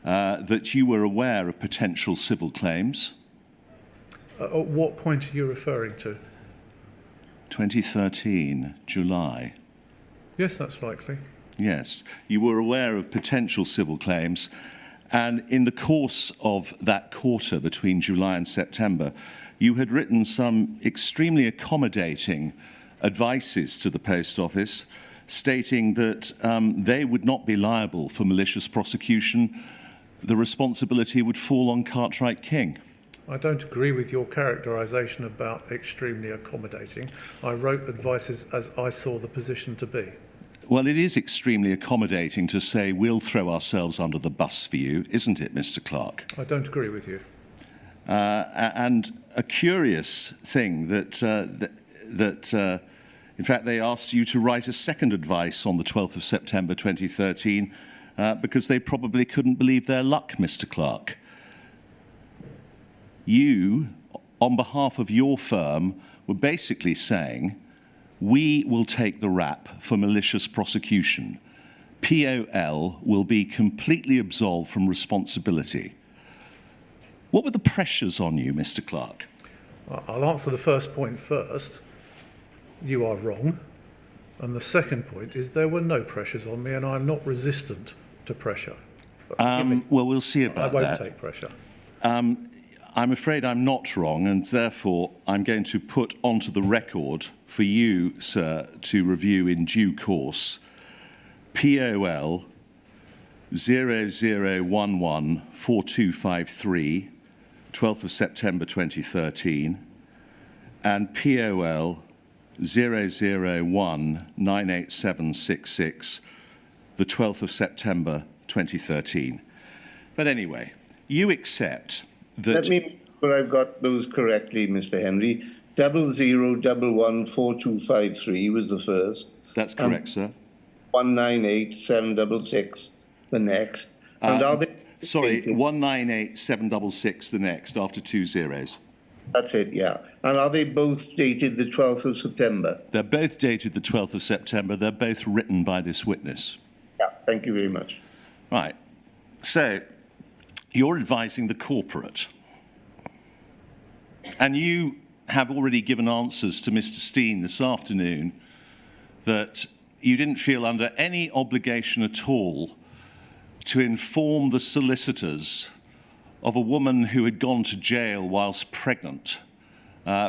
that you were aware of potential civil claims. At what point are you referring to? 2013, July. Yes, that's likely. Yes, you were aware of potential civil claims, and in the course of that quarter between July and September, you had written some extremely accommodating advices to the Post Office, stating that they would not be liable for malicious prosecution. The responsibility would fall on Cartwright King. I don't agree with your characterisation about extremely accommodating. I wrote advices as I saw the position to be. Well, it is extremely accommodating to say we'll throw ourselves under the bus for you, isn't it, Mr. Clarke? I don't agree with you. And a curious thing that, in fact, they asked you to write a second advice on the 12th of September 2013 because they probably couldn't believe their luck, Mr. Clarke. You, on behalf of your firm, were basically saying, we will take the rap for malicious prosecution. POL will be completely absolved from responsibility. What were the pressures on you, Mr. Clarke? I'll answer the first point first. You are wrong. And the second point is there were no pressures on me, and I'm not resistant to pressure. Well, we'll see about that. I won't take pressure. I'm afraid I'm not wrong, and therefore I'm going to put onto the record for you, sir, to review in due course POL 00114253, 12th of September 2013, and POL 001-98766, the 12th of September 2013. But anyway, you accept that... Let me make sure I've got those correctly, Mr. Henry. 00114253 was the first. That's correct, sir. 198766 the next. And are they... Sorry, 198766 the next, after 2 zeros. That's it, yeah. And are they both dated the 12th of September? They're both dated the 12th of September. They're both written by this witness. Yeah, thank you very much. Right. So, you're advising the corporate. And you have already given answers to Mr. Steen this afternoon that you didn't feel under any obligation at all to inform the solicitors of a woman who had gone to jail whilst pregnant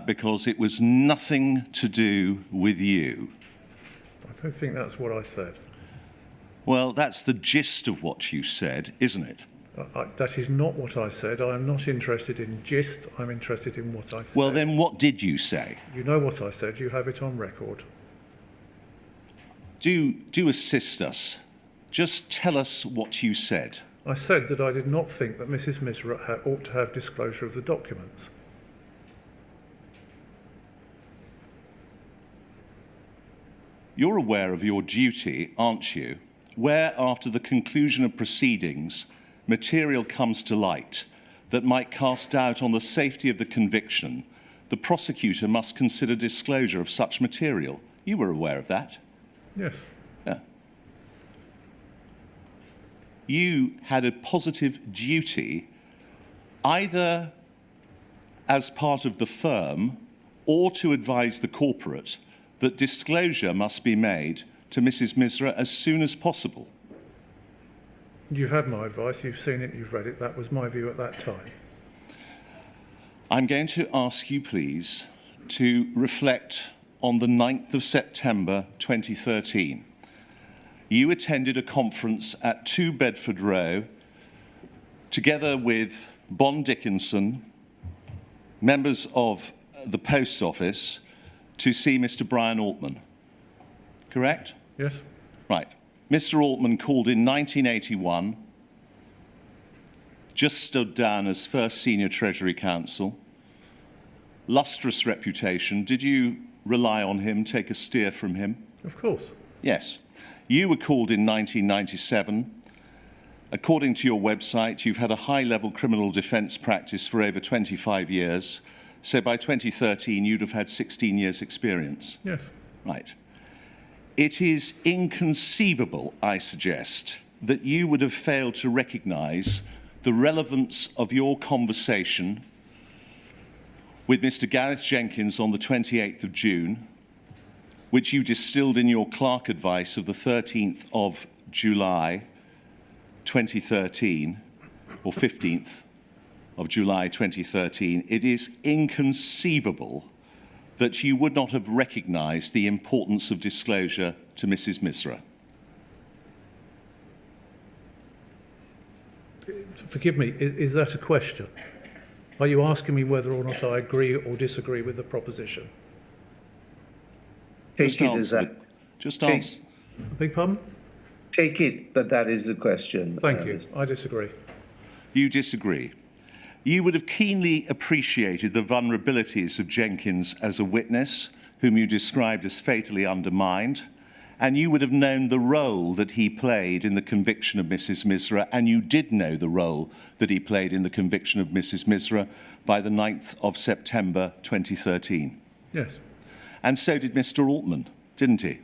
because it was nothing to do with you. I don't think that's what I said. Well, that's the gist of what you said, isn't it? That is not what I said. I am not interested in gist. I'm interested in what I said. Well, then what did you say? You know what I said. You have it on record. Do assist us. Just tell us what you said. I said that I did not think that Mrs. Misra ought to have disclosure of the documents. You're aware of your duty, aren't you, where after the conclusion of proceedings, material comes to light that might cast doubt on the safety of the conviction, the prosecutor must consider disclosure of such material. You were aware of that? Yes. Yeah. You had a positive duty either as part of the firm or to advise the corporate that disclosure must be made to Mrs. Misra as soon as possible. You've had my advice, you've seen it, you've read it. That was my view at that time. I'm going to ask you, please, to reflect on the 9th of September 2013. You attended a conference at 2 Bedford Row together with Bon Dickinson, members of the Post Office, to see Mr. Brian Altman. Correct? Yes. Right. Mr. Altman called in 1981 just stood down as first senior Treasury counsel, lustrous reputation. Did you rely on him, take a steer from him? Of course. Yes. You were called in 1997. According to your website, you've had a high-level criminal defence practice for over 25 years. So by 2013, you'd have had 16 years' experience. Yes. Right. It is inconceivable, I suggest, that you would have failed to recognise the relevance of your conversation with Mr. Gareth Jenkins on the 28th of June, which you distilled in your Clarke advice of the 13th of July 2013, or 15th of July 2013. It is inconceivable that you would not have recognised the importance of disclosure to Mrs. Misra. Forgive me, is that a question? Are you asking me whether or not I agree or disagree with the proposition? Take it as that. Just answer. Beg pardon? Take it that that is the question. Thank you. I disagree. You disagree. You would have keenly appreciated the vulnerabilities of Jenkins as a witness, whom you described as fatally undermined, and you would have known the role that he played in the conviction of Mrs. Misra, and you did know the role that he played in the conviction of Mrs. Misra by the 9th of September 2013. Yes. And so did Mr. Altman, didn't he?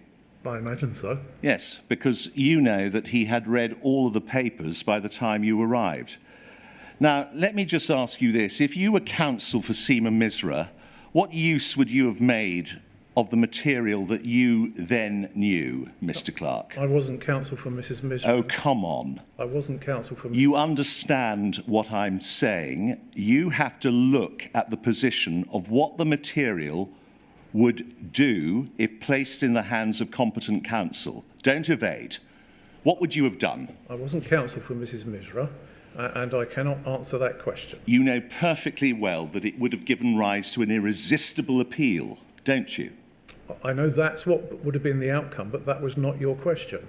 I imagine so. Yes, because you know that he had read all of the papers by the time you arrived. Now, let me just ask you this. If you were counsel for Simon Misra, what use would you have made of the material that you then knew, Mr. Clarke? I wasn't counsel for Mrs. Misra. Oh, come on. I wasn't counsel for... You understand what I'm saying. You have to look at the position of what the material would do if placed in the hands of competent counsel. Don't evade. What would you have done? I wasn't counsel for Mrs. Misra, and I cannot answer that question. You know perfectly well that it would have given rise to an irresistible appeal, don't you? I know that's what would have been the outcome, but that was not your question.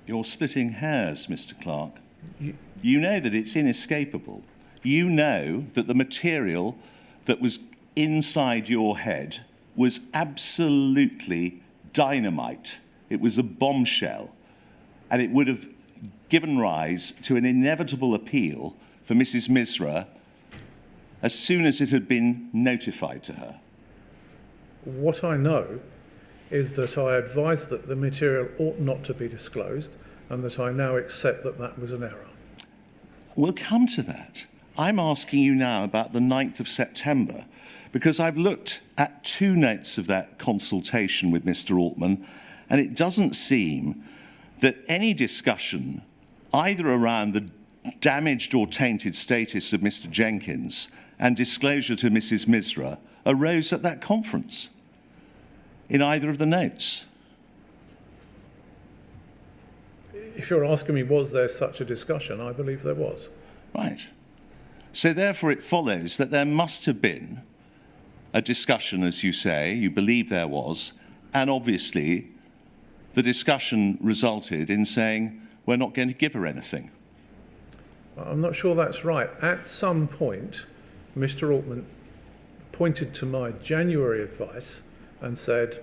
You're splitting hairs, Mr. Clarke. You know that it's inescapable. You know that the material that was inside your head was absolutely dynamite. It was a bombshell, and it would have given rise to an inevitable appeal for Mrs. Misra as soon as it had been notified to her. What I know is that I advised that the material ought not to be disclosed, and that I now accept that that was an error. We'll come to that. I'm asking you now about the 9th of September, because I've looked at 2 notes of that consultation with Mr. Altman, and it doesn't seem that any discussion either around the damaged or tainted status of Mr. Jenkins and disclosure to Mrs. Misra arose at that conference in either of the notes. If you're asking me, was there such a discussion, I believe there was. Right. So therefore it follows that there must have been a discussion, as you say, you believe there was, and obviously the discussion resulted in saying, we're not going to give her anything. I'm not sure that's right. At some point, Mr. Altman pointed to my January advice and said,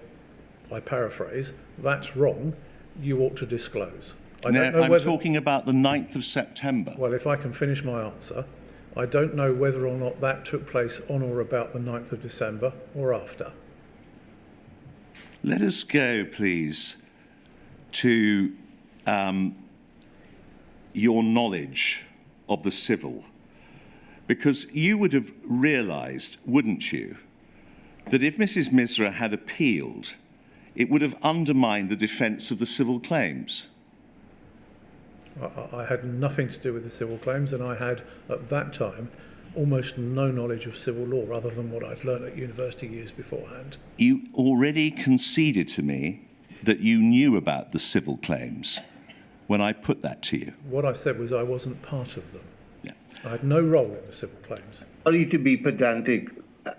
I paraphrase, that's wrong, you ought to disclose. I'm talking about the 9th of September. Well, if I can finish my answer, I don't know whether or not that took place on or about the 9th of December or after. Let us go, please, to your knowledge of the civil, because you would have realised, wouldn't you, that if Mrs. Misra had appealed, it would have undermined the defence of the civil claims. I had nothing to do with the civil claims, and I had, at that time, almost no knowledge of civil law other than what I'd learned at university years beforehand. You already conceded to me that you knew about the civil claims when I put that to you. What I said was I wasn't part of them. Yeah. I had no role in the civil claims. Sorry to be pedantic.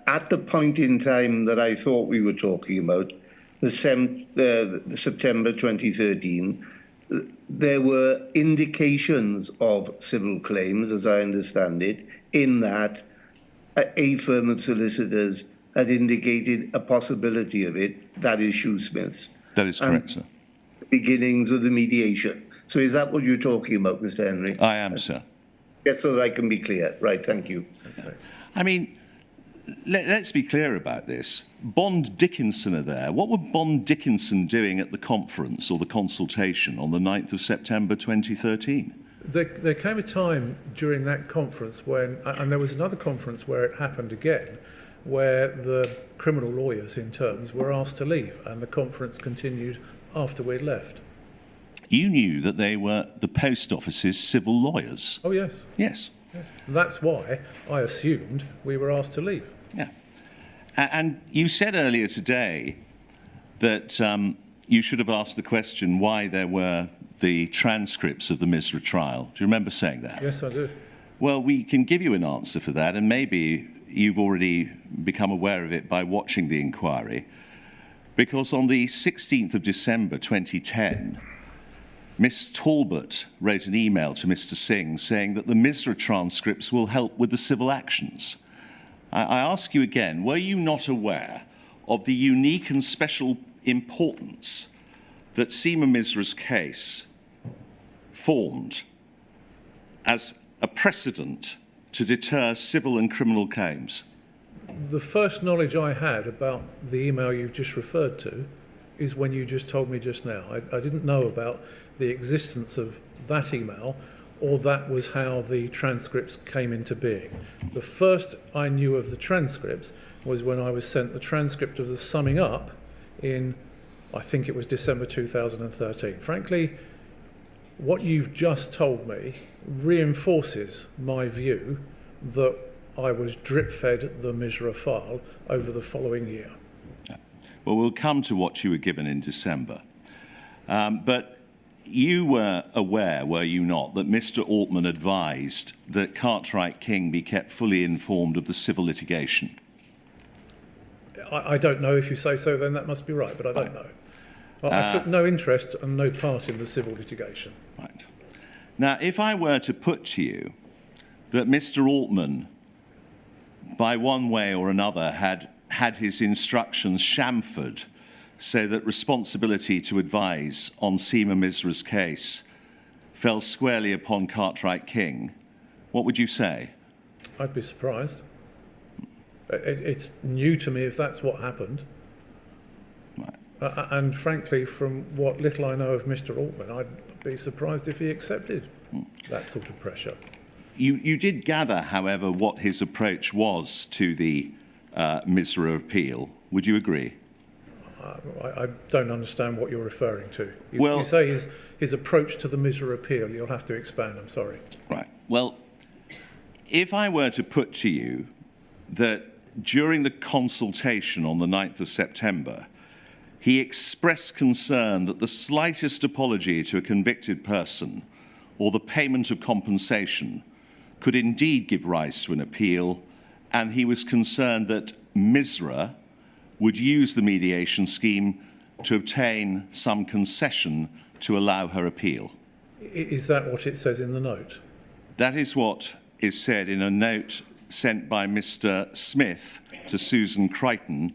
At the point in time that I thought we were talking about, the September 2013, there were indications of civil claims, as I understand it, in that a firm of solicitors had indicated a possibility of it, that is Shoesmith's. That is correct, sir. Beginnings of the mediation. So is that what you're talking about, Mr. Henry? I am, sir. Yes, so that I can be clear. Right, thank you. Okay. I mean, let's be clear about this. Bond Dickinson are there. What were Bond Dickinson doing at the conference or the consultation on the 9th of September 2013? There came a time during that conference when, and there was another conference where it happened again, where the criminal lawyers in terms were asked to leave, and the conference continued after we'd left. You knew that they were the post office's civil lawyers? Oh, yes. Yes. Yes. That's why I assumed we were asked to leave. Yeah. And you said earlier today that you should have asked the question why there were the transcripts of the Misra trial. Do you remember saying that? Yes, I do. Well, we can give you an answer for that, and maybe you've already become aware of it by watching the inquiry, because on the 16th of December 2010, Miss Talbot wrote an email to Mr. Singh saying that the Misra transcripts will help with the civil actions. I ask you again, were you not aware of the unique and special importance that Seema Misra's case formed as a precedent to deter civil and criminal claims? The first knowledge I had about the email you've just referred to is when you just told me just now. I didn't know about the existence of that email, or that was how the transcripts came into being. The first I knew of the transcripts was when I was sent the transcript of the summing up in, I think it was December 2013. Frankly, what you've just told me reinforces my view that I was drip-fed the Misra file over the following year. Well, we'll come to what you were given in December. But you were aware, were you not, that Mr. Altman advised that Cartwright King be kept fully informed of the civil litigation? I don't know. If you say so, then that must be right, but I don't know. I took no interest and no part in the civil litigation. Right. Now, if I were to put to you that Mr. Altman, by one way or another, had his instructions chamfered so that responsibility to advise on Seema Misra's case fell squarely upon Cartwright King, what would you say? I'd be surprised. It's new to me if that's what happened. Right. And frankly, from what little I know of Mr. Altman, I'd be surprised if he accepted that sort of pressure. You did gather, however, what his approach was to the Misra appeal. Would you agree? I don't understand what you're referring to. Well, you say his approach to the Misra appeal. You'll have to expand. I'm sorry. Right. Well, if I were to put to you that during the consultation on the 9th of September, he expressed concern that the slightest apology to a convicted person or the payment of compensation could indeed give rise to an appeal, and he was concerned that Misra would use the mediation scheme to obtain some concession to allow her appeal. Is that what it says in the note? That is what is said in a note sent by Mr. Smith to Susan Crichton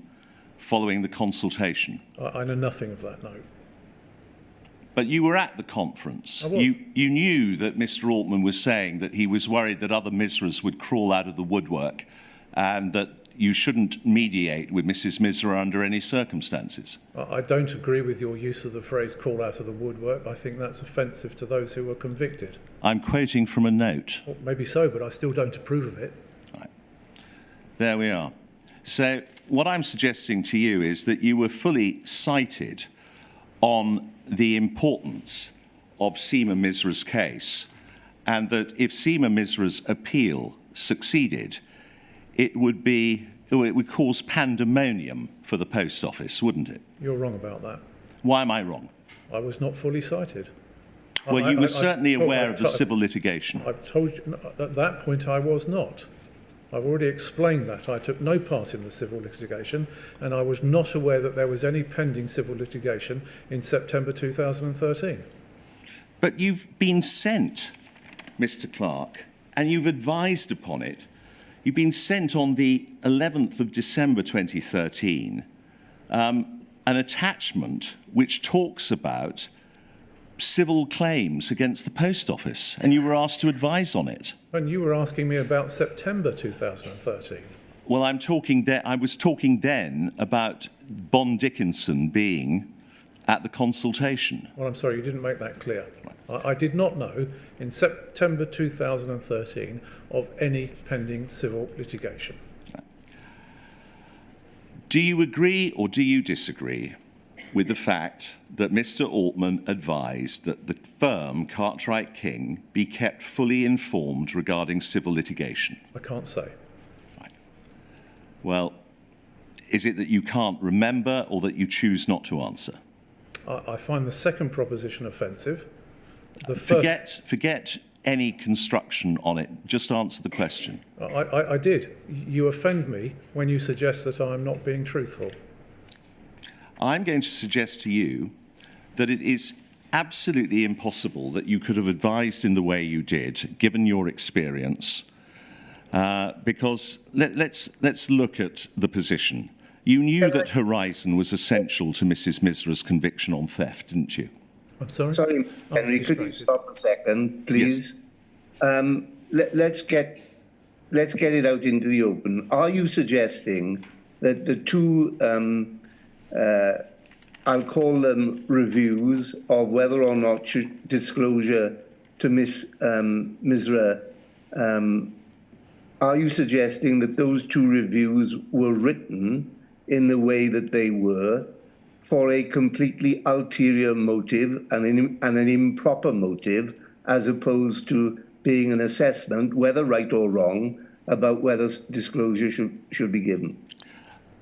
following the consultation. I know nothing of that note. But you were at the conference. I was. You knew that Mr. Altman was saying that he was worried that other Misras would crawl out of the woodwork and that you shouldn't mediate with Mrs. Misra under any circumstances. I don't agree with your use of the phrase crawl out of the woodwork. I think that's offensive to those who were convicted. I'm quoting from a note. Well, maybe so, but I still don't approve of it. Right. There we are. So what I'm suggesting to you is that you were fully cited on the importance of Seema Misra's case, and that if Seema Misra's appeal succeeded, it would cause pandemonium for the post office, wouldn't it? You're wrong about that. Why am I wrong? I was not fully cited. Well, you were certainly aware of the civil litigation. I've told you, at that point I was not. I've already explained that. I took no part in the civil litigation, and I was not aware that there was any pending civil litigation in September 2013. But you've been sent, Mr. Clarke, and you've advised upon it. You've been sent on the 11th of December 2013 an attachment which talks about civil claims against the Post Office, and you were asked to advise on it. And you were asking me about September 2013. Well, I was talking then about Bon Dickinson being at the consultation. Well, I'm sorry, you didn't make that clear. I did not know in September 2013 of any pending civil litigation. Do you agree or do you disagree with the fact that Mr. Altman advised that the firm Cartwright King be kept fully informed regarding civil litigation? I can't say. Right. Well, is it that you can't remember or that you choose not to answer? I find the second proposition offensive. The Forget any construction on it. Just answer the question. I did. You offend me when you suggest that I'm not being truthful. I'm going to suggest to you that it is absolutely impossible that you could have advised in the way you did, given your experience, because let's look at the position. You knew that Horizon was essential to Mrs. Misra's conviction on theft, didn't you? I'm sorry? Sorry, Henry, could you stop a second, please? Yes. Let's get it out into the open. Are you suggesting that the two, I'll call them reviews of whether or not disclosure to Miss Misra, are you suggesting that those two reviews were written in the way that they were for a completely ulterior motive and an improper motive, as opposed to being an assessment, whether right or wrong, about whether disclosure should be given?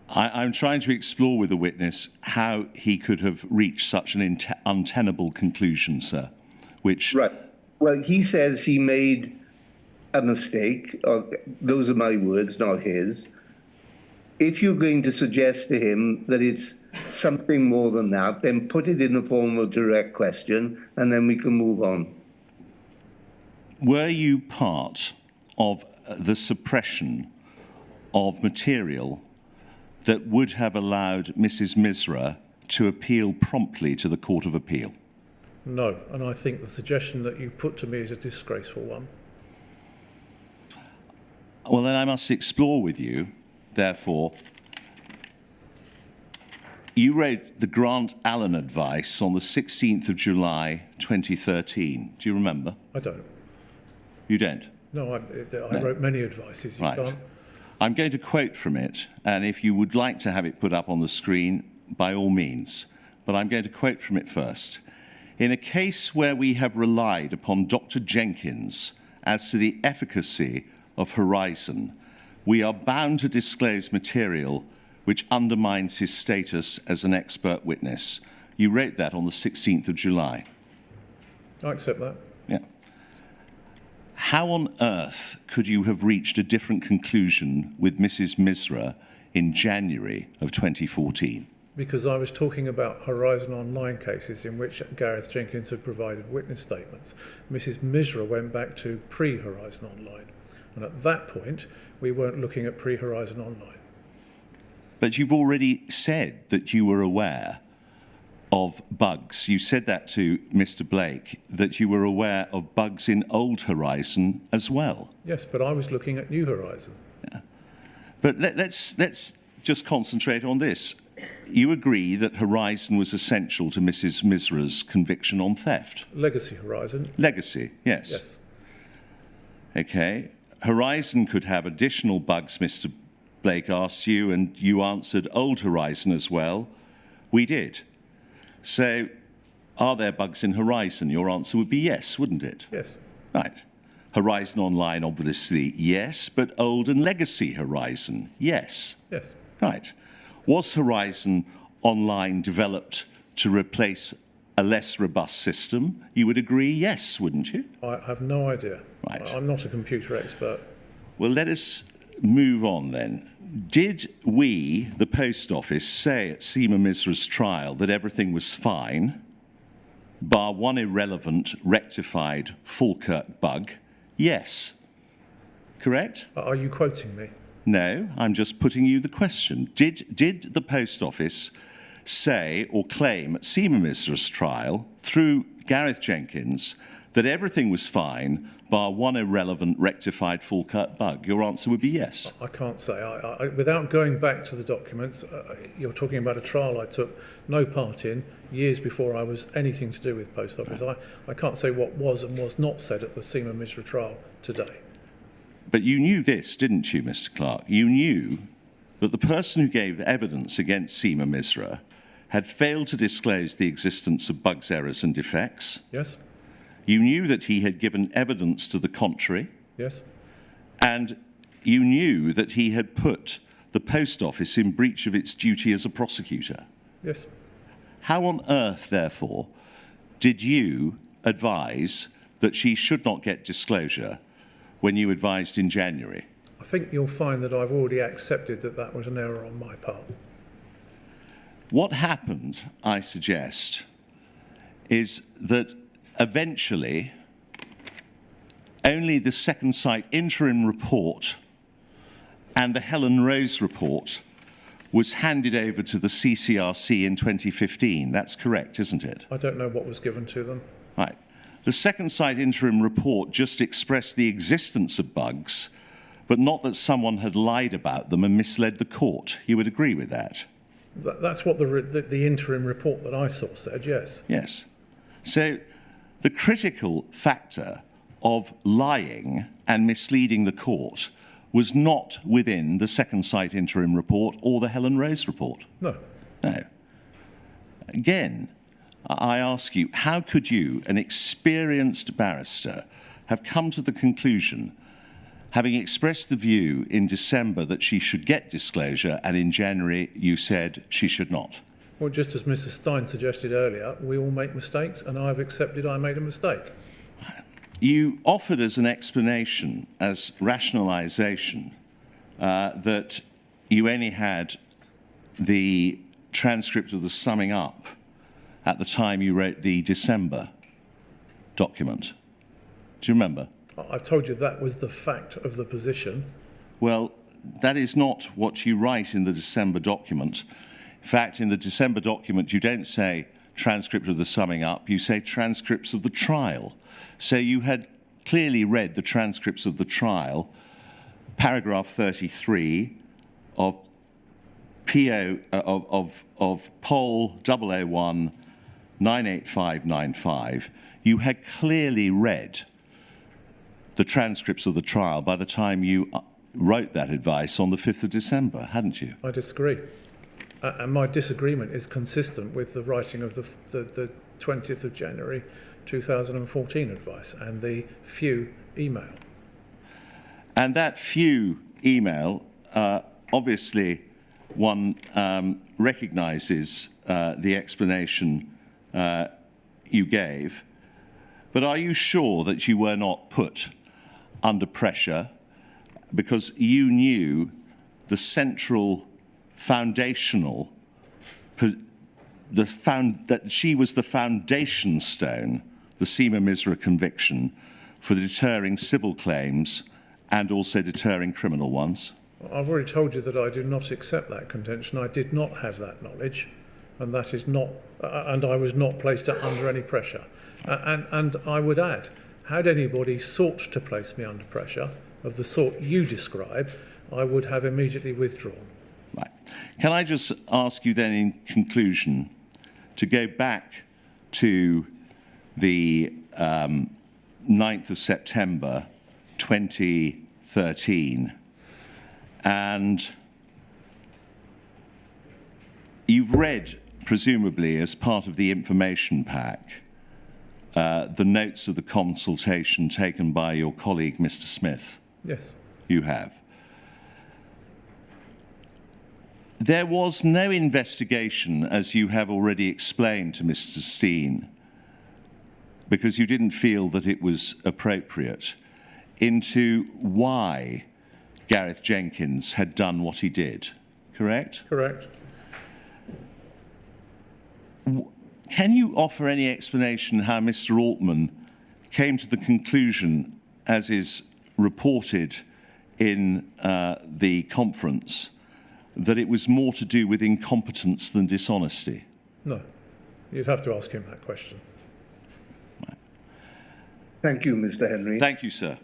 I'm trying to explore with the witness how he could have reached such an untenable conclusion, sir, which... Right. Well, he says he made a mistake. Those are my words, not his. If you're going to suggest to him that it's something more than that, then put it in the form of a direct question, and then we can move on. Were you part of the suppression of material that would have allowed Mrs. Misra to appeal promptly to the Court of Appeal? No, and I think the suggestion that you put to me is a disgraceful one. Well, then I must explore with you, therefore. You wrote the Grant Allen advice on the 16th of July 2013. Do you remember? I don't. You don't? No, I wrote many advices. You can't. I'm going to quote from it, and if you would like to have it put up on the screen, by all means. But I'm going to quote from it first. In a case where we have relied upon Dr. Jenkins as to the efficacy of Horizon, we are bound to disclose material which undermines his status as an expert witness. You wrote that on the 16th of July. I accept that. Yeah. How on earth could you have reached a different conclusion with Mrs. Misra in January of 2014? Because I was talking about Horizon Online cases in which Gareth Jenkins had provided witness statements. Mrs. Misra went back to pre-Horizon Online. And at that point, we weren't looking at pre-Horizon Online. But you've already said that you were aware of bugs. You said that to Mr. Blake, that you were aware of bugs in old Horizon as well. Yes, but I was looking at New Horizon. Yeah. But let's just concentrate on this. You agree that Horizon was essential to Mrs. Misra's conviction on theft? Legacy Horizon. Legacy, yes. Yes. Okay. Horizon could have additional bugs, Mr. Blake asked you, and you answered old Horizon as well. We did. So, are there bugs in Horizon? Your answer would be yes, wouldn't it? Yes. Right. Horizon Online, obviously, yes, but old and legacy Horizon, yes. Yes. Right. Was Horizon Online developed to replace a less robust system? You would agree yes, wouldn't you? I have no idea. Right. I'm not a computer expert. Well, let us move on then. Did we, the Post Office, say at Seema Misra's trial that everything was fine? bar one irrelevant rectified Falkirk bug, yes. Correct? Are you quoting me? No, I'm just putting you the question. Did the Post Office say or claim at Seema Misra's trial, through Gareth Jenkins, that everything was fine, bar one irrelevant rectified Falkirk bug? Your answer would be yes. I can't say. Without going back to the documents, you're talking about a trial I took no part in years before I was anything to do with Post Office. I can't say what was and was not said at the Seema Misra trial today. But you knew this, didn't you, Mr. Clarke? You knew that the person who gave evidence against Seema Misra had failed to disclose the existence of bugs, errors and defects. Yes. You knew that he had given evidence to the contrary. Yes. And you knew that he had put the Post Office in breach of its duty as a prosecutor. Yes. How on earth, therefore, did you advise that she should not get disclosure when you advised in January? I think you'll find that I've already accepted that that was an error on my part. What happened, I suggest, is that eventually only the Second Sight interim report and the Helen Rose report was handed over to the CCRC in 2015. That's correct, isn't it? I don't know what was given to them. Right. The Second Sight interim report just expressed the existence of bugs, but not that someone had lied about them and misled the court. You would agree with that? That's what the interim report that I saw said, yes. Yes. So the critical factor of lying and misleading the court was not within the Second Sight interim report or the Helen Rose report. No. No. Again, I ask you, how could you, an experienced barrister, have come to the conclusion, having expressed the view in December that she should get disclosure, and in January you said she should not? Well, just as Mrs. Stein suggested earlier, we all make mistakes, and I've accepted I made a mistake. You offered as an explanation, as rationalisation, that you only had the transcript of the summing up at the time you wrote the December document. Do you remember? I've told you that was the fact of the position. Well, that is not what you write in the December document. In fact, in the December document, you don't say transcript of the summing up, you say transcripts of the trial. So you had clearly read the transcripts of the trial, paragraph 33 of PO of Poll 001 98595. You had clearly read the transcripts of the trial by the time you wrote that advice on the 5th of December, hadn't you? I disagree. And my disagreement is consistent with the writing of the 20th of January 2014 advice and the few email. And that few email, obviously one recognises the explanation you gave, but are you sure that you were not put under pressure because you knew the central foundational, that she was the foundation stone, the Seema Misra conviction, for deterring civil claims and also deterring criminal ones? I've already told you that I do not accept that contention. I did not have that knowledge, and that is not, and I was not placed under any pressure. And I would add, had anybody sought to place me under pressure of the sort you describe, I would have immediately withdrawn. Right. Can I just ask you then, in conclusion, to go back to the 9th of September 2013, and you've read, presumably as part of the information pack, the notes of the consultation taken by your colleague, Mr. Smith. Yes. You have. There was no investigation, as you have already explained to Mr. Steen, because you didn't feel that it was appropriate, into why Gareth Jenkins had done what he did, correct? Correct. can you offer any explanation how Mr. Altman came to the conclusion, as is reported in the conference, that it was more to do with incompetence than dishonesty? No. You'd have to ask him that question. Thank you, Mr. Henry. Thank you, sir.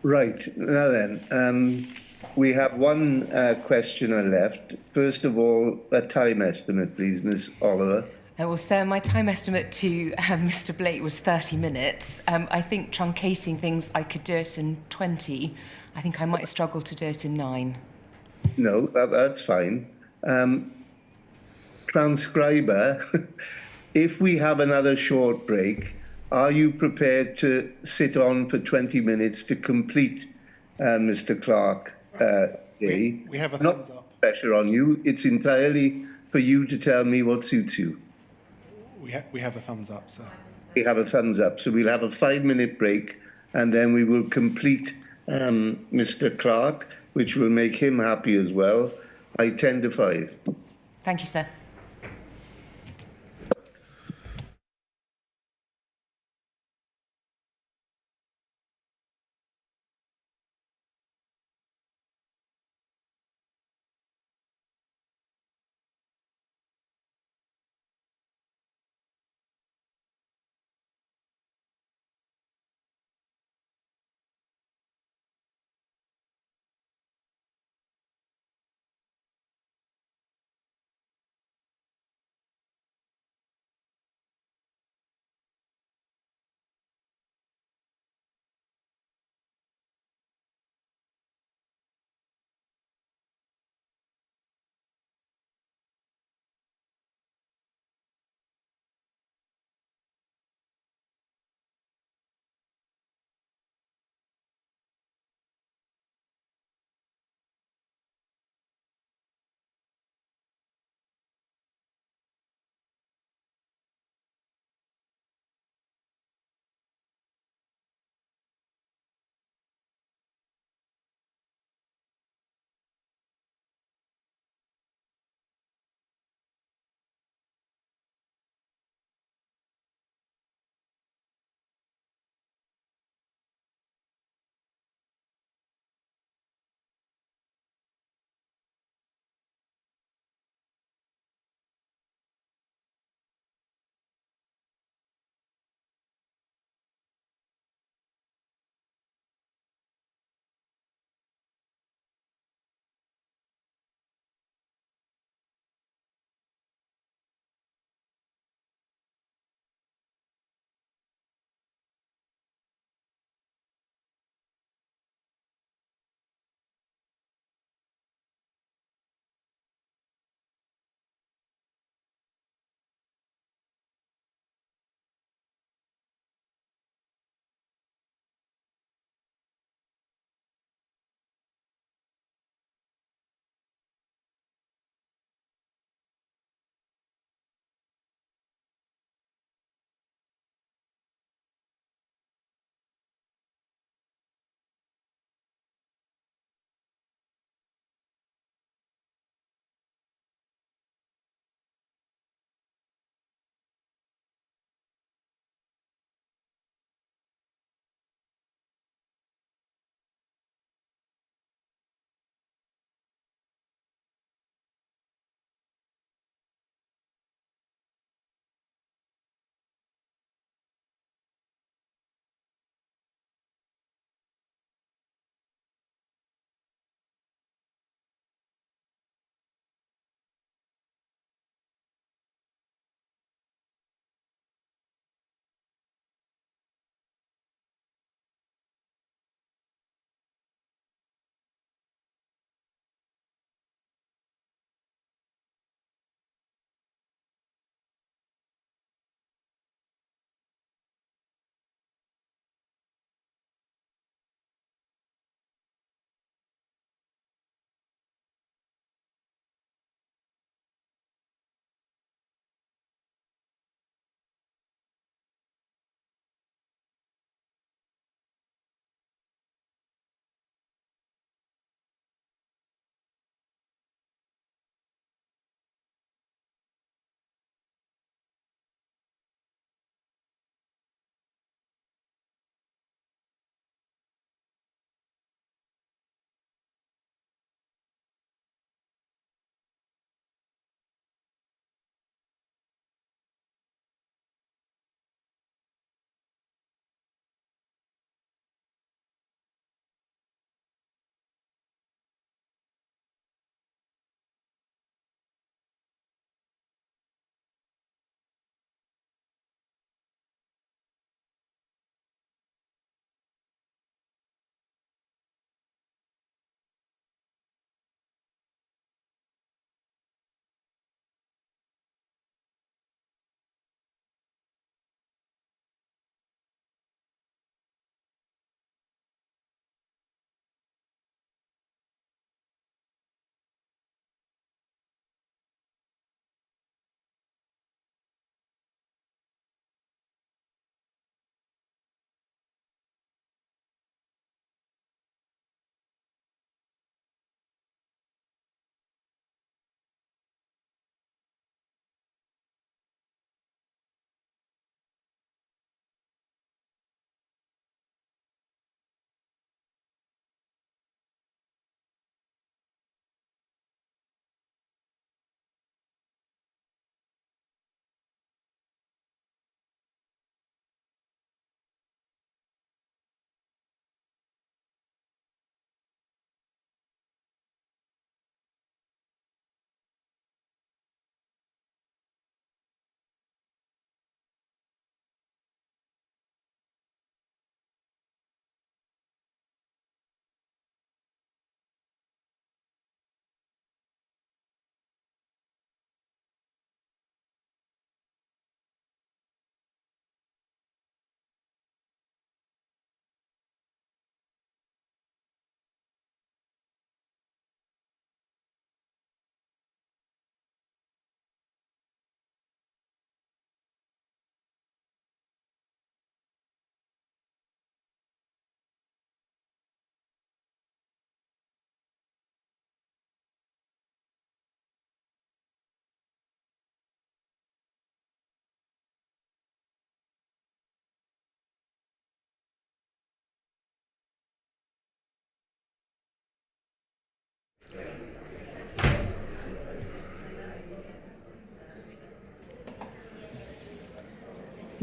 Right, now then, we have one questioner left. First of all, a time estimate, please, Ms. Oliver. Well, sir, my time estimate to Mr. Blake was 30 minutes. I think truncating things, I could do it in 20. I think I might struggle to do it in 9. No, that's fine. Transcriber, if we have another short break, are you prepared to sit on for 20 minutes to complete Mr. Clarke? We have a thumbs up. Not pressure on you. It's entirely for you to tell me what suits you. We have a thumbs up, sir. We have a thumbs up. So we'll have a 5-minute break and then we will complete Mr. Clarke, which will make him happy as well, by 10 to 5. Thank you, sir.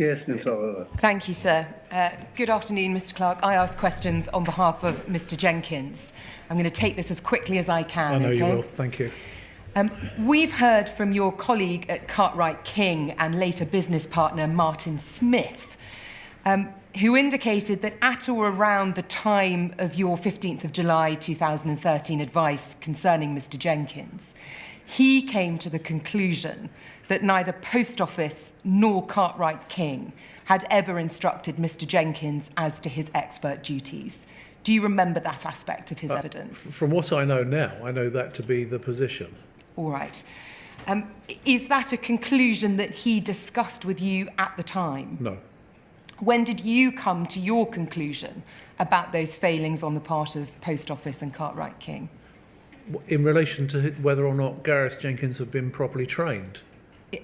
Yes, Ms. Oliver. Thank you, sir. Good afternoon, Mr. Clarke. I ask questions on behalf of Mr. Jenkins. I'm going to take this as quickly as I can. I know okay? you will. Thank you. We've heard from your colleague at Cartwright King and later business partner Martin Smith, who indicated that at or around the time of your 15th of July 2013 advice concerning Mr. Jenkins, he came to the conclusion that neither Post Office nor Cartwright King had ever instructed Mr. Jenkins as to his expert duties. Do you remember that aspect of his evidence? From what I know now, I know that to be the position. All right. Is that a conclusion that he discussed with you at the time? No. When did you come to your conclusion about those failings on the part of Post Office and Cartwright King? In relation to whether or not Gareth Jenkins had been properly trained.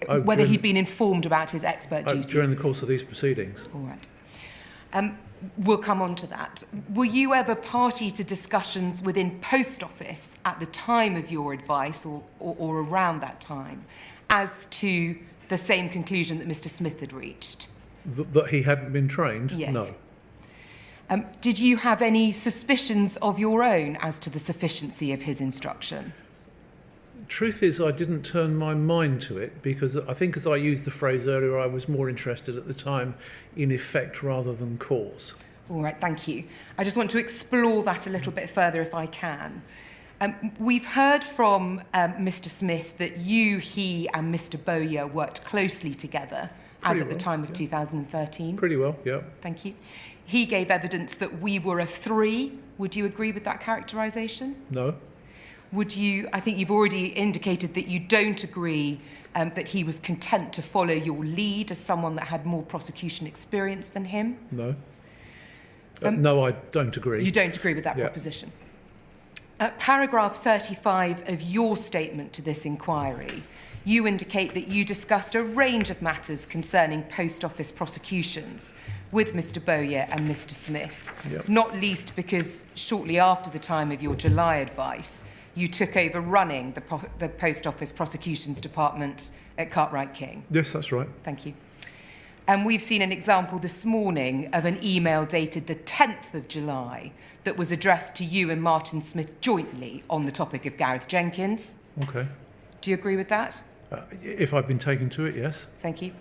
Whether he'd been informed about his expert duties? During the course of these proceedings. All right. We'll come on to that. Were you ever party to discussions within Post Office at the time of your advice or around that time as to the same conclusion that Mr. Smith had reached? That he hadn't been trained? Yes. No. Did you have any suspicions of your own as to the sufficiency of his instruction? Truth is, I didn't turn my mind to it because I think, as I used the phrase earlier, I was more interested at the time in effect rather than cause. All right, thank you. I just want to explore that a little bit further if I can. We've heard from Mr. Smith that you, he and Mr. Bowyer worked closely together as at the time of 2013. Pretty well, yeah. Thank you. He gave evidence that we were a three. Would you agree with that characterisation? No. Would you, I think you've already indicated that you don't agree that he was content to follow your lead as someone that had more prosecution experience than him? No. No, I don't agree. You don't agree with that proposition? Paragraph 35 of your statement to this inquiry, you indicate that you discussed a range of matters concerning Post Office prosecutions with Mr. Bowyer and Mr. Smith, not least because shortly after the time of your July advice, you took over running the Post Office Prosecutions Department at Cartwright King. Yes, that's right. Thank you. And we've seen an example this morning of an email dated the 10th of July that was addressed to you and Martin Smith jointly on the topic of Gareth Jenkins. Okay. Do you agree with that? If I've been taken to it, yes. Thank you.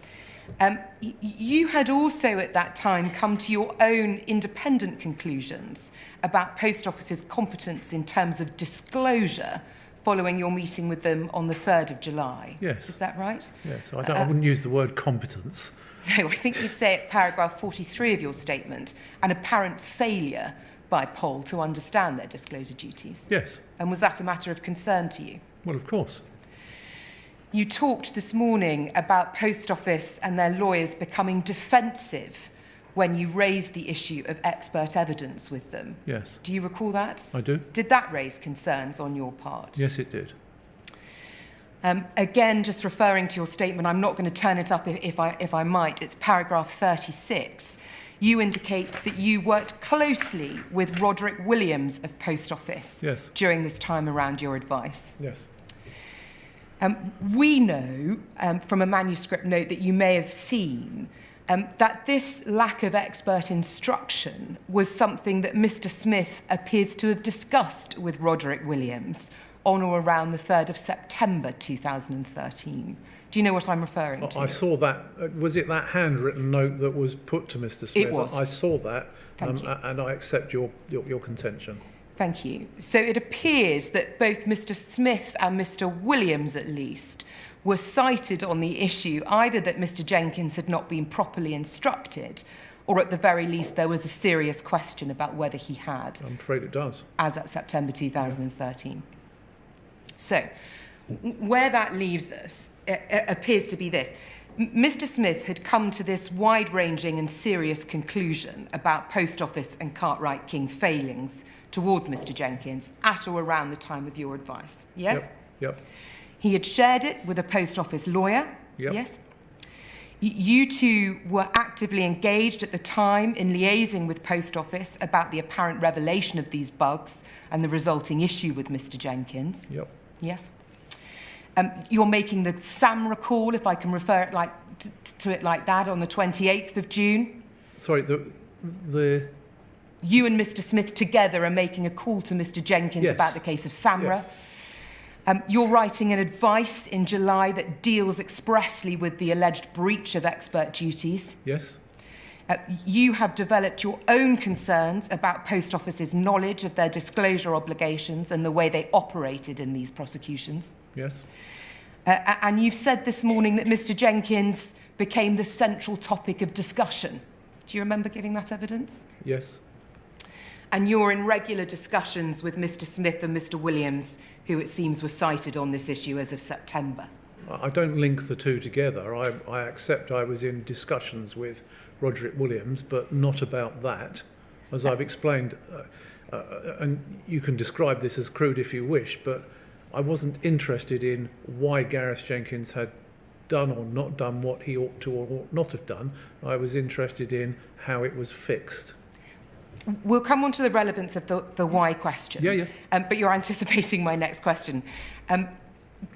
You had also at that time come to your own independent conclusions about Post Office's competence in terms of disclosure following your meeting with them on the 3rd of July. Yes. Is that right? Yes, I wouldn't use the word competence. No, I think you say at paragraph 43 of your statement, an apparent failure by Pol to understand their disclosure duties. Yes. And was that a matter of concern to you? Well, of course. You talked this morning about Post Office and their lawyers becoming defensive when you raised the issue of expert evidence with them. Yes. Do you recall that? I do. Did that raise concerns on your part? Yes, it did. Again, just referring to your statement, I'm not going to turn it up if I might. It's paragraph 36. You indicate that you worked closely with Roderick Williams of Post Office during this time around your advice. Yes. We know from a manuscript note that you may have seen that this lack of expert instruction was something that Mr. Smith appears to have discussed with Roderick Williams on or around the 3rd of September 2013. Do you know what I'm referring to? I saw that. Was it that handwritten note that was put to Mr. Smith? It was. I saw that, Thank you. and I accept your contention. Thank you. So it appears that both Mr. Smith and Mr. Williams, at least, were cited on the issue either that Mr. Jenkins had not been properly instructed, or at the very least there was a serious question about whether he had. I'm afraid it does. As at September 2013. So, where that leaves us appears to be this. Mr. Smith had come to this wide-ranging and serious conclusion about Post Office and Cartwright King failings towards Mr. Jenkins at or around the time of your advice. Yes? Yep. He had shared it with a Post Office lawyer. Yep. Yes? You two were actively engaged at the time in liaising with Post Office about the apparent revelation of these bugs and the resulting issue with Mr. Jenkins. Yep. Yes? You're making the Samra call, if I can refer it like to it like that on the 28th of June? Sorry, the You and Mr. Smith together are making a call to Mr. Jenkins Yes. about the case of Samra. Yes. You're writing an advice in July that deals expressly with the alleged breach of expert duties. Yes. You have developed your own concerns about Post Office's knowledge of their disclosure obligations and the way they operated in these prosecutions. Yes. And you've said this morning that Mr. Jenkins became the central topic of discussion. Do you remember giving that evidence? Yes. And you're in regular discussions with Mr. Smith and Mr. Williams, who it seems were cited on this issue as of September. I don't link the two together. I accept I was in discussions with Roderick Williams, but not about that. As I've explained, and you can describe this as crude if you wish, but I wasn't interested in why Gareth Jenkins had done or not done what he ought to or ought not have done. I was interested in how it was fixed. We'll come on to the relevance of the why question. Yeah. But you're anticipating my next question.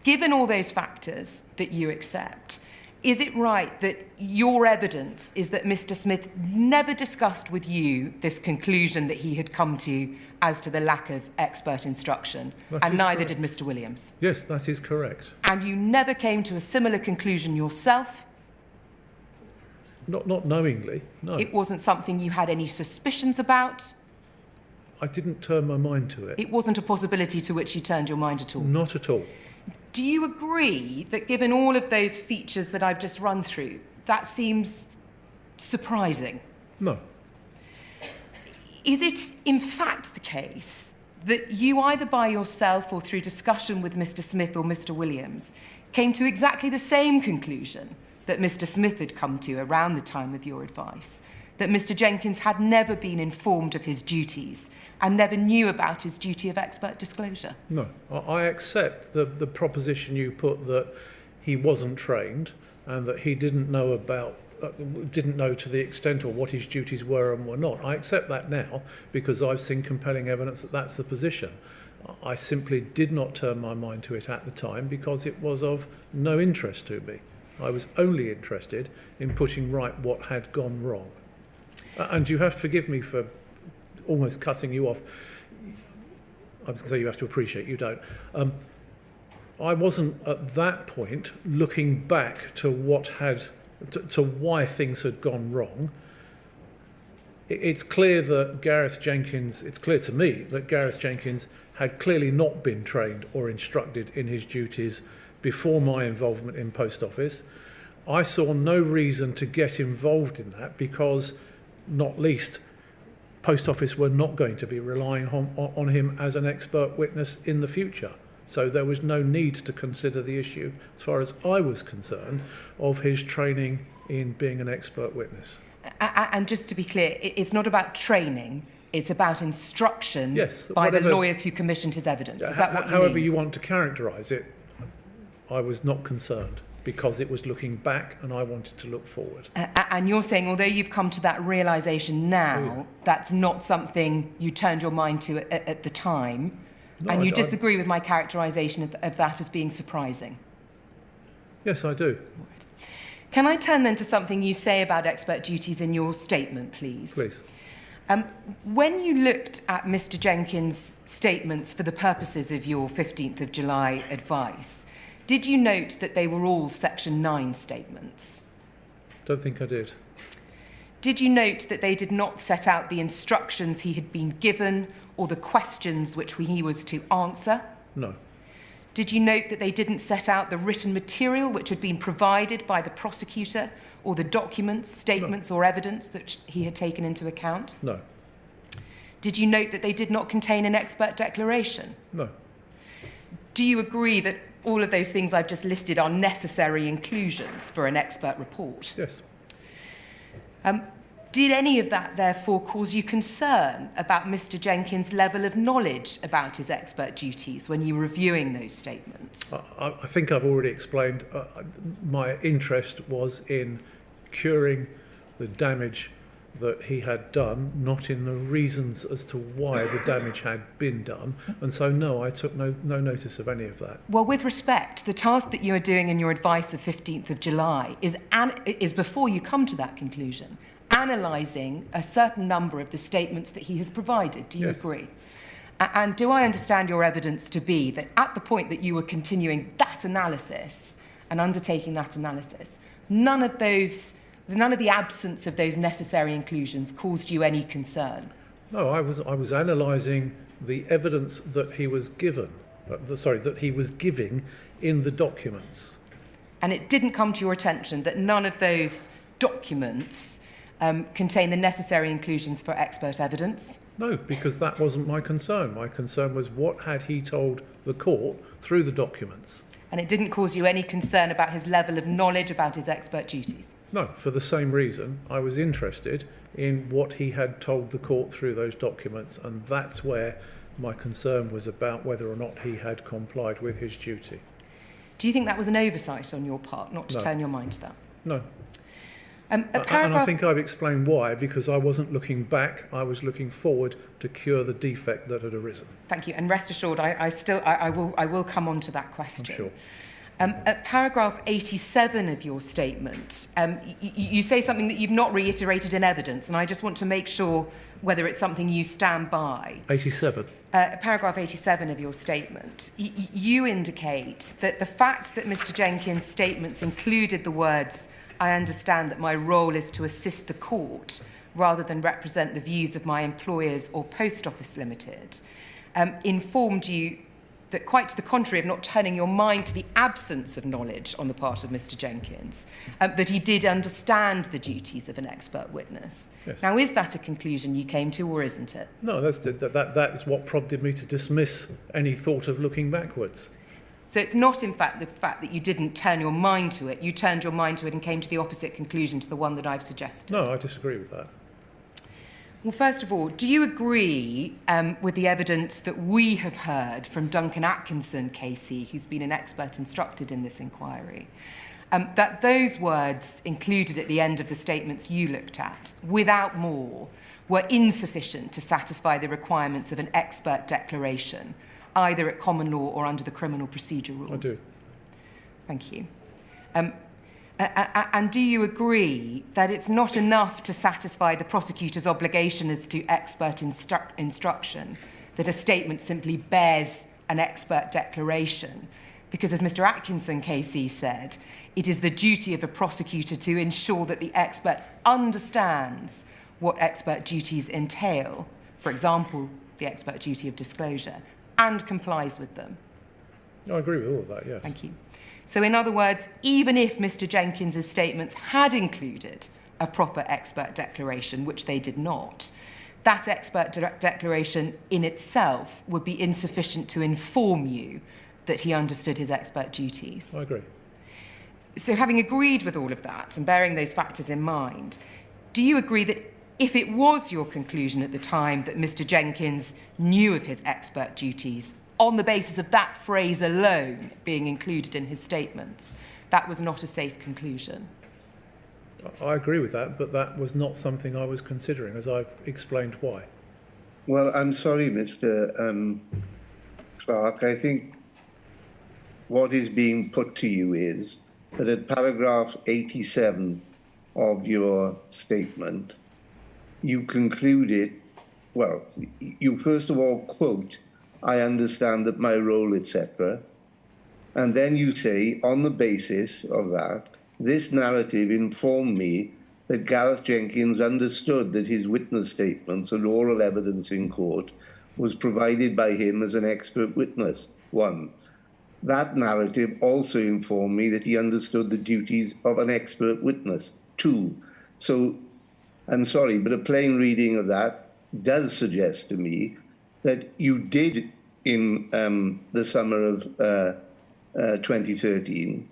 Given all those factors that you accept, is it right that your evidence is that Mr. Smith never discussed with you this conclusion that he had come to as to the lack of expert instruction, and neither did Mr. Williams? Yes, that is correct. And you never came to a similar conclusion yourself? Not knowingly, no. It wasn't something you had any suspicions about? I didn't turn my mind to it. It wasn't a possibility to which you turned your mind at all? Not at all. Do you agree that given all of those features that I've just run through, that seems surprising? No. Is it in fact the case that you either by yourself or through discussion with Mr. Smith or Mr. Williams came to exactly the same conclusion that Mr. Smith had come to around the time of your advice, that Mr. Jenkins had never been informed of his duties and never knew about his duty of expert disclosure? No. I accept the proposition you put that he wasn't trained and that he didn't know to the extent or what his duties were and were not. I accept that now because I've seen compelling evidence that that's the position. I simply did not turn my mind to it at the time because it was of no interest to me. I was only interested in putting right what had gone wrong. And you have to forgive me for almost cutting you off. I was going to say you have to appreciate, you don't. I wasn't at that point looking back to to why things had gone wrong. It's clear to me that Gareth Jenkins had clearly not been trained or instructed in his duties before my involvement in Post Office. I saw no reason to get involved in that because, not least, Post Office were not going to be relying on him as an expert witness in the future. So there was no need to consider the issue, as far as I was concerned, of his training in being an expert witness. And just to be clear, it's not about training, it's about instruction by the lawyers who commissioned his evidence. Is that what you mean? However you want to characterise it, I was not concerned because it was looking back and I wanted to look forward. And you're saying, although you've come to that realisation now, that's not something you turned your mind to at the time, no, and you disagree with my characterisation of that as being surprising? Yes, I do. Right. Can I turn then to something you say about expert duties in your statement, please? Please. When you looked at Mr. Jenkins' statements for the purposes of your 15th of July advice, did you note that they were all Section 9 statements? Don't think I did. Did you note that they did not set out the instructions he had been given or the questions which he was to answer? No. Did you note that they didn't set out the written material which had been provided by the prosecutor or the documents, statements or evidence that he had taken into account? No. Did you note that they did not contain an expert declaration? No. Do you agree that all of those things I've just listed are necessary inclusions for an expert report? Yes. Did any of that, therefore, cause you concern about Mr. Jenkins' level of knowledge about his expert duties when you were reviewing those statements? I think I've already explained my interest was in curing the damage that he had done, not in the reasons as to why the damage had been done. And so, no, I took no notice of any of that. Well, with respect, the task that you are doing in your advice of 15th of July is before you come to that conclusion, analysing a certain number of the statements that he has provided. Do you agree? And do I understand your evidence to be that at the point that you were continuing that analysis and undertaking that analysis, none of the absence of those necessary inclusions caused you any concern? No, I was analysing the evidence that he was given, that he was giving in the documents. And it didn't come to your attention that none of those documents contain the necessary inclusions for expert evidence? No, because that wasn't my concern. My concern was what had he told the court through the documents. And it didn't cause you any concern about his level of knowledge about his expert duties? No, for the same reason. I was interested in what he had told the court through those documents, and that's where my concern was about whether or not he had complied with his duty. Do you think that was an oversight on your part, not to No. turn your mind to that? No. And I think I've explained why, because I wasn't looking back, I was looking forward to cure the defect that had arisen. Thank you. And rest assured, I will come on to that question. I'm sure. At paragraph 87 of your statement, you say something that you've not reiterated in evidence, and I just want to make sure whether it's something you stand by. 87. Paragraph 87 of your statement, you indicate that the fact that Mr. Jenkins' statements included the words, "I understand that my role is to assist the court rather than represent the views of my employers or Post Office Limited," informed you that, quite to the contrary of not turning your mind to the absence of knowledge on the part of Mr. Jenkins, that he did understand the duties of an expert witness. Yes. Now, is that a conclusion you came to, or isn't it? No, that is what prompted me to dismiss any thought of looking backwards. So it's not, in fact, the fact that you didn't turn your mind to it. You turned your mind to it and came to the opposite conclusion to the one that I've suggested. No, I disagree with that. Well, first of all, do you agree with the evidence that we have heard from Duncan Atkinson, KC, who's been an expert instructed in this inquiry, that those words included at the end of the statements you looked at, without more, were insufficient to satisfy the requirements of an expert declaration, either at common law or under the criminal procedure rules? I do. Thank you. And do you agree that it's not enough to satisfy the prosecutor's obligation as to expert instruction, that a statement simply bears an expert declaration? Because, as Mr. Atkinson, KC, said, it is the duty of a prosecutor to ensure that the expert understands what expert duties entail, for example, the expert duty of disclosure, and complies with them. I agree with all of that, yes. Thank you. So, in other words, even if Mr. Jenkins' statements had included a proper expert declaration, which they did not, that expert declaration in itself would be insufficient to inform you that he understood his expert duties. I agree. So, having agreed with all of that and bearing those factors in mind, do you agree that if it was your conclusion at the time that Mr. Jenkins knew of his expert duties, on the basis of that phrase alone being included in his statements, that was not a safe conclusion? I agree with that, but that was not something I was considering, as I've explained why. Well, I'm sorry, Mr. Clarke. I think what is being put to you is that at paragraph 87 of your statement, you concluded, well, you first of all quote, "I understand that my role, etc." And then you say, on the basis of that, this narrative informed me that Gareth Jenkins understood that his witness statements and oral evidence in court was provided by him as an expert witness. 1. That narrative also informed me that he understood the duties of an expert witness. 2. So, I'm sorry, but a plain reading of that does suggest to me that you did, in the summer of 2013,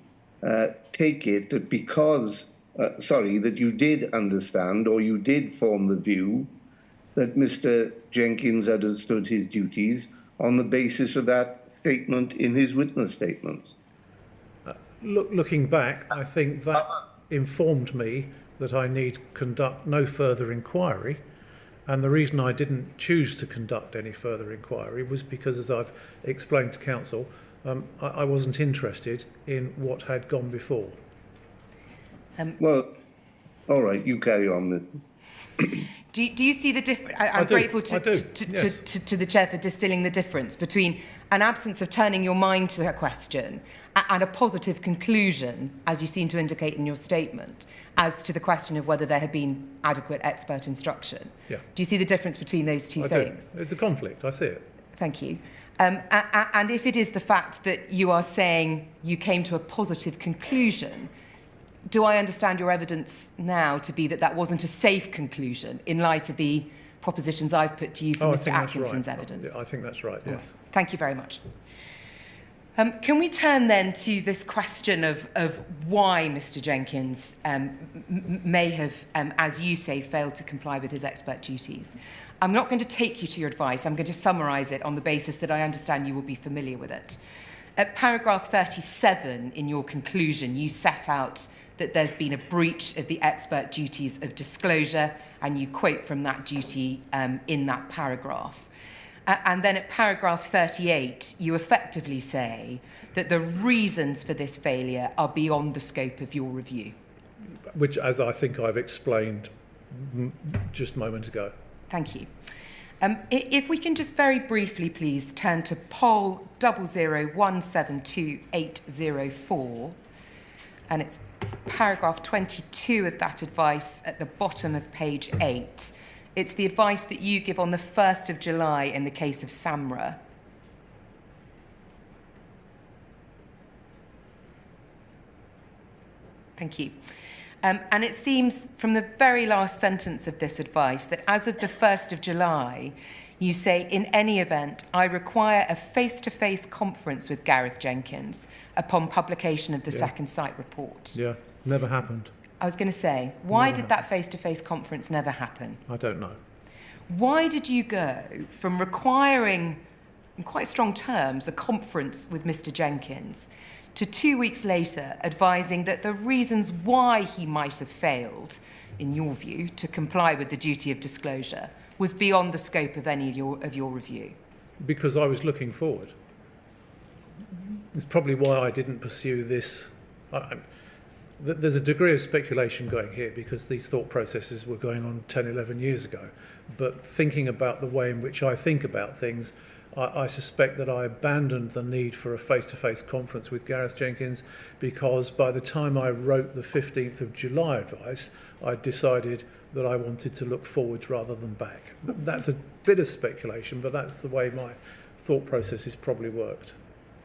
take it that because, that you did understand, or you did form the view that Mr. Jenkins understood his duties on the basis of that statement in his witness statements. Looking back, I think that informed me that I need conduct no further inquiry. And the reason I didn't choose to conduct any further inquiry was because, as I've explained to counsel, I wasn't interested in what had gone before. Well, all right, you carry on with. Do you see the difference? I'm grateful to the Chair for distilling the difference between an absence of turning your mind to a question and a positive conclusion, as you seem to indicate in your statement, as to the question of whether there had been adequate expert instruction. Yeah. Do you see the difference between those two things? It's a conflict, I see it. Thank you. And if it is the fact that you are saying you came to a positive conclusion, do I understand your evidence now to be that that wasn't a safe conclusion in light of the propositions I've put to you from Mr. Atkinson's evidence? I think that's right, yes. Thank you very much. Can we turn then to this question of why Mr. Jenkins may have, as you say, failed to comply with his expert duties? I'm not going to take you to your advice. I'm going to summarise it on the basis that I understand you will be familiar with it. At paragraph 37 in your conclusion, you set out that there's been a breach of the expert duties of disclosure, and you quote from that duty in that paragraph. And then at paragraph 38, you effectively say that the reasons for this failure are beyond the scope of your review. Which, as I think I've explained just a moment ago. Thank you. If we can just very briefly, please, turn to poll 001728804, and it's paragraph 22 of that advice at the bottom of page 8. It's the advice that you give on the 1st of July in the case of Samra. Thank you. And it seems from the very last sentence of this advice that as of the 1st of July, you say, in any event, I require a face-to-face conference with Gareth Jenkins upon publication of the second site report. Yeah, never happened. I was going to say, why did that face-to-face conference never happen? I don't know. Why did you go from requiring, in quite strong terms, a conference with Mr. Jenkins to 2 weeks later advising that the reasons why he might have failed, in your view, to comply with the duty of disclosure was beyond the scope of any of your review? Because I was looking forward. It's probably why I didn't pursue this. There's a degree of speculation going here because these thought processes were going on 10, 11 years ago. But thinking about the way in which I think about things, I suspect that I abandoned the need for a face-to-face conference with Gareth Jenkins because by the time I wrote the 15th of July advice, I decided that I wanted to look forwards rather than back. That's a bit of speculation, but that's the way my thought processes probably worked.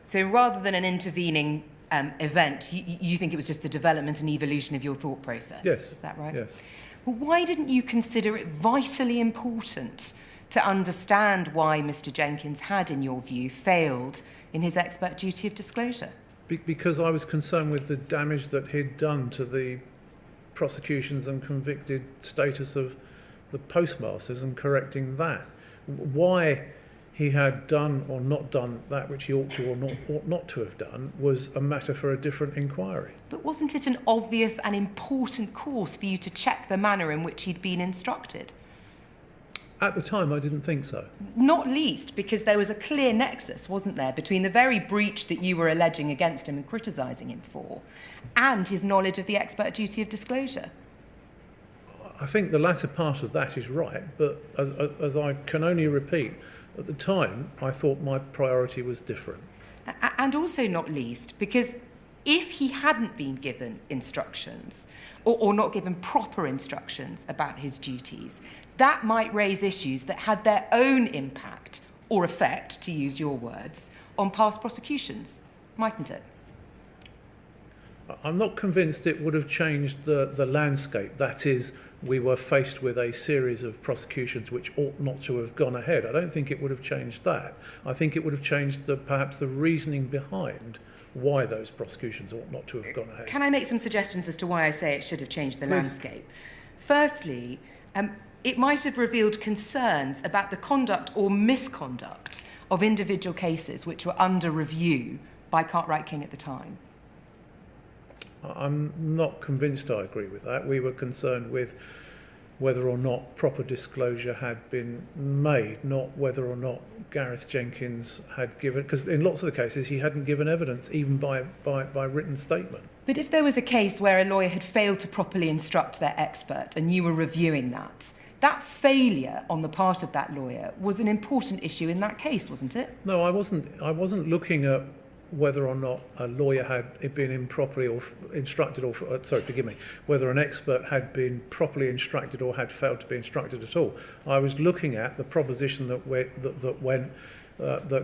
So rather than an intervening event, you think it was just the development and evolution of your thought process? Yes. Is that right? Yes. Well, why didn't you consider it vitally important to understand why Mr. Jenkins had, in your view, failed in his expert duty of disclosure? Because I was concerned with the damage that he'd done to the prosecutions and convicted status of the postmasters and correcting that. Why he had done or not done that which he ought to or ought not to have done was a matter for a different inquiry. But wasn't it an obvious and important course for you to check the manner in which he'd been instructed? At the time, I didn't think so. Not least because there was a clear nexus, wasn't there, between the very breach that you were alleging against him and criticising him for and his knowledge of the expert duty of disclosure. I think the latter part of that is right, but as I can only repeat, at the time, I thought my priority was different. And also not least because if he hadn't been given instructions or not given proper instructions about his duties, that might raise issues that had their own impact or effect, to use your words, on past prosecutions, mightn't it? I'm not convinced it would have changed the landscape. That is, we were faced with a series of prosecutions which ought not to have gone ahead. I don't think it would have changed that. I think it would have changed perhaps the reasoning behind why those prosecutions ought not to have gone ahead. Can I make some suggestions as to why I say it should have changed the Please. landscape? Firstly, it might have revealed concerns about the conduct or misconduct of individual cases which were under review by Cartwright King at the time. I'm not convinced I agree with that. We were concerned with whether or not proper disclosure had been made, not whether or not Gareth Jenkins had given, because in lots of the cases he hadn't given evidence, even by written statement. But if there was a case where a lawyer had failed to properly instruct their expert and you were reviewing that, that failure on the part of that lawyer was an important issue in that case, wasn't it? No, I wasn't looking at whether or not a lawyer had been improperly or instructed, or whether an expert had been properly instructed or had failed to be instructed at all. I was looking at the proposition that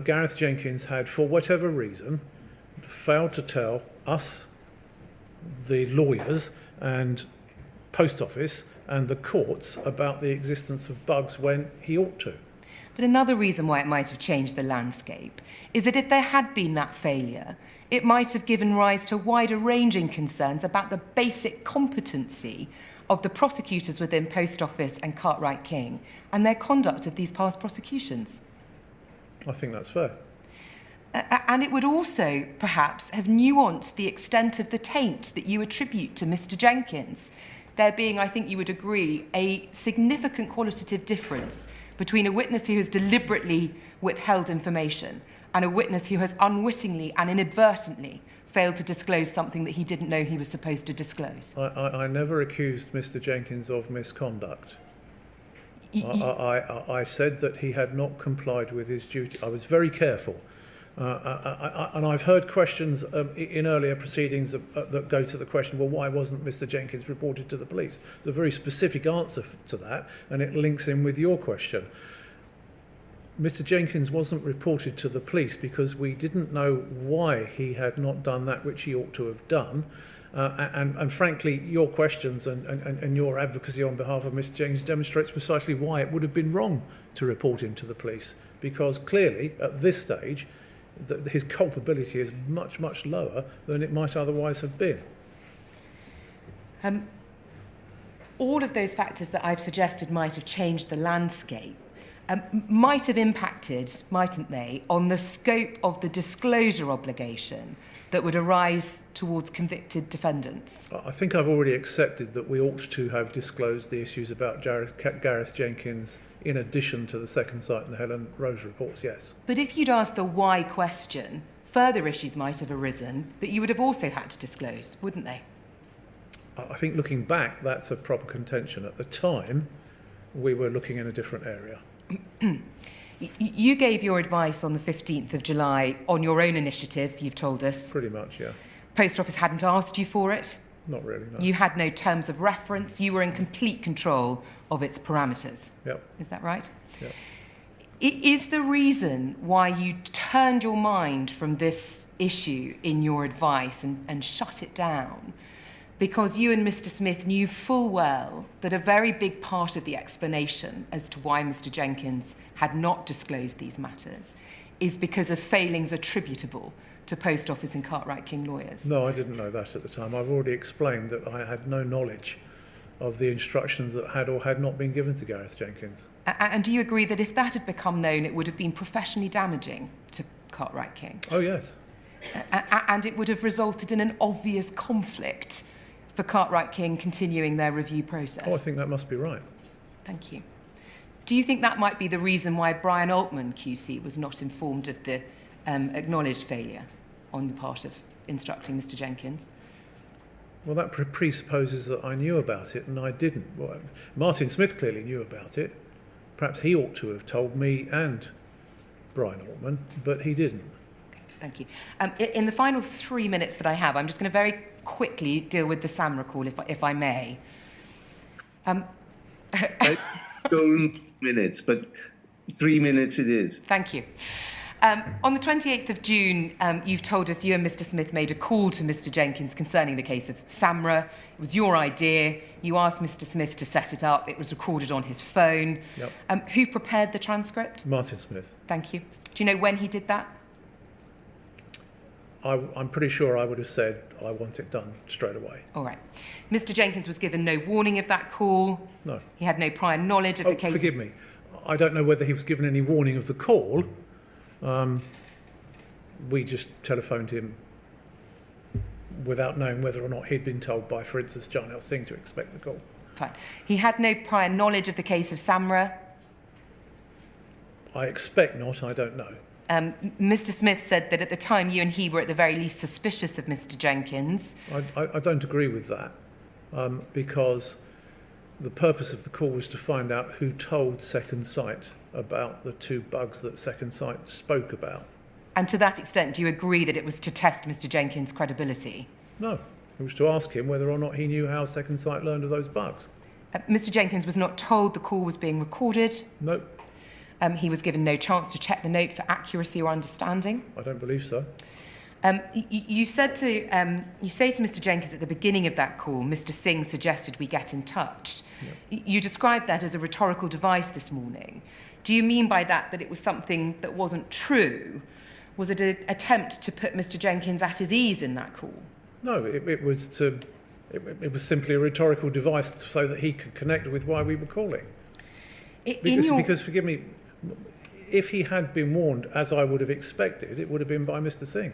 Gareth Jenkins had, for whatever reason, failed to tell us, the lawyers and Post Office and the courts, about the existence of bugs when he ought to. But another reason why it might have changed the landscape is that if there had been that failure, it might have given rise to wider-ranging concerns about the basic competency of the prosecutors within Post Office and Cartwright King and their conduct of these past prosecutions. I think that's fair. And it would also, perhaps, have nuanced the extent of the taint that you attribute to Mr. Jenkins, there being, I think you would agree, a significant qualitative difference between a witness who has deliberately withheld information and a witness who has unwittingly and inadvertently failed to disclose something that he didn't know he was supposed to disclose. I never accused Mr. Jenkins of misconduct. I said that he had not complied with his duty. I was very careful. And I've heard questions in earlier proceedings that go to the question, well, why wasn't Mr. Jenkins reported to the police? There's a very specific answer to that, and it links in with your question. Mr. Jenkins wasn't reported to the police because we didn't know why he had not done that which he ought to have done. And frankly, your questions and your advocacy on behalf of Mr. Jenkins demonstrates precisely why it would have been wrong to report him to the police, because clearly, at this stage, his culpability is much, much lower than it might otherwise have been. All of those factors that I've suggested might have changed the landscape, might have impacted, mightn't they, on the scope of the disclosure obligation that would arise towards convicted defendants? I think I've already accepted that we ought to have disclosed the issues about Gareth Jenkins in addition to the Second Sight and the Helen Rose reports, yes. But if you'd asked the why question, further issues might have arisen that you would have also had to disclose, wouldn't they? I think looking back, that's a proper contention. At the time, we were looking in a different area. You gave your advice on the 15th of July on your own initiative, you've told us. Pretty much, yeah. Post Office hadn't asked you for it? Not really, no. You had no terms of reference. You were in complete control of its parameters. Yep. Is that right? Yep. Is the reason why you turned your mind from this issue in your advice and shut it down because you and Mr. Smith knew full well that a very big part of the explanation as to why Mr. Jenkins had not disclosed these matters is because of failings attributable to Post Office and Cartwright King lawyers? No, I didn't know that at the time. I've already explained that I had no knowledge of the instructions that had or had not been given to Gareth Jenkins. And do you agree that if that had become known, it would have been professionally damaging to Cartwright King? Oh, yes. And it would have resulted in an obvious conflict for Cartwright King continuing their review process? Oh, I think that must be right. Thank you. Do you think that might be the reason why Brian Altman QC was not informed of the acknowledged failure on the part of instructing Mr. Jenkins? Well, that presupposes that I knew about it, and I didn't. Well, Martin Smith clearly knew about it. Perhaps he ought to have told me and Brian Altman, but he didn't. Okay, thank you. In the final 3 minutes that I have, I'm just going to very quickly deal with the Samra call, if I may. Golden minutes, but 3 minutes it is. Thank you. On the 28th of June, you've told us you and Mr. Smith made a call to Mr. Jenkins concerning the case of Samra. It was your idea. You asked Mr. Smith to set it up. It was recorded on his phone. Yep. Who prepared the transcript? Martin Smith. Thank you. Do you know when he did that? I'm pretty sure I would have said, I want it done straight away. All right. Mr. Jenkins was given no warning of that call. No. He had no prior knowledge of the case. Forgive me. I don't know whether he was given any warning of the call. We just telephoned him without knowing whether or not he'd been told by, for instance, Jarnell Singh to expect the call. Fine. He had no prior knowledge of the case of Samra? I expect not, I don't know. Mr. Smith said that at the time you and he were at the very least suspicious of Mr. Jenkins. I don't agree with that, because the purpose of the call was to find out who told Second Sight about the 2 bugs that Second Sight spoke about. And to that extent, do you agree that it was to test Mr. Jenkins' credibility? No, it was to ask him whether or not he knew how Second Sight learned of those bugs. Mr. Jenkins was not told the call was being recorded? No. He was given no chance to check the note for accuracy or understanding? I don't believe so. You say to Mr. Jenkins at the beginning of that call, Mr. Singh suggested we get in touch. Yeah. You described that as a rhetorical device this morning. Do you mean by that that it was something that wasn't true? Was it an attempt to put Mr. Jenkins at his ease in that call? No, it was simply a rhetorical device so that he could connect with why we were calling. Because, forgive me, if he had been warned, as I would have expected, it would have been by Mr. Singh.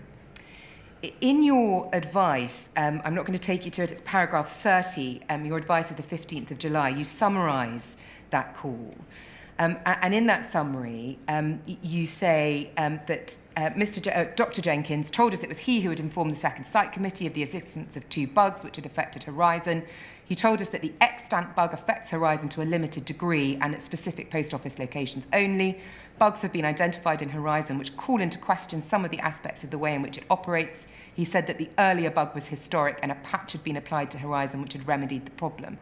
In your advice, I'm not going to take you to it, it's paragraph 30, your advice of the 15th of July, you summarise that call. And in that summary, you say that Dr. Jenkins told us it was he who had informed the Second Sight Committee of the existence of 2 bugs which had affected Horizon. He told us that the extant bug affects Horizon to a limited degree and at specific post office locations only. Bugs have been identified in Horizon which call into question some of the aspects of the way in which it operates. He said that the earlier bug was historic and a patch had been applied to Horizon which had remedied the problem.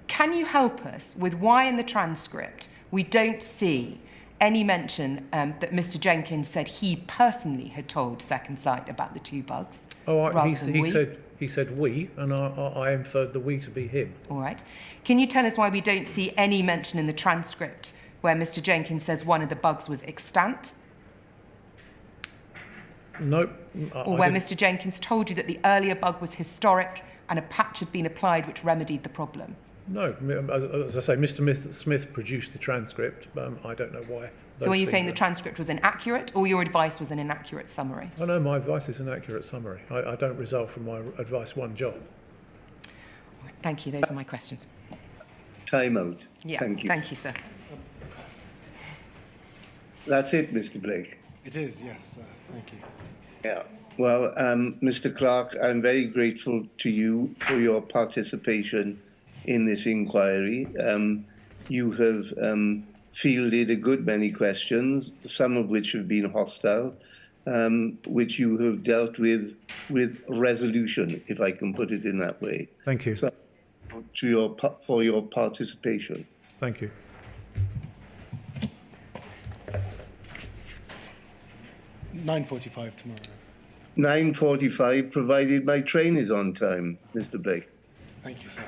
Can you help us with why in the transcript we don't see any mention that Mr. Jenkins said he personally had told Second Sight about the 2 bugs? He said we, and I inferred the we to be him. All right. Can you tell us why we don't see any mention in the transcript where Mr. Jenkins says one of the bugs was extant? Nope. Or where Mr. Jenkins told you that the earlier bug was historic and a patch had been applied which remedied the problem? No. As I say, Mr. Smith produced the transcript. I don't know why. So are you saying the transcript was inaccurate or your advice was an inaccurate summary? Oh, no, my advice is an accurate summary. I don't result from my advice one job. Right, thank you. Those are my questions. Time out. Yeah, thank you. Thank you, sir. That's it, Mr. Blake. It is, yes. Thank you. Yeah. Well, Mr. Clarke, I'm very grateful to you for your participation in this inquiry. You have fielded a good many questions, some of which have been hostile, which you have dealt with resolution, if I can put it in that way. Thank you. So, for your participation. Thank you. (9:45) tomorrow. 9:45, provided my train is on time, Mr. Blake. Thank you, sir.